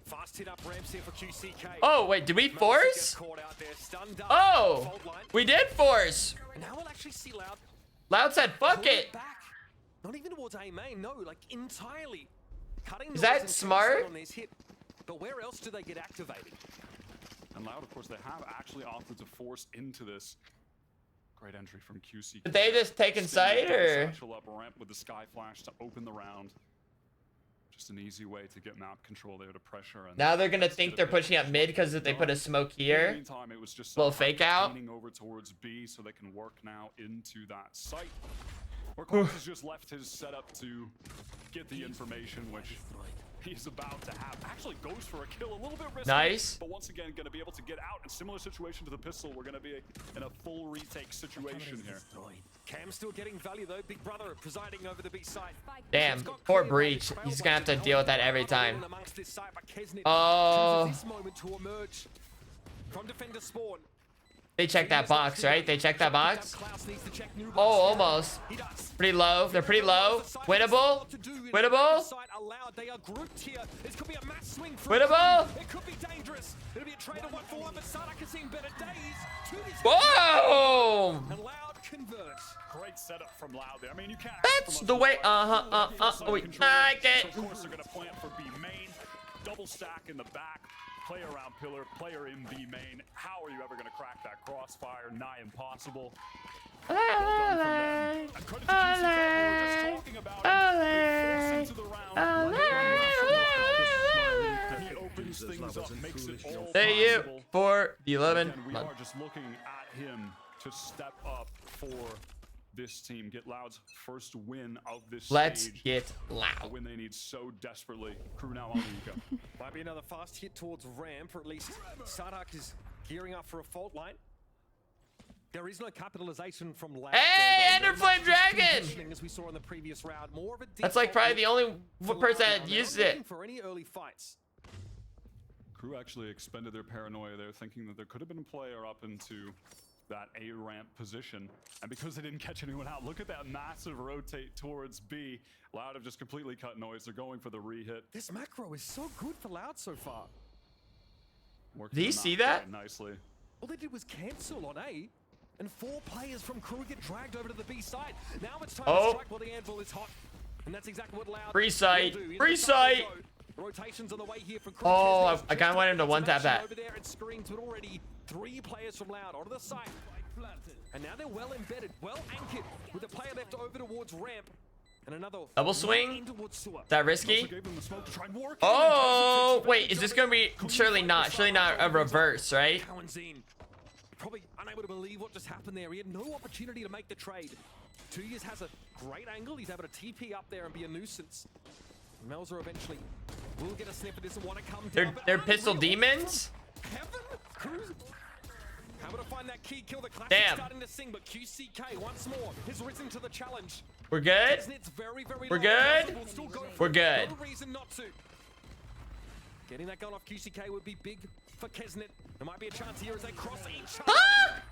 Speaker 12: Fast hit up ramps here for QCK.
Speaker 1: Oh, wait, did we force? Oh, we did force.
Speaker 12: And now we'll actually see Loud.
Speaker 1: Loud said, fuck it.
Speaker 12: Back. Not even towards A main, no, like entirely.
Speaker 1: Is that smart?
Speaker 12: On hit. But where else do they get activated?
Speaker 15: And Loud, of course, they have actually opted to force into this. Great entry from QC.
Speaker 1: Did they just take inside, or?
Speaker 15: Up ramp with the Sky Flash to open the round. Just an easy way to get map control there to pressure. And
Speaker 1: now they're gonna think they're pushing up mid because if they put a smoke here,
Speaker 15: in the meantime, it was just
Speaker 1: little fake out.
Speaker 15: Over towards B, so they can work now into that site. Where Klaus has just left his setup to get the information, which he's about to have. Actually goes for a kill, a little bit risky.
Speaker 1: Nice.
Speaker 15: But once again, going to be able to get out. In similar situation to the pistol, we're going to be in a full retake situation here.
Speaker 12: Cam still getting value though. Big Brother presiding over the B side.
Speaker 1: Damn, poor Breach. He's going to have to deal with that every time. Oh.
Speaker 12: This moment to emerge from defender spawn.
Speaker 1: They checked that box, right? They checked that box? Oh, almost. Pretty low. They're pretty low. Winnable. Winnable. Winnable.
Speaker 12: It could be dangerous. It'll be a trade of 1-for-1, but Sardak has seen better days.
Speaker 1: Whoa!
Speaker 12: And Loud converts.
Speaker 15: Great setup from Loud there. I mean, you can't.
Speaker 1: That's the way. We like it.
Speaker 15: So of course, they're going to plant for B main. Double stack in the back. Player around pillar, player in B main. How are you ever going to crack that crossfire? Nigh impossible. shows up, makes it all
Speaker 1: Thank you
Speaker 15: possible.
Speaker 1: for the 11
Speaker 15: Again, we
Speaker 1: month.
Speaker 15: are just looking at him to step up for this team, get Loud's first win of this
Speaker 1: Let's
Speaker 15: stage.
Speaker 1: get Loud.
Speaker 15: A win they need so desperately. Crew now on Eco.
Speaker 12: Might be another fast hit towards ramp, or at least Sardak is gearing up for a fault line. There is no capitalization from Loud.
Speaker 1: Hey, Ender Flame Dragon!
Speaker 12: As we saw in the previous round, more of a
Speaker 1: That's like probably the only person that
Speaker 12: They're
Speaker 1: used
Speaker 12: not
Speaker 1: it.
Speaker 12: looking for any early fights.
Speaker 15: Crew actually expended their paranoia there, thinking that there could have been a player up into that A ramp position, and because they didn't catch anyone out, look at that massive rotate towards B. Loud have just completely cut noise. They're going for the re-hit.
Speaker 12: This macro is so good for Loud so far.
Speaker 15: Working
Speaker 1: Did you
Speaker 15: them
Speaker 1: see
Speaker 15: out
Speaker 1: that?
Speaker 15: quite nicely.
Speaker 12: All they did was cancel on A, and 4 players from Crew get dragged over to the B side. Now it's time to strike while the anvil is hot, and that's exactly what Loud
Speaker 1: Free sight.
Speaker 12: will do.
Speaker 1: Free sight.
Speaker 12: Rotations on the way here for Crew.
Speaker 1: Oh, I kind of wanted him to one tap that.
Speaker 12: Over there, it screens, but already 3 players from Loud onto the site. And now they're well embedded, well anchored, with a player left over towards ramp. And another
Speaker 1: Double swing?
Speaker 12: in towards sewer.
Speaker 1: Is that risky?
Speaker 15: Also gave them the smoke to try and work it.
Speaker 1: Oh, wait, is this gonna be? Surely not. Surely not a reverse, right?
Speaker 12: Cowanzine probably unable to believe what just happened there. He had no opportunity to make the trade. 2 years has a great angle. He's able to TP up there and be a nuisance. Melzer eventually will get a sniff. It doesn't want to come down.
Speaker 1: They're pistol demons.
Speaker 12: Heaven? Cruz able to find that key kill. The classic
Speaker 1: Damn.
Speaker 12: starting to sing, but QCK once more has risen to the challenge.
Speaker 1: We're good.
Speaker 12: It's very, very
Speaker 1: We're
Speaker 12: low.
Speaker 1: good.
Speaker 12: We'll still go for
Speaker 1: We're
Speaker 12: it.
Speaker 1: good.
Speaker 12: No reason not to. Getting that goal off QCK would be big for Kesnet. There might be a chance here as they cross each other.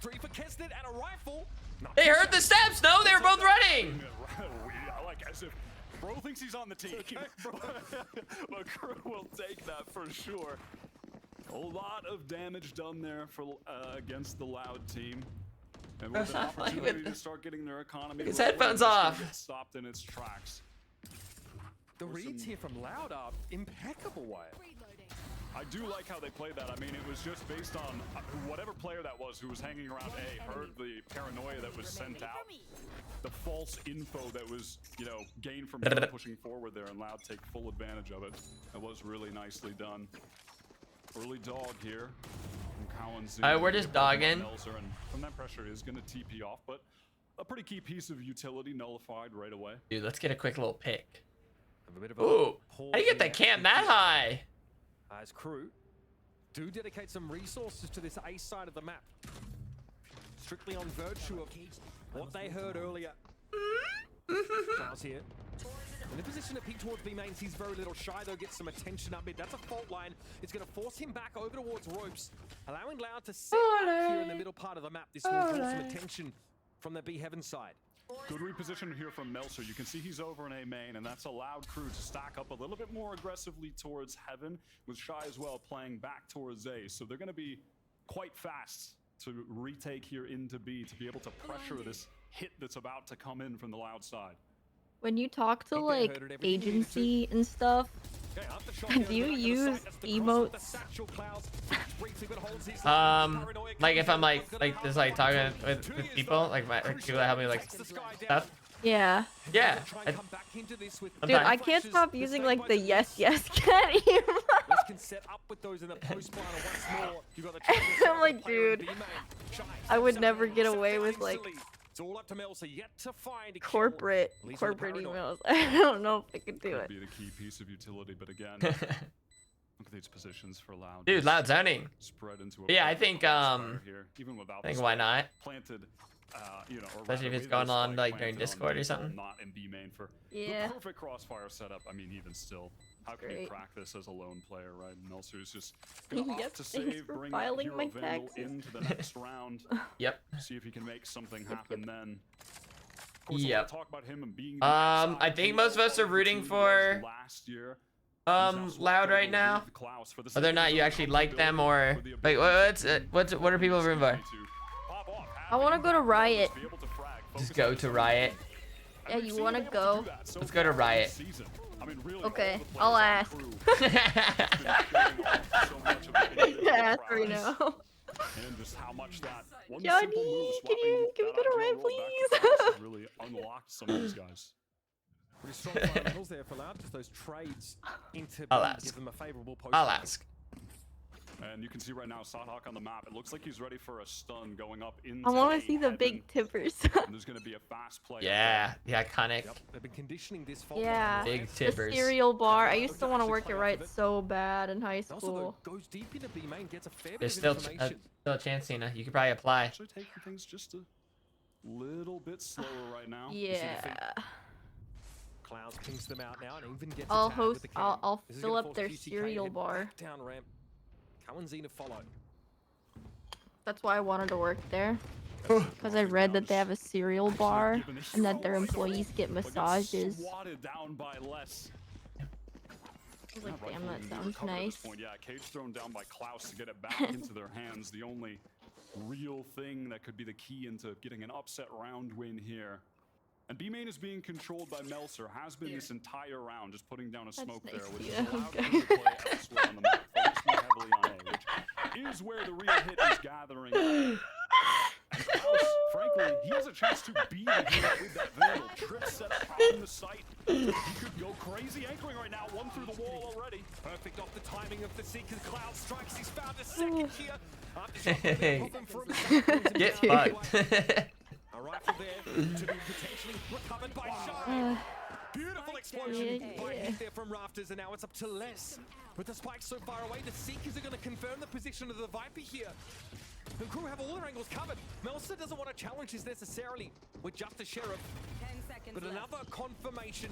Speaker 12: 3 for Kesnet and a rifle.
Speaker 1: They heard the steps. No, they were both running.
Speaker 15: I like as if Bro thinks he's on the team. But Crew will take that for sure. A lot of damage done there for against the Loud team. And with an opportunity to start getting their economy.
Speaker 1: His
Speaker 15: rolling,
Speaker 1: headphones
Speaker 15: it's gonna
Speaker 1: off.
Speaker 15: get stopped in its tracks.
Speaker 12: The reads here from Loud are impeccable, Wyatt.
Speaker 15: I do like how they played that. I mean, it was just based on whatever player that was who was hanging around A heard the paranoia that was sent out, the false info that was, you know, gained from pushing forward there, and Loud take full advantage of it. That was really nicely done. Early dog here from Cowanzine.
Speaker 1: Alright, we're just dogging.
Speaker 15: Melzer, and from that pressure is going to TP off, but a pretty key piece of utility nullified right away.
Speaker 1: Dude, let's get a quick little pick.
Speaker 12: A bit of a
Speaker 1: Ooh,
Speaker 12: pause
Speaker 1: how do you get that cam that high?
Speaker 12: As Crew do dedicate some resources to this A side of the map. Strictly on virtue of what they heard earlier. Charles here. In a position to peek towards B main, sees very little. Shy though gets some attention up mid. That's a fault line. It's going to force him back over towards ropes, allowing Loud to sit back here in the middle part of the map. This will draw some attention from the B Heaven side.
Speaker 15: Good reposition here from Melzer. You can see he's over in A main, and that's allowed Crew to stack up a little bit more aggressively towards Heaven, with Shy as well playing back towards A. So they're going to be quite fast to retake here into B to be able to pressure this hit that's about to come in from the Loud side.
Speaker 20: When you talk to like agency and stuff, do you use emotes?
Speaker 1: Like if I'm like just like talking with people, like people that help me like stuff.
Speaker 20: Yeah.
Speaker 1: Yeah.
Speaker 20: Dude, I can't stop using like the yes cat emote.
Speaker 12: Can set up with those in the post bar once more. You got the
Speaker 20: I'm like, dude, I would never get away with like
Speaker 12: it's all up to Melzer yet to find
Speaker 20: corporate emails. I don't know if I could do
Speaker 15: Could
Speaker 20: it.
Speaker 15: be the key piece of utility, but again, look at these positions for Loud.
Speaker 1: Dude, Loud zoning.
Speaker 15: Spread into
Speaker 1: Yeah, I think
Speaker 15: here, even without
Speaker 1: I think why not?
Speaker 15: Planted, you know, or
Speaker 1: Especially if
Speaker 15: rather,
Speaker 1: it's going
Speaker 15: with this
Speaker 1: on
Speaker 15: spike
Speaker 1: like during
Speaker 15: planted on
Speaker 1: Discord or
Speaker 15: the
Speaker 1: something.
Speaker 15: Not in B main for
Speaker 20: Yeah.
Speaker 15: the perfect crossfire setup. I mean, even still, how can you
Speaker 20: Great.
Speaker 15: crack this as a lone player, right? Melzer's just gonna
Speaker 20: Yep,
Speaker 15: opt to
Speaker 20: thanks
Speaker 15: save,
Speaker 20: for
Speaker 15: bring
Speaker 20: filing
Speaker 15: Hero
Speaker 20: my
Speaker 15: Vandal
Speaker 20: taxes.
Speaker 15: into the next round.
Speaker 1: Yep.
Speaker 15: See if he can make something happen then. Of course,
Speaker 1: Yep.
Speaker 15: talk about him and being
Speaker 1: I think most of us are rooting for
Speaker 15: last year.
Speaker 1: Loud right now. Whether or not you actually like them or like what are people rooting for?
Speaker 20: I want to go to Riot.
Speaker 1: Just go to Riot.
Speaker 20: Yeah, you want to go?
Speaker 1: Let's go to Riot.
Speaker 20: Okay, I'll ask. Yeah, ask right now.
Speaker 15: And just how much that one
Speaker 20: Johnny,
Speaker 15: simple move,
Speaker 20: can we go to Riot,
Speaker 15: please? Really unlocked some of these guys.
Speaker 12: Pretty strong fundamentals there for Loud. Just those trades into
Speaker 1: I'll
Speaker 12: B
Speaker 1: ask.
Speaker 12: give them a favorable post.
Speaker 1: I'll ask.
Speaker 15: And you can see right now Sadhak on the map. It looks like he's ready for a stun going up into
Speaker 20: I want to see the big tippers.
Speaker 15: and there's going to be a fast play.
Speaker 1: Yeah, the iconic.
Speaker 12: They've been conditioning this
Speaker 20: Yeah,
Speaker 1: big
Speaker 20: the
Speaker 1: tippers.
Speaker 20: cereal bar. I used to want to work it right so bad in high
Speaker 12: Also,
Speaker 20: school.
Speaker 12: goes deep into B main, gets a fair
Speaker 1: There's
Speaker 12: bit
Speaker 1: still
Speaker 12: of information.
Speaker 1: still a chance, Cena. You could probably apply.
Speaker 15: Actually taking things just a little bit slower right now. You see the feet?
Speaker 20: Yeah.
Speaker 12: Clouds pings them out now and even gets
Speaker 20: I'll
Speaker 12: a tag with
Speaker 20: host.
Speaker 12: the cannon.
Speaker 20: I'll
Speaker 12: This is
Speaker 20: fill
Speaker 12: gonna
Speaker 20: up
Speaker 12: force
Speaker 20: their
Speaker 12: QCK to
Speaker 20: cereal
Speaker 12: head
Speaker 20: bar.
Speaker 12: back down ramp. Kawanzina follow.
Speaker 20: That's why I wanted to work there. Because I read that they have a cereal bar and that their employees get massages.
Speaker 15: Swatted down by less.
Speaker 20: I was like, damn, that sounds
Speaker 15: Recovered at this
Speaker 20: nice.
Speaker 15: point. Yeah, cage thrown down by Klaus to get it back into their hands. The only real thing that could be the key into getting an upset round win here. And B main is being controlled by Meltzer, has been this entire round, just putting down a smoke
Speaker 20: nice
Speaker 15: there,
Speaker 20: to
Speaker 15: which
Speaker 20: you.
Speaker 15: is allowed them to play elsewhere on the map, focus more heavily on A, which is where the real hit is gathering. And Klaus, frankly, he has a chance to be the hero with that Vandal. Trip set up on the site. He could go crazy anchoring right now, one through the wall already.
Speaker 12: Perfect off the timing of the Seeker. Cloud strikes. He's found a second here.
Speaker 1: Get fucked.
Speaker 12: A rifle there to be potentially recovered by Shine. Beautiful explosion by hit there from Rafters, and now it's up to less. With the spike so far away, the Seekers are going to confirm the position of the Viper here. The crew have all their angles covered. Melsa doesn't want to challenge this necessarily with just the Sheriff.
Speaker 9: 10 seconds
Speaker 12: But another confirmation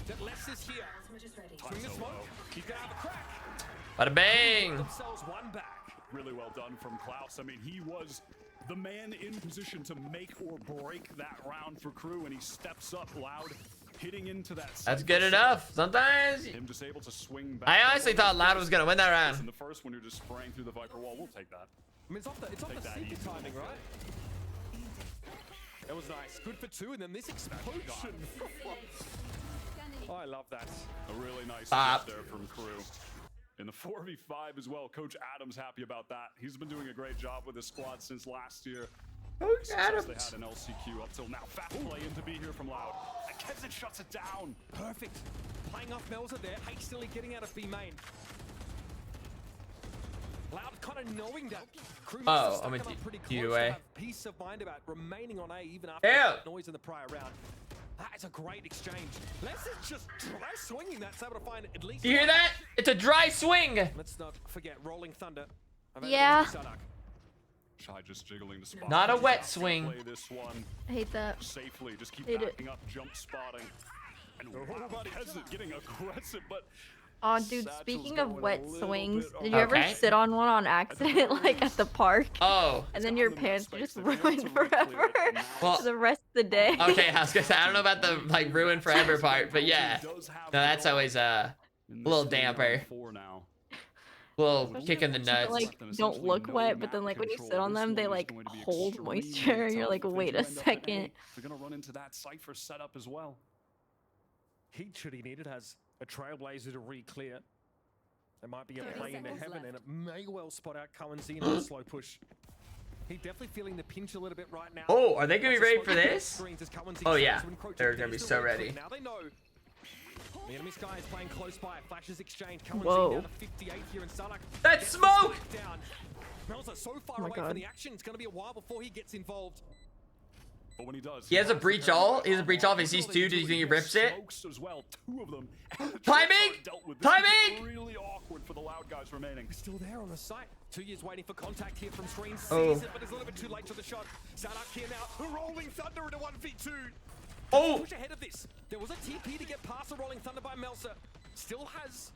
Speaker 12: that Les is here. Swing the smoke. He's going to have a crack.
Speaker 1: Bada bang.
Speaker 12: Themselves one back.
Speaker 15: Really well done from Klaus. I mean, he was the man in position to make or break that round for Crew, and he steps up Loud, hitting into that.
Speaker 1: That's good enough. Sometimes.
Speaker 15: Him just able to swing back.
Speaker 1: I honestly thought Loud was gonna win that round.
Speaker 15: In the first one, you're just spraying through the Viper wall. We'll take that.
Speaker 12: I mean, it's off the Seeker timing, right? That was nice. Good for two, and then this explosion. Oh, I love that.
Speaker 15: A really nice hit there from Crew. In the 4v5 as well, Coach Adams happy about that. He's been doing a great job with his squad since last year.
Speaker 1: Coach Adams.
Speaker 15: They had an LCQ up till now. Fast play in to be here from Loud. And Kenzin shuts it down.
Speaker 12: Perfect. Playing off Melza there, hastily getting out of B main. Loud kind of knowing that Crew
Speaker 1: Oh, I'm a DUA.
Speaker 12: peace of mind about remaining on A even after that noise in the prior round. That is a great exchange. Les is just try swinging that, so able to find at least.
Speaker 1: Do you hear that? It's a dry swing.
Speaker 12: Let's not forget Rolling Thunder.
Speaker 20: Yeah.
Speaker 15: Shy just jiggling the spot.
Speaker 1: Not a wet swing.
Speaker 15: Play this one
Speaker 20: I hate that.
Speaker 15: safely. Just keep
Speaker 20: Hate it.
Speaker 15: backing up, jump spotting. And Kenzin getting aggressive, but
Speaker 20: Oh, dude,
Speaker 15: Satchel's
Speaker 20: speaking of
Speaker 15: going
Speaker 20: wet
Speaker 15: a little
Speaker 20: swings,
Speaker 15: bit
Speaker 20: did you ever
Speaker 1: Okay.
Speaker 20: sit on one on accident, like at the park?
Speaker 1: Oh.
Speaker 20: And then your pants are just ruined forever
Speaker 1: Well,
Speaker 20: for the rest of the day.
Speaker 1: Okay, I was gonna say I don't know about the like ruin forever part, but yeah. No, that's always a little damper. Little kick in the nuts.
Speaker 20: Like don't look wet, but then like when you sit on them, they like hold moisture. You're like, wait a second.
Speaker 15: They're gonna run into that Cypher setup as well.
Speaker 12: Heat should he need it has a Trailblazer to re-clear. There might be a play into heaven, and it may well spot out Kawanzina on a slow push. He's definitely feeling the pinch a little bit right now.
Speaker 1: Oh, are they gonna be ready for this? Oh yeah, they're gonna be so ready.
Speaker 12: Now they know. The enemy Sky is playing close by. Flashes exchange.
Speaker 20: Whoa.
Speaker 12: Down to 58 here in Sadak.
Speaker 1: That smoke!
Speaker 12: Down. Melza so far away from the action. It's going to be a while before he gets involved.
Speaker 15: But when he does,
Speaker 1: He has a breach all. He has a breach all. If he sees two, do you think he rips it?
Speaker 15: As well, two of them.
Speaker 1: Timing! Timing!
Speaker 15: Really awkward for the Loud guys remaining.
Speaker 12: Still there on the site. 2 years waiting for contact here from Screen.
Speaker 1: Oh.
Speaker 12: Sees it, but it's a little bit too late to the shot. Sadak here now. Rolling Thunder into 1v2.
Speaker 1: Oh!
Speaker 12: Push ahead of this. There was a TP to get past the Rolling Thunder by Melsa. Still has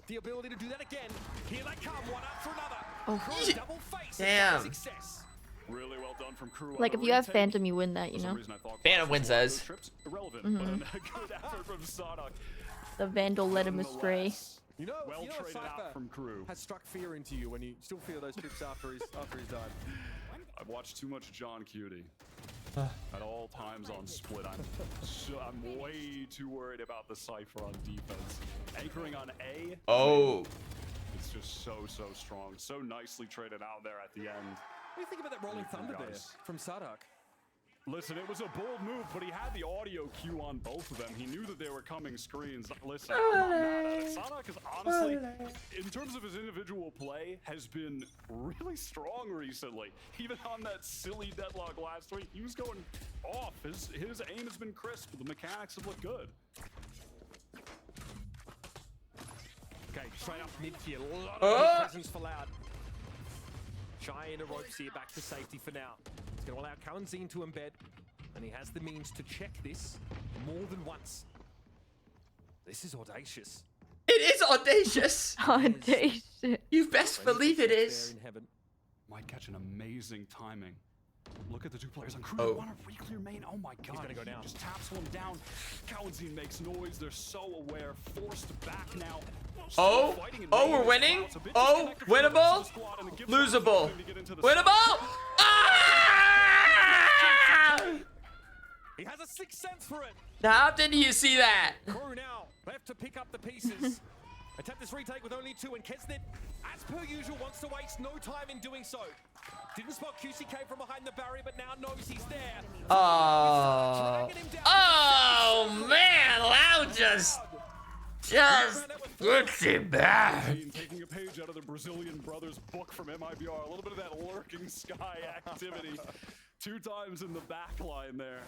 Speaker 12: the ability to do that again. Here they come, one after another.
Speaker 20: Oh.
Speaker 12: Crew double face.
Speaker 1: Damn.
Speaker 12: Success.
Speaker 15: Really well done from Crew.
Speaker 20: Like if you have Phantom, you win that, you know.
Speaker 1: Phantom wins those.
Speaker 15: Irrelevant, but a good effort from Sadak.
Speaker 20: The Vandal led him astray.
Speaker 12: You know,
Speaker 15: Well traded
Speaker 12: Cypher
Speaker 15: out from Crew.
Speaker 12: has struck fear into you when you still feel those trips after he's died.
Speaker 15: I've watched too much John Cutie at all times on Split. I'm way too worried about the Cypher on defense. Anchoring on A.
Speaker 1: Oh.
Speaker 15: It's just so strong. So nicely traded out there at the end.
Speaker 12: What do you think about that Rolling Thunder there
Speaker 15: guys.
Speaker 12: from Sadak?
Speaker 15: Listen, it was a bold move, but he had the audio cue on both of them. He knew that they were coming screens. Listen, I'm not mad at it. Sanak is honestly, in terms of his individual play, has been really strong recently. Even on that silly deadlock last week, he was going off. His aim has been crisp. The mechanics have looked good.
Speaker 12: Okay, straight up mid here. A lot of presence for Loud. Shy into ropes here, back to safety for now. It's going to allow Kawanzin to embed, and he has the means to check this more than once. This is audacious.
Speaker 1: It is audacious.
Speaker 20: Audacious.
Speaker 1: You best believe it is.
Speaker 15: Might catch an amazing timing. Look at the two players on crew.
Speaker 1: Oh.
Speaker 15: Want to re-clear main? Oh my god. He's gonna go down. Just taps one down. Kawanzin makes noise. They're so aware. Forced back now.
Speaker 1: Oh, we're winning. Oh, winnable, losable, winnable. Ah!
Speaker 12: He has a sixth sense for it.
Speaker 1: How did you see that?
Speaker 12: Crew now left to pick up the pieces. Attempt this retake with only 2, and Kesnet, as per usual, wants to waste no time in doing so. Didn't spot QCK from behind the barrier, but now knows he's there.
Speaker 1: Oh, oh man, Loud just puts it back.
Speaker 15: Taking a page out of the Brazilian brothers book from MIBR. A little bit of that lurking sky activity. 2 times in the back line there.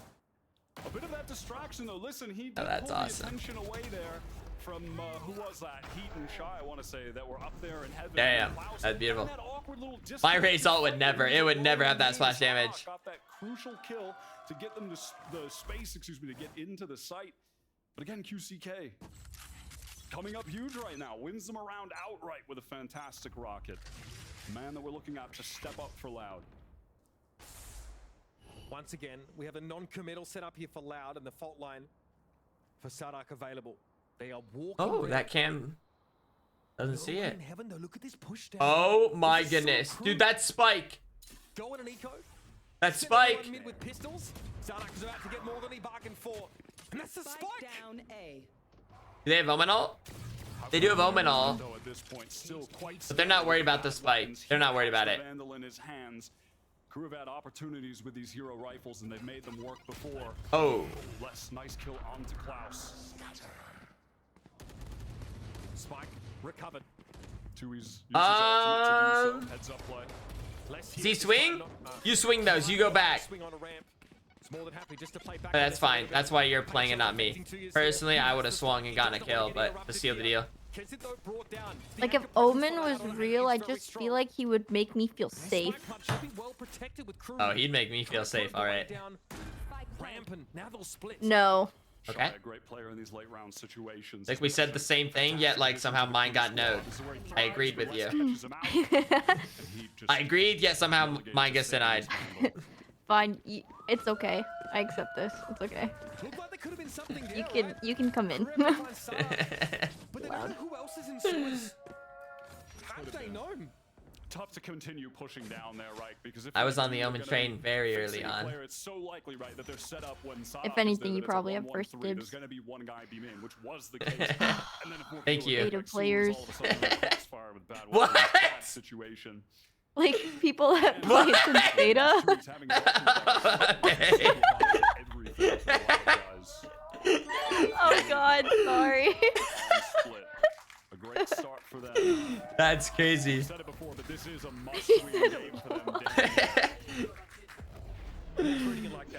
Speaker 15: A bit of that distraction though. Listen, he did pull the attention away there from who was that? Heat and Shy, I want to say, that were up there in heaven.
Speaker 1: Damn, that's beautiful. My Raze ult would never, it would never have that splash damage.
Speaker 15: Got that crucial kill to get them the space, excuse me, to get into the site. But again, QCK coming up huge right now, wins them around outright with a fantastic rocket. Man that we're looking at to step up for Loud.
Speaker 12: Once again, we have a non-committal set up here for Loud, and the fault line for Sadak available. They are walking.
Speaker 1: Oh, that cam doesn't see it.
Speaker 12: In heaven, though. Look at this push down.
Speaker 1: Oh my goodness, dude, that spike.
Speaker 12: Go in an eco.
Speaker 1: That spike.
Speaker 12: Mid with pistols. Sadak is about to get more than he bargained for. And that's the spike.
Speaker 9: Down A.
Speaker 1: Do they have Omen ult? They do have Omen ult.
Speaker 15: At this point, still quite
Speaker 1: But they're not worried about the spike. They're not worried about it.
Speaker 15: Vandal in his hands. Crew have had opportunities with these hero rifles and they've made them work before.
Speaker 1: Oh.
Speaker 15: Nice kill onto Klaus.
Speaker 12: Spike recovered.
Speaker 15: Tui's ultimate to do so. Heads up play.
Speaker 1: Does he swing? You swing those. You go back.
Speaker 12: Swing on a ramp. It's more than happy just to play back.
Speaker 1: That's fine. That's why you're playing and not me. Personally, I would have swung and gotten a kill, but to seal the deal.
Speaker 20: Like if Omen was real, I just feel like he would make me feel safe.
Speaker 1: Oh, he'd make me feel safe. All right.
Speaker 20: No.
Speaker 1: Okay.
Speaker 15: A great player in these late round situations.
Speaker 1: Like we said the same thing, yet like somehow mine got node. I agreed with you. I agreed, yet somehow mine gets denied.
Speaker 20: Fine, it's okay. I accept this. It's okay. You can come in.
Speaker 12: But they don't know who else is in source. How do they know?
Speaker 15: Tough to continue pushing down there, right? Because if
Speaker 1: I was on the Omen train very early on.
Speaker 15: It's so likely, right, that they're set up when
Speaker 20: if anything, you probably have first dibs.
Speaker 15: There's going to be one guy beam in, which was the case. And then
Speaker 1: thank you.
Speaker 20: Beta players.
Speaker 1: What?
Speaker 15: Situation.
Speaker 20: Like people that play since beta. Oh God, sorry.
Speaker 15: A great start for them.
Speaker 1: That's crazy.
Speaker 15: I said it before, but this is a must-win game for them.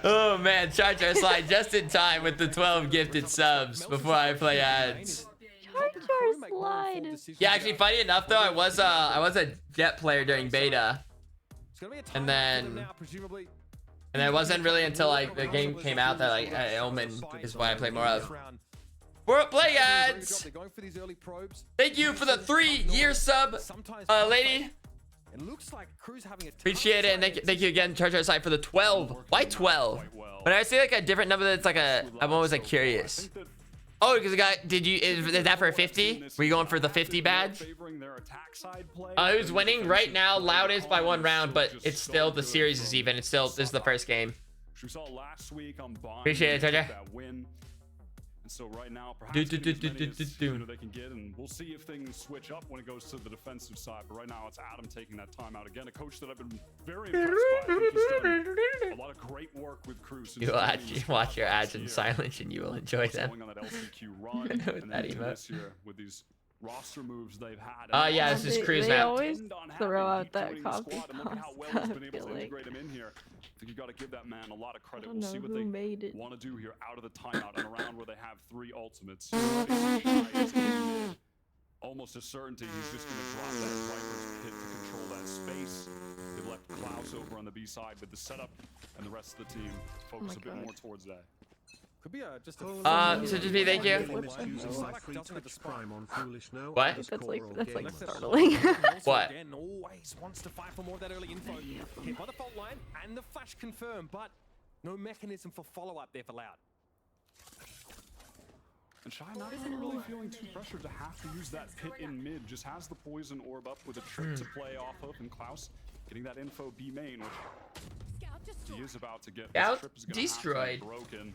Speaker 1: Oh man, Char Slide just in time with the 12 gifted subs before I play ads.
Speaker 20: Char Slide.
Speaker 1: Yeah, actually, funny enough though, I was a Jet player during beta, and then it wasn't really until like the game came out that like Omen is what I play more of. We're play ads. Thank you for the 3-year sub, lady.
Speaker 12: It looks like Crew's having a
Speaker 1: appreciate it, and thank you again, Char Slide, for the 12. Why 12? But I see like a different number that's like I'm always like curious. Oh, because the guy, is that for a 50? Were you going for the 50 badge? Who's winning right now? Loud is by 1 round, but it's still, the series is even. It's still, this is the first game.
Speaker 15: We saw last week on Bond.
Speaker 1: Appreciate it, Treasure.
Speaker 15: So right now, perhaps getting as many as, they can get, and we'll see if things switch up when it goes to the defensive side. But right now, it's Adam taking that time out. Again, a coach that I've been very impressed by. I think he's done a lot of great work with Crew.
Speaker 1: You will actually watch your ads in silence, and you will enjoy them.
Speaker 15: Going on that LCQ run,
Speaker 1: With
Speaker 15: and
Speaker 1: that
Speaker 15: then
Speaker 1: emote.
Speaker 15: This year with these roster moves they've had.
Speaker 1: Yeah, this is Crew's
Speaker 20: They
Speaker 1: map.
Speaker 20: always throw out that copy
Speaker 15: Look at how well he's been able to integrate him in here. I think you got to give that man a lot of credit. We'll see what they want to do here out of the timeout and around where they have 3 ultimates. Almost a certainty he's just going to drop that Viper's pit to control that space. They've left Klaus over on the B side with the setup, and the rest of the team focus a bit more towards that.
Speaker 12: Could be just
Speaker 1: so just be thank you. What?
Speaker 20: That's like startling.
Speaker 1: What?
Speaker 12: Again, always wants to fight for more of that early info. Hit by the fault line and the flash confirmed, but no mechanism for follow-up there for Loud.
Speaker 15: And Shy not even really feeling too pressured to have to use that pit in mid. Just has the poison orb up with a trip to play off of, and Klaus getting that info B main, which he is about to get.
Speaker 1: Scout destroyed.
Speaker 15: Broken.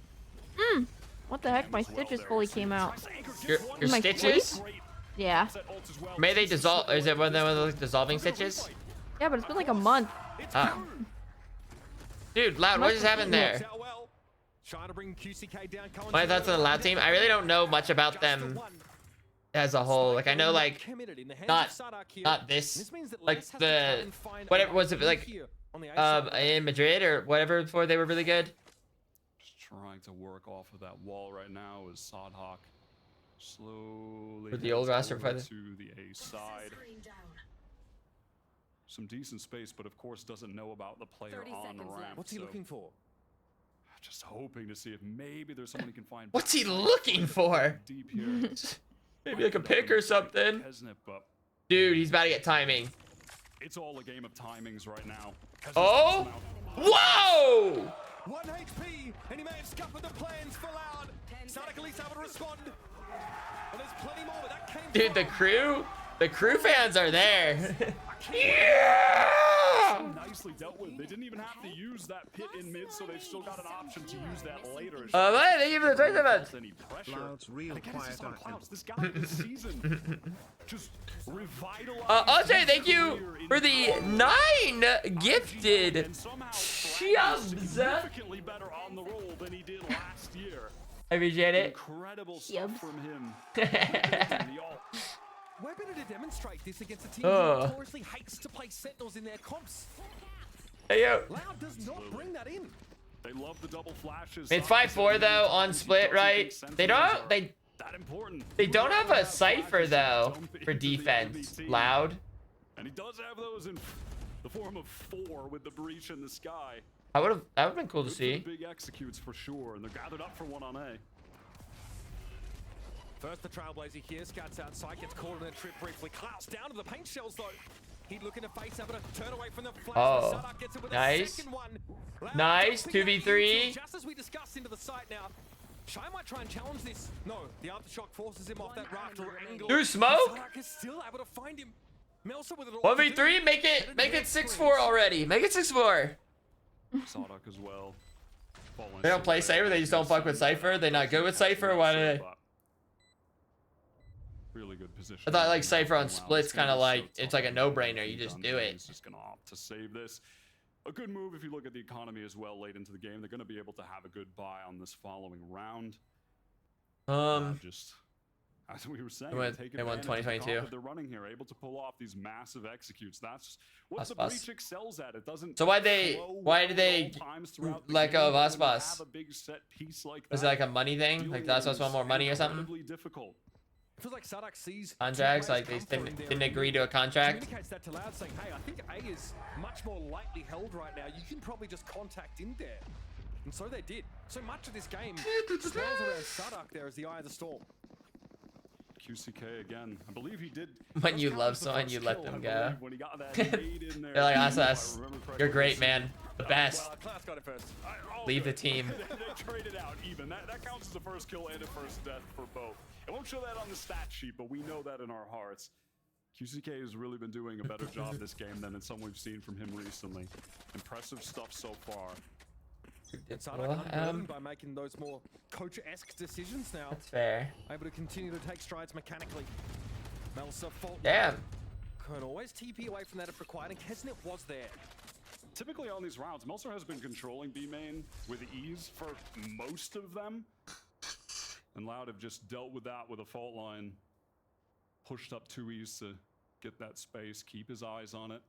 Speaker 20: What the heck? My stitches fully came out.
Speaker 1: Your
Speaker 20: My
Speaker 1: stitches?
Speaker 20: sleep? Yeah.
Speaker 1: May they dissolve? Is it one of those dissolving stitches?
Speaker 20: Yeah, but it's been like a month.
Speaker 1: Oh. Dude, Loud, what just happened there?
Speaker 12: Trying to bring QCK down.
Speaker 1: My thoughts on the Loud team? I really don't know much about them as a whole. Like, I know, like, not this, like the, whatever was it, like, in Madrid or whatever before they were really good.
Speaker 15: Trying to work off of that wall right now is Sodhawk slowly
Speaker 1: With the old roster
Speaker 15: over
Speaker 1: fighter.
Speaker 15: to the A side. Some decent space, but of course doesn't know about the player on the ramp.
Speaker 12: What's he looking for?
Speaker 15: Just hoping to see if maybe there's someone he can find.
Speaker 1: What's he looking for?
Speaker 15: Deep here.
Speaker 1: Maybe like a pick or something. Dude, he's about to get timing.
Speaker 15: It's all a game of timings right now.
Speaker 1: Oh! Whoa!
Speaker 12: 1 HP, and he may have scuppered the plans for Loud. Sonic at least able to respond. And there's plenty more, but that came
Speaker 1: Dude, the crew fans are there. Yeah!
Speaker 15: Nicely dealt with. They didn't even have to use that pit in mid, so they've still got an option to use that later.
Speaker 1: Thank you for the 27.
Speaker 15: Any pressure.
Speaker 2: Loud's real quiet
Speaker 15: Klaus, this guy this season just revitalized.
Speaker 1: Ajay, thank you for the 9 gifted shubs.
Speaker 15: Significantly better on the roll than he did last year.
Speaker 1: I appreciate it.
Speaker 15: Incredible stuff from him.
Speaker 12: We're better to demonstrate this against a team who notoriously hates to play Sentinels in their comps.
Speaker 1: Hey, yo.
Speaker 12: Loud does not bring that in.
Speaker 15: They love the double flashes.
Speaker 1: It's 5-4 though on split, right? They don't they don't have a cipher though for defense. Loud.
Speaker 15: And he does have those in the form of 4 with the breach in the sky.
Speaker 1: That would have been cool to see.
Speaker 15: Big executes for sure, and they're gathered up for one on A.
Speaker 12: First the Trailblazer here, scouts outside, gets caught in a trip briefly. Klaus down to the paint shells though. He's looking to face up, but turn away from the flash.
Speaker 1: Oh,
Speaker 12: Sadak gets it with
Speaker 1: nice.
Speaker 12: a second one.
Speaker 1: Nice, 2v3.
Speaker 12: Just as we discussed into the site now. Shy might try and challenge this. No, the aftershock forces him off that rafter angle.
Speaker 1: Through smoke?
Speaker 12: Sadak is still able to find him. Melsa with it
Speaker 1: 1v3, make it 6-4 already. Make it 6-4.
Speaker 15: Sadak as well.
Speaker 1: They don't play Cypher, they just don't fuck with Cypher. They're not good with Cypher. Why do they?
Speaker 15: Really good position.
Speaker 1: I thought like Cypher on splits kind of like it's like a no-brainer. You just do it.
Speaker 15: He's just gonna opt to save this. A good move if you look at the economy as well late into the game. They're gonna be able to have a good buy on this following round. Just as we were saying,
Speaker 1: they won 2022.
Speaker 15: They're running here, able to pull off these massive executes. That's what the breach excels at. It doesn't.
Speaker 1: So why did they let go of Aspas? Was it like a money thing? Like that's what's want more money or something?
Speaker 15: Difficult.
Speaker 12: It feels like Sadak sees
Speaker 1: contracts, like they didn't agree to a contract.
Speaker 12: Communicates that to Loud, saying, "Hey, I think A is much more lightly held right now. You can probably just contact in there." And so they did. So much of this game swirls around Sadak there as the eye of the storm.
Speaker 15: QCK again. I believe he did.
Speaker 1: When you love someone, you let them go. They're like, Asas, you're great, man. The best.
Speaker 12: Klaus got it first.
Speaker 1: Leave the team.
Speaker 15: They traded out even. That counts as a first kill and a first death for both. It won't show that on the stat sheet, but we know that in our hearts. QCK has really been doing a better job this game than in some we've seen from him recently. Impressive stuff so far.
Speaker 12: And Sardak unburdened by making those more coach-esque decisions now.
Speaker 1: That's fair.
Speaker 12: Able to continue to take strides mechanically. Melsa fault.
Speaker 1: Damn.
Speaker 12: Can always TP away from that if required, and Kesnet was there.
Speaker 15: Typically on these rounds, Melser has been controlling B main with ease for most of them. And Loud have just dealt with that with a fault line. Pushed up 2Es to get that space, keep his eyes on it.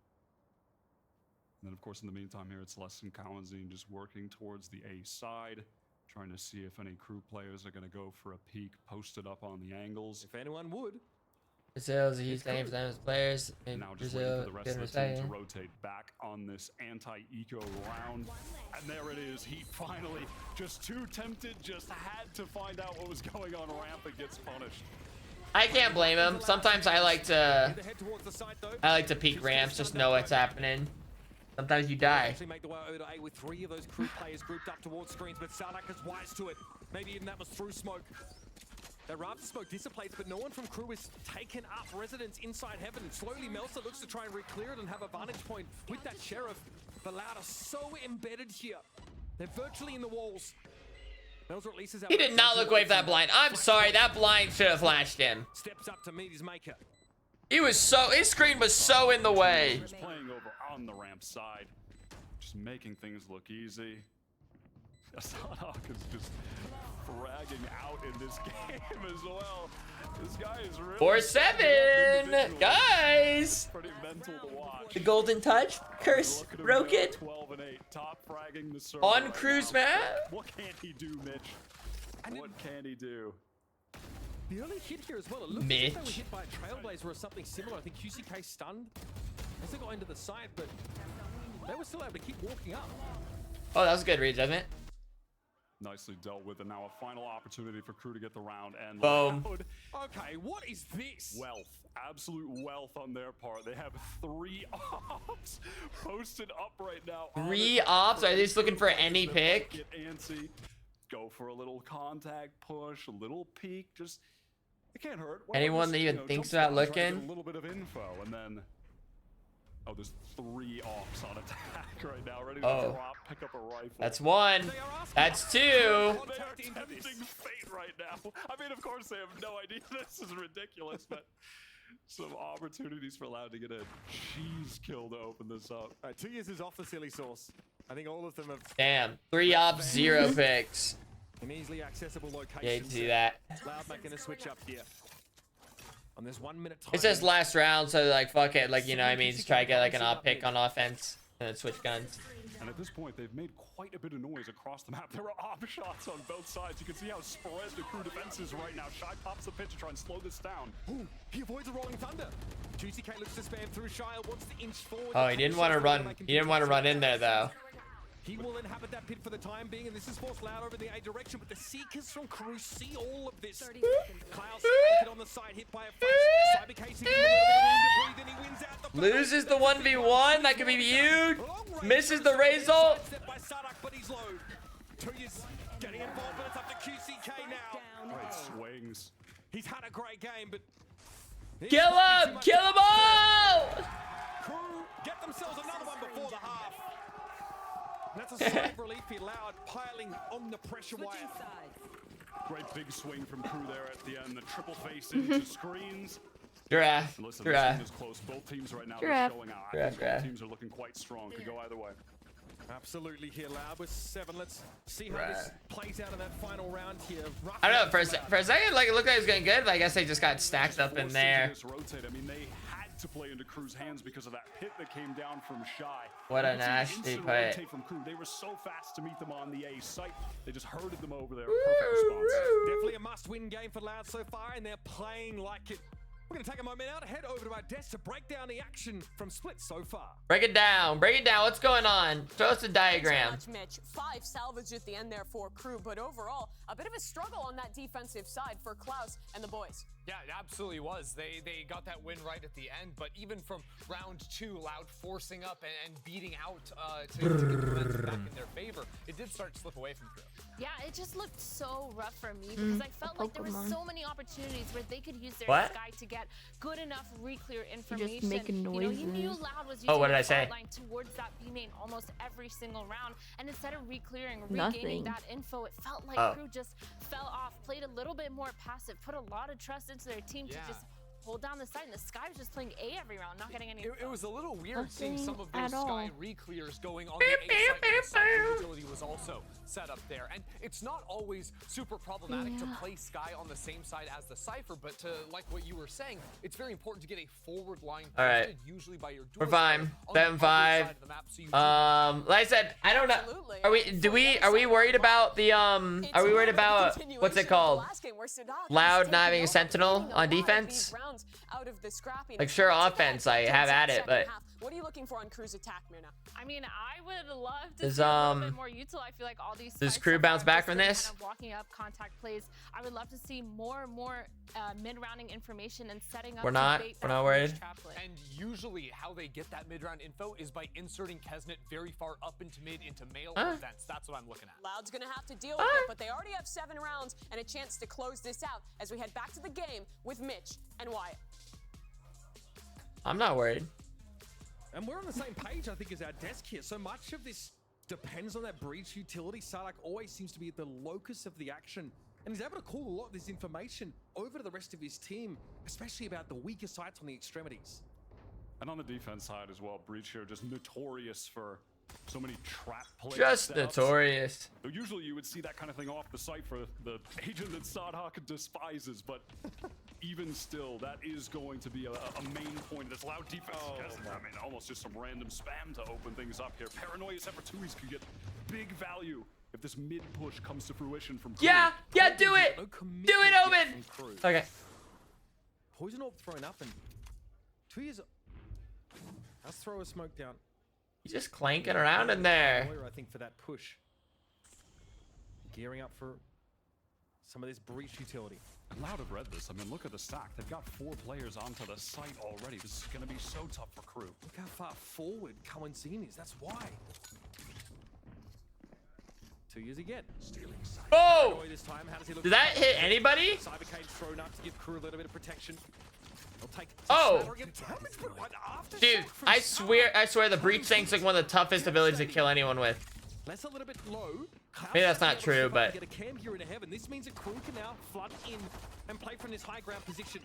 Speaker 15: And then of course in the meantime here it's Less and Kawanzine just working towards the A side. Trying to see if any crew players are going to go for a peek, posted up on the angles.
Speaker 12: If anyone would.
Speaker 1: Brazil is a huge name for them as players. Maybe
Speaker 15: Now just
Speaker 1: Brazil,
Speaker 15: waiting for the rest of the team to rotate back on this anti-eco round. And there it is. He finally, just too tempted, just had to find out what was going on ramp and gets punished.
Speaker 1: I can't blame him. Sometimes I like to peek ramps, just know what's happening. Sometimes you die.
Speaker 12: Actually make the way over to A with 3 of those crew players grouped up towards screens, but Sardak is wise to it. Maybe even that was through smoke. That Rafter smoke dissipates, but no one from crew is taken up residence inside heaven. Slowly, Melsa looks to try and re-clear it and have a vantage point with that Sheriff. The Loud are so embedded here. They're virtually in the walls. Melsa releases out.
Speaker 1: He did not look away for that blind. I'm sorry, that blind should have flashed him.
Speaker 12: Steps up to meet his maker.
Speaker 1: He was so, his screen was so in the way.
Speaker 15: Just playing over on the ramp side, just making things look easy. Sadok is just fragging out in this game as well. This guy is really
Speaker 1: 4-7, guys.
Speaker 15: Pretty mental to watch.
Speaker 1: The golden touch, curse broken.
Speaker 15: 12 and 8, top fragging the server
Speaker 1: On
Speaker 15: right
Speaker 1: cruise
Speaker 15: now.
Speaker 1: map.
Speaker 15: What can he do, Mitch? What can he do?
Speaker 12: The early hit here as well. It looks as if they were hit by a Trailblazer or something similar. I think QCK stunned as they got into the side, but they were still able to keep walking up.
Speaker 1: Oh, that was a good read, wasn't it?
Speaker 15: Nicely dealt with, and now a final opportunity for crew to get the round and
Speaker 1: boom.
Speaker 15: Loud.
Speaker 12: Okay, what is this?
Speaker 15: Wealth, absolute wealth on their part. They have 3 ops posted up right now.
Speaker 1: 3 ops? Are they just looking for any pick?
Speaker 15: Get antsy, go for a little contact push, a little peek. Just it can't hurt.
Speaker 1: Anyone that even thinks about looking?
Speaker 15: A little bit of info, and then oh, there's 3 ops on attack right now, ready to drop, pick up a rifle.
Speaker 1: That's 1. That's 2.
Speaker 15: They are tempting fate right now. I mean, of course they have no idea this is ridiculous, but some opportunities for Loud to get a cheese kill to open this up.
Speaker 12: 2 years is off the silly sauce. I think all of them have.
Speaker 1: Damn, 3 ops, 0 picks.
Speaker 12: An easily accessible location.
Speaker 1: Yeah, you can see that.
Speaker 12: Loud making a switch up here. On this 1 minute time.
Speaker 1: It says last round, so like fuck it, like you know what I mean, just try to get like an op pick on offense and then switch guns.
Speaker 15: And at this point, they've made quite a bit of noise across the map. There are op shots on both sides. You can see how spread the crew defense is right now. Shy pops the pitch to try and slow this down.
Speaker 12: Ooh, he avoids a rolling thunder. GCK looks to spam through. Shy wants to inch forward.
Speaker 1: Oh, he didn't want to run. He didn't want to run in there though.
Speaker 12: He will inhabit that pit for the time being, and this is forced Loud over in the A direction, but the Seekers from crew see all of this. Klaus anchored on the side, hit by a flash. Cyber casing him a little bit of room to breathe, and he wins out the
Speaker 1: Loses the 1v1, that could be huge. Misses the result.
Speaker 12: By Sardak, but he's low. 2 years getting involved, but it's up to QCK now.
Speaker 15: Great swings.
Speaker 12: He's had a great game, but
Speaker 1: kill him! Kill them all!
Speaker 12: Crew get themselves another one before the half. And that's a sigh of relief here. Loud piling on the pressure wire.
Speaker 15: Great big swing from crew there at the end. The triple face into screens.
Speaker 1: Giraffe.
Speaker 15: Listen,
Speaker 1: Giraffe.
Speaker 15: this game is close. Both teams right now
Speaker 1: Giraffe.
Speaker 15: are showing out.
Speaker 1: Giraffe.
Speaker 15: I think both teams are looking quite strong. Could go either way.
Speaker 12: Absolutely here, Loud with 7. Let's see how this plays out in that final round here.
Speaker 1: I don't know, for a second, like it looked like it was going good, but I guess they just got stacked up in there.
Speaker 15: Rotate. I mean, they had to play into crew's hands because of that hit that came down from Shy.
Speaker 1: What a nasty play.
Speaker 15: From crew. They were so fast to meet them on the A site. They just herded them over there. Perfect response.
Speaker 12: Definitely a must-win game for Loud so far, and they're playing like it. We're going to take a moment out, head over to our desk to break down the action from Split so far.
Speaker 1: Break it down. Break it down. What's going on? Show us a diagram.
Speaker 4: Thanks so much, Mitch. 5 salvage at the end there for crew, but overall, a bit of a struggle on that defensive side for Klaus and the boys.
Speaker 6: Yeah, it absolutely was. They got that win right at the end, but even from round 2, Loud forcing up and beating out to get the momentum back in their favor, it did start to slip away from Crew.
Speaker 3: Yeah, it just looked so rough for me because I felt like there were so many opportunities where they could use their Sky to get good enough re-clear information.
Speaker 20: Just making noises.
Speaker 3: You knew Loud was using
Speaker 1: what did I
Speaker 3: the
Speaker 1: say?
Speaker 3: line towards that B main almost every single round, and instead of re-clearing, regaining that info, it felt like Crew just fell off, played a little bit more passive, put a lot of trust into their team to just hold down the side, and the Sky was just playing A every round, not getting any.
Speaker 6: It was a little weird seeing some of those Sky re-clears going on the A side when the utility was also set up there. And it's not always super problematic to play Sky on the same side as the Cypher, but to, like what you were saying, it's very important to get a forward line posted, usually by your dual.
Speaker 1: We're fine. 7-5. Like I said, I don't know. Are we worried about the are we worried about what's it called? Loud not having a sentinel on defense? Like sure, offense I have at it, but
Speaker 4: what are you looking for on Crew's attack, Mirna?
Speaker 3: I mean, I would love to see a little bit more util. I feel like all these
Speaker 1: does Crew bounce back from this?
Speaker 3: Kind of walking up contact plays. I would love to see more mid-rounding information and setting up.
Speaker 1: We're not worried.
Speaker 6: And usually how they get that mid-round info is by inserting Kesnet very far up into mid into male events. That's what I'm looking at.
Speaker 4: Loud's gonna have to deal with it, but they already have 7 rounds and a chance to close this out as we head back to the game with Mitch and Wyatt.
Speaker 1: I'm not worried.
Speaker 12: And we're on the same page, I think, as our desk here. So much of this depends on that breach utility. Sarlacc always seems to be at the locus of the action, and he's able to call a lot of this information over to the rest of his team, especially about the weaker sites on the extremities.
Speaker 15: And on the defense side as well, Breach here just notorious for so many trap plays.
Speaker 1: Just notorious.
Speaker 15: So usually you would see that kind of thing off the site for the agent that Sarlacc despises, but even still, that is going to be a main point. This Loud defense, I mean, almost just some random spam to open things up here. Paranoia Opportunities could get big value if this mid push comes to fruition from Crew.
Speaker 1: Yeah, do it! Do it, Omen! Okay.
Speaker 12: Poison Orb thrown up, and 2 years. Let's throw a smoke down.
Speaker 1: He's just clanking around in there.
Speaker 12: I think for that push. Gearing up for some of this breach utility.
Speaker 15: And Loud have read this. I mean, look at the stack. They've got 4 players onto the site already. This is going to be so tough for Crew.
Speaker 12: Look how far forward Coenzine is. That's why. 2 years again.
Speaker 1: Oh!
Speaker 12: This time. How does he look?
Speaker 1: Did that hit anybody?
Speaker 12: Cybercade's thrown up to give Crew a little bit of protection.
Speaker 1: Dude, I swear the breach thing's like one of the toughest abilities to kill anyone with.
Speaker 12: That's a little bit low.
Speaker 1: Maybe that's not true, but
Speaker 12: get a cam here in heaven. This means that Crew can now flood in and play from this high ground position.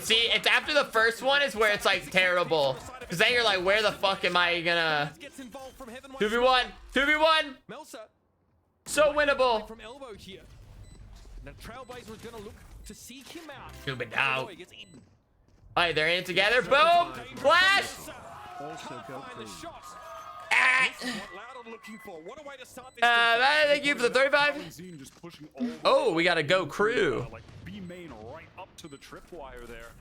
Speaker 1: See, it's after the first one is where it's like terrible, because then you're like, where the fuck am I gonna 2v1 so winnable.
Speaker 12: From elbow here. Now Trailblazer is gonna look to seek him out.
Speaker 1: Stupid out. Alright, they're in it together. Boom! Flash!
Speaker 2: Also go
Speaker 1: thank you for the 35. Oh, we gotta go Crew.
Speaker 15: Like B main right up to the tripwire there.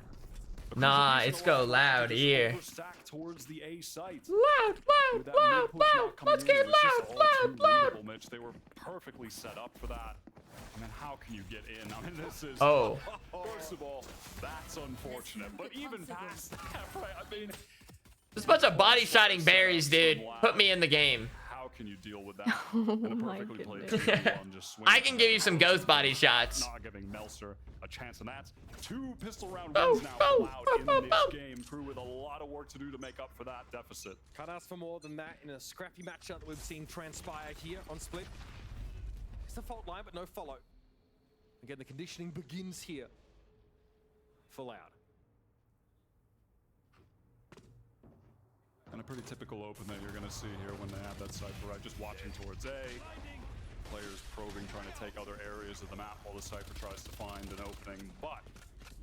Speaker 1: Nah, it's go Loud here.
Speaker 15: Towards the A site.
Speaker 1: Loud. Let's get loud.
Speaker 15: Mitch, they were perfectly set up for that. I mean, how can you get in? I mean, this is. First of all, that's unfortunate. But even past that, right? I mean,
Speaker 1: there's a bunch of body shotting berries, dude. Put me in the game.
Speaker 15: How can you deal with that?
Speaker 1: I can give you some ghost body shots.
Speaker 15: Not giving Melser a chance, and that's 2 pistol round wins now allowed in this game. Crew with a lot of work to do to make up for that deficit.
Speaker 12: Can't ask for more than that in a scrappy matchup that we've seen transpire here on Split. It's a fault line, but no follow. Again, the conditioning begins here for Loud.
Speaker 15: And a pretty typical open that you're going to see here when they have that Cypher, right? Just watching towards A. Players probing, trying to take other areas of the map while the Cypher tries to find an opening. But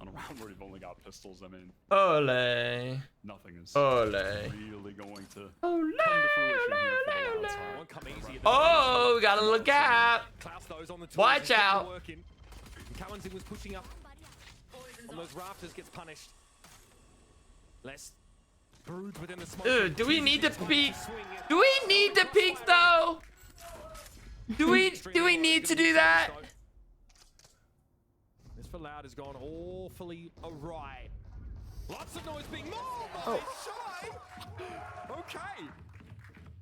Speaker 15: on a round where you've only got pistols, I mean,
Speaker 1: Ole.
Speaker 15: Nothing is
Speaker 1: really
Speaker 15: going to come to fruition here for the Loud side.
Speaker 1: Oh, we gotta look out. Watch out.
Speaker 12: Coenzine was pushing up on those rafters, gets punished. Less brood within the smoke.
Speaker 1: Dude, do we need to peek? Do we need to peek though? Do we need to do that?
Speaker 12: This for Loud has gone awfully awry. Lots of noise being made.
Speaker 1: Oh.
Speaker 12: Shy. Okay.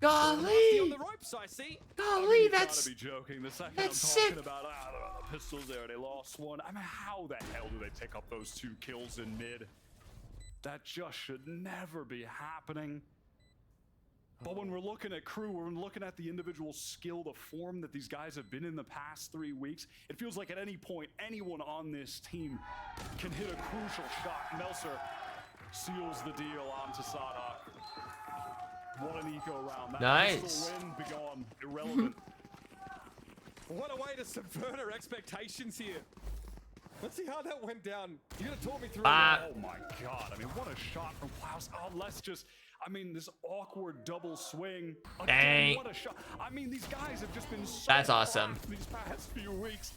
Speaker 1: Golly.
Speaker 12: On the ropes, I see.
Speaker 1: Golly,
Speaker 15: Gotta be joking. The second I'm
Speaker 1: that's
Speaker 15: talking
Speaker 1: sick.
Speaker 15: about the pistols there, they lost one. I mean, how the hell do they pick up those 2 kills in mid? That just should never be happening. But when we're looking at Crew, we're looking at the individual skill, the form that these guys have been in the past 3 weeks. It feels like at any point, anyone on this team can hit a crucial shot. Melser seals the deal onto Sadak. What an eco round. That
Speaker 1: Nice.
Speaker 15: pistol win, be gone, irrelevant.
Speaker 12: What a way to subvert our expectations here. Let's see how that went down. You're gonna talk me through that.
Speaker 15: Oh my god, I mean, what a shot from Klaus. Oh, let's just, I mean, this awkward double swing. Again,
Speaker 1: Dang.
Speaker 15: what a shot. I mean, these guys have just been so
Speaker 1: That's awesome.
Speaker 15: fast these past few weeks.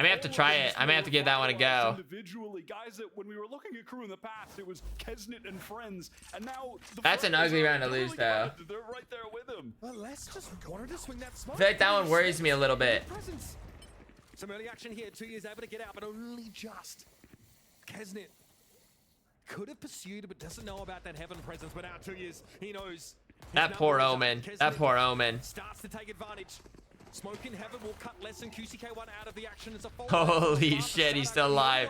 Speaker 1: I may have to try it. I may have to give that one a go.
Speaker 15: Individually, guys that when we were looking at Crew in the past, it was Kesnit and friends, and now
Speaker 1: That's an ugly round to lose, though.
Speaker 15: They're right there with him.
Speaker 12: Well, let's just wanted to swing that
Speaker 1: I
Speaker 12: smoke.
Speaker 1: feel like that one worries me a little bit.
Speaker 12: Presence. Some early action here. 2 years able to get out, but only just. Kesnit could have pursued, but doesn't know about that heaven presence. But now 2 years, he knows.
Speaker 1: That poor Omen. That poor Omen.
Speaker 12: Starts to take advantage. Smoke in heaven will cut less than QCK1 out of the action. It's a
Speaker 1: Holy shit, he's still alive.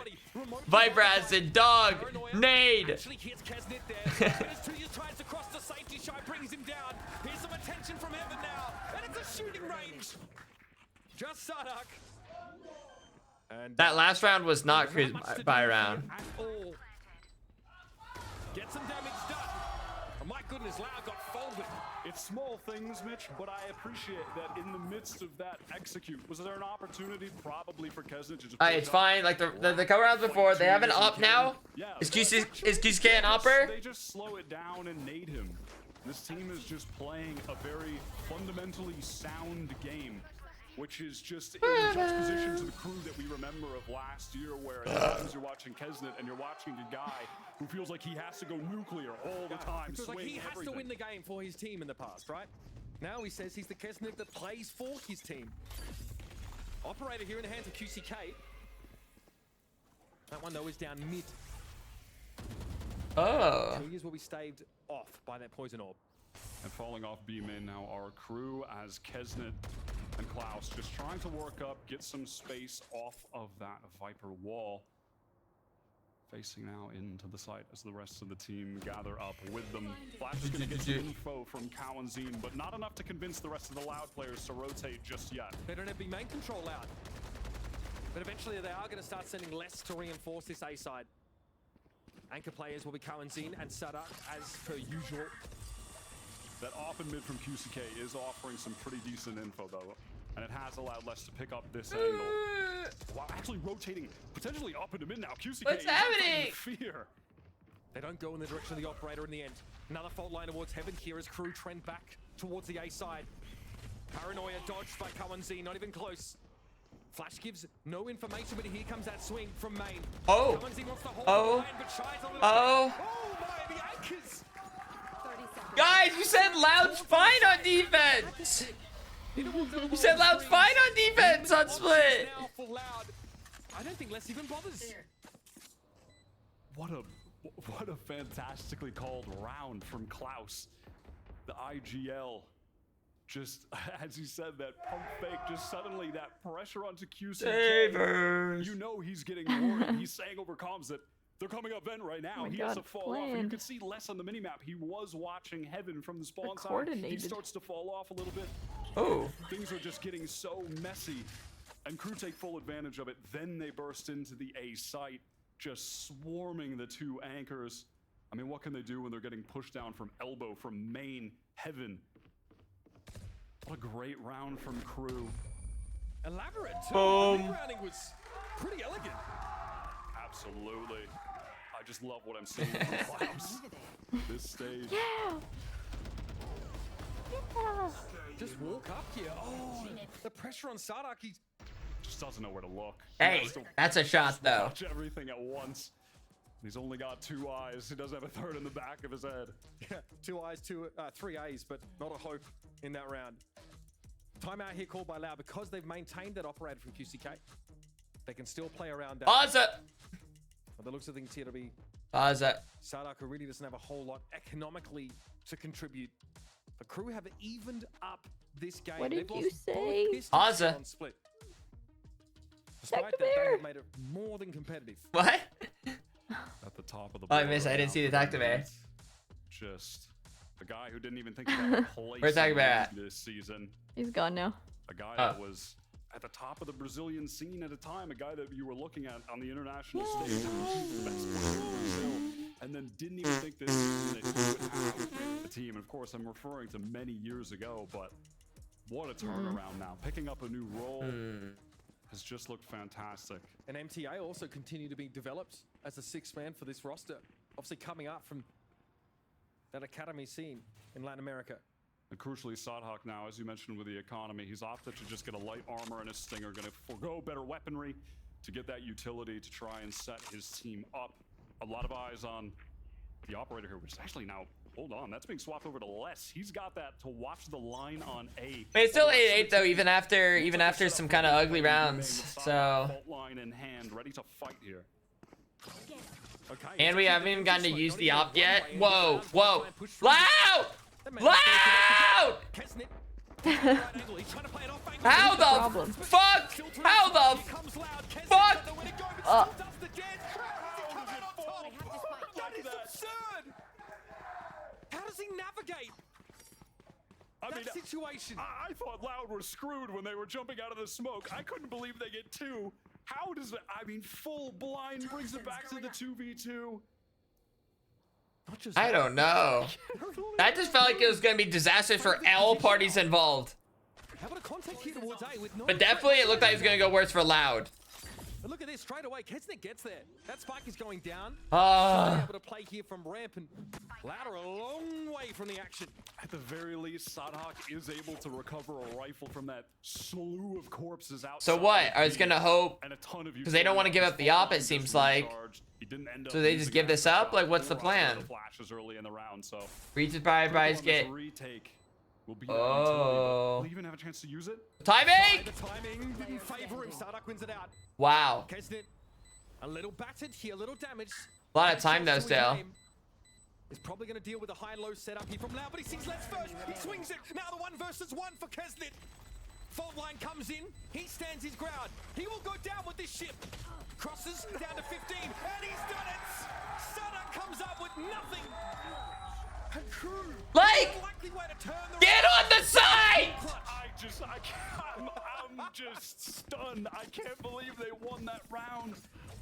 Speaker 1: Viper acid, dog, nade.
Speaker 12: Actually hits Kesnit there. But as 2 years tries to cross the safety, Shy brings him down. Here's some attention from heaven now, and it's a shooting range. Just Sadak. And
Speaker 1: That last round was not cruise by round.
Speaker 12: at all. Get some damage done. Oh my goodness, Loud got folded.
Speaker 15: It's small things, Mitch, but I appreciate that in the midst of that execute. Was there an opportunity probably for Kesnit to just
Speaker 1: It's fine. Like the couple rounds before, they have an up now. Is QCK an upper?
Speaker 15: They just slow it down and nade him. This team is just playing a very fundamentally sound game, which is just in juxtaposition to the Crew that we remember of last year, where at times you're watching Kesnit and you're watching a guy who feels like he has to go nuclear all the time.
Speaker 12: It feels like he has
Speaker 15: everything.
Speaker 12: to win the game for his team in the past, right? Now he says he's the Kesnit that plays for his team. Operator here in the hands of QCK. That one though is down mid.
Speaker 1: Oh.
Speaker 12: 2 years will be staved off by that poison orb.
Speaker 15: And falling off B main now are Crew as Kesnit and Klaus just trying to work up, get some space off of that Viper wall. Facing now into the site as the rest of the team gather up with them. Flash is going to get some info from Cowanzine, but not enough to convince the rest of the Loud players to rotate just yet.
Speaker 12: They don't have big main control out. But eventually they are going to start sending less to reinforce this A side. Anchor players will be Cowanzine and Sadak as per usual.
Speaker 15: That off and mid from QCK is offering some pretty decent info though, and it has allowed less to pick up this angle. Wow, actually rotating potentially up into mid now. QCK
Speaker 1: What's
Speaker 15: is
Speaker 1: happening?
Speaker 15: in fear.
Speaker 12: They don't go in the direction of the operator in the end. Another fault line towards heaven here as Crew trend back towards the A side. Paranoia dodged by Cowanzine, not even close. Flash gives no information, but here comes that swing from main.
Speaker 1: Oh.
Speaker 12: Cowanzine wants to hold
Speaker 1: Oh.
Speaker 12: the line, but Shy's a little
Speaker 1: Oh.
Speaker 12: Oh my, the anchors!
Speaker 1: Guys, you said Loud's fine on defense. You said Loud's fine on defense on split.
Speaker 12: Now for Loud. I don't think Les even bothers.
Speaker 15: What a fantastically called round from Klaus. The IGL. Just, as he said, that pump fake, just suddenly that pressure onto QCK.
Speaker 1: Savers.
Speaker 15: You know he's getting worried. He's saying over comms that they're coming up vent right now.
Speaker 20: Oh my
Speaker 15: He
Speaker 20: God,
Speaker 15: has to fall off. And you
Speaker 20: planned.
Speaker 15: can see less on the minimap. He was watching Heaven from the spawn side. He
Speaker 20: coordinated.
Speaker 15: starts to fall off a little bit.
Speaker 1: Oh.
Speaker 15: Things are just getting so messy. And Crew take full advantage of it. Then they burst into the A site, just swarming the two anchors. I mean, what can they do when they're getting pushed down from elbow, from main, Heaven? What a great round from Crew.
Speaker 12: Elaborate too.
Speaker 1: Boom.
Speaker 12: The mid rounding was pretty elegant.
Speaker 15: Absolutely. I just love what I'm seeing from Klaus. This stage.
Speaker 20: Yeah.
Speaker 12: Just walk up here. Oh, the pressure on Sadak. He
Speaker 15: Just doesn't know where to look.
Speaker 1: Hey,
Speaker 15: He has to
Speaker 1: that's a shot though.
Speaker 15: watch everything at once. He's only got 2 eyes. He doesn't have a third in the back of his head.
Speaker 12: Yeah, 2 eyes, 3 A's, but not a hope in that round. Timeout here called by Loud because they've maintained that operator from QCK. They can still play around that.
Speaker 1: Pause it.
Speaker 12: But the looks of things here to be
Speaker 1: Pause it.
Speaker 12: Sardak, who really doesn't have a whole lot economically to contribute. The Crew have evened up this game.
Speaker 20: What did
Speaker 12: They've
Speaker 20: you
Speaker 12: lost both
Speaker 20: say?
Speaker 12: Pistons
Speaker 1: Pause it.
Speaker 12: on split. Despite that, they have made it more than competitive.
Speaker 1: What?
Speaker 15: At the top of the
Speaker 1: Oh, I
Speaker 15: board
Speaker 1: missed. I didn't
Speaker 15: now
Speaker 1: see the
Speaker 15: for
Speaker 1: Dr.
Speaker 15: them.
Speaker 1: Bear.
Speaker 15: Just the guy who didn't even think about placing
Speaker 1: Where's Dr. Bear at?
Speaker 15: this season.
Speaker 20: He's gone now.
Speaker 15: A guy that was at the top of the Brazilian scene at a time, a guy that you were looking at on the international stage, the best player in Brazil, and then didn't even think this season that he would have the team. And of course, I'm referring to many years ago, but what a turnaround now. Picking up a new role has just looked fantastic.
Speaker 12: And MTA also continue to be developed as a sixth man for this roster. Obviously coming up from that academy scene in Latin America.
Speaker 15: And crucially, Sadhak now, as you mentioned with the economy, he's opted to just get a light armor and a stinger, going to forego better weaponry to get that utility to try and set his team up. A lot of eyes on the operator here, which is actually now, hold on, that's being swapped over to Les. He's got that to watch the line on A.
Speaker 1: But it's still 8-8 though, even after some kind of ugly rounds. So.
Speaker 15: Fault line in hand, ready to fight here.
Speaker 1: And we haven't even gotten to use the op yet. Whoa, whoa. Loud! Loud! How the fuck? How the fuck?
Speaker 12: That is absurd! How does he navigate that situation?
Speaker 15: I thought Loud were screwed when they were jumping out of the smoke. I couldn't believe they get two. How does it? I mean, full blind brings it back to the 2v2.
Speaker 1: I don't know. That just felt like it was gonna be disastrous for all parties involved.
Speaker 12: How about a contact here towards A with no
Speaker 1: But definitely it looked like it was gonna go worse for Loud.
Speaker 12: But look at this, straight away, Kesnick gets there. That spike is going down. Able to play here from ramp, and Louder a long way from the action.
Speaker 15: At the very least, Sadhak is able to recover a rifle from that slew of corpses outside.
Speaker 1: So what? I was gonna hope,
Speaker 15: and a ton of
Speaker 1: because they don't want to give up the op, it seems like. So they just give this up? Like, what's the plan?
Speaker 15: Flashes early in the round, so
Speaker 1: Reach it by price get.
Speaker 15: retake. Will be
Speaker 1: Oh.
Speaker 15: will he even have a chance to use it?
Speaker 1: Timing!
Speaker 12: The timing didn't favor him. Sardak wins it out.
Speaker 1: Wow.
Speaker 12: Kesnick, a little battered here, a little damaged.
Speaker 1: A lot of time though still.
Speaker 12: Is probably going to deal with a high-low setup here from Loud, but he sees Les first. He swings it. Now the 1 versus 1 for Kesnick. Fault line comes in. He stands his ground. He will go down with this ship. Crosses down to 15, and he's done it. Sardak comes up with nothing. And Crew.
Speaker 1: Like, get on the side!
Speaker 15: I'm just stunned. I can't believe they won that round.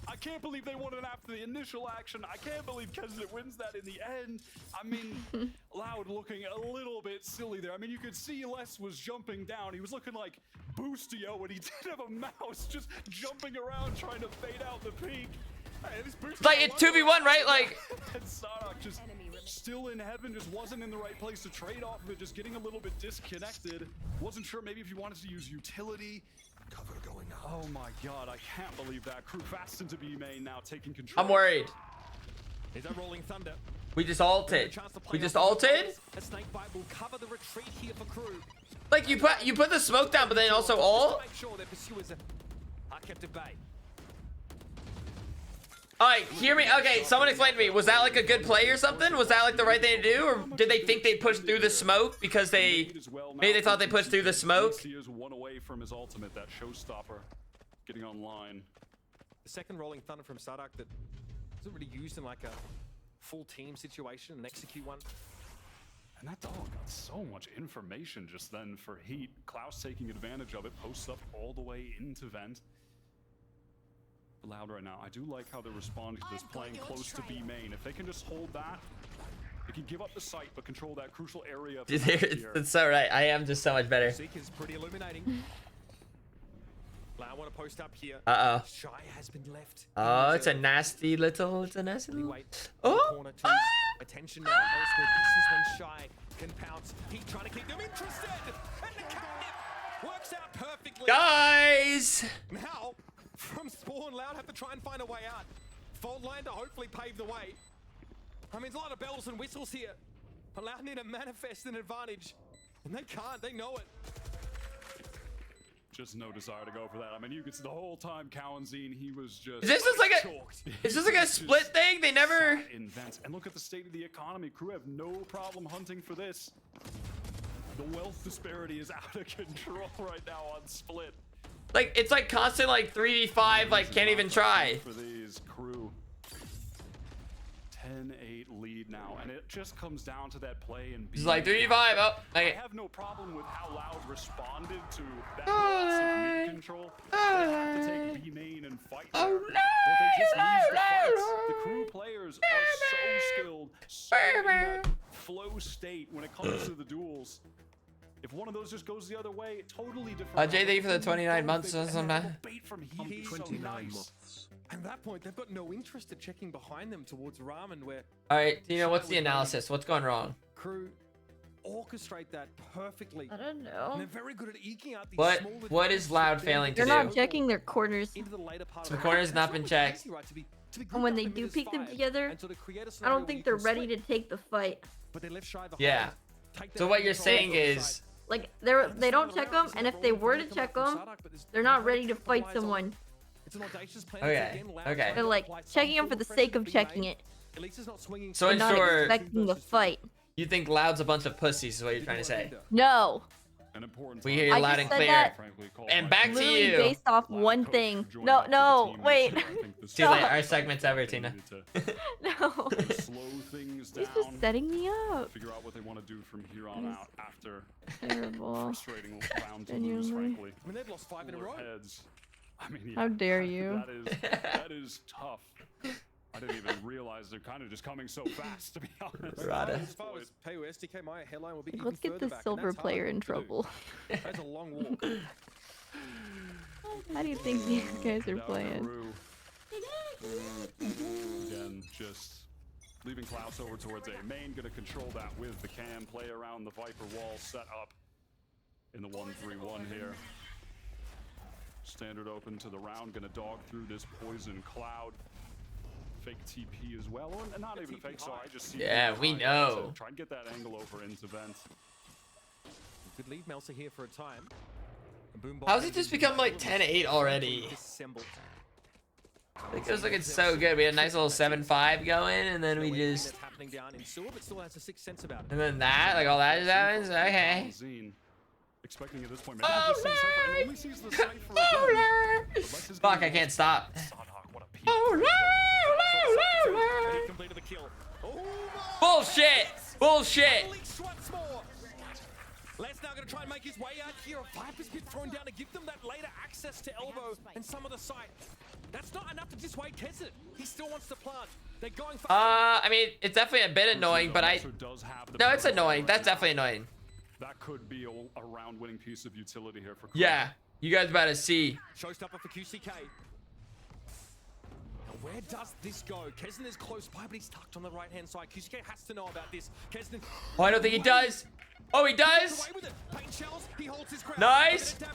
Speaker 15: I can't believe they won it after the initial action. I can't believe Kesnick wins that in the end. I mean, Loud looking a little bit silly there. I mean, you could see Les was jumping down. He was looking like Boostio, and he did have a mouse just jumping around trying to fade out the peak.
Speaker 1: Like, it's 2v1, right? Like.
Speaker 15: And Sadok just still in heaven, just wasn't in the right place to trade off of it, just getting a little bit disconnected. Wasn't sure maybe if he wanted to use utility. Cover going on. Oh my god, I can't believe that. Crew fast into B main now, taking control.
Speaker 1: I'm worried.
Speaker 12: Is that Rolling Thunder?
Speaker 1: We just ulted. We just ulted?
Speaker 12: A snake bite will cover the retreat here for Crew.
Speaker 1: Like, you put the smoke down, but then also ult?
Speaker 12: Make sure their pursuers are kept at bay.
Speaker 1: Alright, hear me. Okay, someone explain to me. Was that like a good play or something? Was that like the right thing to do? Or did they think they'd push through the smoke because maybe they thought they pushed through the smoke?
Speaker 15: He is one away from his ultimate, that showstopper getting online.
Speaker 12: The second Rolling Thunder from Sardak that isn't really used in like a full team situation, and execute one.
Speaker 15: And that dog got so much information just then for Heat. Klaus taking advantage of it, posts up all the way into vent. Loud right now. I do like how they're responding to this, playing close to B main. If they can just hold that, they can give up the site but control that crucial area.
Speaker 1: It's so right. I am just so much better.
Speaker 12: Zeke is pretty illuminating. Loud want to post up here.
Speaker 1: Uh-oh.
Speaker 12: Shy has been left.
Speaker 1: Oh, it's a nasty little. Oh!
Speaker 12: Attention now elsewhere. This is when Shy can pounce. Heat trying to keep them interested. And the catnip works out perfectly.
Speaker 1: Guys!
Speaker 12: Now, from spawn, Loud have to try and find a way out. Fault line to hopefully pave the way. I mean, there's a lot of bells and whistles here. But Loud need to manifest an advantage. And they can't, they know it.
Speaker 15: Just no desire to go for that. I mean, you could see the whole time Kawanzin, he was just.
Speaker 1: Is this just like a? Is this like a split thing? They never.
Speaker 15: Invents. And look at the state of the economy. Crew have no problem hunting for this. The wealth disparity is out of control right now on Split.
Speaker 1: Like it's like constant like 3v5. Like can't even try.
Speaker 15: For these Crew. 10-8 lead now, and it just comes down to that play and
Speaker 1: it's like 3v5. Oh, okay.
Speaker 15: I have no problem with how Loud responded to that loss of mid control. They have to take B main and fight there, but they just lose the fights. The Crew players are so skilled, so in that flow state when it comes to the duels. If one of those just goes the other way, totally different.
Speaker 1: Jay, thank you for the 29 months or something.
Speaker 15: Bait from here,
Speaker 12: 29 months. And at that point, they've got no interest in checking behind them towards Ramen, where.
Speaker 1: All right, Tina, what's the analysis? What's going wrong?
Speaker 12: Crew orchestrate that perfectly.
Speaker 20: I don't know.
Speaker 12: And they're very good at eking out these small
Speaker 1: What is Loud failing to do?
Speaker 20: They're not checking their corners.
Speaker 1: The corners not been checked.
Speaker 20: And when they do pick them together, I don't think they're ready to take the fight.
Speaker 1: Yeah. So what you're saying is,
Speaker 20: like they don't check them, and if they were to check them, they're not ready to fight someone.
Speaker 1: Okay. Okay.
Speaker 20: They're like checking them for the sake of checking it.
Speaker 1: So in
Speaker 20: not
Speaker 1: short,
Speaker 20: expecting the fight.
Speaker 1: You think Loud's a bunch of pussies is what you're trying to say?
Speaker 20: No.
Speaker 1: We hear you
Speaker 20: I
Speaker 1: loud
Speaker 20: just
Speaker 1: and
Speaker 20: said
Speaker 1: clear.
Speaker 20: that
Speaker 1: And back to
Speaker 20: literally
Speaker 1: you.
Speaker 20: based off one thing. No, wait.
Speaker 1: Too late. Our segment's over, Tina.
Speaker 20: No.
Speaker 15: Slow things down.
Speaker 20: He's just setting me up.
Speaker 15: Figure out what they want to do from here on out after
Speaker 20: Terrible.
Speaker 15: frustrating round to lose, frankly.
Speaker 12: I mean, they've lost 5 in a row.
Speaker 15: Heads. I mean,
Speaker 20: How dare you?
Speaker 15: That is tough. I didn't even realize they're kind of just coming so fast, to be honest.
Speaker 12: As far as POSDK, my headline will be even
Speaker 20: Let's get
Speaker 12: further
Speaker 20: this
Speaker 12: back, and
Speaker 20: silver
Speaker 12: that's hard
Speaker 20: player in
Speaker 12: to do.
Speaker 20: trouble.
Speaker 12: That's a long walk.
Speaker 20: How do you think these guys are playing?
Speaker 15: Again, just leaving Klaus over towards A main, gonna control that with the cam, play around the Viper wall, set up in the 1-3-1 here. Standard open to the round, gonna dog through this poison cloud. Fake TP as well, or not even a fake, sorry, just CP.
Speaker 1: Yeah, we know.
Speaker 15: Try and get that angle over into vent.
Speaker 12: Could leave Melsa here for a time.
Speaker 1: How's it just become like 10-8 already? Like, it was looking so good. We had a nice little 7-5 going, and then we just.
Speaker 12: Happening down in Sewer, but still has a sixth sense about it.
Speaker 1: And then that, like all that just happens. Okay.
Speaker 15: Expecting at this point, maybe just sees Cypher and only sees the Cypher again.
Speaker 1: Fuck, I can't stop. Bullshit! Bullshit!
Speaker 12: Les now going to try and make his way out here. Viper's been thrown down to give them that later access to elbow and some of the sight. That's not enough to dissuade Kesset. He still wants to plant. They're going for.
Speaker 1: I mean, it's definitely a bit annoying, but No, it's annoying. That's definitely annoying.
Speaker 15: That could be a round-winning piece of utility here for.
Speaker 1: Yeah, you guys about to see.
Speaker 12: Showstopper for QCK. Now, where does this go? Kesden is close by, but he's tucked on the right-hand side. QCK has to know about this. Kesden.
Speaker 1: Oh, I don't think he does. Oh, he does. Nice. Go!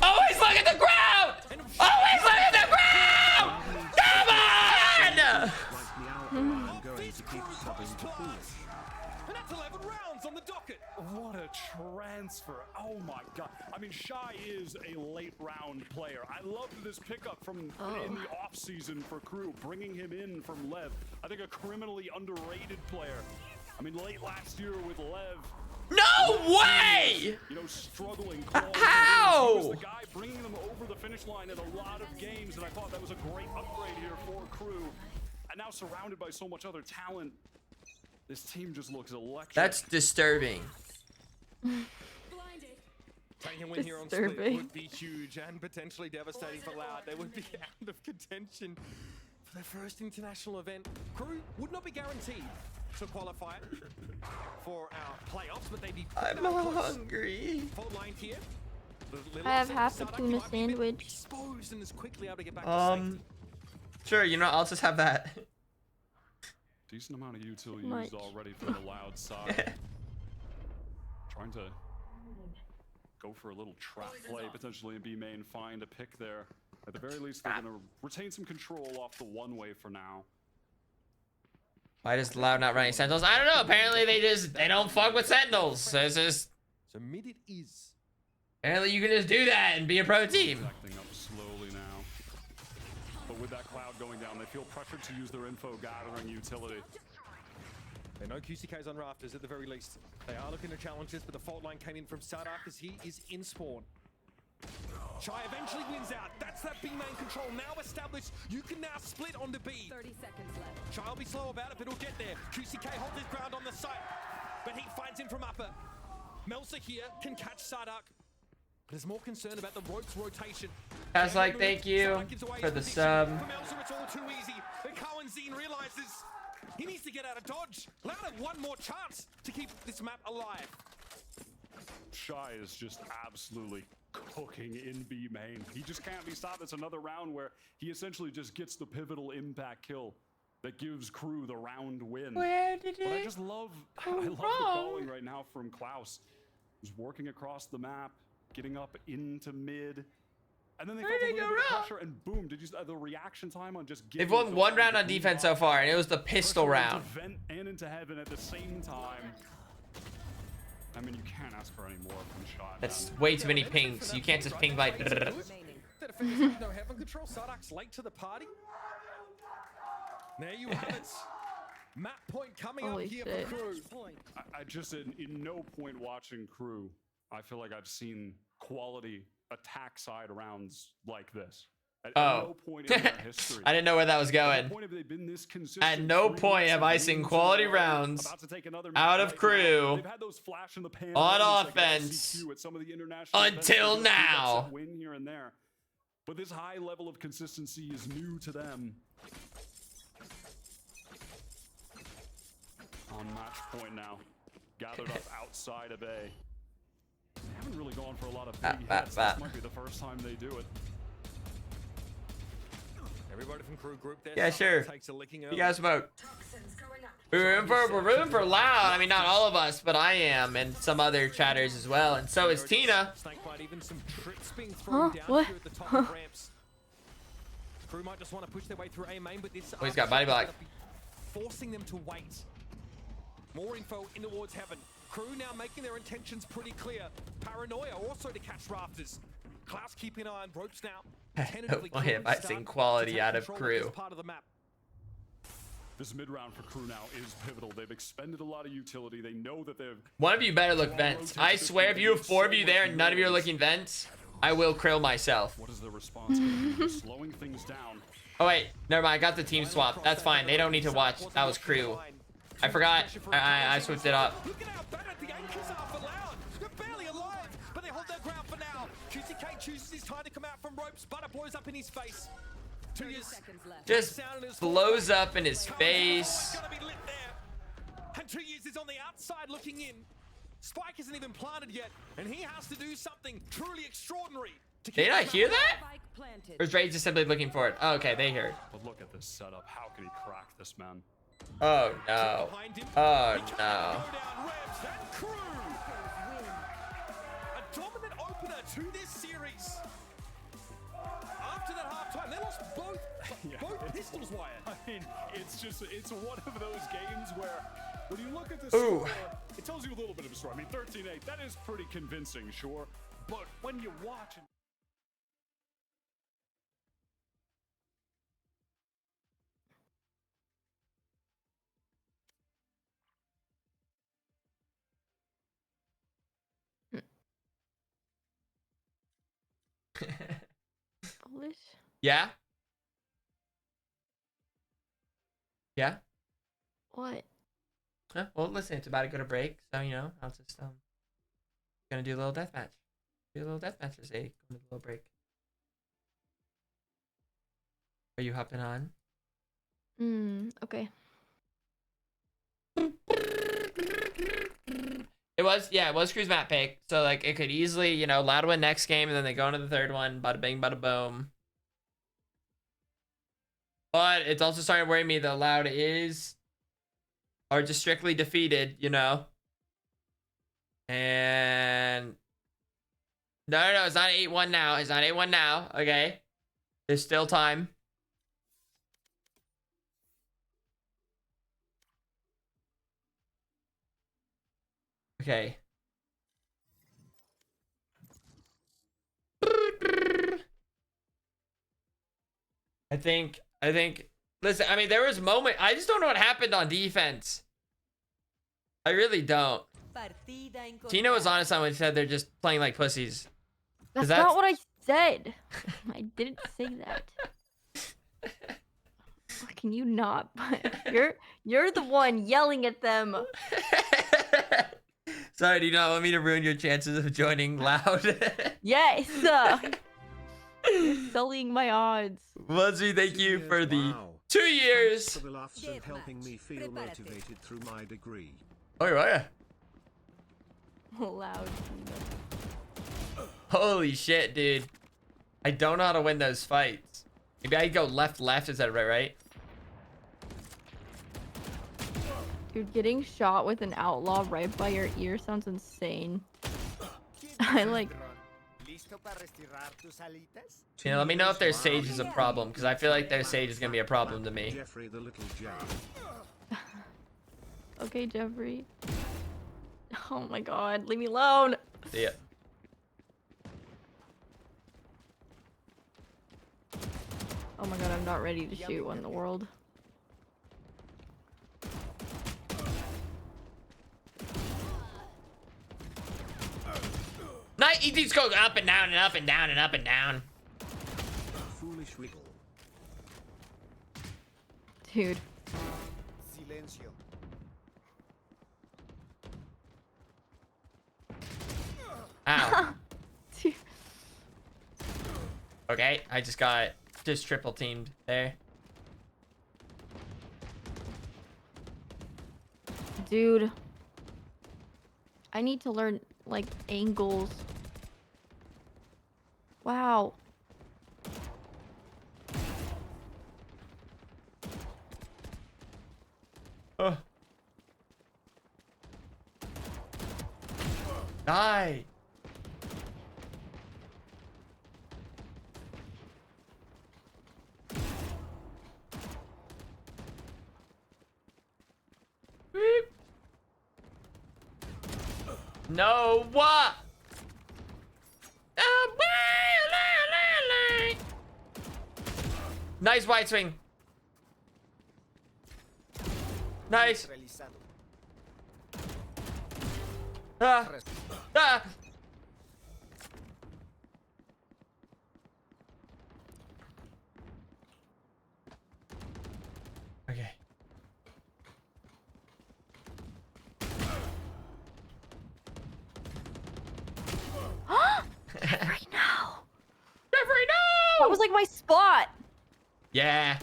Speaker 1: Always look at the ground. Always look at the ground. Come on.
Speaker 12: And that's 11 rounds on the docket.
Speaker 15: What a transfer. Oh my god. I mean, Shy is a late round player. I love this pickup from in the offseason for Crew, bringing him in from Lev. I think a criminally underrated player. I mean, late last year with Lev.
Speaker 1: No way!
Speaker 15: You know, struggling.
Speaker 1: How?
Speaker 15: He was the guy bringing them over the finish line in a lot of games, and I thought that was a great upgrade here for Crew. And now surrounded by so much other talent, this team just looks electric.
Speaker 1: That's disturbing.
Speaker 12: Taking a win here on Split would be huge and potentially devastating for Loud. They would be out of contention for their first international event. Crew would not be guaranteed to qualify for our playoffs, but they'd be.
Speaker 1: I'm hungry.
Speaker 12: Fault line here.
Speaker 20: I have half a tuna sandwich.
Speaker 12: Exposed and is quickly able to get back to safety.
Speaker 1: Sure, you know, I'll just have that.
Speaker 15: Decent amount of util used already for the Loud side. Trying to go for a little trap play, potentially in B main, find a pick there. At the very least, they're going to retain some control off the one-way for now.
Speaker 1: Why does Loud not running Sentinels? I don't know. Apparently they don't fuck with Sentinels. So it's just.
Speaker 12: So mid it is.
Speaker 1: Apparently you can just do that and be a pro team.
Speaker 15: Acting up slowly now. But with that cloud going down, they feel pressured to use their info gathering utility.
Speaker 12: They know QCK's on rafters at the very least. They are looking to challenge this, but the fault line came in from Sadak as he is in spawn. Shy eventually wins out. That's that B main control now established. You can now split onto B.
Speaker 9: 30 seconds left.
Speaker 12: Shy will be slow about it, but he'll get there. QCK holds his ground on the site, but he finds him from upper. Melsa here can catch Sadak. There's more concern about the ropes rotation.
Speaker 1: Guys, like, thank you for the sub.
Speaker 12: For Melsa, it's all too easy. But Cowanzine realizes he needs to get out of dodge. Loud have one more chance to keep this map alive.
Speaker 15: Shy is just absolutely cooking in B main. He just can't be stopped. It's another round where he essentially just gets the pivotal impact kill that gives Crew the round win.
Speaker 1: Where did
Speaker 15: But I
Speaker 1: it
Speaker 15: just love,
Speaker 1: go
Speaker 15: the
Speaker 1: wrong?
Speaker 15: calling right now from Klaus. He's working across the map, getting up into mid. And then they
Speaker 1: Where
Speaker 15: felt a
Speaker 1: did it
Speaker 15: little
Speaker 1: go
Speaker 15: bit of
Speaker 1: wrong?
Speaker 15: pressure, and boom, did you see the reaction time on just
Speaker 1: They've
Speaker 15: getting
Speaker 1: won
Speaker 15: the
Speaker 1: one
Speaker 15: guy
Speaker 1: round on
Speaker 15: to boom
Speaker 1: defense so
Speaker 15: off,
Speaker 1: far, and it was the pistol
Speaker 15: pressure
Speaker 1: round.
Speaker 15: into vent and into heaven at the same time. I mean, you can't ask for any more from Shot.
Speaker 1: That's way too many pings. You can't just ping like.
Speaker 12: The defenders have no heaven control. Sadak's late to the party. There you have it. Map point coming
Speaker 20: Holy
Speaker 12: up here
Speaker 20: shit.
Speaker 12: for Crew.
Speaker 15: I just, in no point watching Crew, I feel like I've seen quality attack side rounds like this. At no point in their history.
Speaker 1: I didn't know where that was
Speaker 15: At
Speaker 1: going.
Speaker 15: no point have they been this consistent.
Speaker 1: At no
Speaker 15: 3
Speaker 1: point
Speaker 15: weeks
Speaker 1: have
Speaker 15: in
Speaker 1: I
Speaker 15: a
Speaker 1: seen
Speaker 15: row,
Speaker 1: quality rounds
Speaker 15: about to take another
Speaker 1: out
Speaker 15: match
Speaker 1: of
Speaker 15: right now.
Speaker 1: Crew
Speaker 15: They've had those flash in the pan
Speaker 1: on
Speaker 15: moments like
Speaker 1: offense
Speaker 15: LCQ at some of the international events.
Speaker 1: until
Speaker 15: They get that
Speaker 1: now.
Speaker 15: win here and there. But this high level of consistency is new to them. On match point now, gathered up outside of A. They haven't really gone for a lot of big hits. This might be the first time they do it.
Speaker 12: Everybody from Crew group there.
Speaker 1: Yeah, sure.
Speaker 12: Takes a licking
Speaker 1: You
Speaker 12: early.
Speaker 1: guys smoke. We're rooting for Loud. I mean, not all of us, but I am, and some other chatters as well, and so is Tina.
Speaker 12: Snakebite, even some trips being thrown down
Speaker 20: What?
Speaker 12: here at the top of ramps. Crew might just want to push their way through A main, but this
Speaker 1: Oh, he's got body block.
Speaker 12: forcing them to wait. More info in towards heaven. Crew now making their intentions pretty clear. Paranoia also to catch rafters. Klaus keeping an eye on ropes now. Tentatively
Speaker 1: Why have I seen quality out of Crew?
Speaker 12: part of the map.
Speaker 15: This mid round for Crew now is pivotal. They've expended a lot of utility. They know that they've.
Speaker 1: One of you better look vents. I swear, if you have 4 of you there and none of you are looking vents, I will krill myself.
Speaker 15: What is the response going to be? Slowing things down.
Speaker 1: Oh wait, never mind. I got the team swap. That's fine. They don't need to watch. That was Crew. I forgot. I switched it up.
Speaker 12: Look at how bad the anchors are for Loud. They're barely alive, but they hold their ground for now. QCK chooses his time to come out from ropes. Butter blows up in his face. 2 years.
Speaker 1: Just blows up in his face.
Speaker 12: Gonna be lit there. And 2 years is on the outside looking in. Spike isn't even planted yet, and he has to do something truly extraordinary. To
Speaker 1: Did
Speaker 12: keep
Speaker 1: I
Speaker 12: them
Speaker 1: hear
Speaker 12: out.
Speaker 1: that? Or is Ray just simply looking for it? Oh, okay, they heard.
Speaker 15: But look at this setup. How can he crack this, man?
Speaker 1: Oh no. Oh no.
Speaker 12: A dominant opener to this series. After that halftime, they lost both pistols wired.
Speaker 15: I mean, it's one of those games where when you look at this
Speaker 1: Ooh.
Speaker 15: score, it tells you a little bit of a story. I mean, 13-8, that is pretty convincing, sure. But when you watch and
Speaker 20: Polish?
Speaker 1: Yeah? Yeah?
Speaker 20: What?
Speaker 1: Huh? Well, listen, it's about to go to break, so you know, I'll just gonna do a little deathmatch. Do a little deathmatch as a little break. Are you hopping on?
Speaker 20: Okay.
Speaker 1: It was Crew's map pick, so like it could easily, you know, Loud win next game, and then they go into the third one, bada bing, bada boom. But it's also starting to worry me that Loud are just strictly defeated, you know. And no, it's not 8-1 now. It's not 8-1 now. Okay, there's still time. Okay. I think, listen, I mean, there was a moment, I just don't know what happened on defense. I really don't. Tina was honest on when she said they're just playing like pussies.
Speaker 20: That's not what I said. I didn't say that. Can you not? You're the one yelling at them.
Speaker 1: Sorry, do you not want me to ruin your chances of joining loud?
Speaker 20: Yes. You're sullying my odds.
Speaker 1: Muzzy, thank you for the 2 years.
Speaker 2: For the laughs and helping me feel motivated through my degree.
Speaker 1: Oh, yeah.
Speaker 20: Loud.
Speaker 1: Holy shit, dude. I don't know how to win those fights. Maybe I go left, is that right?
Speaker 20: Dude, getting shot with an outlaw right by your ear sounds insane. I like...
Speaker 1: You know, let me know if their Sage is a problem, because I feel like their Sage is going to be a problem to me.
Speaker 2: Jeffrey the little Jack.
Speaker 20: Okay, Jeffrey. Oh my god, leave me alone.
Speaker 1: See ya.
Speaker 20: Oh my god, I'm not ready to shoot one in the world.
Speaker 1: Night ET's go up and down and up and down and up and down.
Speaker 2: Foolish wiggle.
Speaker 20: Dude.
Speaker 2: Silencio.
Speaker 1: Ow. Okay, I just got triple teamed there.
Speaker 20: Dude. I need to learn, like, angles. Wow.
Speaker 1: Die. No, what? Nice wide swing. Nice. Ah. Ah. Okay.
Speaker 20: Right now.
Speaker 1: Jeffrey, no!
Speaker 20: That was like my spot.
Speaker 1: Yeah.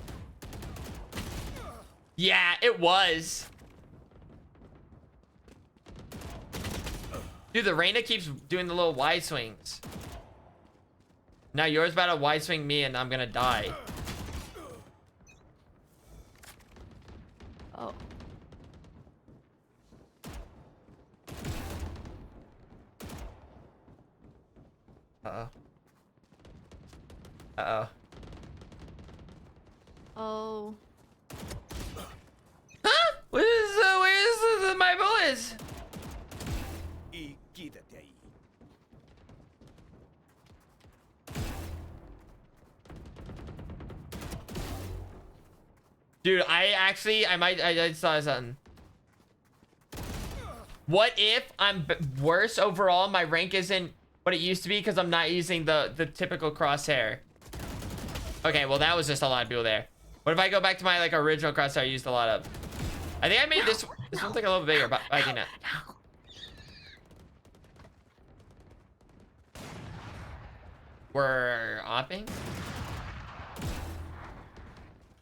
Speaker 1: Yeah, it was. Dude, the Reyna keeps doing the little wide swings. Now yours about to wide swing me and I'm gonna die.
Speaker 20: Oh.
Speaker 1: Uh-oh. Uh-oh.
Speaker 20: Oh.
Speaker 1: Huh? Where's my bullets? Dude, I saw something. What if I'm worse overall? My rank isn't what it used to be because I'm not using the typical crosshair. Okay, well that was just a lot of people there. What if I go back to my like original crosshair I used a lot of? I think I made this one's like a little bigger, but I can. We're opping.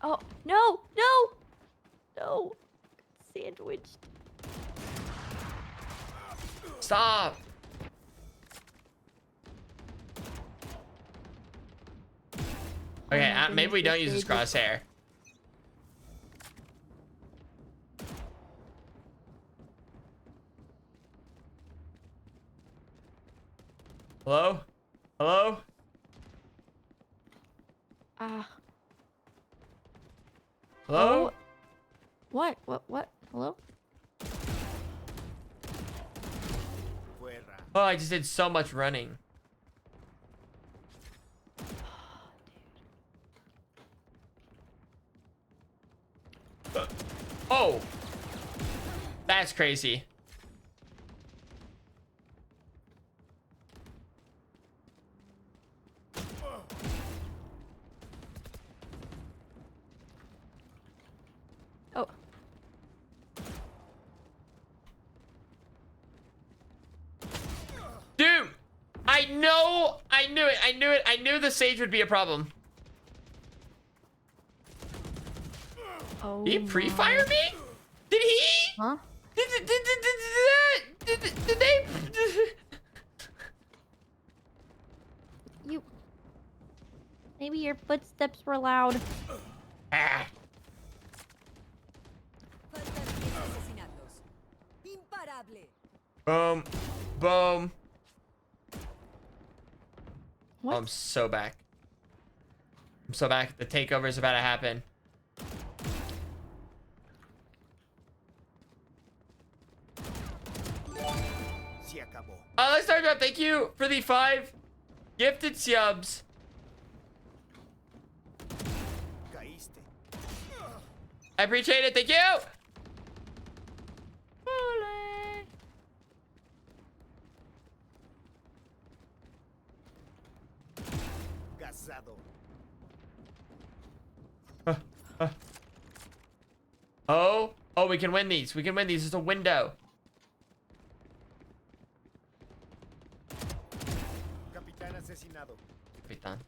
Speaker 20: Oh, no, no, no. Sandwiched.
Speaker 1: Stop. Okay, maybe we don't use this crosshair. Hello? Hello? Hello?
Speaker 20: Oh. What? Hello?
Speaker 1: Oh, I just did so much running. Oh. That's crazy.
Speaker 20: Oh.
Speaker 1: Dude, I knew the Sage would be a problem.
Speaker 20: Oh.
Speaker 1: Did he pre-fire me? Did he?
Speaker 20: Huh?
Speaker 1: Did they?
Speaker 20: You. Maybe your footsteps were loud.
Speaker 1: Ah. Boom. Boom.
Speaker 20: What?
Speaker 1: Oh, I'm so back. I'm so back. The takeover is about to happen. Let's start up. Thank you for the 5 gifted subs. I appreciate it. Thank you. Oh, we can win these. We can win these. It's a window. Capitán.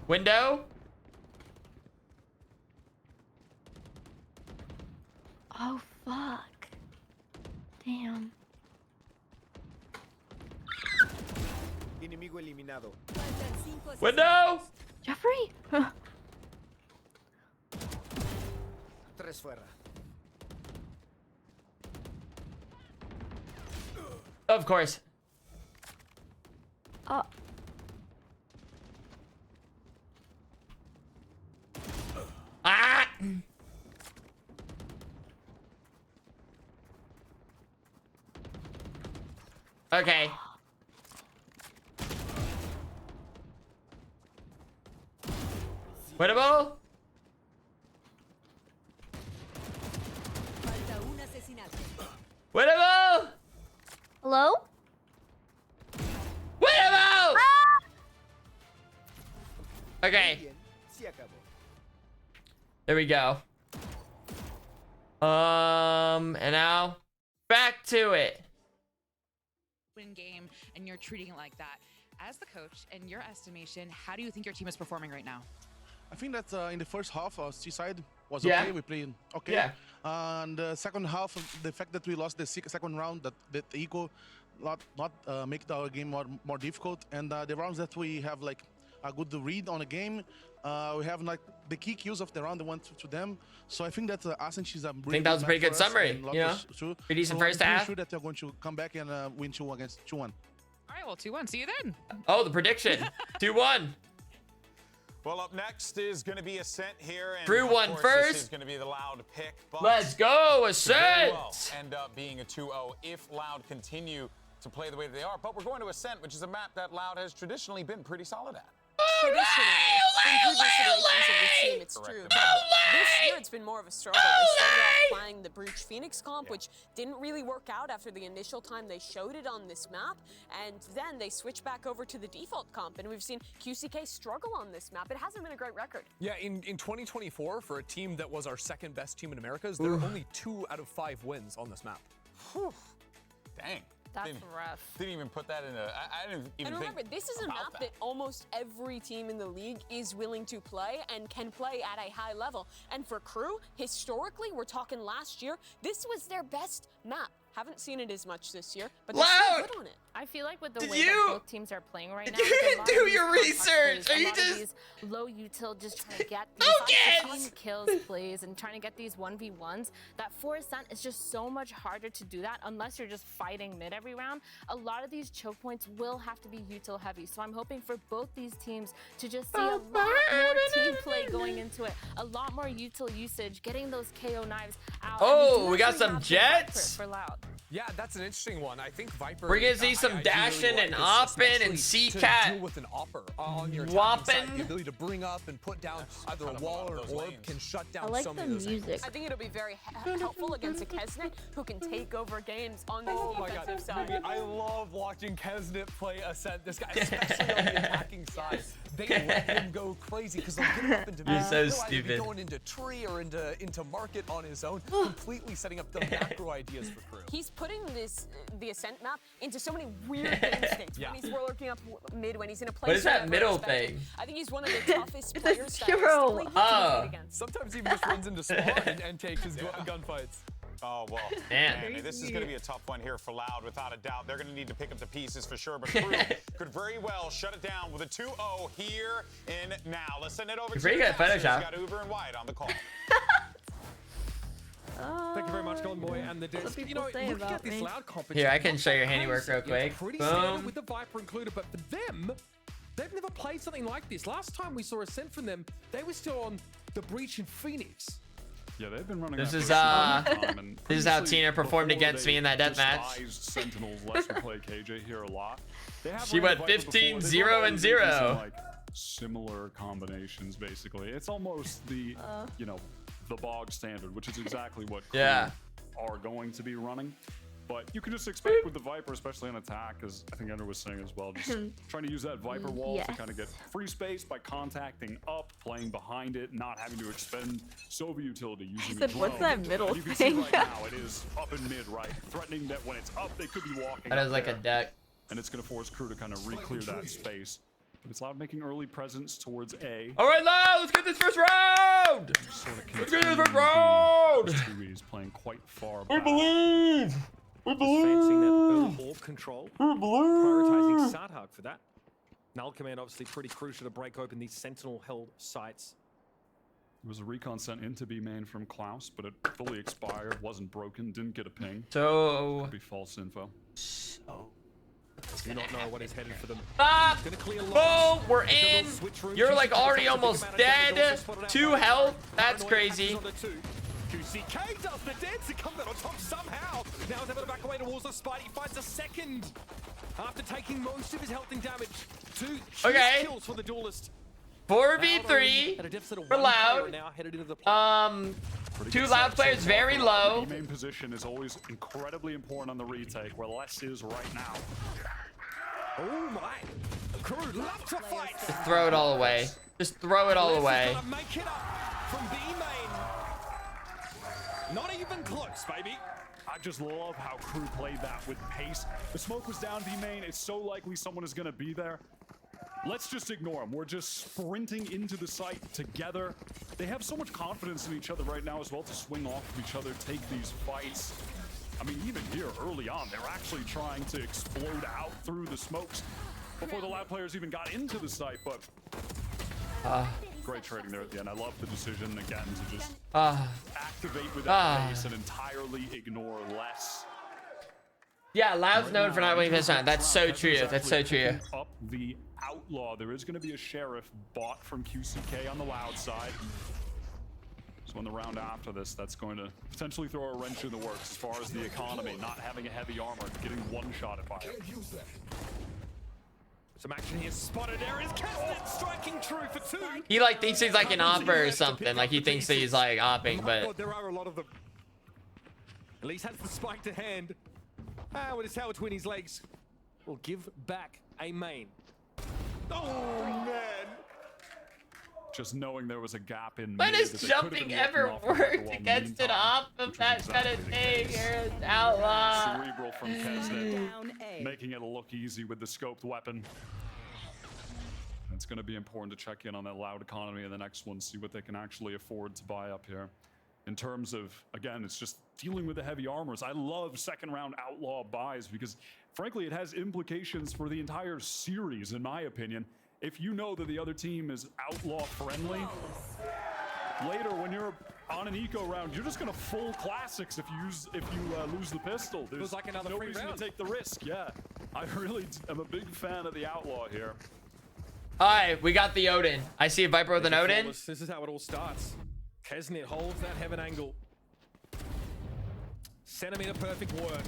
Speaker 1: Window.
Speaker 20: Oh, fuck. Damn.
Speaker 2: Enemigo eliminado.
Speaker 1: Window.
Speaker 20: Jeffrey?
Speaker 2: Tres fuera.
Speaker 1: Of course. Ah! Okay. Winnable? Winnable?
Speaker 20: Hello?
Speaker 1: Winnable! Okay. There we go. And now back to it.
Speaker 21: Win game, and you're treating it like that. As the coach, in your estimation, how do you think your team is performing right now?
Speaker 8: I think that in the first half, Seaside was
Speaker 1: Yeah.
Speaker 8: okay. We played okay.
Speaker 1: Yeah.
Speaker 8: And the second half, the fact that we lost the second round, that Eco not make our game more difficult. And the rounds that we have like a good read on the game, we have like the key kills of the round that went to them. So I think that Ascent is a really
Speaker 1: I think that was a pretty good
Speaker 8: match for us,
Speaker 1: summary.
Speaker 8: and
Speaker 1: You know,
Speaker 8: Lotus too.
Speaker 1: pretty decent
Speaker 8: So
Speaker 1: first
Speaker 8: I'm
Speaker 1: half.
Speaker 8: pretty sure that they're going to come back and win 2 against 2-1.
Speaker 21: All right, well, 2-1. See you then.
Speaker 1: Oh, the prediction. 2-1.
Speaker 5: Well, up next is going to be Ascent here. And
Speaker 1: Drew
Speaker 5: of
Speaker 1: won
Speaker 5: course,
Speaker 1: first.
Speaker 5: This is going to be the Loud pick. But
Speaker 1: Let's go,
Speaker 5: very
Speaker 1: Ascent.
Speaker 5: well end up being a 2-0 if Loud continue to play the way that they are. But we're going to Ascent, which is a map that Loud has traditionally been pretty solid at.
Speaker 4: Traditionally, in previous iterations of this team, it's true. But this year, it's been more of a struggle. They started off playing the Breach Phoenix comp, which didn't really work out after the initial time they showed it on this map, and then they switched back over to the default comp, and we've seen QCK struggle on this map. It hasn't been a great record.
Speaker 6: Yeah, in 2024, for a team that was our second best team in Americas, there are only 2 out of 5 wins on this map.
Speaker 5: Whew. Dang.
Speaker 3: That's rough.
Speaker 5: Didn't even put that in a. I didn't even
Speaker 4: And remember,
Speaker 5: think
Speaker 4: this is a map that almost every team in the league is willing to play and can play at a high level. And for Crew, historically, we're talking last year, this was their best map. Haven't seen it as much this year, but they're still good on it.
Speaker 3: I feel like with the
Speaker 1: Did
Speaker 3: way
Speaker 1: you-
Speaker 3: that both teams are playing right now,
Speaker 1: you
Speaker 3: with a
Speaker 1: didn't
Speaker 3: lot
Speaker 1: do
Speaker 3: of these
Speaker 1: your
Speaker 3: compact
Speaker 1: research.
Speaker 3: plays,
Speaker 1: Are
Speaker 3: a
Speaker 1: you
Speaker 3: lot of
Speaker 1: just-
Speaker 3: these low util just trying to get these
Speaker 1: Focus!
Speaker 3: 15 kills plays and trying to get these 1v1s, that for Ascent is just so much harder to do that unless you're just fighting mid every round. A lot of these choke points will have to be util heavy, so I'm hoping for both these teams to just see a lot more team play going into it, a lot more util usage, getting those KO knives out.
Speaker 1: Oh,
Speaker 3: do
Speaker 1: we got
Speaker 3: actually
Speaker 1: some
Speaker 3: have the blueprint
Speaker 1: jets.
Speaker 3: for Loud.
Speaker 6: Yeah, that's an interesting one. I think Viper.
Speaker 1: We're gonna see some dashing and opping and C-cat.
Speaker 6: Deal with an opper on your side, the ability to bring up and put down either a wall or an orb can shut down so many of those angles.
Speaker 4: I think it'll be very helpful against a Kesnet who can take over games on this defensive side.
Speaker 6: Maybe I love watching Kesnet play Ascent. This guy, especially on the attacking side, they let him go crazy because they'll get him up into
Speaker 1: He's so
Speaker 6: He'll either
Speaker 1: stupid.
Speaker 6: be going into tree or into market on his own, completely setting up the macro ideas for Crew.
Speaker 4: He's putting the Ascent map into so many weird game states.
Speaker 6: Yeah.
Speaker 4: When he's lurking up mid, when he's in a place.
Speaker 1: What is that
Speaker 4: where
Speaker 1: middle
Speaker 4: we're expecting.
Speaker 1: thing?
Speaker 4: I think he's one of the toughest players.
Speaker 20: Hero.
Speaker 6: Sometimes he even just runs into spawn and takes his gunfights.
Speaker 5: Oh, well,
Speaker 1: man,
Speaker 5: this is going to be a tough one here for Loud, without a doubt. They're going to need to pick up the pieces for sure, but Crew could very well shut it down with a 2-0 here in now. Let's send it over to
Speaker 1: pretty good at Photoshop.
Speaker 5: Got Uber and White on the call.
Speaker 12: Thank you very much, Golden Boy and the disc. You know, looking at this Loud competition.
Speaker 1: Here, I can show your handiwork real quick.
Speaker 12: Pretty standard
Speaker 1: Boom.
Speaker 12: with the Viper included, but for them, they've never played something like this. Last time we saw Ascent from them, they were still on the Breach in Phoenix.
Speaker 15: Yeah, they've been running.
Speaker 1: This
Speaker 15: that
Speaker 1: is
Speaker 15: for some time, and
Speaker 1: this is how
Speaker 15: previously,
Speaker 1: Tina performed
Speaker 15: before
Speaker 1: against
Speaker 15: they
Speaker 1: me in that deathmatch.
Speaker 15: despised Sentinels, lets me play KJ here a lot. They have
Speaker 1: She
Speaker 15: ran
Speaker 1: went
Speaker 15: the Viper
Speaker 1: 15,
Speaker 15: before. They've
Speaker 1: 0,
Speaker 15: always
Speaker 1: and
Speaker 15: been using,
Speaker 1: 0.
Speaker 15: Like, similar combinations, basically. It's almost the the bog standard, which is exactly what Crew are going to be running. But you can just expect with the Viper, especially on attack, as I think Ender was saying as well, just trying to use that Viper wall to kind of get free space by contacting up, playing behind it, not having to expend Sova utility using the
Speaker 20: What's that middle
Speaker 15: you can
Speaker 20: thing?
Speaker 15: see right now it is up in mid, right? Threatening that when it's up, they could be walking.
Speaker 1: That
Speaker 15: up
Speaker 1: is like a
Speaker 15: there,
Speaker 1: deck.
Speaker 15: and it's going to force Crew to kind of re-clear that space. But it's Loud making early presence towards A.
Speaker 1: All right, Loud, let's get this first round. Let's get this first round.
Speaker 15: He's playing quite far
Speaker 1: We
Speaker 15: back.
Speaker 1: believe. We
Speaker 12: Fancying that early
Speaker 1: believe.
Speaker 12: orb control.
Speaker 1: We believe.
Speaker 12: Prioritizing Sarthog for that. Null Command obviously pretty crucial to break open these Sentinel-held sites.
Speaker 15: There was a recon sent into B main from Klaus, but it fully expired, wasn't broken, didn't get a ping.
Speaker 1: So
Speaker 15: Could be false info.
Speaker 12: Do not know what is headed for them.
Speaker 1: Bop.
Speaker 12: Gonna clear
Speaker 1: Boom,
Speaker 12: lots.
Speaker 1: we're
Speaker 12: It's a
Speaker 1: in.
Speaker 12: little switch room.
Speaker 1: You're
Speaker 12: QCK
Speaker 1: like already
Speaker 12: finds a big
Speaker 1: almost
Speaker 12: amount of damage,
Speaker 1: dead.
Speaker 12: also spotted out
Speaker 1: 2
Speaker 12: by
Speaker 1: health. That's
Speaker 12: Paranoid
Speaker 1: crazy.
Speaker 12: patches on the 2. QCK does the dance and comes out on top somehow. Now he's able to back away towards the spite. He finds a second after taking most of his health and damage. 2
Speaker 1: Okay.
Speaker 12: kills for the duelist.
Speaker 1: 4v3
Speaker 12: At a deficit of
Speaker 1: for
Speaker 12: 1 player
Speaker 1: Loud.
Speaker 12: now headed into the
Speaker 15: Pretty
Speaker 1: 2
Speaker 15: good
Speaker 1: Loud
Speaker 15: setup
Speaker 1: players
Speaker 15: so
Speaker 1: very
Speaker 15: far.
Speaker 1: low.
Speaker 15: The main position is always incredibly important on the retake, where less is right now.
Speaker 12: Oh my! Crew love to fight.
Speaker 1: Just throw it all away. Just throw it all away.
Speaker 12: Gonna make it up from B main. Not even close, baby.
Speaker 15: I just love how Crew played that with pace. The smoke was down B main. It's so likely someone is going to be there. Let's just ignore them. We're just sprinting into the site together. They have so much confidence in each other right now as well to swing off of each other, take these fights. I mean, even here early on, they're actually trying to explode out through the smokes before the Loud players even got into the site, but great trading there at the end. I love the decision again to just activate with that pace and entirely ignore less.
Speaker 1: Yeah, Loud's known for not winning this round. That's so true. That's so true.
Speaker 15: Up the Outlaw. There is going to be a Sheriff bought from QCK on the Loud side. So in the round after this, that's going to potentially throw a wrench in the works as far as the economy, not having a heavy armor, getting one-shotted by it.
Speaker 12: Some action here spotted. There is Kesnet striking true for 2.
Speaker 1: He like thinks he's like an opper or something. Like he thinks that he's like opping,
Speaker 12: God,
Speaker 1: but
Speaker 12: there are a lot of them. At least has the spike to hand. With his tail between his legs, will give back a main. Oh man!
Speaker 15: Just knowing there was a gap in
Speaker 1: when
Speaker 15: mid
Speaker 1: has
Speaker 15: that they could've
Speaker 1: jumping
Speaker 15: been
Speaker 1: ever
Speaker 15: working off of
Speaker 1: worked
Speaker 15: while
Speaker 1: against an
Speaker 15: meantime,
Speaker 1: off of
Speaker 15: which was
Speaker 1: that kind of
Speaker 15: exactly the
Speaker 1: thing?
Speaker 15: case.
Speaker 1: You're an outlaw.
Speaker 15: Cerebral from Kesnet, making it look easy with the scoped weapon. It's going to be important to check in on that Loud economy in the next one, see what they can actually afford to buy up here. In terms of, again, it's just dealing with the heavy armors. I love second round Outlaw buys because, frankly, it has implications for the entire series, in my opinion. If you know that the other team is Outlaw friendly, later when you're on an eco round, you're just gonna full classics if you lose the pistol. There's
Speaker 12: Feels like another
Speaker 15: no
Speaker 12: free
Speaker 15: reason
Speaker 12: round.
Speaker 15: to take the risk. Yeah, I really am a big fan of the Outlaw here.
Speaker 1: All right, we got the Odin. I see a Viper with an Odin.
Speaker 12: This is how it all starts. Kesnet holds that heaven angle. Centimeter perfect work.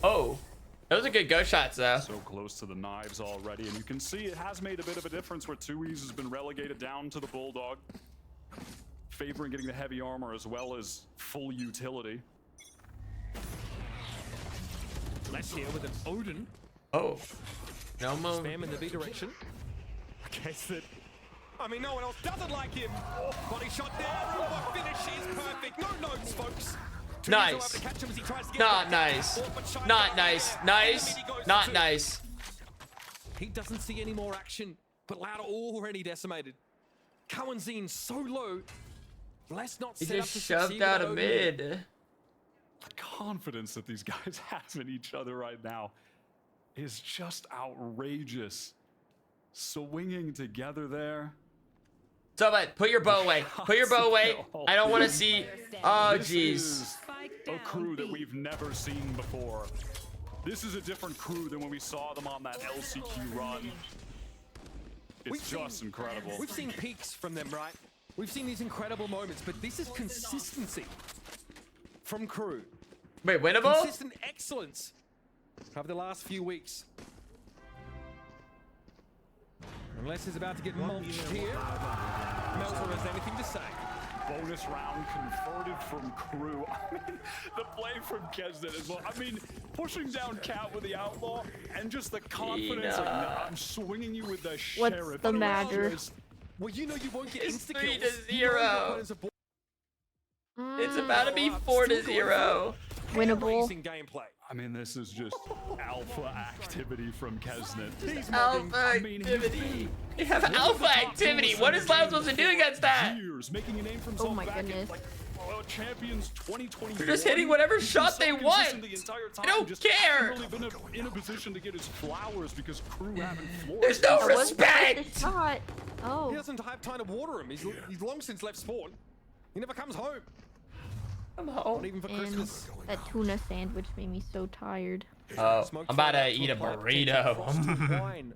Speaker 1: Oh, those are good ghost shots though.
Speaker 15: So close to the knives already, and you can see it has made a bit of a difference where Tui's has been relegated down to the Bulldog, favoring getting the heavy armor as well as full utility.
Speaker 12: Less here with an Odin.
Speaker 1: Oh, no more.
Speaker 12: Spam in the B direction. I guess that. I mean, no one else doesn't like him. Oh, body shot there. Oh, finish is perfect. No notes, folks.
Speaker 1: Nice. Not nice. Not nice. Nice. Not nice.
Speaker 12: He doesn't see any more action, but Loud already decimated. Cowanzine so low. Let's not
Speaker 1: He
Speaker 12: set up
Speaker 1: just
Speaker 12: to
Speaker 1: shoved
Speaker 12: succeed
Speaker 1: out
Speaker 12: with
Speaker 1: a
Speaker 12: Odin.
Speaker 1: mid.
Speaker 15: The confidence that these guys have in each other right now is just outrageous. Swinging together there.
Speaker 1: So, but put your bow away. Put your bow away. I don't want to see. Oh, jeez.
Speaker 15: A crew that we've never seen before. This is a different crew than when we saw them on that LCQ run. It's just incredible.
Speaker 12: We've seen peaks from them, right? We've seen these incredible moments, but this is consistency from crew.
Speaker 1: Wait, winnable?
Speaker 12: Consistent excellence over the last few weeks. Unless he's about to get mulched here. Melzer has anything to say.
Speaker 15: Bonus round converted from crew. I mean, the play from Kesnet as well. I mean, pushing down Cat with the outlaw and just the confidence of, nah, I'm swinging you with the sheriff.
Speaker 20: What's the matter?
Speaker 12: Well, you know you won't get
Speaker 1: It's
Speaker 12: insta kills.
Speaker 1: 3-0. It's about to be 4-0.
Speaker 20: Winnable.
Speaker 12: Gameplay.
Speaker 15: I mean, this is just alpha activity from Kesnet.
Speaker 1: Alpha activity. They have alpha activity. What is Loud supposed to do against that?
Speaker 15: Making a name for
Speaker 20: Oh
Speaker 15: himself
Speaker 20: my
Speaker 15: back
Speaker 20: goodness.
Speaker 15: in, like, Champions 2020.
Speaker 1: They're just hitting whatever shot they want. I don't care.
Speaker 15: Really been in a position to get his flowers because crew haven't floored.
Speaker 1: There's no
Speaker 20: That wasn't
Speaker 1: respect.
Speaker 20: the shot.
Speaker 12: He
Speaker 20: Oh.
Speaker 12: doesn't have time to water him. He's long since left spawn. He never comes home.
Speaker 1: I'm home.
Speaker 12: Not even for
Speaker 20: And
Speaker 12: Christmas.
Speaker 20: that tuna sandwich made me so tired.
Speaker 1: Oh,
Speaker 12: Smoked
Speaker 1: I'm about to
Speaker 12: fire
Speaker 1: eat a
Speaker 12: to frosted
Speaker 1: burrito.
Speaker 12: wine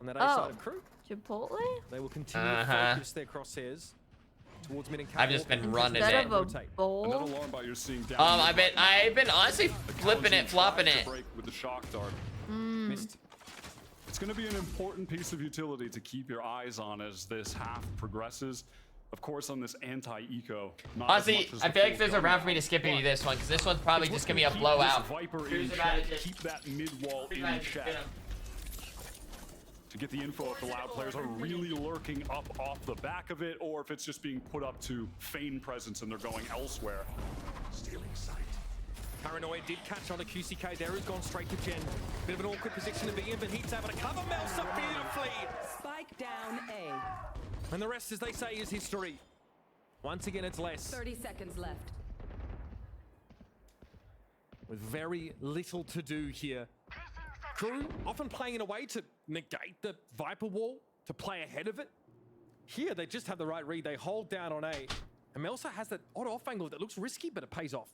Speaker 12: on that A
Speaker 20: Oh.
Speaker 12: side of crew.
Speaker 20: Chipotle?
Speaker 12: They will continue to focus their crosshairs towards mid and
Speaker 1: I've just been running
Speaker 20: Instead
Speaker 1: it.
Speaker 20: of a
Speaker 15: Another
Speaker 20: bowl?
Speaker 15: alarm bot you're seeing down.
Speaker 1: I've been honestly flipping it, flopping it.
Speaker 15: Break with the shock dart.
Speaker 12: Missed.
Speaker 15: It's going to be an important piece of utility to keep your eyes on as this half progresses. Of course, on this anti-eco. not as
Speaker 1: Honestly,
Speaker 15: much as
Speaker 1: I
Speaker 15: the
Speaker 1: feel like
Speaker 15: full
Speaker 1: there's a
Speaker 15: gun
Speaker 1: round for me
Speaker 15: round,
Speaker 1: to skip into
Speaker 15: but
Speaker 1: this one, because this one's probably
Speaker 15: it's
Speaker 1: just
Speaker 15: what's
Speaker 1: gonna be a
Speaker 15: keep
Speaker 1: blowout.
Speaker 15: this Viper in
Speaker 1: Who's about
Speaker 15: check,
Speaker 1: to just-
Speaker 15: keep that mid wall
Speaker 1: who's
Speaker 15: in
Speaker 1: about to just
Speaker 15: check.
Speaker 1: get him?
Speaker 15: To get the info if the Loud players are really lurking up off the back of it, or if it's just being put up to feign presence and they're going elsewhere.
Speaker 12: Stealing sight. Paranoid did catch on a QCK there, who's gone straight to Jen. Bit of an awkward position to be in, but he's able to cover Melsa beautifully.
Speaker 9: Spike down A.
Speaker 12: And the rest, as they say, is history. Once again, it's less.
Speaker 9: 30 seconds left.
Speaker 12: With very little to do here. Crew often playing in a way to negate the Viper wall, to play ahead of it. Here, they just have the right read. They hold down on A. And Melsa has that odd off angle that looks risky, but it pays off.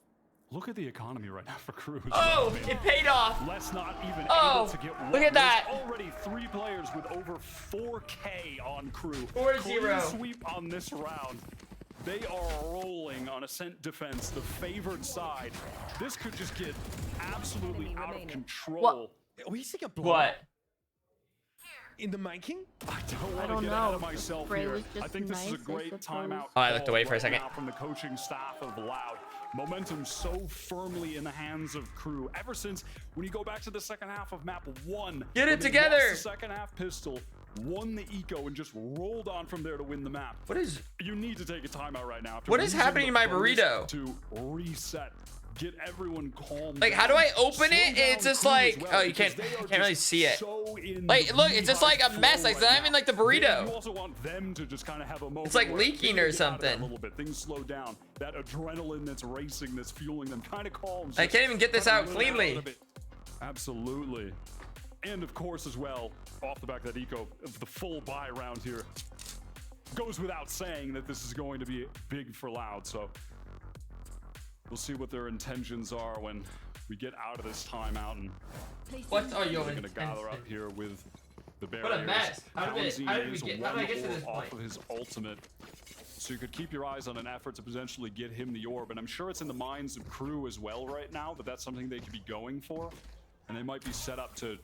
Speaker 15: Look at the economy right now for Crew.
Speaker 1: Oh, it paid off.
Speaker 15: Let's not even
Speaker 1: Oh,
Speaker 15: able to get one.
Speaker 1: look at that.
Speaker 15: There's already 3 players with over 4K on Crew.
Speaker 1: 4-0.
Speaker 15: Clean sweep on this round. They are rolling on Ascent defense, the favored side. This could just get absolutely out of control.
Speaker 20: What?
Speaker 12: Are we seeing a blow
Speaker 1: What?
Speaker 12: in the making?
Speaker 15: I don't want
Speaker 20: don't
Speaker 15: to get ahead
Speaker 20: know.
Speaker 15: of myself
Speaker 20: Spray
Speaker 15: here.
Speaker 20: was
Speaker 15: I
Speaker 20: just
Speaker 15: think this is a
Speaker 20: nice, I
Speaker 15: great
Speaker 20: suppose.
Speaker 15: timeout.
Speaker 1: Oh, I looked
Speaker 15: call
Speaker 1: away for a
Speaker 15: right
Speaker 1: second.
Speaker 15: now from the coaching staff of Loud. Momentum so firmly in the hands of Crew. Ever since when you go back to the second half of map 1.
Speaker 1: Get it
Speaker 15: when they
Speaker 1: together.
Speaker 15: lost the second half pistol, won the eco, and just rolled on from there to win the map.
Speaker 1: What is?
Speaker 15: You need to take a timeout right now. After
Speaker 1: What is
Speaker 15: losing
Speaker 1: happening
Speaker 15: the
Speaker 1: in my
Speaker 15: bonus
Speaker 1: burrito?
Speaker 15: To reset. Get everyone calm.
Speaker 1: Like, how do I open it? It's just like, oh, you can't really see it. Like, look, it's just like a mess. Like, it's not even like the
Speaker 15: You
Speaker 1: burrito.
Speaker 15: also want them to just kind of have a moment.
Speaker 1: It's like
Speaker 15: where
Speaker 1: leaking
Speaker 15: they
Speaker 1: or
Speaker 15: get out of that
Speaker 1: something.
Speaker 15: A little bit. Things slow down. That adrenaline that's racing, that's fueling them, kind of calms.
Speaker 1: I can't even get this out
Speaker 15: Kind of really
Speaker 1: cleanly.
Speaker 15: out of it. Absolutely. And of course, as well, off the back of that eco, the full buy round here goes without saying that this is going to be big for Loud. So we'll see what their intentions are when we get out of this timeout. And
Speaker 1: What are your
Speaker 15: they're going to gather
Speaker 1: intentions?
Speaker 15: up here with the
Speaker 1: What a
Speaker 15: barriers.
Speaker 1: mess. How did I get to
Speaker 15: Kalamzin
Speaker 1: this
Speaker 15: is
Speaker 1: point?
Speaker 15: off of his ultimate. So you could keep your eyes on an effort to potentially get him the orb. And I'm sure it's in the minds of Crew as well right now, but that's something they could be going for. And they might be set up to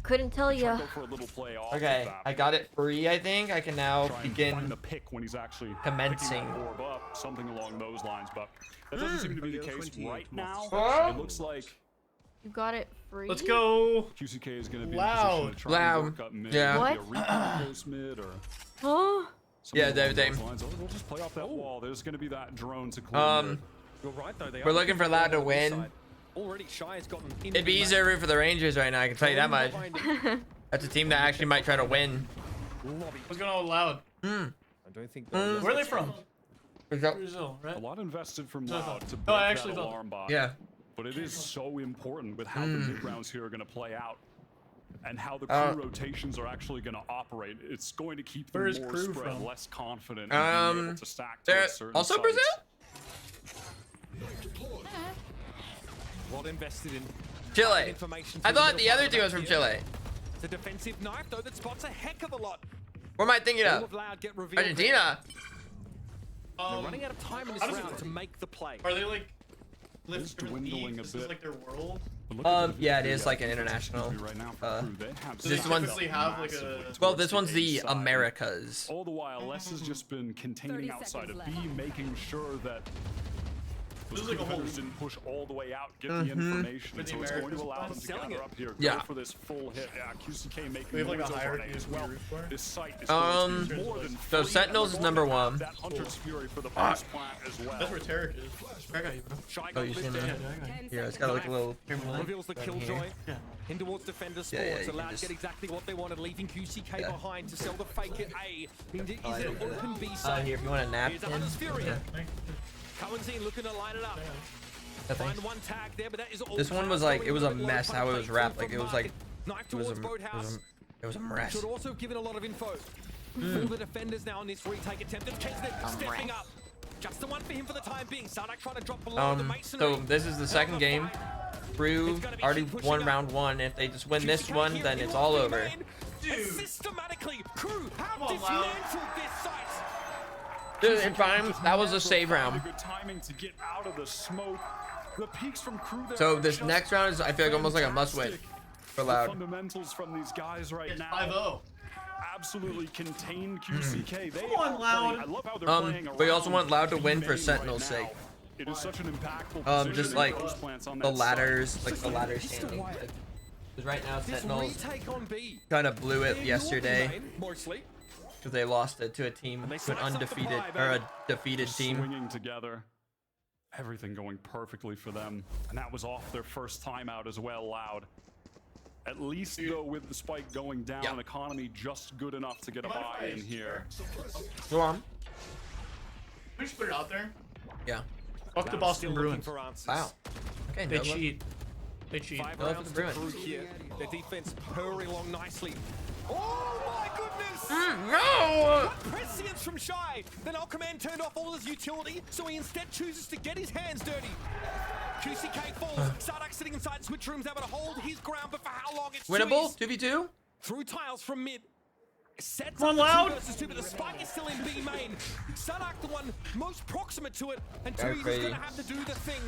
Speaker 20: Couldn't tell
Speaker 15: try
Speaker 20: you.
Speaker 15: to go for a little play off
Speaker 1: Okay,
Speaker 15: of that.
Speaker 1: I got it free, I think. I can now
Speaker 15: Try and
Speaker 1: begin
Speaker 15: find the pick when he's actually
Speaker 1: commencing.
Speaker 15: picking that orb up, something along those lines. But that doesn't seem to be the case right now.
Speaker 1: Oh.
Speaker 15: It looks like
Speaker 20: You got it free.
Speaker 11: Let's go.
Speaker 15: QCK is going to be
Speaker 11: Loud.
Speaker 15: in position to try and work up mid.
Speaker 1: Yeah.
Speaker 15: Maybe a recon close mid or
Speaker 20: Huh?
Speaker 1: Yeah,
Speaker 15: something along
Speaker 1: Dave.
Speaker 15: those lines. We'll just play off that wall. There's going to be that drone to clear mid.
Speaker 12: You're right though. They
Speaker 1: We're
Speaker 12: are
Speaker 1: looking for Loud to win.
Speaker 12: Already Shy has gotten into
Speaker 1: It'd be
Speaker 12: the
Speaker 1: easier to root for the Rangers right now, I can tell you that much. That's a team that actually might try to win.
Speaker 11: What's going on with Loud?
Speaker 12: I don't think.
Speaker 11: Where are they from?
Speaker 1: Brazil.
Speaker 11: Brazil, right?
Speaker 15: A lot invested from
Speaker 11: So I
Speaker 15: Loud
Speaker 11: thought-
Speaker 15: to
Speaker 11: Oh,
Speaker 15: break
Speaker 11: I
Speaker 15: that
Speaker 11: actually thought-
Speaker 15: alarm bot.
Speaker 1: Yeah.
Speaker 15: But it is so important with how the mid rounds here are going to play out and how the
Speaker 1: Uh,
Speaker 15: crew rotations are actually going to operate. It's going to keep them
Speaker 11: Where is
Speaker 15: more
Speaker 11: Crew
Speaker 15: spread,
Speaker 11: from?
Speaker 15: less confident, and being able to stack
Speaker 1: they're
Speaker 15: towards certain
Speaker 1: also
Speaker 15: sites.
Speaker 1: Brazil?
Speaker 12: A lot invested in
Speaker 1: Chile.
Speaker 12: information
Speaker 1: I
Speaker 12: through
Speaker 1: thought
Speaker 12: middle
Speaker 1: the other
Speaker 12: part
Speaker 1: team
Speaker 12: of
Speaker 1: was from
Speaker 12: that
Speaker 1: Chile.
Speaker 12: here. It's a defensive knife though that spots a heck of a lot.
Speaker 1: What am I thinking
Speaker 12: All
Speaker 1: of?
Speaker 12: of Loud get revealed.
Speaker 1: Argentina.
Speaker 12: They're running out of time in this
Speaker 11: how does it
Speaker 12: round
Speaker 11: work?
Speaker 12: to make the play.
Speaker 11: Are they like live
Speaker 15: It's
Speaker 11: different
Speaker 15: dwindling
Speaker 11: leagues?
Speaker 15: a
Speaker 11: This is
Speaker 15: bit.
Speaker 11: like their world.
Speaker 15: But look at the
Speaker 1: Yeah, it
Speaker 15: video
Speaker 1: is like an
Speaker 15: that's
Speaker 1: international.
Speaker 15: right now for Crew. They have
Speaker 11: So
Speaker 1: This
Speaker 11: they
Speaker 1: one's-
Speaker 11: typically have like
Speaker 15: massively
Speaker 11: a.
Speaker 15: towards
Speaker 1: Well, this
Speaker 15: the
Speaker 1: one's
Speaker 15: A
Speaker 1: the
Speaker 15: side.
Speaker 1: Americas.
Speaker 15: All the while, Les has just been containing
Speaker 9: 30
Speaker 15: outside of
Speaker 9: seconds
Speaker 15: B,
Speaker 9: left.
Speaker 15: making sure that
Speaker 11: This
Speaker 15: those
Speaker 11: is like a whole-
Speaker 15: defenders didn't push all the way out, get the information,
Speaker 11: With the
Speaker 15: so it's going to
Speaker 11: Americas
Speaker 15: allow them
Speaker 11: plan?
Speaker 15: to
Speaker 12: Selling
Speaker 15: gather
Speaker 12: it.
Speaker 15: up here,
Speaker 1: Yeah.
Speaker 15: go for this full hit. Yeah, QCK making
Speaker 11: We have like a
Speaker 15: noise over
Speaker 11: hierarchy
Speaker 15: on A as
Speaker 11: of
Speaker 15: well.
Speaker 11: root for?
Speaker 15: This site is
Speaker 1: Um,
Speaker 15: going to be more than
Speaker 1: so
Speaker 15: free,
Speaker 1: Sentinels
Speaker 15: and
Speaker 1: is
Speaker 15: we're
Speaker 1: number
Speaker 15: going to have
Speaker 1: one.
Speaker 15: That Hunter's Fury for the post plant as well.
Speaker 11: That's where Tarek is. I got you, bro.
Speaker 12: Shy
Speaker 1: Oh,
Speaker 12: got
Speaker 1: you
Speaker 12: lifted.
Speaker 1: seen that? Here, it's got like a little.
Speaker 12: Reveals the
Speaker 1: right
Speaker 12: killjoy
Speaker 1: here.
Speaker 12: in towards defender
Speaker 1: Yeah, yeah,
Speaker 12: sports.
Speaker 1: you can
Speaker 12: Allowed
Speaker 1: just-
Speaker 12: to get exactly what they wanted, leaving QCK
Speaker 1: Yeah.
Speaker 12: behind to sell the fake at A. He's
Speaker 1: Oh,
Speaker 12: an
Speaker 1: yeah,
Speaker 12: open B side.
Speaker 1: here, if you want a
Speaker 12: Here's a
Speaker 1: napkin.
Speaker 12: Hunter's Fury.
Speaker 1: Yeah.
Speaker 12: Cohen's looking to line it up.
Speaker 1: I think.
Speaker 12: Find one tag there, but that is all
Speaker 1: This one was like, it was a mess how it was wrapped. Like, it was like,
Speaker 12: Knife
Speaker 1: it was a,
Speaker 12: towards
Speaker 1: it
Speaker 12: Boathouse.
Speaker 1: was a, it was a mess.
Speaker 12: Should also have given a lot of info. All the defenders now on this retake attempt. And Kesnet stepping up. Just the one for him for the time being. Sardak trying to drop below the masonry.
Speaker 1: So this is the second game. Crew already won round one. If they just win this one, then it's all over.
Speaker 12: Systematically, Crew have dismantled this site.
Speaker 1: Dude, in time, that was a save round.
Speaker 15: Good timing to get out of the smoke. The peaks from Crew there
Speaker 1: So
Speaker 15: are
Speaker 1: this
Speaker 15: just
Speaker 1: next round is, I feel like, almost like a must-win
Speaker 15: fantastic.
Speaker 1: for
Speaker 15: The
Speaker 1: Loud.
Speaker 15: fundamentals from these guys right
Speaker 11: It's
Speaker 15: now
Speaker 11: 5-0.
Speaker 15: absolutely contain QCK. They
Speaker 11: Come on,
Speaker 15: are
Speaker 11: Loud.
Speaker 15: playing- I love how they're playing
Speaker 1: We also
Speaker 15: around
Speaker 1: want Loud to win
Speaker 15: B
Speaker 1: for
Speaker 15: main
Speaker 1: Sentinel's
Speaker 15: right now.
Speaker 1: sake.
Speaker 15: It is such an impactful
Speaker 1: Just
Speaker 15: position
Speaker 1: like
Speaker 15: in those plants on
Speaker 1: the
Speaker 15: that
Speaker 1: ladders,
Speaker 15: side.
Speaker 1: like the ladder standing. Because right now
Speaker 12: This
Speaker 1: Sentinels
Speaker 12: retake on B.
Speaker 1: kind of blew it
Speaker 12: They're
Speaker 1: yesterday
Speaker 12: York lane, mostly.
Speaker 1: because they lost it to a team, to an undefeated or a defeated team.
Speaker 15: Swinging together. Everything going perfectly for them. And that was off their first time out as well, Loud. At least, though, with the spike going down, economy just good enough to get a buy in here.
Speaker 1: Go on.
Speaker 11: We just put it out there.
Speaker 1: Yeah.
Speaker 11: Fuck the
Speaker 12: Loud
Speaker 11: Boston
Speaker 12: still looking
Speaker 11: Bruins.
Speaker 12: for answers.
Speaker 1: Wow. Okay,
Speaker 11: They
Speaker 1: no look.
Speaker 11: cheat. They cheat.
Speaker 12: 5
Speaker 1: No,
Speaker 12: rounds
Speaker 1: for the
Speaker 12: to Crew
Speaker 1: Bruins.
Speaker 12: here. Their defense purring along nicely. Oh my goodness!
Speaker 1: No!
Speaker 12: What prescience from Shy! Then Al Command turned off all his utility, so he instead chooses to get his hands dirty. QCK falls. Sardak sitting inside switch rooms, able to hold his ground, but for how long? It's
Speaker 1: Winnable?
Speaker 12: Suiz
Speaker 1: 2v2?
Speaker 12: through tiles from mid. Sets
Speaker 11: Come on,
Speaker 12: up
Speaker 11: Loud.
Speaker 12: the 2 versus 2, but the spike is still in B main. Sardak the one most proximate to it, and
Speaker 1: Go
Speaker 12: Tuiz is
Speaker 1: crazy.
Speaker 12: gonna have to do the thing.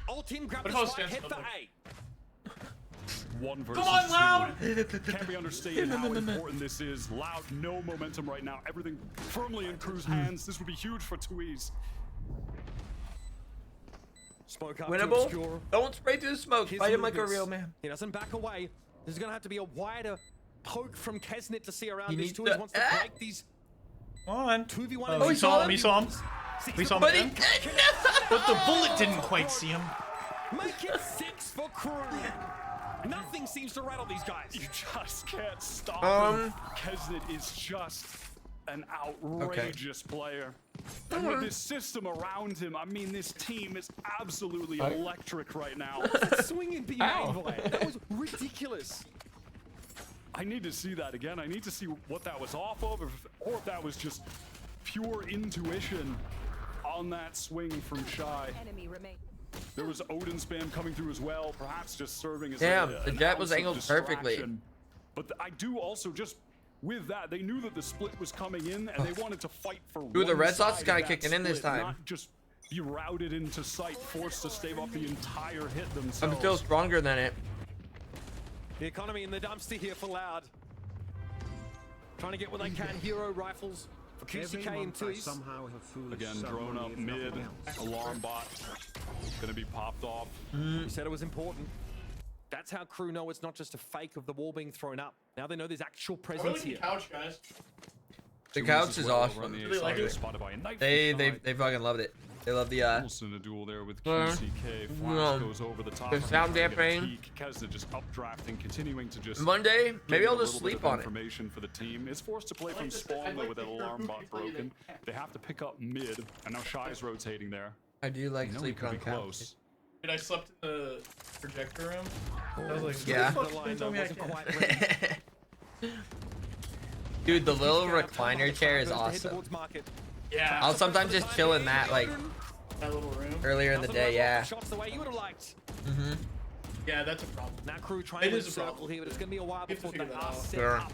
Speaker 12: Ult in, grab
Speaker 11: But
Speaker 12: the
Speaker 11: how
Speaker 12: spike,
Speaker 11: stands
Speaker 12: head for
Speaker 11: up?
Speaker 12: A.
Speaker 15: One versus
Speaker 11: Come on,
Speaker 15: two.
Speaker 11: Loud!
Speaker 15: Can't be understated how important this is. Loud, no momentum right now. Everything firmly in Crew's hands. This would be huge for Tuiz.
Speaker 12: Spoke up to
Speaker 1: Winnable?
Speaker 12: obscure
Speaker 1: Don't spray through the smoke.
Speaker 12: his
Speaker 1: Fight him like a
Speaker 12: movements.
Speaker 1: real man.
Speaker 12: He doesn't back away. There's gonna have to be a wider poke from Kesnet to see around
Speaker 1: He
Speaker 12: this.
Speaker 11: needs
Speaker 12: Tuiz
Speaker 11: to-
Speaker 12: wants to break these
Speaker 11: Come on.
Speaker 12: 2v1.
Speaker 11: Oh, we saw him. We saw him. We saw him
Speaker 1: But he
Speaker 11: again.
Speaker 1: didn't.
Speaker 11: But the bullet didn't quite see him.
Speaker 12: Make it 6 for Crew. Nothing seems to rattle these guys.
Speaker 15: You just can't stop him. Kesnet is just an outrageous player. And with this system around him, I mean, this team is absolutely electric right now.
Speaker 12: Swinging B main play. That was ridiculous.
Speaker 15: I need to see that again. I need to see what that was off of, or if that was just pure intuition on that swing from Shy.
Speaker 9: Enemy remain.
Speaker 15: There was Odin spam coming through as well, perhaps just serving as
Speaker 1: Damn,
Speaker 15: a,
Speaker 1: the
Speaker 15: an
Speaker 1: jet was
Speaker 15: ounce of
Speaker 1: angled perfectly.
Speaker 15: distraction. But I do also just with that, they knew that the split was coming in, and they wanted to fight for
Speaker 1: Dude, the
Speaker 15: one
Speaker 1: red sauce is
Speaker 15: side
Speaker 1: kind
Speaker 15: of
Speaker 1: of
Speaker 15: that
Speaker 1: kicking in this
Speaker 15: split,
Speaker 1: time.
Speaker 15: not just be routed into sight, forced to stave off the entire hit
Speaker 1: I'm
Speaker 15: themselves.
Speaker 1: still stronger than it.
Speaker 12: The economy in the dumpster here for Loud. Trying to get what they can. Hero rifles for QCK and Tuis.
Speaker 15: Again, drone up mid, alarm bot gonna be popped off.
Speaker 12: You said it was important. That's how crew know it's not just a fake of the wall being thrown up. Now they know there's actual presence here.
Speaker 11: Couch, guys.
Speaker 1: The couch is awesome.
Speaker 11: Really like it.
Speaker 1: They fucking loved it. They love the
Speaker 15: Almost in a duel there with QCK. Flash goes over the top.
Speaker 1: the sound dampening.
Speaker 15: Kesna just updrafting, continuing to just
Speaker 1: Monday, maybe I'll
Speaker 15: give a
Speaker 1: just
Speaker 15: little bit
Speaker 1: sleep
Speaker 15: of
Speaker 1: on it.
Speaker 15: information for the team. It's forced to play from spawn though with that alarm bot broken. They have to pick up mid, and now Shy's rotating there.
Speaker 1: I do like
Speaker 15: You know he
Speaker 1: sleeping
Speaker 15: could
Speaker 1: on
Speaker 15: be
Speaker 1: couch.
Speaker 15: close.
Speaker 11: Dude, I slept in the projector room. I was like,
Speaker 1: Yeah.
Speaker 11: "What the fuck? You told me I can't."
Speaker 1: Dude, the little recliner chair is awesome.
Speaker 11: Yeah.
Speaker 1: I'll sometimes just chill in that, like,
Speaker 11: That little room.
Speaker 1: earlier in the day, yeah.
Speaker 12: Shots the way you would have liked.
Speaker 1: Mm-hmm.
Speaker 11: Yeah, that's a problem.
Speaker 12: Now crew trying
Speaker 11: It
Speaker 12: to
Speaker 11: is a
Speaker 12: circle
Speaker 11: problem.
Speaker 12: here, but it's going to be a while
Speaker 11: We have to
Speaker 12: before
Speaker 11: figure
Speaker 12: they
Speaker 11: that
Speaker 12: are
Speaker 11: out.
Speaker 12: set
Speaker 1: Sure.
Speaker 12: up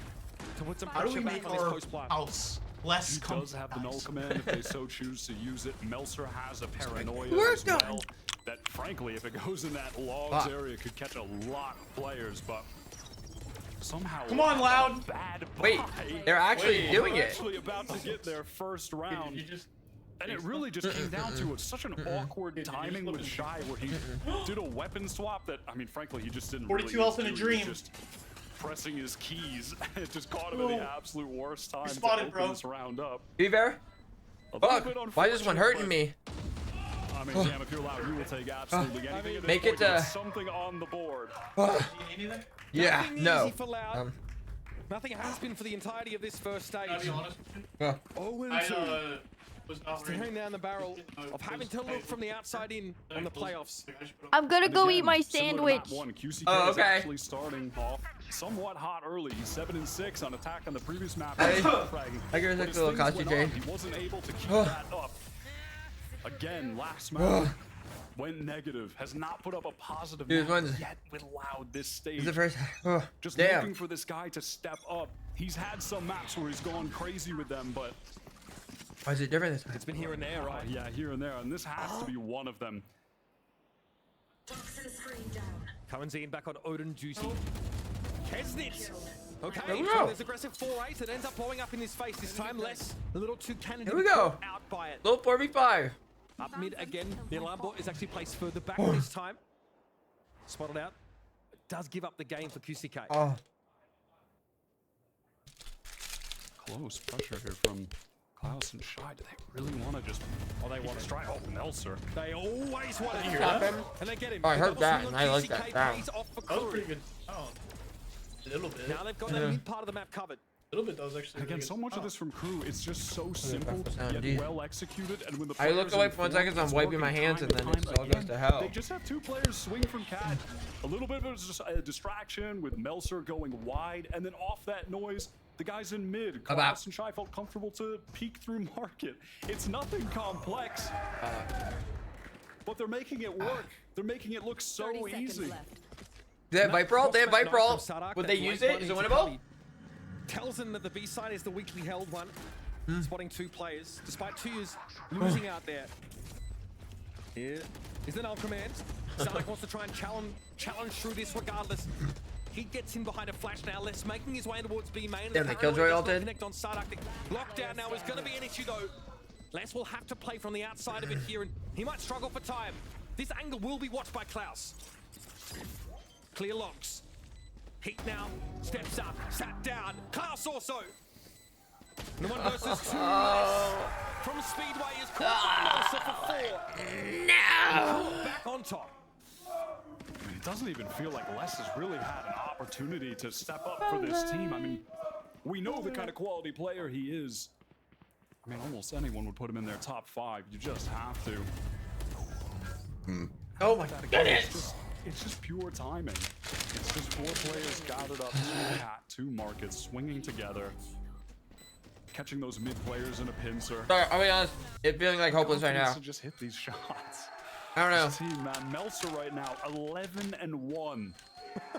Speaker 12: to put some
Speaker 11: How do we
Speaker 12: pressure
Speaker 11: make
Speaker 12: back on this
Speaker 11: our
Speaker 12: post plan.
Speaker 11: house less
Speaker 15: He does have the null command if they so choose to use it. Melser has a paranoia
Speaker 1: We're
Speaker 15: as
Speaker 1: done.
Speaker 15: well. That frankly, if it goes in that logs
Speaker 1: Fuck.
Speaker 15: area, could catch a lot of players, but somehow.
Speaker 11: Come on, Loud.
Speaker 15: Bad
Speaker 1: Wait,
Speaker 15: buy.
Speaker 1: they're actually doing
Speaker 15: They're
Speaker 1: it.
Speaker 15: actually about to get their first round.
Speaker 11: You just
Speaker 15: And it really just came down to such an awkward timing with Shy where he did a weapon swap that, I mean, frankly, he just didn't
Speaker 11: 42
Speaker 15: really
Speaker 11: health in a
Speaker 15: do. He
Speaker 11: dream.
Speaker 15: was just pressing his keys. It just caught him at the absolute worst time
Speaker 11: spotted,
Speaker 15: to open
Speaker 11: bro.
Speaker 15: this round up.
Speaker 1: Be there?
Speaker 15: A little
Speaker 1: Fuck,
Speaker 15: bit
Speaker 1: why is this one
Speaker 15: unfortunate,
Speaker 1: hurting me?
Speaker 15: I mean, damn, if you're allowed, you will take absolutely anything at this
Speaker 1: Make
Speaker 15: point
Speaker 1: it,
Speaker 15: to get something on the board.
Speaker 1: Yeah,
Speaker 12: Nothing
Speaker 1: no.
Speaker 12: easy for Loud. Nothing has been for the entirety of this first stage.
Speaker 11: I'll be honest.
Speaker 12: Oh, and
Speaker 11: I
Speaker 12: two.
Speaker 11: was not
Speaker 12: Staring down the barrel of having to look from the outside in on the playoffs.
Speaker 20: I'm gonna go eat my
Speaker 15: Similar to
Speaker 20: sandwich.
Speaker 15: map one, QCK
Speaker 1: Oh,
Speaker 15: is
Speaker 1: okay.
Speaker 15: actually starting off somewhat hot early. He's 7-6 on attack on the previous map.
Speaker 1: Hey,
Speaker 15: Fragging.
Speaker 1: I give it
Speaker 15: But
Speaker 1: a
Speaker 15: as
Speaker 1: little
Speaker 15: things
Speaker 1: Kachi
Speaker 15: went
Speaker 1: J.
Speaker 15: on, He wasn't able to keep that up. Again, last map went negative. Has not put up a positive
Speaker 1: Dude,
Speaker 15: map
Speaker 1: when's-
Speaker 15: yet with Loud this stage.
Speaker 1: This is the first. Oh,
Speaker 15: Just
Speaker 1: damn.
Speaker 15: looking for this guy to step up. He's had some maps where he's gone crazy with them, but
Speaker 1: Why is it different this time?
Speaker 12: It's been here and there, right?
Speaker 15: yeah, here and there, and this has to be one of them.
Speaker 12: Karanzine back on Odin duty. Kesnit! Okay,
Speaker 1: Here we
Speaker 12: so
Speaker 1: go.
Speaker 12: there's aggressive 4-8 that ends up blowing up in his face this time. Less, a little too candid.
Speaker 1: Here we go.
Speaker 12: Out by it.
Speaker 1: Little 4v5.
Speaker 12: Up mid again. The alarm bot is actually placed further back this time. Spotted out. It does give up the game for QCK.
Speaker 1: Oh,
Speaker 15: Close pressure here from Klaus and Shy. Do they really want to just? Oh, they want to try. Oh, Melser.
Speaker 12: They always want to
Speaker 11: hear
Speaker 12: trap
Speaker 11: that?
Speaker 12: him. And they get him.
Speaker 1: I heard
Speaker 12: Double
Speaker 1: that,
Speaker 12: swing
Speaker 1: and
Speaker 12: on
Speaker 1: I like
Speaker 12: QCK
Speaker 1: that sound.
Speaker 12: pays off for
Speaker 11: That was
Speaker 12: Crew.
Speaker 11: pretty good. Oh, a little bit.
Speaker 12: Now they've got that mid part of the map covered.
Speaker 11: A little bit. That was actually.
Speaker 15: Again,
Speaker 11: really
Speaker 15: so
Speaker 11: good.
Speaker 15: much of this from Crew, it's just so simple
Speaker 1: sound,
Speaker 15: yet
Speaker 1: dude.
Speaker 15: well executed. And when the
Speaker 1: I look
Speaker 15: players
Speaker 1: away for 1
Speaker 15: inform,
Speaker 1: second, I'm
Speaker 15: it's
Speaker 1: wiping my
Speaker 15: working
Speaker 1: hands,
Speaker 15: time
Speaker 1: and then
Speaker 15: and
Speaker 1: it
Speaker 15: time
Speaker 1: all goes
Speaker 15: again.
Speaker 1: to hell.
Speaker 15: They just have two players swing from Cat. A little bit of a distraction with Melser going wide, and then off that noise, the guys in mid, Klaus and Shy felt comfortable to peek through market. It's nothing complex, but they're making it work. They're making it look so easy.
Speaker 1: They have Viper ult? They have Viper ult.
Speaker 12: Sadak,
Speaker 1: Would
Speaker 12: that
Speaker 1: they use
Speaker 12: late
Speaker 1: it? Is it
Speaker 12: running
Speaker 1: winnable?
Speaker 12: tally tells them that the B side is the weakly held one. Spotting two players, despite 2 years losing out there. Here is the null command. Sadak wants to try and challenge through this regardless. He gets in behind a flash now. Les making his way towards B main.
Speaker 1: Damn, the Killjoy ulted.
Speaker 12: Connect on Sadak. The lockdown now is going to be an issue though. Les will have to play from the outside of it here, and he might struggle for time. This angle will be watched by Klaus. Clear locks. Heat now, steps up, sat down. Klaus also. And the 1 versus 2 from Speedway is caught by Melser for 4. No! Back on top.
Speaker 15: I mean, it doesn't even feel like Les has really had an opportunity to step up for this team. I mean, we know the kind of quality player he is. I mean, almost anyone would put him in their top 5. You just have to.
Speaker 1: Oh my
Speaker 15: goodness! It's just pure timing. It's just 4 players gathered up, 2 Cat, 2 markets, swinging together, catching those mid players in a pincer.
Speaker 1: Sorry, I'll be honest. It's feeling like hopeless right now.
Speaker 15: To just hit these shots.
Speaker 1: I don't know.
Speaker 15: This team, man, Melser right now, 11-1.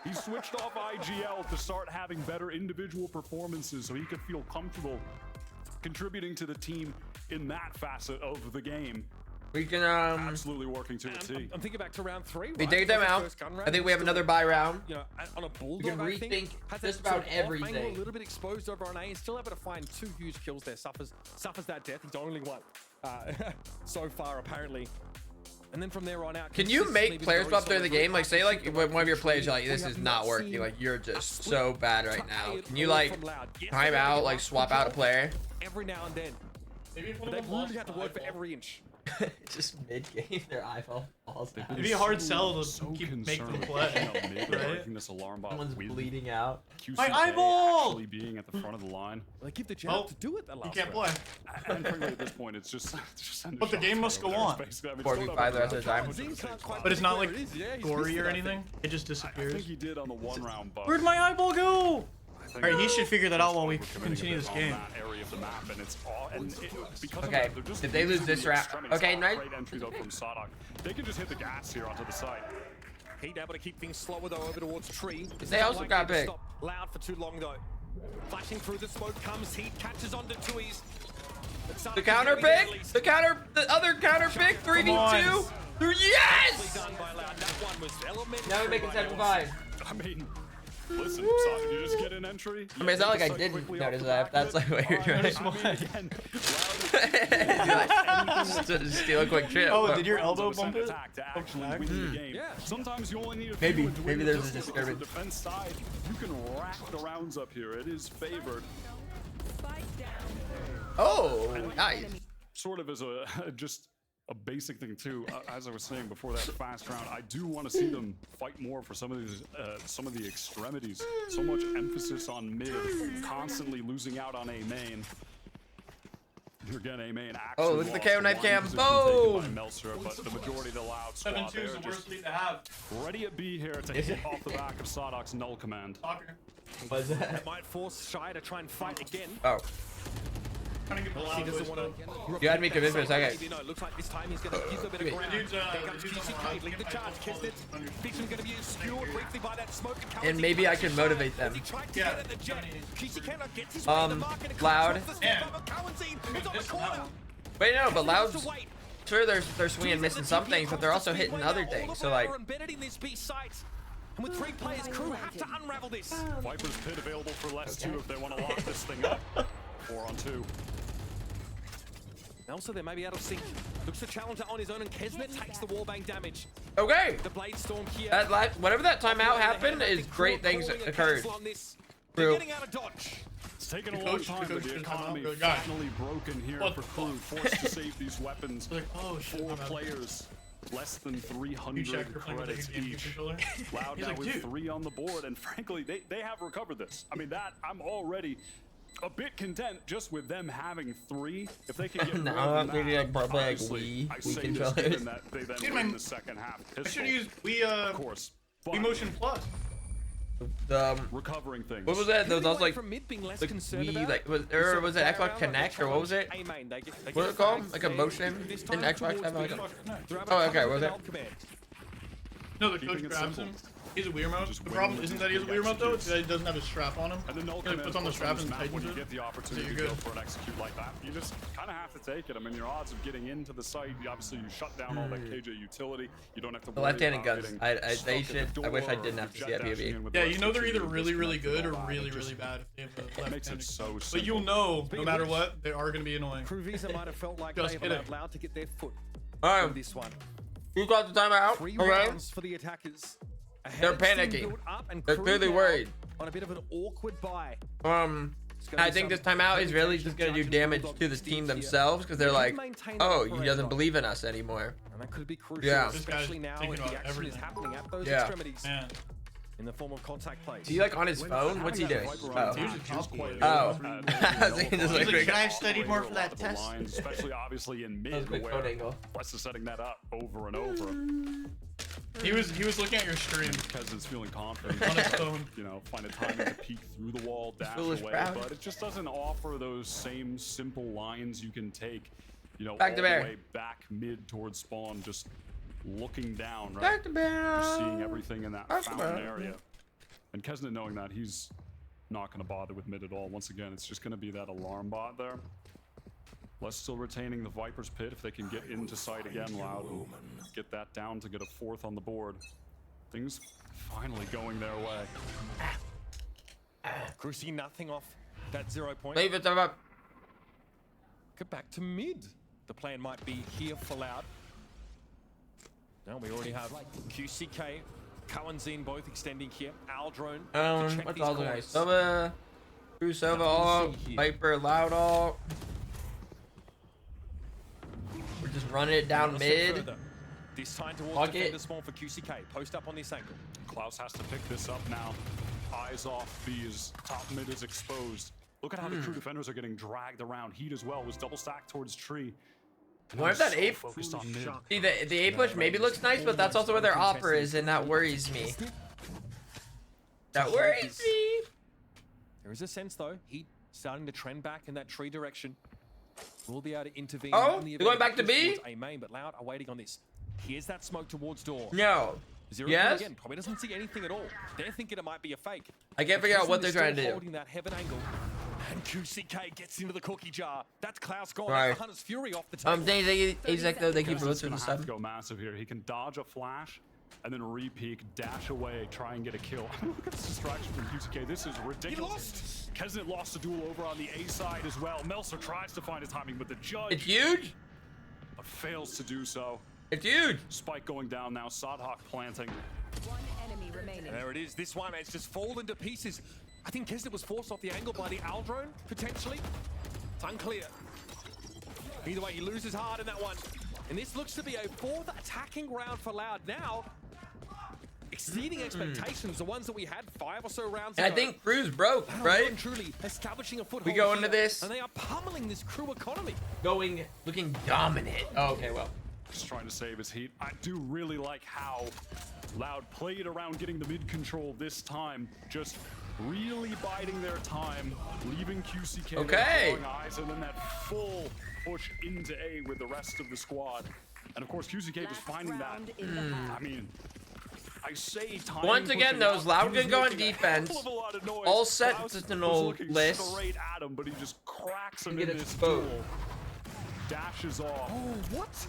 Speaker 15: He switched off IGL to start having better individual performances so he could feel comfortable contributing to the team in that facet of the game.
Speaker 1: We can
Speaker 15: absolutely working to a T.
Speaker 12: I'm thinking back to round 3.
Speaker 1: We take them out. I think we have another buy round.
Speaker 12: You know, on a Bulldog,
Speaker 1: we can rethink just about everything.
Speaker 12: A little bit exposed over on A and still able to find 2 huge kills there. Suffers that death. He's only one so far apparently. And then from there on out,
Speaker 1: can you make players swap during the game? Like, say, like, when one of your players, you're like, this is not working. Like, you're just so bad right now. Can you, like, time out, like, swap out a player?
Speaker 12: Every now and then. Maybe they really have to work for every inch.
Speaker 1: Just mid-game, their eyeball falls down.
Speaker 11: It'd be a hard sell to keep making the play.
Speaker 15: Right? This alarm bot
Speaker 1: Someone's bleeding out.
Speaker 11: My eyeball!
Speaker 15: Actually being at the front of the line.
Speaker 12: They give the chance to do it.
Speaker 11: You can't play.
Speaker 15: And frankly, at this point, it's just
Speaker 11: but the game must go on.
Speaker 1: 4v5 the rest of the time.
Speaker 11: But it's not like gory or anything. It just disappears.
Speaker 15: I think he did on the 1 round, but
Speaker 11: where'd my eyeball go? All right, he should figure that out while we continue this game.
Speaker 1: Okay, did they lose this round? Okay, nice.
Speaker 15: They can just hit the gas here onto the side.
Speaker 12: He'd able to keep things slower though over towards Tree.
Speaker 1: They also got big.
Speaker 12: Loud for too long though. Flashing through the smoke comes Heat, catches onto Tui's.
Speaker 1: The counter pick, the other counter pick, 3v2. Yes! Now we make it 7-5.
Speaker 15: I mean, listen, Sasha, you just get an entry.
Speaker 1: I mean, it's not like I didn't notice that. That's like what you're doing. Just steal a quick trip.
Speaker 11: Oh, did your elbow bump it?
Speaker 15: Sometimes you only need a
Speaker 1: maybe there's a disturbance.
Speaker 15: Defense side, you can rack the rounds up here. It is favored.
Speaker 1: Oh, nice.
Speaker 15: Sort of as a just a basic thing too. As I was saying before that fast round, I do want to see them fight more for some of these, some of the extremities. So much emphasis on mid, constantly losing out on A main. Again, A main.
Speaker 1: Oh, look at the KO knife cam! Boom!
Speaker 15: Melser, but the majority of the loud squad
Speaker 11: 7-2 is the worst lead to have.
Speaker 15: Ready at B here to hit off the back of Sadok's null command.
Speaker 1: What's that?
Speaker 12: It might force Shy to try and fight again.
Speaker 1: Oh.
Speaker 12: He doesn't want to.
Speaker 1: You had me convinced for a second.
Speaker 12: No, looks like this time he's going to use a bit of ground. Here comes GCK, lead the charge. Kisnet, Fiction going to be obscured briefly by that smoke.
Speaker 1: And maybe I can motivate them.
Speaker 11: Yeah.
Speaker 1: Loud. Wait, no, but Loud's sure they're swinging, missing some things, but they're also hitting other things. So like.
Speaker 12: And with 3 players, Crew have to unravel this.
Speaker 15: Viper's Pit available for less too if they want to lock this thing up. 4 on 2.
Speaker 12: Also, they may be out of sync. Looks to challenge on his own, and Kisnet takes the wallbang damage.
Speaker 1: Okay.
Speaker 12: The Blade Storm here.
Speaker 1: Whatever that timeout happened is great things occurred.
Speaker 12: They're getting out of dodge.
Speaker 15: It's taken a long time, but the economy finally broken here for Crew, forced to save these weapons. 4 players. Less than 300 credits each. Loud now with 3 on the board, and frankly, they have recovered this. I mean, that I'm already a bit content just with them having 3. If they can get
Speaker 1: now maybe like probably like Wii controllers.
Speaker 15: That they then win the second half.
Speaker 11: I should use Wii, of course. Wii Motion Plus.
Speaker 15: Recovering things.
Speaker 1: What was that? There was also like Wii, like was it Xbox Connect or what was it? What was it called? Like a motion in Xbox have like a... Oh, okay. What was that?
Speaker 11: No, the coach grabs him. He's a weird mode. The problem isn't that he has a weird mode though, it's that he doesn't have his strap on him.
Speaker 15: And then
Speaker 11: he puts on the strap and tightens
Speaker 15: when you
Speaker 11: it.
Speaker 15: get the opportunity to go for an execute like that, you just kind of have to take it. I mean, your odds of getting into the site, obviously you shut down all that KJ utility. You don't have to
Speaker 1: the
Speaker 15: worry
Speaker 1: left-handed
Speaker 15: about
Speaker 1: guns. I wish I didn't have to see that POV.
Speaker 11: Yeah, you know they're either really, really good or really, really bad if they have the left-handed
Speaker 15: makes it so simple.
Speaker 11: But you'll know, no matter what, they are going to be annoying.
Speaker 12: Crew Visa might have felt like they were allowed to get their foot in this one.
Speaker 1: Who got the timeout?
Speaker 12: 3 rounds for the attackers.
Speaker 1: They're panicking. They're clearly worried.
Speaker 12: On a bit of an awkward buy.
Speaker 1: I think this timeout is really just gonna do damage to the team themselves because they're like, oh, he doesn't believe in us anymore.
Speaker 12: And that could be crucial,
Speaker 1: yeah.
Speaker 12: especially now if the action is happening at those extremities. In the form of contact plays.
Speaker 1: Is he like on his phone? What's he doing? Oh.
Speaker 11: Can I have studied more for that test?
Speaker 15: Especially obviously in mid where West is setting that up over and over.
Speaker 11: He was looking at your stream
Speaker 15: because it's feeling confident
Speaker 11: on his phone.
Speaker 15: You know, find a timing to peek through the wall, dash away, but it just doesn't offer those same simple lines you can take. You know, all the way back mid towards spawn, just looking down, right? Just seeing everything in that fountain area. And Kesnet knowing that, he's not going to bother with mid at all. Once again, it's just going to be that alarm bot there. Less still retaining the Viper's Pit if they can get into sight again, Loud. Get that down to get a 4th on the board. Things finally going their way.
Speaker 12: Cruci nothing off that 0 point.
Speaker 1: Leave it up.
Speaker 12: Get back to mid. The plan might be here for Loud. Now we already have QCK, Kawanzin both extending here. Aldrone.
Speaker 1: What's all the guys? Sova, Crew Sova all, Viper Loud all. We're just running it down mid.
Speaker 12: This time towards defender spawn for QCK. Post up on this angle.
Speaker 15: Klaus has to pick this up now. Eyes off B's. Top mid is exposed. Look at how the Crew defenders are getting dragged around. Heat as well was double stacked towards tree.
Speaker 1: What if that A? See, the A push maybe looks nice, but that's also where their opera is, and that worries me. That worries me.
Speaker 12: There is a sense though, Heat starting to trend back in that tree direction. We'll be able to intervene.
Speaker 1: Oh, you're going back to B?
Speaker 12: A main, but Loud are waiting on this. Here's that smoke towards door.
Speaker 1: No. Yes?
Speaker 12: Again, probably doesn't see anything at all. They're thinking it might be a fake.
Speaker 1: I can't figure out what they're trying to do.
Speaker 12: Holding that heaven angle. And QCK gets into the cookie jar. That's Klaus gone.
Speaker 1: Right.
Speaker 12: That's Hunter's Fury off the table.
Speaker 1: Azek though, they keep rotating the sub.
Speaker 15: Go massive here. He can dodge a flash and then re-peek, dash away, try and get a kill. Look at this distraction from QCK. This is ridiculous. Kesnet lost a duel over on the A side as well. Melser tries to find his timing, but the judge...
Speaker 1: It's huge?
Speaker 15: But fails to do so.
Speaker 1: It's huge.
Speaker 15: Spike going down now. Sodhawk planting.
Speaker 9: One enemy remaining.
Speaker 12: And there it is. This one, it's just fallen to pieces. I think Kesnet was forced off the angle by the Aldrone, potentially. It's unclear. Either way, he loses hard in that one. And this looks to be a 4th attacking round for Loud now. Exceeding expectations, the ones that we had 5 or so rounds ago.
Speaker 1: I think Crew's broke, right?
Speaker 12: Truly establishing a foothold.
Speaker 1: We go into this.
Speaker 12: And they are pummeling this Crew economy.
Speaker 1: Looking dominant. Oh, okay, well.
Speaker 15: Just trying to save his heat. I do really like how Loud played around getting the mid control this time. Just really biding their time, leaving QCK throwing eyes, and then that full push into A with the rest of the squad. And of course, QCK was finding that. I mean, I say time.
Speaker 1: Once again, those Loud can go on defense. All sentinel list.
Speaker 15: Straight at him, but he just cracks him in this duel. Dashes off.
Speaker 12: Oh, what?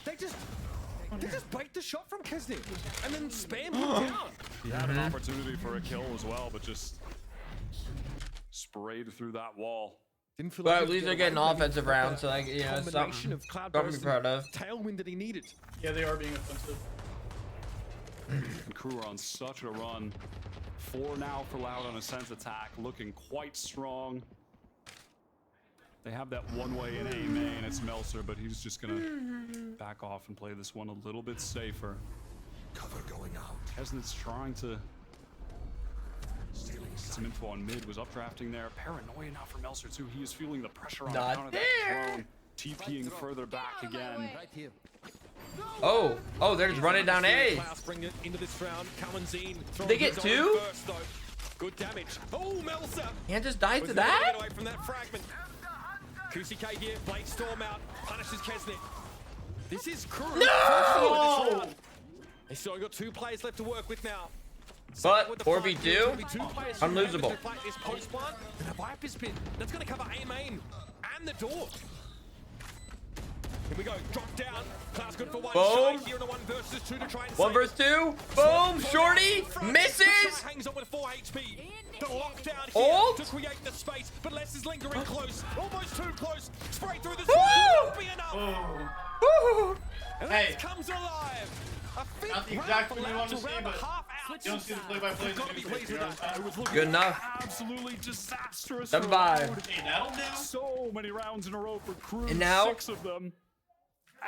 Speaker 12: They just bite the shot from Kesnet and then spam him down.
Speaker 15: He had an opportunity for a kill as well, but just sprayed through that wall.
Speaker 1: But at least they're getting offensive rounds, so like, you know, something to be proud of.
Speaker 12: Tailwind that he needed.
Speaker 11: Yeah, they are being offensive.
Speaker 15: And Crew are on such a run. 4 now for Loud on a sense attack, looking quite strong. They have that one-way in A main. It's Melser, but he's just gonna back off and play this one a little bit safer.
Speaker 2: Cover going out.
Speaker 15: Kesnet's trying to get some info on mid. Was updrafting there. Paranoia now for Melser too. He is feeling the pressure on account of that throne. TPing further back again.
Speaker 12: Right here.
Speaker 1: Oh, they're just running down A.
Speaker 12: Bring it into this round.
Speaker 1: They get 2?
Speaker 12: Good damage. Oh, Melser.
Speaker 1: Can't just die to that?
Speaker 12: Get away from that fragment. QCK here, Blade Storm out, punishes Kesnet. This is Crew.
Speaker 1: No!
Speaker 12: They still got 2 players left to work with now.
Speaker 1: But 4v2, unlosable.
Speaker 12: This post plant and a Viper's Pit. That's going to cover A main and the door. Here we go, drop down. Klaus good for one.
Speaker 1: Boom.
Speaker 12: Here in a 1 versus 2 to try and
Speaker 1: 1 versus 2. Boom. Shorty misses.
Speaker 12: Hangs on with 4 HP. The lockdown
Speaker 1: Ult.
Speaker 12: here to create the space, but Les is lingering close. Almost too close. Spray through the
Speaker 1: Woo!
Speaker 12: won't be enough.
Speaker 1: Woo!
Speaker 12: And
Speaker 11: Hey.
Speaker 12: Les comes alive. A
Speaker 11: Not the exact one we want to see, but you don't see the play-by-plays are going to be crazy.
Speaker 1: Good enough.
Speaker 15: Absolutely disastrous.
Speaker 1: 7-5.
Speaker 11: Hey, that'll do.
Speaker 15: So many rounds in a row for Crew.
Speaker 1: And now,
Speaker 15: 6 of them.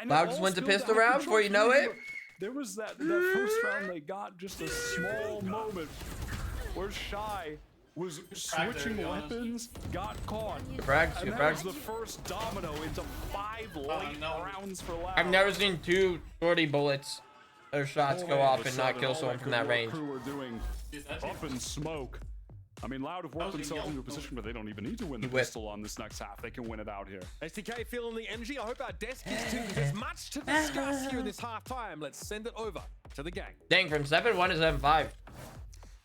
Speaker 15: And
Speaker 1: Loud
Speaker 15: it
Speaker 1: just
Speaker 15: all
Speaker 1: wins a
Speaker 15: still
Speaker 1: pistol
Speaker 15: got
Speaker 1: round
Speaker 15: control
Speaker 1: before you know it.
Speaker 15: There was that first round they got just a small moment where Shy was switching weapons, got caught. And that was the first domino into 5 late rounds for Loud.
Speaker 1: I've never seen 2 shorty bullets or shots go off and not kill someone from that range.
Speaker 15: Crew were doing up in smoke. I mean, Loud have worked themselves into a position where they don't even need to win the pistol on this next half. They can win it out here.
Speaker 12: STK feeling the energy. I hope our desk is too. There's much to discuss here in this half time. Let's send it over to the gang.
Speaker 1: Dang, from 7-1 to 7-5.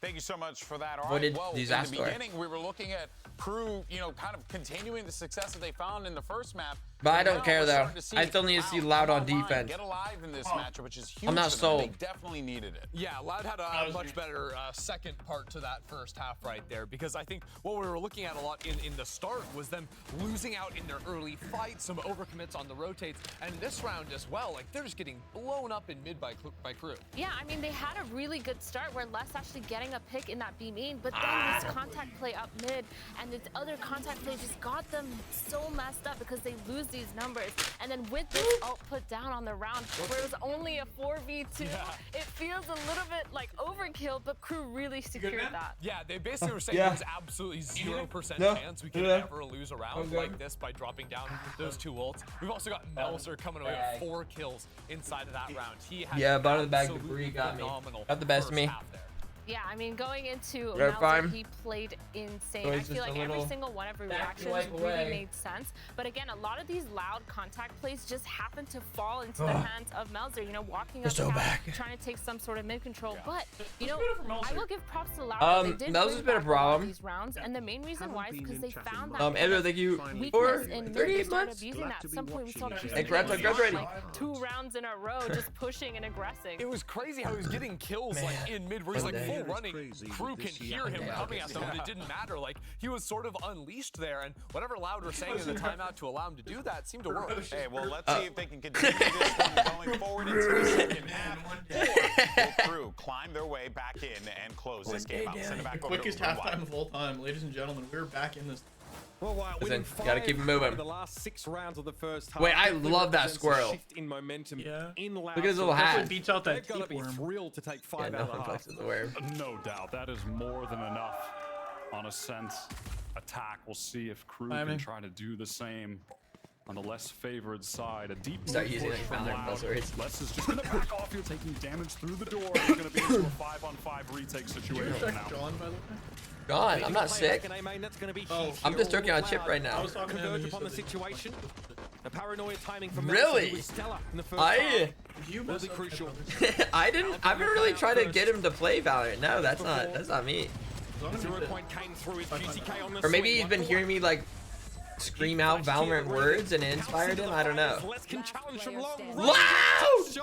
Speaker 5: Thank you so much for that. All
Speaker 1: What
Speaker 5: right,
Speaker 1: did
Speaker 5: well,
Speaker 1: disaster?
Speaker 5: in the beginning, we were looking at Crew, you know, kind of continuing the success that they found in the first map.
Speaker 1: But I don't
Speaker 5: Now
Speaker 1: care
Speaker 5: we're
Speaker 1: though.
Speaker 5: starting to see
Speaker 1: I still need to see Loud on defense.
Speaker 5: Get alive in this matchup, which is huge.
Speaker 1: I'm not
Speaker 5: for them.
Speaker 1: sold.
Speaker 5: They definitely needed it.
Speaker 6: Yeah, Loud had a much better second part to that first half right there, because I think what we were looking at a lot in the start was them losing out in their early fights, some overcommits on the rotates, and this round as well, like they're just getting blown up in mid by Crew.
Speaker 3: Yeah, I mean, they had a really good start where Les actually getting a pick in that B main, but then this contact play up mid and the other contact play just got them so messed up because they lose these numbers. And then with this ult put down on the round, where it was only a 4v2, it feels a little bit like overkill, but Crew really secured that.
Speaker 6: Yeah, they basically were saying there's absolutely 0% chance we could ever lose a round like this by dropping down those two ults. We've also got Melzer coming away with 4 kills inside of that round. He had
Speaker 1: bottom of the bag debris got me. Got the best of me.
Speaker 3: Yeah, I mean, going into
Speaker 1: You're
Speaker 3: Melzer,
Speaker 1: fine.
Speaker 3: he played insane.
Speaker 1: So
Speaker 3: I
Speaker 1: it's
Speaker 3: feel
Speaker 1: just
Speaker 3: like
Speaker 1: a
Speaker 3: every
Speaker 1: little
Speaker 3: single one of her
Speaker 1: back to
Speaker 3: reactions
Speaker 1: wipe
Speaker 3: really
Speaker 1: away.
Speaker 3: made sense. But again, a lot of these Loud contact plays just happen to fall into the hands of Melzer, you know, walking up
Speaker 1: so
Speaker 3: the
Speaker 1: back.
Speaker 3: path, trying to take some sort of mid control. But, you know, I will give props to Loud. They did
Speaker 1: Melzer's
Speaker 3: bring
Speaker 1: been a
Speaker 3: back lot of
Speaker 1: problem.
Speaker 3: these rounds, and the main reason why is because they found that
Speaker 1: Edward, thank you
Speaker 3: weakness
Speaker 1: for
Speaker 3: in mid.
Speaker 1: 38
Speaker 3: They started
Speaker 1: months.
Speaker 3: abusing that. At some point, we saw
Speaker 1: Hey, grabs ready.
Speaker 3: like 2 rounds in a row, just pushing and aggressing.
Speaker 6: It was crazy how he was getting kills like in mid where he's like full running. Crew can hear him coming at them, and it didn't matter. Like he was sort of unleashed there, and whatever Loud were saying in the timeout to allow him to do that seemed to work.
Speaker 5: Hey, well, let's see if they can continue this one going forward into the second half. Or will Crew climb their way back in and close this game out? Send it back over to
Speaker 11: Quickest
Speaker 5: Uruguay.
Speaker 11: halftime of all time, ladies and gentlemen. We're back in this.
Speaker 12: Well,
Speaker 1: Listen, gotta keep it moving.
Speaker 12: The last 6 rounds of the first half.
Speaker 1: Wait, I
Speaker 12: definitely
Speaker 1: love that
Speaker 12: represents a
Speaker 1: squirrel.
Speaker 12: Shift in momentum in Loud.
Speaker 1: Look at his little hat.
Speaker 11: Beats out that
Speaker 12: They've got to be
Speaker 11: tapeworm.
Speaker 12: thrilled to take 5
Speaker 1: Yeah,
Speaker 12: out
Speaker 1: no
Speaker 12: of
Speaker 1: one
Speaker 12: the half.
Speaker 1: flexes the worm.
Speaker 15: No doubt, that is more than enough on a Ascent attack. We'll see if Crew can try to do the same on the less favored side. A deep
Speaker 1: Start
Speaker 15: push
Speaker 1: using it
Speaker 15: from
Speaker 1: for
Speaker 15: Loud.
Speaker 1: buzzwords.
Speaker 15: Les is just gonna back off. You're taking damage through the door. You're gonna be into a 5-on-5 retake situation now.
Speaker 11: John, by the way.
Speaker 1: Gone. I'm not sick.
Speaker 12: That's going to be
Speaker 1: I'm just joking on chip right now.
Speaker 12: Converge upon the situation. The paranoia timing from
Speaker 1: Really?
Speaker 12: was stellar in the first half. Will be crucial.
Speaker 1: I haven't really tried to get him to play Valorant. No, that's not me.
Speaker 12: 0 point came through with GTK on the
Speaker 1: Or maybe
Speaker 12: swing.
Speaker 1: he's been hearing me like scream out Valorant words and it inspired him. I don't know.
Speaker 12: Les can challenge from long range.
Speaker 1: Loud!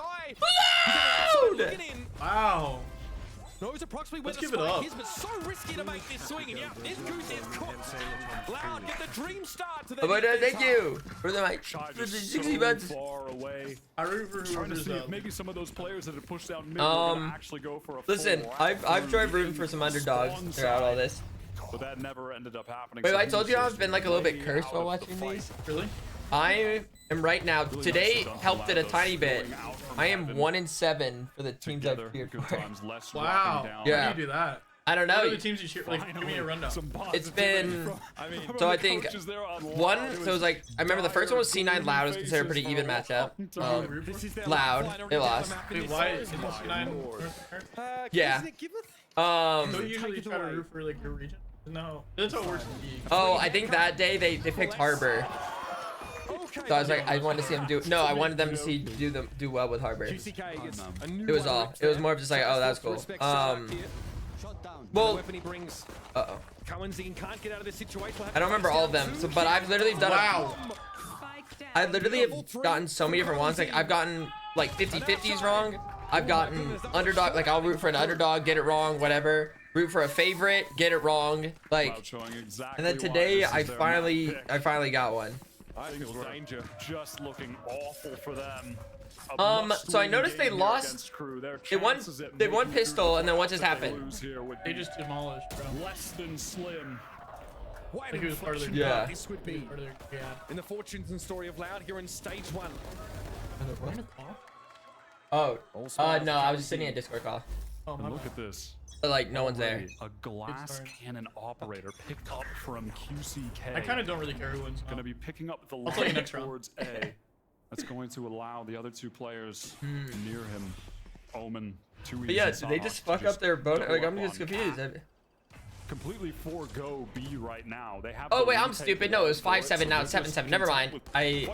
Speaker 1: Loud!
Speaker 11: Wow.
Speaker 12: Knows approximately where
Speaker 11: Let's
Speaker 12: the
Speaker 11: give it
Speaker 12: spike
Speaker 11: up.
Speaker 12: is, but so risky to make this swing. And yeah, this goose is cooked. Loud get the dream start to the
Speaker 1: Thank you for the like
Speaker 15: Shy
Speaker 1: for the
Speaker 15: just
Speaker 1: 60
Speaker 15: so
Speaker 1: months.
Speaker 15: far away.
Speaker 11: I root for
Speaker 15: Trying to
Speaker 11: whoever's
Speaker 15: see if
Speaker 11: up.
Speaker 15: maybe some of those players that have pushed down mid are gonna actually go for a
Speaker 1: Listen,
Speaker 15: full
Speaker 1: I've
Speaker 15: round.
Speaker 1: tried rooting for some underdogs throughout all this.
Speaker 15: But that never ended up happening.
Speaker 1: Wait,
Speaker 15: So
Speaker 1: I
Speaker 15: he
Speaker 1: told you
Speaker 15: was
Speaker 1: I've been like a little bit
Speaker 15: way
Speaker 1: cursed
Speaker 15: out
Speaker 1: while
Speaker 15: of the
Speaker 1: watching
Speaker 15: fight.
Speaker 1: these.
Speaker 11: Really?
Speaker 1: I am right now. Today helped it a tiny bit. I am 1-7 for the teams I've
Speaker 15: Together,
Speaker 1: cheered
Speaker 15: good
Speaker 1: for.
Speaker 15: times, less
Speaker 11: Wow.
Speaker 15: dropping down.
Speaker 1: Yeah.
Speaker 11: How do you do that?
Speaker 1: I don't
Speaker 11: What
Speaker 1: know.
Speaker 11: are the teams you cheer? Like, give me a rundown.
Speaker 1: It's been so I think one. So it was like I remember the first one was C9 Loud. It was considered a pretty even matchup. Loud, they lost.
Speaker 11: Wait, why is it C9 North America?
Speaker 1: Yeah.
Speaker 11: Don't you usually try to root for like your region? No, that's how it works in League.
Speaker 1: Oh, I think that day they picked Harbor. So I was like, I wanted to see them do. No, I wanted them to see do well with Harbor. It was all. It was more of just like, oh, that's cool. Well, uh-oh. I don't remember all of them. So, but I've literally done. I literally have gotten so many different ones. Like I've gotten like 50-50s wrong. I've gotten underdog. Like I'll root for an underdog, get it wrong, whatever. Root for a favorite, get it wrong. Like, and then today I finally got one.
Speaker 15: I think it was danger. Just looking awful for them.
Speaker 1: So I noticed they lost. They won pistol, and then what just happened?
Speaker 11: They just demolished, bro.
Speaker 15: Less than slim.
Speaker 11: Like it was part of their
Speaker 1: Yeah.
Speaker 12: This would be in the fortunes and story of Loud here in stage 1.
Speaker 1: Oh, no, I was just sitting in a Discord call.
Speaker 15: And look at this.
Speaker 1: But like no one's there.
Speaker 15: A glass cannon operator picked up from QCK.
Speaker 11: I kind of don't really care who wins.
Speaker 15: Going to be picking up the
Speaker 11: I'll tell you
Speaker 15: line
Speaker 11: next round.
Speaker 15: towards A. That's going to allow the other two players near him. Omen, 2
Speaker 1: But yeah, did they just fuck up their bonus? Like I'm just confused.
Speaker 15: completely forego B right now. They have.
Speaker 1: Oh wait, I'm stupid. No, it was 5-7. Now it's 7-7. Never mind. I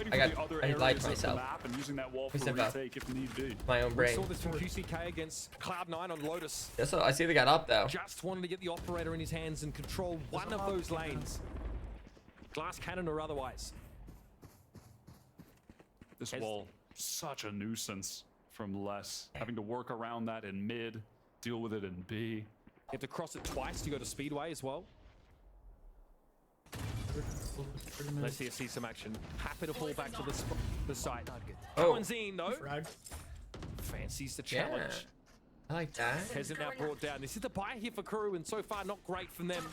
Speaker 1: lied to myself.
Speaker 15: And using that wall
Speaker 1: We
Speaker 15: for
Speaker 1: said that.
Speaker 15: retake if need be.
Speaker 1: My own brain.
Speaker 12: We saw this from QCK against Cloud9 on Lotus.
Speaker 1: Yes, I see they got up though.
Speaker 12: Just wanted to get the operator in his hands and control one of those lanes. Glass cannon or otherwise.
Speaker 15: This wall, such a nuisance from Les. Having to work around that in mid, deal with it in B.
Speaker 12: You have to cross it twice to go to Speedway as well. Let's see some action. Happy to fall back to the site.
Speaker 1: Oh.
Speaker 12: Kawanzine, though. Fancies the challenge.
Speaker 1: Yeah. I like that.
Speaker 12: Hasn't now brought down. This is the buy here for Crew, and so far not great from them.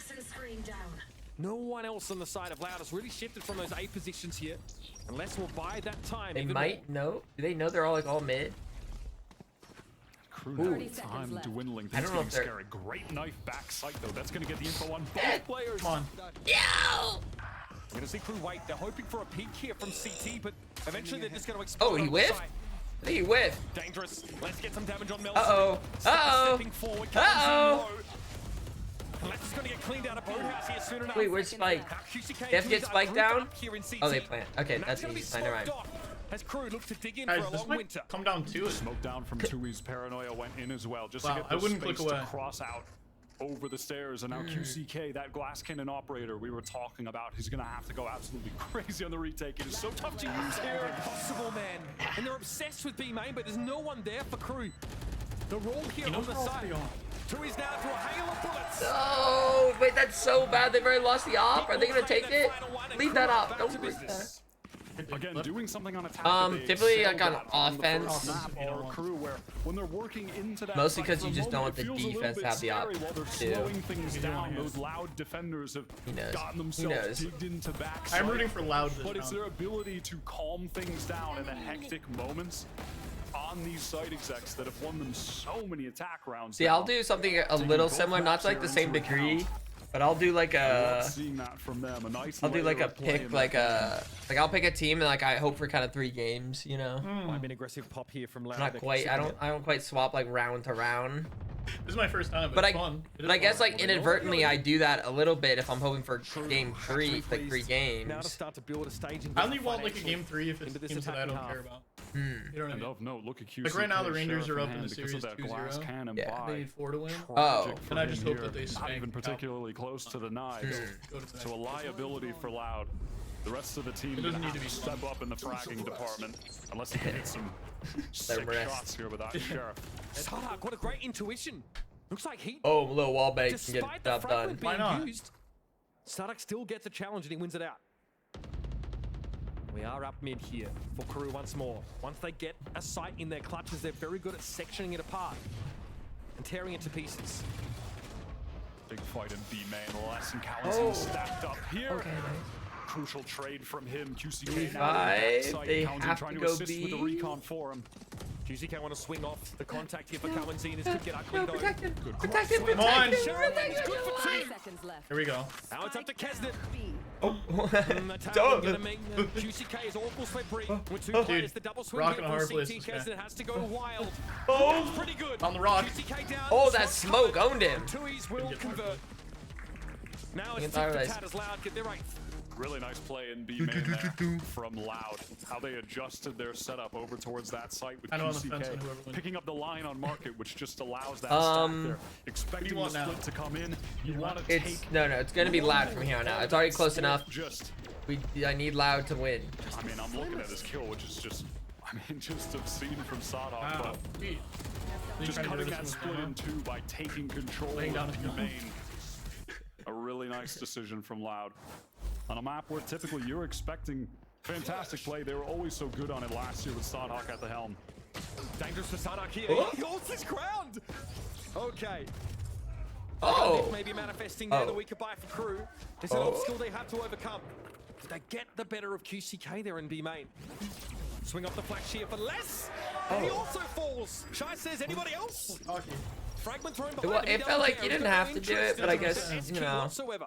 Speaker 12: No one else on the side of Loud has really shifted from those A positions here. Unless we'll buy that time.
Speaker 1: They
Speaker 12: even
Speaker 1: might
Speaker 12: more.
Speaker 1: know. Do they know they're all like all mid?
Speaker 15: Crew now, time dwindling.
Speaker 1: I don't know if they're
Speaker 15: scary. Great knife back sight though. That's going to get the info on both players.
Speaker 11: Come on.
Speaker 1: Yo!
Speaker 12: We're going to see Crew wait. They're hoping for a peek here from CT, but eventually they're just going to explode.
Speaker 1: Oh, he
Speaker 12: on the
Speaker 1: whiffed?
Speaker 12: side.
Speaker 1: He whiffed.
Speaker 12: Dangerous. Let's get some damage on Melson.
Speaker 1: Uh-oh. Uh-oh.
Speaker 12: Stepping forward.
Speaker 1: Uh-oh.
Speaker 12: Let's just going to get cleaned out of Boathouse here soon enough.
Speaker 1: Wait, where's Spike? They have to get Spike down? Oh, they plant. Okay, that's easy. Fine, all right.
Speaker 12: As Crew look to dig in
Speaker 11: Guys,
Speaker 12: for a
Speaker 11: this
Speaker 12: long
Speaker 11: might
Speaker 12: winter.
Speaker 11: come down to it.
Speaker 15: Smoke down from Tui's paranoia went in as well, just
Speaker 11: Wow,
Speaker 15: to get
Speaker 11: I
Speaker 15: the
Speaker 11: wouldn't
Speaker 15: space
Speaker 11: click away.
Speaker 15: to cross out over the stairs. And now QCK, that glass cannon operator we were talking about, he's gonna have to go absolutely crazy on the retake. It is so tough to use here.
Speaker 12: Impossible, man. And they're obsessed with B main, but there's no one there for Crew. The roll here on the side. Tui's now to a hail of bullets.
Speaker 1: Oh, wait, that's so bad. They've already lost the op. Are they gonna take it? Leave that op. Don't risk that.
Speaker 15: Again, doing something on attack.
Speaker 1: Typically like on offense.
Speaker 15: Or Crew where when they're working into that
Speaker 1: Mostly
Speaker 15: fight
Speaker 1: because
Speaker 15: for
Speaker 1: you
Speaker 15: a
Speaker 1: just don't want
Speaker 15: moment,
Speaker 1: the
Speaker 15: it feels a
Speaker 1: defense to
Speaker 15: little
Speaker 1: have the
Speaker 15: bit
Speaker 1: op
Speaker 15: scary while they're
Speaker 1: too.
Speaker 15: slowing things down. Those Loud defenders have gotten themselves digged into backside.
Speaker 11: I'm rooting for Loud this
Speaker 15: But it's
Speaker 11: round.
Speaker 15: their ability to calm things down in the hectic moments on these site execs that have won them so many attack rounds.
Speaker 1: See, I'll do something a little similar, not to like the same degree, but I'll do like a.
Speaker 15: Seeing that from them, a nice
Speaker 1: I'll do like
Speaker 15: layer
Speaker 1: a
Speaker 15: of play
Speaker 1: pick,
Speaker 15: in
Speaker 1: like
Speaker 15: that
Speaker 1: a, I'll pick a team and like I hope for kind of 3 games, you know.
Speaker 12: Might be an aggressive pop here from Loud.
Speaker 1: Not quite. I don't quite swap like round to round.
Speaker 11: This is my first time,
Speaker 1: But
Speaker 11: it's fun.
Speaker 1: I guess like inadvertently I do that a little bit if I'm hoping for game 3, like 3 games.
Speaker 12: Now to start to build a staging.
Speaker 11: I only want like a game 3 if it's teams that I don't care about. You know what I
Speaker 15: And
Speaker 11: mean?
Speaker 15: of note, look at QCK.
Speaker 11: Like right now, the Rangers
Speaker 15: Sheriff
Speaker 11: are up
Speaker 15: in
Speaker 11: in the
Speaker 15: hand because
Speaker 11: series
Speaker 15: of that glass
Speaker 11: 2-0.
Speaker 15: cannon
Speaker 1: Yeah.
Speaker 15: buy.
Speaker 11: They need 4 to win.
Speaker 1: Oh.
Speaker 11: And I just hope
Speaker 15: Here,
Speaker 11: that they
Speaker 15: not
Speaker 11: spank
Speaker 15: even
Speaker 11: Cal.
Speaker 15: particularly close to the knives.
Speaker 11: Go to
Speaker 15: So a liability for Loud. The rest of the team
Speaker 11: It doesn't
Speaker 15: gonna
Speaker 11: need to
Speaker 15: have
Speaker 11: be
Speaker 15: step up in the fragging department unless they can hit some sick
Speaker 1: rest.
Speaker 15: shots here without Sheriff.
Speaker 12: Sardak, what a great intuition. Looks like he.
Speaker 1: Oh, a little wall bait can get
Speaker 12: Despite
Speaker 1: the
Speaker 12: the
Speaker 1: job done.
Speaker 12: fragment being
Speaker 11: Why not?
Speaker 12: used, Sardak still gets a challenge and he wins it out. We are up mid here for Crew once more. Once they get a sight in their clutches, they're very good at sectioning it apart and tearing it to pieces.
Speaker 15: Big fight in B main. Les and Kalensin stacked up here.
Speaker 1: Okay, nice.
Speaker 15: Crucial trade from him. QCK
Speaker 1: B5,
Speaker 15: now on the backside.
Speaker 1: they
Speaker 15: Kalensin
Speaker 1: have
Speaker 15: trying
Speaker 1: to
Speaker 15: to
Speaker 1: go
Speaker 15: assist with the
Speaker 1: B.
Speaker 15: recon for him.
Speaker 12: QCK want to swing off the contact here for Kawanzine. This could get ugly
Speaker 1: No,
Speaker 12: though.
Speaker 1: protect him.
Speaker 12: Good
Speaker 1: Protect him.
Speaker 12: cross.
Speaker 11: Come on.
Speaker 12: It's good for 2.
Speaker 9: Seconds left.
Speaker 11: Here we go.
Speaker 12: Now it's up to Kesnet.
Speaker 1: Oh.
Speaker 12: Gonna make QCK is awful slippery. With 2 players, the double swing
Speaker 11: Rock
Speaker 12: here
Speaker 11: in a
Speaker 12: from
Speaker 11: hard
Speaker 12: CT.
Speaker 11: place, this guy.
Speaker 12: Kesnet has to go wild.
Speaker 1: Oh.
Speaker 12: That's pretty good.
Speaker 11: On the rock.
Speaker 12: QCK down.
Speaker 1: Oh, that smoke owned him.
Speaker 12: Tui's will convert. Now it's
Speaker 1: Get
Speaker 12: tip
Speaker 1: that
Speaker 12: for
Speaker 1: right.
Speaker 12: Tat as Loud get their 8th.
Speaker 15: Really nice play in B main there from Loud. How they adjusted their setup over towards that site with
Speaker 11: I know on the fence on
Speaker 15: QCK
Speaker 11: whoever wins.
Speaker 15: picking up the line on market, which just allows that stack there. Expecting the
Speaker 11: want now?
Speaker 15: split to come in. You want to take.
Speaker 1: It's no, it's gonna be Loud from here on out. It's already close enough.
Speaker 15: Just.
Speaker 1: I need Loud to win.
Speaker 15: I mean, I'm looking at his kill, which is just. I mean, just obscene from Sardak,
Speaker 11: Wow.
Speaker 15: but
Speaker 11: Sweet.
Speaker 15: just
Speaker 11: Trying to
Speaker 15: cutting
Speaker 11: do
Speaker 15: that
Speaker 11: this
Speaker 15: split
Speaker 11: one.
Speaker 15: in 2 by taking control
Speaker 11: Laying down
Speaker 15: of
Speaker 11: his
Speaker 15: the
Speaker 11: gun.
Speaker 15: main. A really nice decision from Loud. On a map where typically you're expecting fantastic play, they were always so good on it last year with Sardak at the helm.
Speaker 12: Dangerous for Sardak here.
Speaker 1: Oh.
Speaker 12: He holds his ground. Okay.
Speaker 1: Oh.
Speaker 12: Maybe manifesting there
Speaker 1: Oh.
Speaker 12: that we could buy for Crew. There's an
Speaker 1: Oh.
Speaker 12: obstacle they have to overcome. Did they get the better of QCK there in B main? Swing off the flash here for Les. And he also falls. Shai says, anybody else? Fragment thrown behind
Speaker 1: Well,
Speaker 12: him. He
Speaker 1: it felt
Speaker 12: doesn't
Speaker 1: like
Speaker 12: care.
Speaker 1: you
Speaker 12: He's
Speaker 1: didn't
Speaker 12: got
Speaker 1: have
Speaker 12: no
Speaker 1: to do
Speaker 12: interest.
Speaker 1: it, but I
Speaker 12: Doesn't
Speaker 1: guess,
Speaker 12: SQ
Speaker 1: you know,
Speaker 12: whatsoever.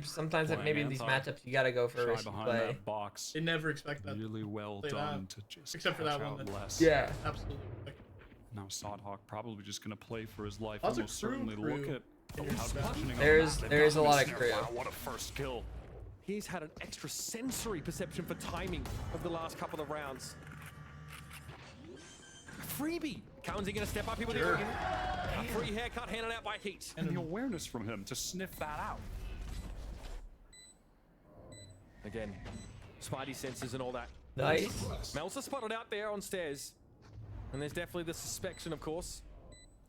Speaker 1: sometimes that maybe in these
Speaker 15: Playing
Speaker 1: matchups you gotta go for a
Speaker 15: Try
Speaker 1: risky
Speaker 15: behind
Speaker 1: play.
Speaker 15: that box.
Speaker 11: They never expect that.
Speaker 15: Really well
Speaker 11: Play
Speaker 15: done
Speaker 11: that.
Speaker 15: to just
Speaker 11: Except for that
Speaker 15: catch
Speaker 11: one.
Speaker 15: out
Speaker 11: That,
Speaker 15: Les.
Speaker 1: Yeah.
Speaker 11: Absolutely.
Speaker 15: Now Sardak probably just going to play for his life.
Speaker 11: That's a
Speaker 15: Almost
Speaker 11: Crew
Speaker 15: certainly
Speaker 11: crew.
Speaker 15: look at
Speaker 1: There is a lot of crew.
Speaker 12: Wow, what a first kill. He's had an extra sensory perception for timing of the last couple of rounds. Freebie. Cowan's gonna step up here with the organ. A free haircut handed out by Heat.
Speaker 15: And the awareness from him to sniff that out.
Speaker 12: Again, Spidey senses and all that.
Speaker 1: Nice.
Speaker 12: Melsa spotted out there on stairs. And there's definitely the suspicion, of course.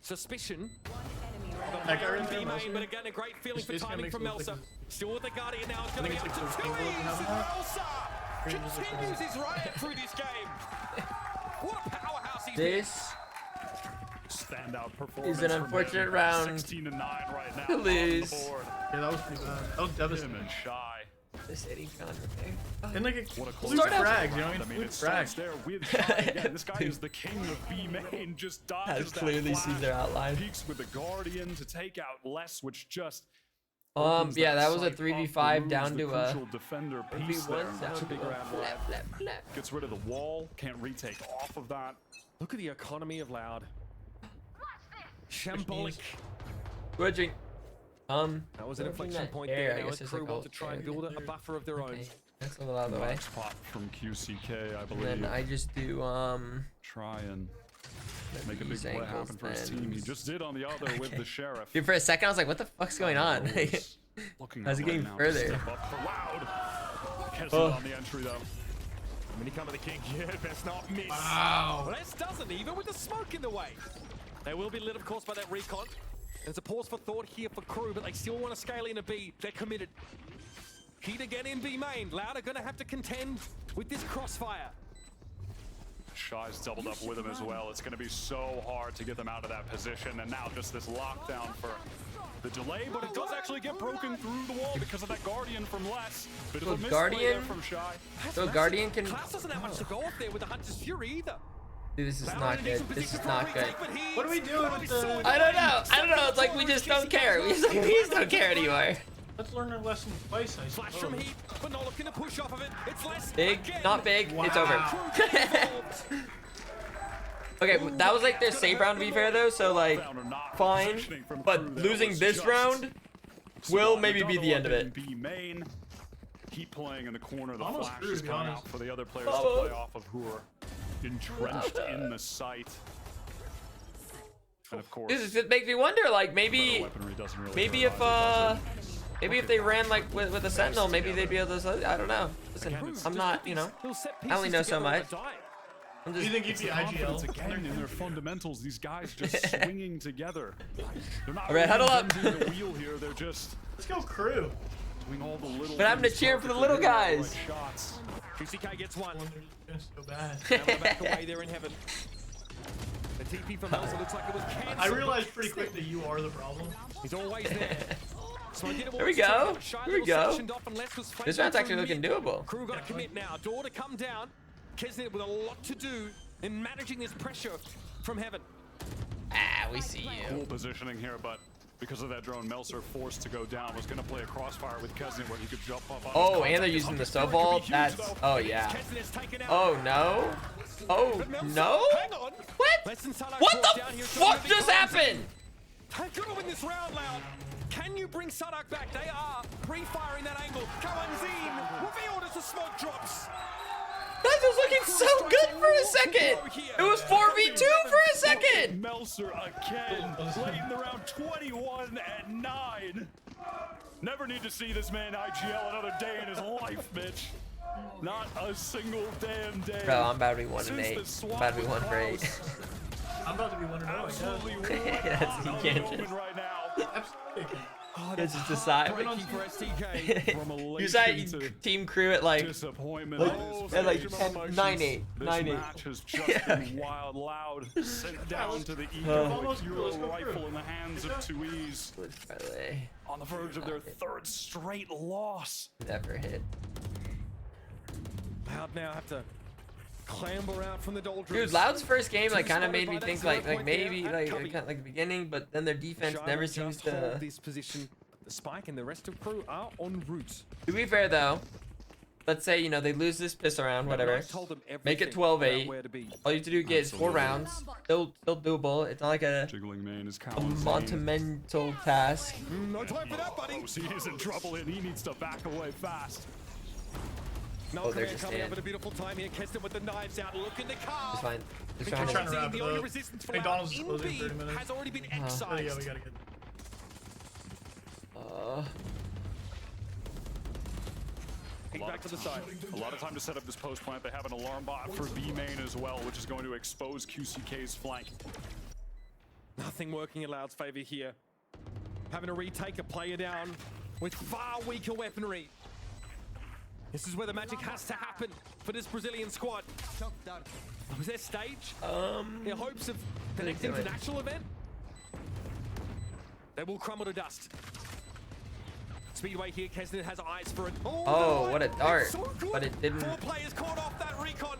Speaker 12: Suspicion. But again, a great feeling for timing from Melsa. Still with the Guardian now. It's going to get to Melsa. Continues his ride through this game. What a powerhouse he's been.
Speaker 1: This
Speaker 15: standout performance.
Speaker 1: is an unfortunate round
Speaker 15: 16-9 right now
Speaker 1: to lose.
Speaker 11: Yeah, that was pretty bad. That was devastating.
Speaker 15: Shy.
Speaker 1: This Eddie's gone okay.
Speaker 11: And like
Speaker 15: What a
Speaker 11: flute frags, you know what I mean?
Speaker 15: it
Speaker 11: Flute frags.
Speaker 15: starts there with Shy again. This guy is the king of B main. Just dodges that
Speaker 1: clearly
Speaker 15: flash,
Speaker 1: seen their outline.
Speaker 15: Peeks with the Guardian to take out Less, which just
Speaker 1: Yeah, that was a 3v5 down to a
Speaker 15: defender piece
Speaker 1: 3v1
Speaker 15: there.
Speaker 1: down
Speaker 15: That's a big
Speaker 1: to a
Speaker 15: round.
Speaker 1: flap, flap, flap.
Speaker 15: Gets rid of the wall. Can't retake off of that.
Speaker 12: Look at the economy of Loud. Shambolic.
Speaker 1: Bridging.
Speaker 12: That was an inflection point there. Now as Crew want to try and build a buffer of their own.
Speaker 1: That's a little out of the way.
Speaker 15: Nice pop from QCK, I believe.
Speaker 1: And then I just do
Speaker 15: try and make a big
Speaker 1: these
Speaker 15: play
Speaker 1: angles
Speaker 15: happen for his
Speaker 1: then.
Speaker 15: team. He just did on the other with the Sheriff.
Speaker 1: Dude, for a second I was like, what the fuck's going on? How's it getting further?
Speaker 15: Step up for Loud. Catches
Speaker 1: Oh.
Speaker 15: it on the entry though.
Speaker 12: Mini come of the king. Yeah, best not miss.
Speaker 11: Wow.
Speaker 12: Les doesn't even with the smoke in the way. They will be lit, of course, by that recon. There's a pause for thought here for Crew, but they still want to scale in a B. They're committed. Heat again in B main. Loud are going to have to contend with this crossfire.
Speaker 15: Shy's doubled up with him as well. It's going to be so hard to get them out of that position. And now just this lockdown for the delay, but it does actually get broken through the wall because of that Guardian from Les. Bit of a misplay there from Shy.
Speaker 1: So Guardian can.
Speaker 12: Klaus doesn't have much to go off there with the Hunter's Fury either.
Speaker 1: Dude, this is not good. This is not good.
Speaker 11: What are we doing with the...
Speaker 1: I don't know. I don't know. It's like we just don't care. We just don't care anymore.
Speaker 11: Let's learn our lesson twice, I
Speaker 12: Flash
Speaker 11: suppose.
Speaker 12: from Heat, but not looking to push off of it. It's less.
Speaker 1: Big,
Speaker 12: again.
Speaker 1: not big.
Speaker 11: Wow.
Speaker 1: It's over. Okay, that was like their save round to be fair though, so like fine. But losing this round will maybe be the end of it.
Speaker 15: B main. Keep playing in the corner. The
Speaker 11: Almost
Speaker 15: flash
Speaker 11: through,
Speaker 15: is
Speaker 11: to be
Speaker 15: coming
Speaker 11: honest.
Speaker 15: out for the other players to play off of who are entrenched in the site. And of course,
Speaker 1: This makes me wonder, like maybe
Speaker 15: weaponry doesn't really
Speaker 1: maybe if they ran like with a sentinel, maybe they'd be able to. I don't know. Listen, I'm not, you know, I only know so much. I'm
Speaker 11: Do
Speaker 1: just.
Speaker 11: you think he'd be
Speaker 15: confidence
Speaker 11: IGL?
Speaker 15: again in their fundamentals. These guys just swinging together. They're not
Speaker 1: All right, huddle up.
Speaker 15: reinventing the wheel here. They're just
Speaker 11: Let's go Crew.
Speaker 15: doing all the little.
Speaker 1: But I'm gonna
Speaker 15: things
Speaker 1: cheer for the
Speaker 15: perfectly,
Speaker 1: little
Speaker 15: hitting all the
Speaker 1: guys.
Speaker 15: right shots.
Speaker 12: QCK gets one.
Speaker 11: They're just so bad.
Speaker 12: Now we're back away there in heaven. The TP from Elsa looks like it was cancelled.
Speaker 11: I realized pretty quick that you are the problem.
Speaker 12: He's always there. So I did it
Speaker 1: Here we
Speaker 12: once,
Speaker 1: go.
Speaker 12: Shy
Speaker 1: Here we
Speaker 12: little
Speaker 1: go.
Speaker 12: sectioned off and Les was
Speaker 1: This
Speaker 12: flanking
Speaker 1: round's actually
Speaker 12: through
Speaker 1: looking
Speaker 12: mid.
Speaker 1: doable.
Speaker 12: Crew got to commit now. Door to come down. Kesnet with a lot to do in managing this pressure from heaven.
Speaker 1: Ah, we see you.
Speaker 15: Cool positioning here, but because of that drone, Melser forced to go down. Was going to play a crossfire with Kesnet where he could jump up on his
Speaker 1: Oh,
Speaker 15: contact.
Speaker 1: and they're using the snowball. That's. Oh yeah.
Speaker 12: Kesnet's taken out.
Speaker 1: Oh no. Oh no.
Speaker 12: Hang on.
Speaker 1: What? What the fuck just happened?
Speaker 12: They've got to win this round, Loud. Can you bring Sadak back? They are pre-firing that angle. Kawanzin revealed as the smoke drops.
Speaker 1: That was looking so good for a second. It was 4v2 for a second.
Speaker 15: Melser again, late in the round, 21-9. Never need to see this man IGL another day in his life, Mitch. Not a single damn day.
Speaker 1: Bro, I'm about to be 1-8. I'm about to be 1 for 8.
Speaker 11: I'm about to be 1-0, I
Speaker 15: Absolutely
Speaker 1: That's he can't just.
Speaker 15: right now.
Speaker 11: Absolutely.
Speaker 1: You guys just decide.
Speaker 12: Breaking for STK.
Speaker 15: From
Speaker 1: You said
Speaker 15: elation to
Speaker 1: team crew at like
Speaker 15: disappointment.
Speaker 1: at like 9-8,
Speaker 15: This
Speaker 1: 9-8.
Speaker 15: match has just been wild, Loud, sent down to the ego with Euro rifle in the hands of Tuiz.
Speaker 1: By the way,
Speaker 15: On the verge of their third straight loss.
Speaker 1: never hit.
Speaker 12: Loud now have to clamber out from the doldrums.
Speaker 1: Dude, Loud's first game like kind of made me think like maybe like kind of like the beginning, but then their defense
Speaker 12: Shy
Speaker 1: never
Speaker 12: will
Speaker 1: seems
Speaker 12: just hold
Speaker 1: to.
Speaker 12: this position. The Spike and the rest of Crew are en route.
Speaker 1: To be fair though, let's say, you know, they lose this piss around, whatever. Make it 12-8. All you have to do is 4 rounds. Still doable. It's not like a monumental task.
Speaker 12: No time for that, buddy.
Speaker 15: He is in trouble and he needs to back away fast.
Speaker 1: Oh, they're just
Speaker 12: coming up at a beautiful time here. Keston with the knives out, looking to carve.
Speaker 1: It's fine. Just
Speaker 11: Trying
Speaker 1: trying
Speaker 11: to
Speaker 1: to.
Speaker 11: wrap it up. McDonald's is closing in 30 minutes.
Speaker 12: Has already been
Speaker 11: Oh,
Speaker 12: excised.
Speaker 11: yeah, we gotta get.
Speaker 12: Back to the side.
Speaker 15: A lot of time to set up this post plant. They have an alarm bot for B main as well, which is going to expose QCK's flank.
Speaker 12: Nothing working in Loud's favor here. Having to retake a player down with far weaker weaponry. This is where the magic has to happen for this Brazilian squad. Was there stage? In hopes of the next international event? They will crumble to dust. Speedway here, Keston has eyes for it.
Speaker 1: Oh, what a dart.
Speaker 12: So
Speaker 1: But it didn't.
Speaker 12: 4 players caught off that recon.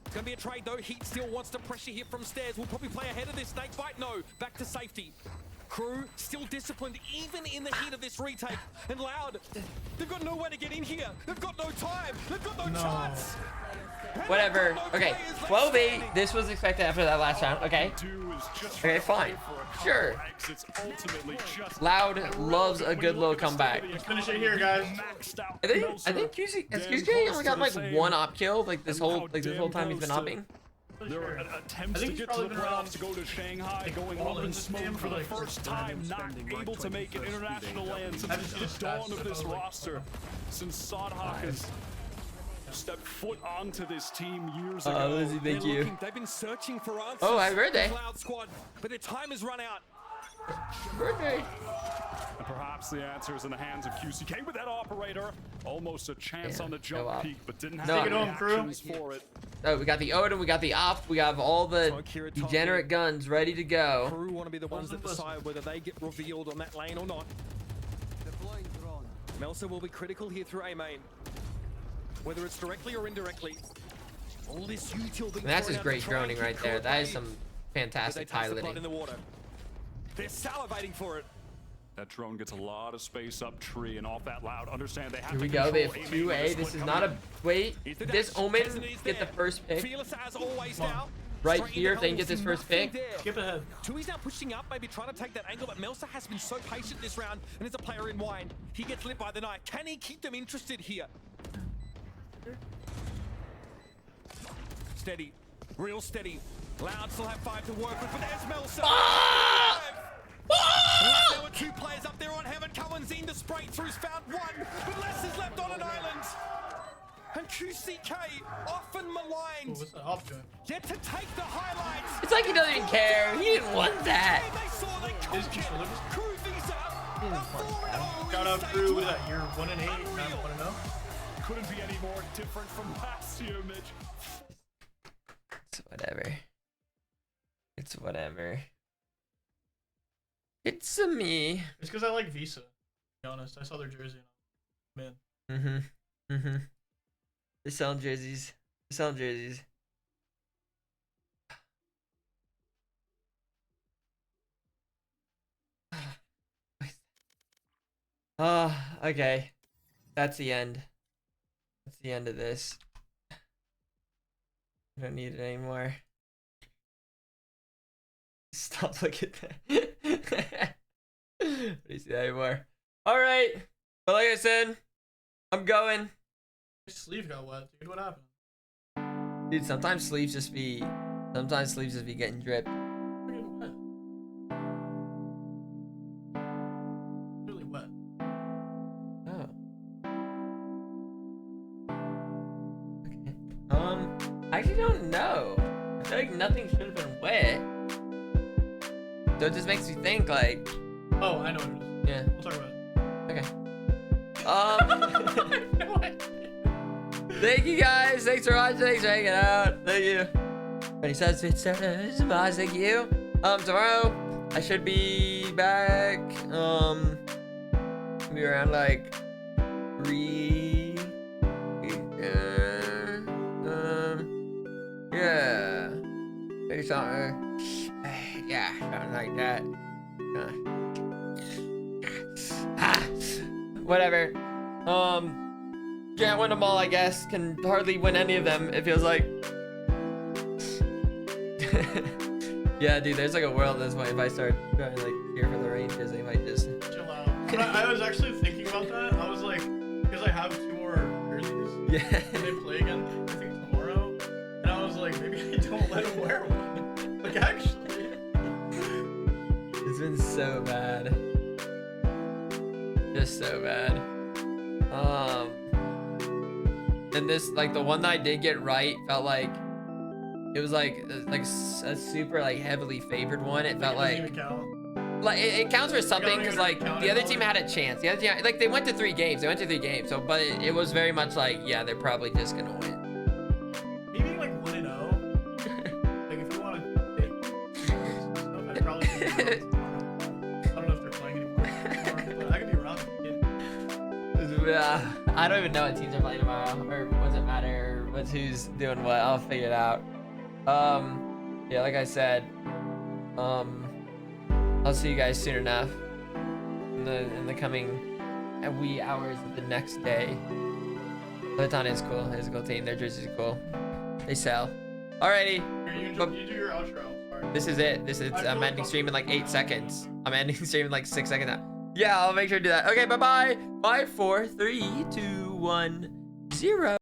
Speaker 12: It's gonna be a trade though. Heat still wants to pressure here from stairs. We'll probably play ahead of this snake bite. No, back to safety. Crew still disciplined even in the heat of this retake. And Loud, they've got nowhere to get in here. They've got no time. They've got no chance.
Speaker 1: Whatever. Okay, 12-8. This was expected after that last round. Okay. Okay, fine. Sure. Loud loves a good little comeback.
Speaker 11: Let's finish it here, guys.
Speaker 1: I think QCK only got like 1 op kill like this whole time he's been opping.
Speaker 15: There are attempts to get to the playoffs, to go to Shanghai, going all in smoke for the first time, not able to make an international land since the dawn of this roster, since Sodhawk has stepped foot onto this team years ago.
Speaker 1: Lizzie, thank you.
Speaker 12: They've been searching for answers.
Speaker 1: Oh, happy birthday.
Speaker 12: Cloud squad, but their time has run out.
Speaker 1: Birthday.
Speaker 15: And perhaps the answer is in the hands of QCK with that operator. Almost a chance on the jump peak, but didn't have any actions for it.
Speaker 1: Oh, we got the Odin, we got the op, we have all the degenerate guns ready to go.
Speaker 12: Crew want to be the ones that decide whether they get revealed on that lane or not. Melsa will be critical here through A main. Whether it's directly or indirectly. All this util being
Speaker 1: And that's
Speaker 12: thrown
Speaker 1: just
Speaker 12: out
Speaker 1: great
Speaker 12: to try and
Speaker 1: droning
Speaker 12: keep
Speaker 1: right
Speaker 12: Crew
Speaker 1: there.
Speaker 12: at
Speaker 1: That
Speaker 12: bay.
Speaker 1: is some
Speaker 12: But
Speaker 1: fantastic
Speaker 12: they taste the blood
Speaker 1: piloting.
Speaker 12: in the water. They're salivating for it.
Speaker 15: That drone gets a lot of space up tree and off that Loud. Understand they have
Speaker 1: Here
Speaker 15: to
Speaker 1: we go, they have
Speaker 15: control
Speaker 1: 2A. This is not a wait. This Omen get the first pick.
Speaker 12: Fearless as always now.
Speaker 1: Right here, if they can get this first pick.
Speaker 11: Skip ahead.
Speaker 12: Tui's now pushing up, maybe trying to take that angle, but Melsa has been so patient this round, and there's a player in wine. He gets lit by the knife. Can he keep them interested here? Steady. Real steady. Loud still have 5 to work with, but there's Melsa. There were 2 players up there on Heaven. Cowanzine to spray through's found 1, but less is left on an island. And QCK, often maligned,
Speaker 11: What's the op doing?
Speaker 12: yet to take the highlights.
Speaker 1: It's like he doesn't even care. He didn't want that.
Speaker 12: They saw they could get Crew visa.
Speaker 11: Shout out Crew, what is that? You're 1-8, not 1-0.
Speaker 15: Couldn't be any more different from last year, Mitch.
Speaker 1: It's whatever. It's whatever. It's a me.
Speaker 11: It's because I like Visa. To be honest, I saw their jersey. Man.
Speaker 1: They're selling jerseys. They're selling jerseys. Okay. That's the end. That's the end of this. I don't need it anymore. Stop looking at that. I don't see that anymore. Alright. But like I said, I'm going.
Speaker 11: His sleeve got wet, dude. What happened?
Speaker 1: Dude, sometimes sleeves just be getting dripped.
Speaker 11: Freaking wet. Really wet.
Speaker 1: Oh. Okay. I actually don't know. I feel like nothing should have been wet. So it just makes me think like.
Speaker 11: Oh, I know what it is.
Speaker 1: Yeah.
Speaker 11: We'll talk about it.
Speaker 1: Okay. Thank you guys. Thanks for watching. Thanks for hanging out. Thank you. Thank you. Tomorrow I should be back. Be around like 3. Yeah. Maybe something. Yeah, something like that. Whatever. Can't win them all, I guess. Can hardly win any of them, it feels like. Yeah, dude, there's like a world this way. If I start trying to like cheer for the Rangers, they might just
Speaker 11: chill out. But I was actually thinking about that. I was like, because I have 2 more jerseys.
Speaker 1: Yeah.
Speaker 11: And they play again, I think tomorrow. And I was like, maybe I don't let him wear one. Like actually.
Speaker 1: It's been so bad. Just so bad. And this, like, the one that I did get right felt like it was like a super like heavily favored one. It felt like it counts for something because like the other team had a chance. The other team, like, they went to 3 games. They went to 3 games. So, but it was very much like, yeah, they're probably just gonna win.
Speaker 11: Maybe like 1-0. Like if you want to take stuff, I'd probably do it. I don't know if they're playing anymore, but I could be wrong.
Speaker 1: I don't even know what teams are playing tomorrow, or does it matter who's doing what. I'll figure it out. Yeah, like I said, I'll see you guys soon enough in the coming wee hours of the next day. Leviton is cool. It's a cool team. Their jerseys are cool. They sell. Alrighty.
Speaker 11: You do your outro. Sorry.
Speaker 1: This is it. I'm ending stream in like 8 seconds. I'm ending stream in like 6 seconds now. Yeah, I'll make sure to do that. Okay, bye-bye. 5, 4, 3, 2, 1, 0.